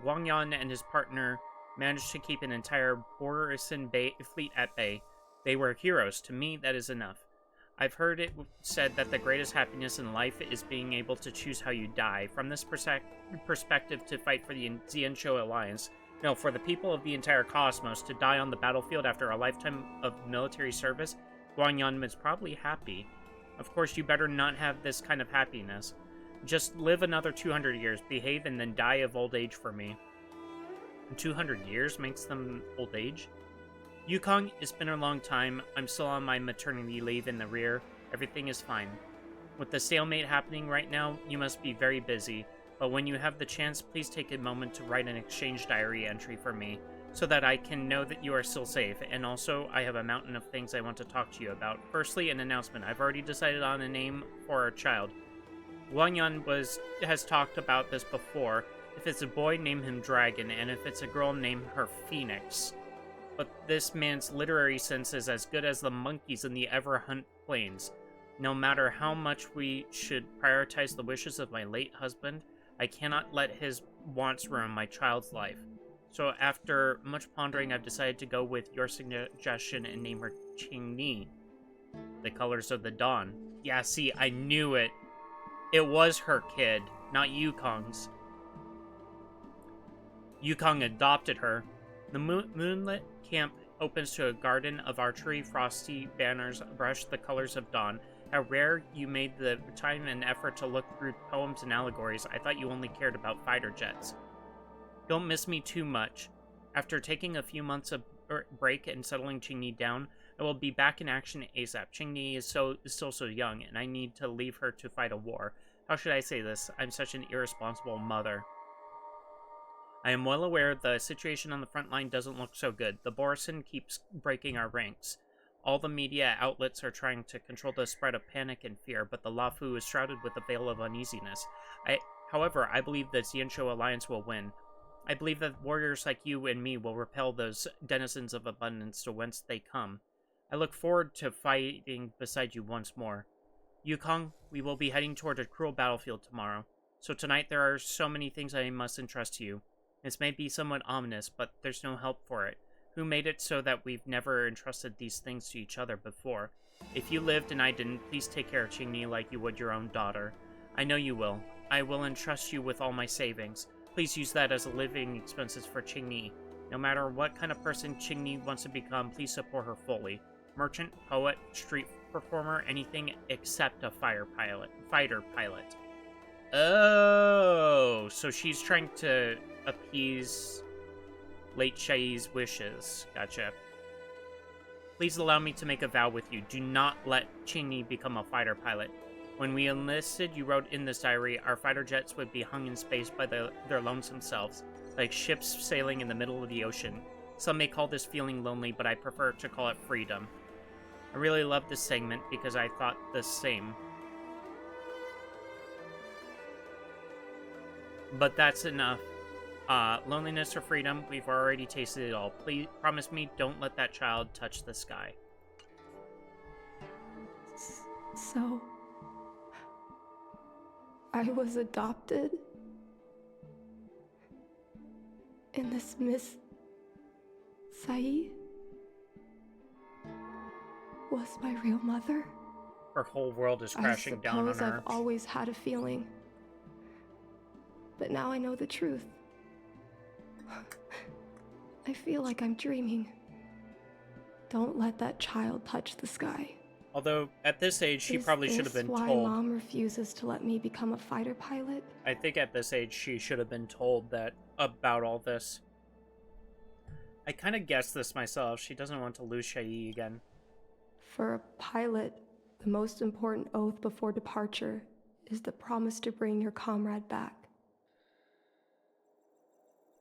Guangyan and his partner managed to keep an entire Borisin fleet at bay. They were heroes. To me, that is enough. I've heard it said that the greatest happiness in life is being able to choose how you die. From this perspective, to fight for the Xianzhou Alliance, No, for the people of the entire cosmos to die on the battlefield after a lifetime of military service, Guanyan is probably happy. Of course, you better not have this kind of happiness. Just live another 200 years, behave, and then die of old age for me. 200 years makes them old age? Yukong, it's been a long time. I'm still on my maternity leave in the rear. Everything is fine. With the stalemate happening right now, you must be very busy. But when you have the chance, please take a moment to write an exchange diary entry for me, so that I can know that you are still safe. And also, I have a mountain of things I want to talk to you about. Firstly, an announcement. I've already decided on a name for our child. Guanyan has talked about this before. If it's a boy, name him Dragon, and if it's a girl, name her Phoenix. But this man's literary sense is as good as the monkeys in the Everhunt Plains. No matter how much we should prioritize the wishes of my late husband, I cannot let his wants ruin my child's life. So after much pondering, I've decided to go with your suggestion and name her Qingni. The colors of the dawn. Yeah, see, I knew it. It was her kid, not Yukong's. Yukong adopted her. The moonlit camp opens to a garden of archery. Frosty banners brush the colors of dawn. How rare you made the time and effort to look through poems and allegories. I thought you only cared about fighter jets. Don't miss me too much. After taking a few months of break and settling Qingni down, I will be back in action ASAP. Qingni is still so young, and I need to leave her to fight a war. How should I say this? I'm such an irresponsible mother. I am well aware the situation on the front line doesn't look so good. The Borisin keeps breaking our ranks. All the media outlets are trying to control the spread of panic and fear, but the Luofu is shrouded with a veil of uneasiness. However, I believe the Xianzhou Alliance will win. I believe that warriors like you and me will repel those denizens of abundance to whence they come. I look forward to fighting beside you once more. Yukong, we will be heading toward a cruel battlefield tomorrow. So tonight there are so many things I must entrust to you. This may be somewhat ominous, but there's no help for it. Who made it so that we've never entrusted these things to each other before? If you lived and I didn't, please take care of Qingni like you would your own daughter. I know you will. I will entrust you with all my savings. Please use that as a living expenses for Qingni. No matter what kind of person Qingni wants to become, please support her fully. Merchant, poet, street performer, anything except a fighter pilot. Oh, so she's trying to appease late Shai's wishes. Gotcha. Please allow me to make a vow with you. Do not let Qingni become a fighter pilot. When we enlisted, you wrote in this diary, our fighter jets would be hung in space by their lonesome selves, like ships sailing in the middle of the ocean. Some may call this feeling lonely, but I prefer to call it freedom. I really love this segment because I thought the same. But that's enough. Loneliness or freedom, we've already tasted it all. Please promise me don't let that child touch the sky. So, I was adopted? And this Miss Sai was my real mother? Her whole world is crashing down on her. I suppose I've always had a feeling. But now I know the truth. I feel like I'm dreaming. Don't let that child touch the sky. Although, at this age, she probably should have been told. Is this why Mom refuses to let me become a fighter pilot? I think at this age, she should have been told that about all this. I kind of guessed this myself. She doesn't want to lose Shai again. For a pilot, the most important oath before departure is the promise to bring your comrade back.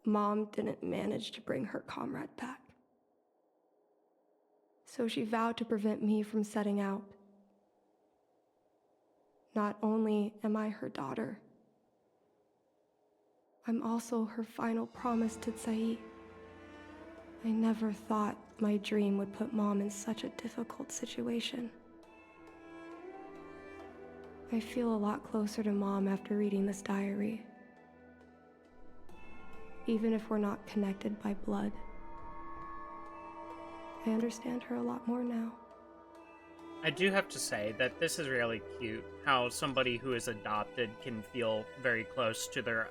Mom didn't manage to bring her comrade back. So she vowed to prevent me from setting out. Not only am I her daughter, I'm also her final promise to Tsai. I never thought my dream would put Mom in such a difficult situation. I feel a lot closer to Mom after reading this diary. Even if we're not connected by blood. I understand her a lot more now. I do have to say that this is really cute, how somebody who is adopted can feel very close to their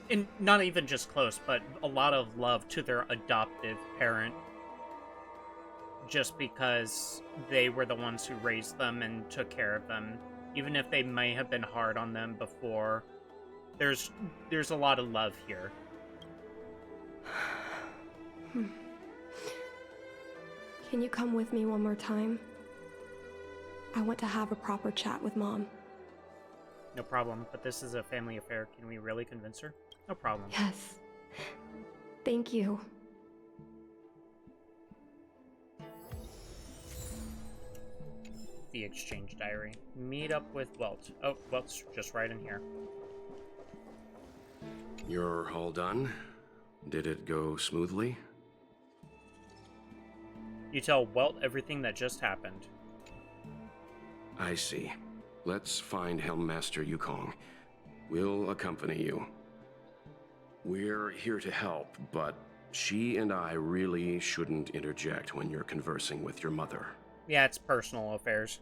And not even just close, but a lot of love to their adoptive parent. Just because they were the ones who raised them and took care of them. Even if they may have been hard on them before, there's a lot of love here. Can you come with me one more time? I want to have a proper chat with Mom. No problem, but this is a family affair. Can we really convince her? No problem. Yes. Thank you. The exchange diary. Meet up with Welt. Oh, Welt's just right in here. You're all done? Did it go smoothly? You tell Welt everything that just happened. I see. Let's find Helmmaster Yukong. We'll accompany you. We're here to help, but she and I really shouldn't interject when you're conversing with your mother. Yeah, it's personal affairs.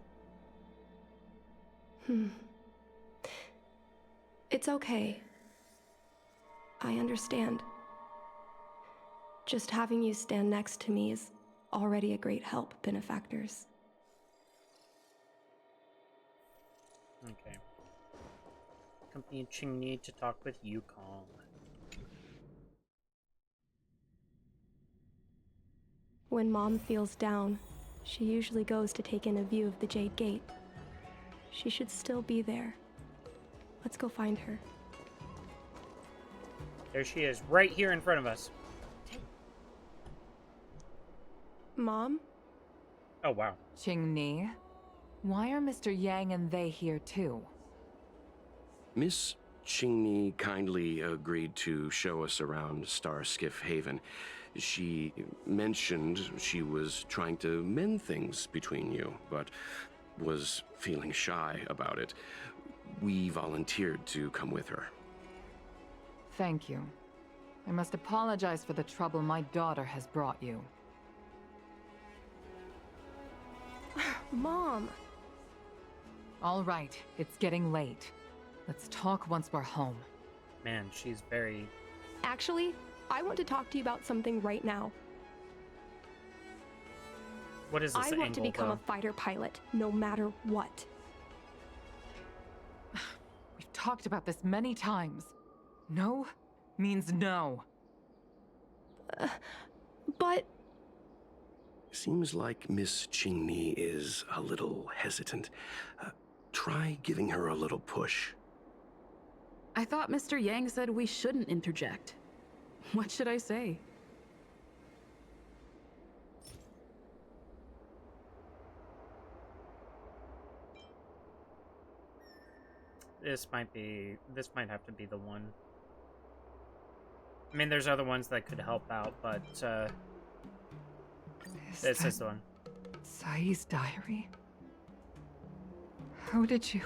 It's okay. I understand. Just having you stand next to me is already a great help, benefactors. Okay. Accompany Qingni to talk with Yukong. When Mom feels down, she usually goes to take in a view of the Jade Gate. She should still be there. Let's go find her. There she is, right here in front of us. Mom? Oh, wow. Qingni, why are Mr. Yang and they here too? Miss Qingni kindly agreed to show us around Starskiff Haven. She mentioned she was trying to mend things between you, but was feeling shy about it. We volunteered to come with her. Thank you. I must apologize for the trouble my daughter has brought you. Mom! All right, it's getting late. Let's talk once we're home. Man, she's very... Actually, I want to talk to you about something right now. What is this I want to become though? a fighter pilot, no matter what. We've talked about this many times. No means no. But... Seems like Miss Qingni is a little hesitant. Try giving her a little push. I thought Mr. Yang said we shouldn't interject. What should I say? This might have to be the one. I mean, there's other ones that could help out, but, this is the one. Sai's diary? How did you...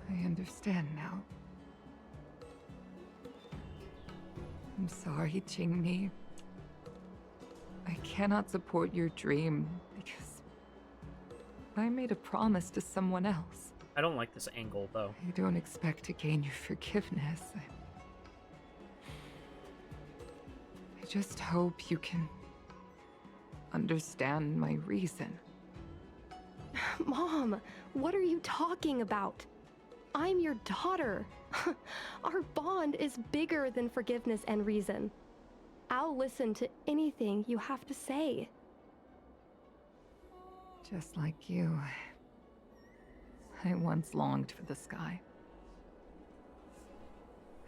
I understand now. I'm sorry, Qingni. I cannot support your dream because I made a promise to someone else. I don't like this angle, though. I don't expect to gain your forgiveness. I just hope you can understand my reason. Mom, what are you talking about? I'm your daughter. Our bond is bigger than forgiveness and reason. I'll listen to anything you have to say. Just like you, I once longed for the sky.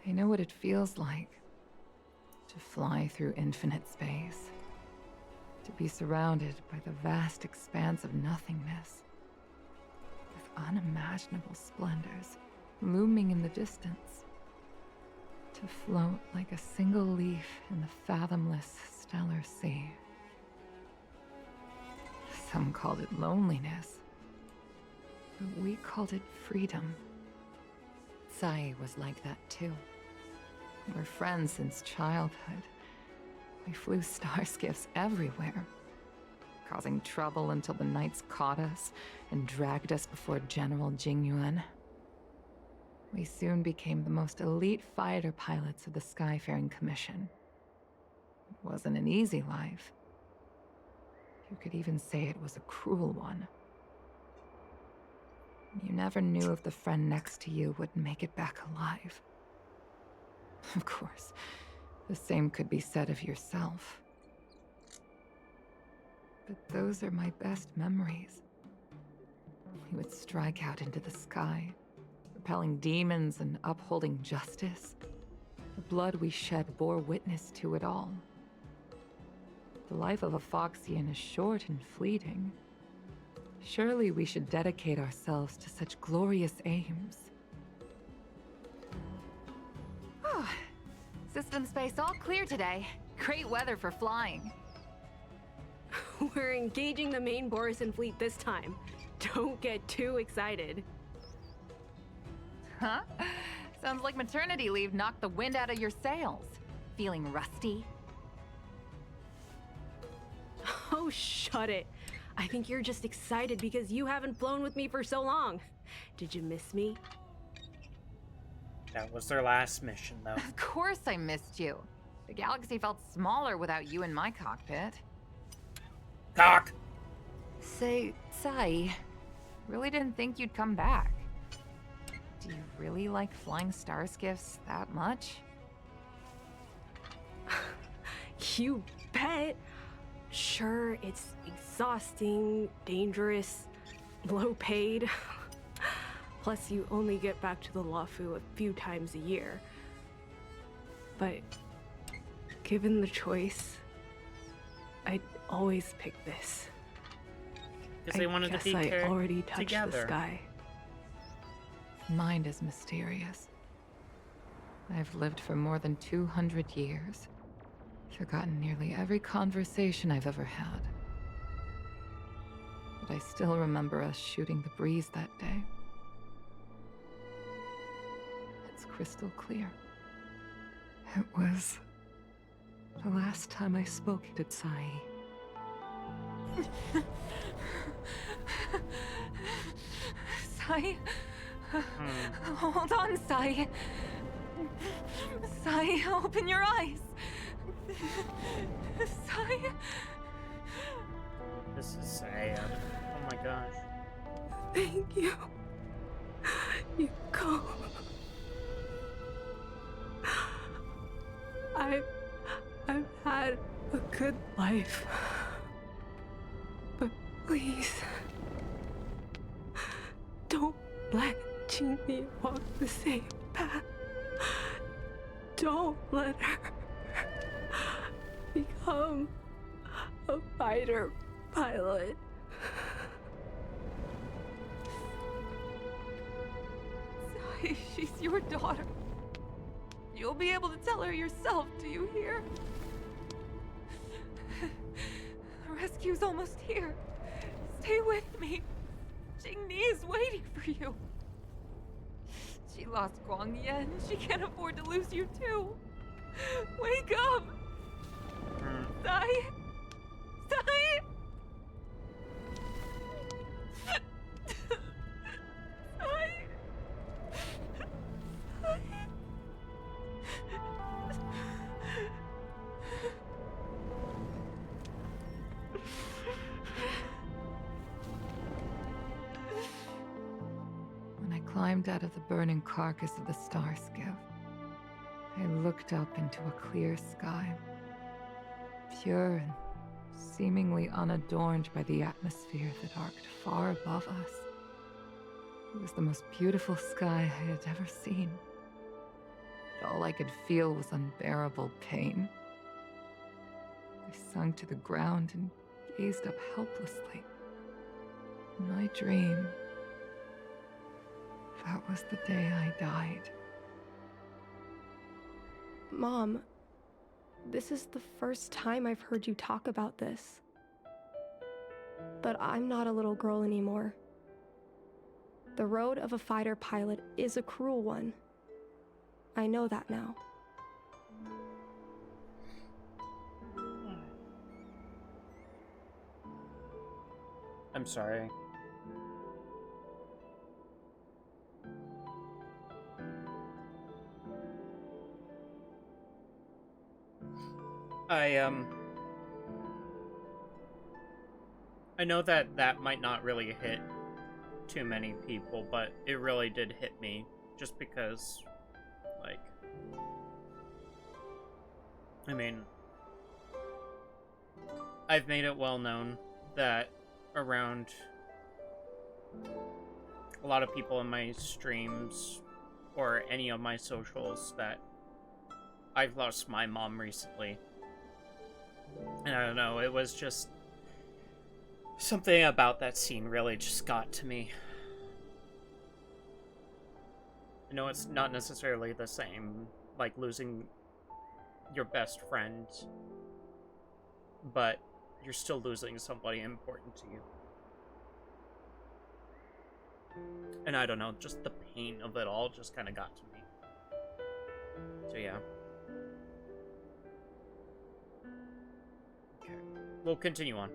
I know what it feels like to fly through infinite space, to be surrounded by the vast expanse of nothingness, with unimaginable splendors looming in the distance, to float like a single leaf in the fathomless stellar sea. Some called it loneliness, but we called it freedom. Sai was like that too. We're friends since childhood. We flew star skiffs everywhere, causing trouble until the knights caught us and dragged us before General Jingyuan. We soon became the most elite fighter pilots of the Skyfaring Commission. It wasn't an easy life. You could even say it was a cruel one. You never knew if the friend next to you would make it back alive. Of course, the same could be said of yourself. But those are my best memories. We would strike out into the sky, repelling demons and upholding justice. The blood we shed bore witness to it all. The life of a Foxian is short and fleeting. Surely we should dedicate ourselves to such glorious aims. System space all clear today. Great weather for flying. We're engaging the main Borison fleet this time. Don't get too excited. Huh? Sounds like maternity leave knocked the wind out of your sails. Feeling rusty? Oh, shut it. I think you're just excited because you haven't flown with me for so long. Did you miss me? That was their last mission, though. Of course I missed you. The galaxy felt smaller without you in my cockpit. Cock! Say, Sai, really didn't think you'd come back. Do you really like flying star skiffs that much? You bet. Sure, it's exhausting, dangerous, low paid. Plus, you only get back to the Luofu a few times a year. But given the choice, I'd always pick this. Because they wanted to be I already touched together. the sky. Mind is mysterious. I've lived for more than 200 years. Forgotten nearly every conversation I've ever had. But I still remember us shooting the breeze that day. It's crystal clear. It was the last time I spoke to Tsai. Sai? Hold on, Sai. Sai, open your eyes. Sai? This is sad. Oh my gosh. Thank you. You go. I've had a good life. But please, don't let Jinli walk the same path. Don't let her become a fighter pilot. Sai, she's your daughter. You'll be able to tell her yourself, do you hear? The rescue's almost here. Stay with me. Jingni is waiting for you. She lost Guang Yan. She can't afford to lose you too. Wake up! Sai! Sai! Sai! When I climbed out of the burning carcass of the star skiff, I looked up into a clear sky, pure and seemingly unadorned by the atmosphere that arced far above us. It was the most beautiful sky I had ever seen. But all I could feel was unbearable pain. I sunk to the ground and gazed up helplessly. In my dream, that was the day I died. Mom, this is the first time I've heard you talk about this. But I'm not a little girl anymore. The road of a fighter pilot is a cruel one. I know that now. I'm sorry. I know that that might not really hit too many people, but it really did hit me just because, like, I mean, I've made it well known that around a lot of people in my streams or any of my socials that I've lost my mom recently. And I don't know, it was just something about that scene really just got to me. I know it's not necessarily the same, like losing your best friend, but you're still losing somebody important to you. And I don't know, just the pain of it all just kind of got to me. So yeah. Okay, we'll continue on.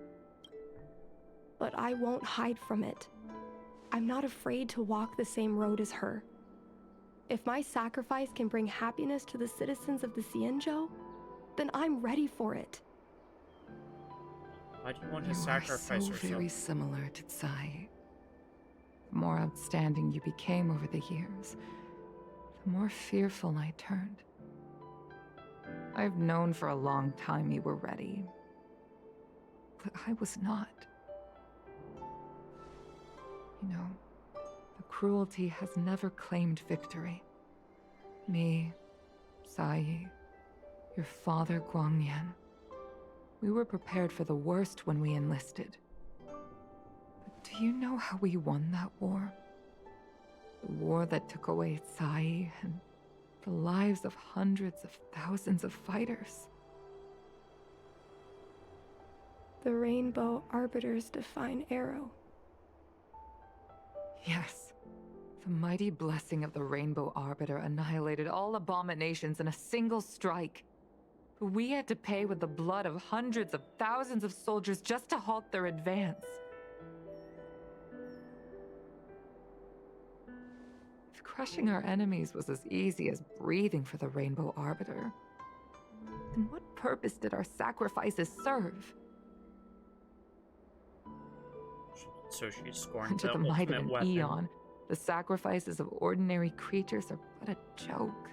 But I won't hide from it. I'm not afraid to walk the same road as her. If my sacrifice can bring happiness to the citizens of the Xianzhou, then I'm ready for it. Why do you want You to sacrifice are so yourself? very similar to Tsai. The more outstanding you became over the years, the more fearful I turned. I've known for a long time you were ready, but I was not. You know, the cruelty has never claimed victory. Me, Tsai, your father Guangyan. We were prepared for the worst when we enlisted. But do you know how we won that war? The war that took away Tsai and the lives of hundreds of thousands of fighters. The Rainbow Arbiter's divine arrow. Yes. The mighty blessing of the Rainbow Arbiter annihilated all abominations in a single strike. We had to pay with the blood of hundreds of thousands of soldiers just to halt their advance. If crushing our enemies was as easy as breathing for the Rainbow Arbiter, then what purpose did our sacrifices serve? So she scorns Under the might of an eon, the sacrifices of ordinary creatures are but a joke.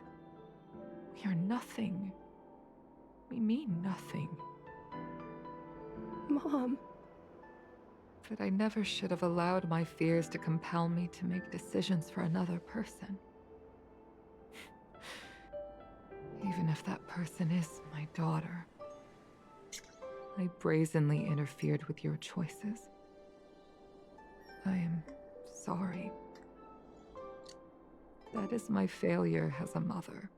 We are nothing. We mean nothing. Mom. But I never should have allowed my fears to compel me to make decisions for another person. Even if that person is my daughter. I brazenly interfered with your choices. I am sorry. That is my failure as a mother.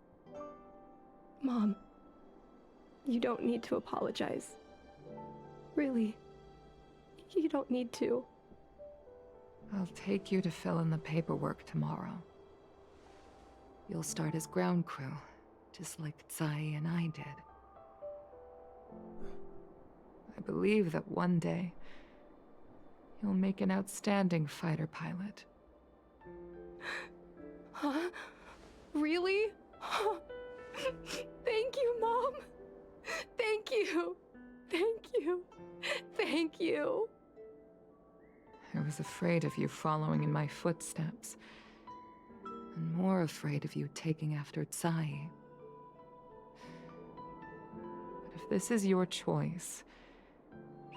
Mom, you don't need to apologize. Really, you don't need to. I'll take you to fill in the paperwork tomorrow. You'll start as ground crew, just like Tsai and I did. I believe that one day, you'll make an outstanding fighter pilot. Huh? Really? Thank you, Mom. Thank you. Thank you. Thank you. I was afraid of you following in my footsteps, and more afraid of you taking after Tsai. But if this is your choice,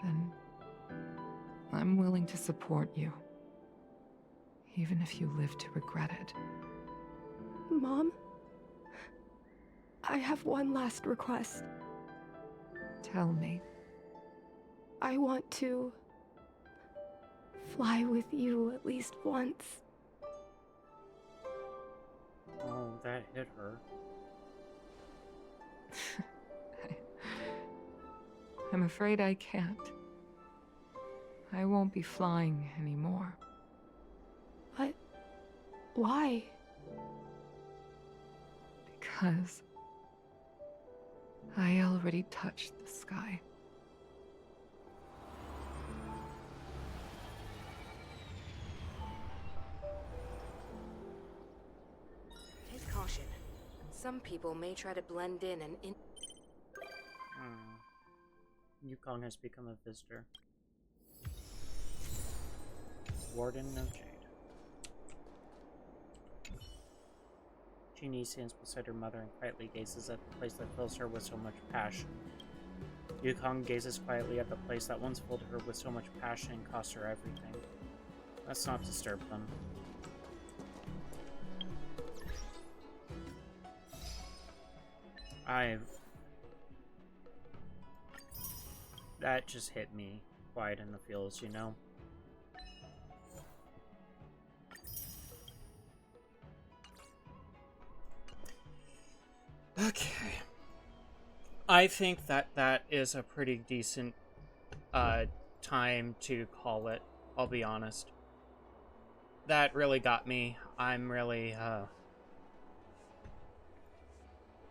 then I'm willing to support you, even if you live to regret it. Mom, I have one last request. Tell me. I want to fly with you at least once. Oh, that hit her. I'm afraid I can't. I won't be flying anymore. But why? Because I already touched the sky. Take caution. Some people may try to blend in and Yukong has become a visitor. Warden of Jade. Jeannie stands beside her mother and quietly gazes at the place that fills her with so much passion. Yukong gazes quietly at the place that once filled her with so much passion and cost her everything. Let's not disturb them. That just hit me quiet in the feels, you know? Okay. I think that is a pretty decent time to call it, I'll be honest. That really got me. I'm really,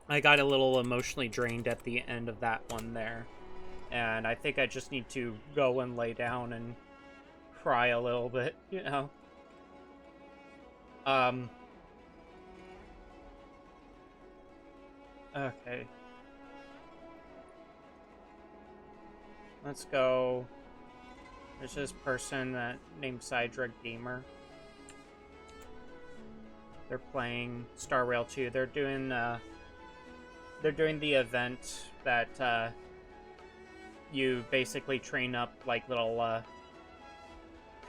I got a little emotionally drained at the end of that one there. And I think I just need to go and lay down and cry a little bit, you know? Okay. Let's go. There's this person named Cydra Gamer. They're playing Star Rail 2. They're doing the event that you basically train up like little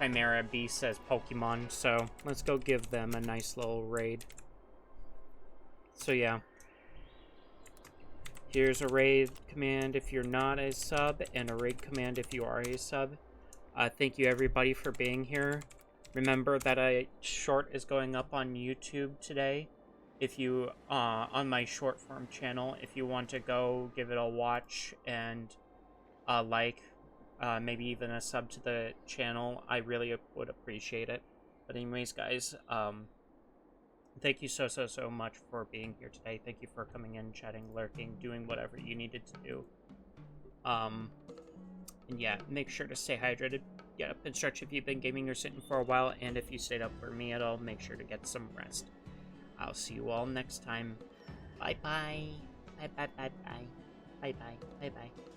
Chimera beasts as Pokemon. So let's go give them a nice little raid. So yeah. Here's a raid command if you're not a sub, and a raid command if you are a sub. Thank you everybody for being here. Remember that a short is going up on YouTube today. If you, on my short form channel, if you want to go give it a watch and maybe even a sub to the channel, I really would appreciate it. But anyways, guys, thank you so much for being here today. Thank you for coming in, chatting, lurking, doing whatever you needed to do. And yeah, make sure to stay hydrated, get up and stretch if you've been gaming or sitting for a while, and if you stayed up for me at all, make sure to get some rest. I'll see you all next time. Bye-bye. Bye-bye. Bye-bye. Bye-bye. Bye-bye.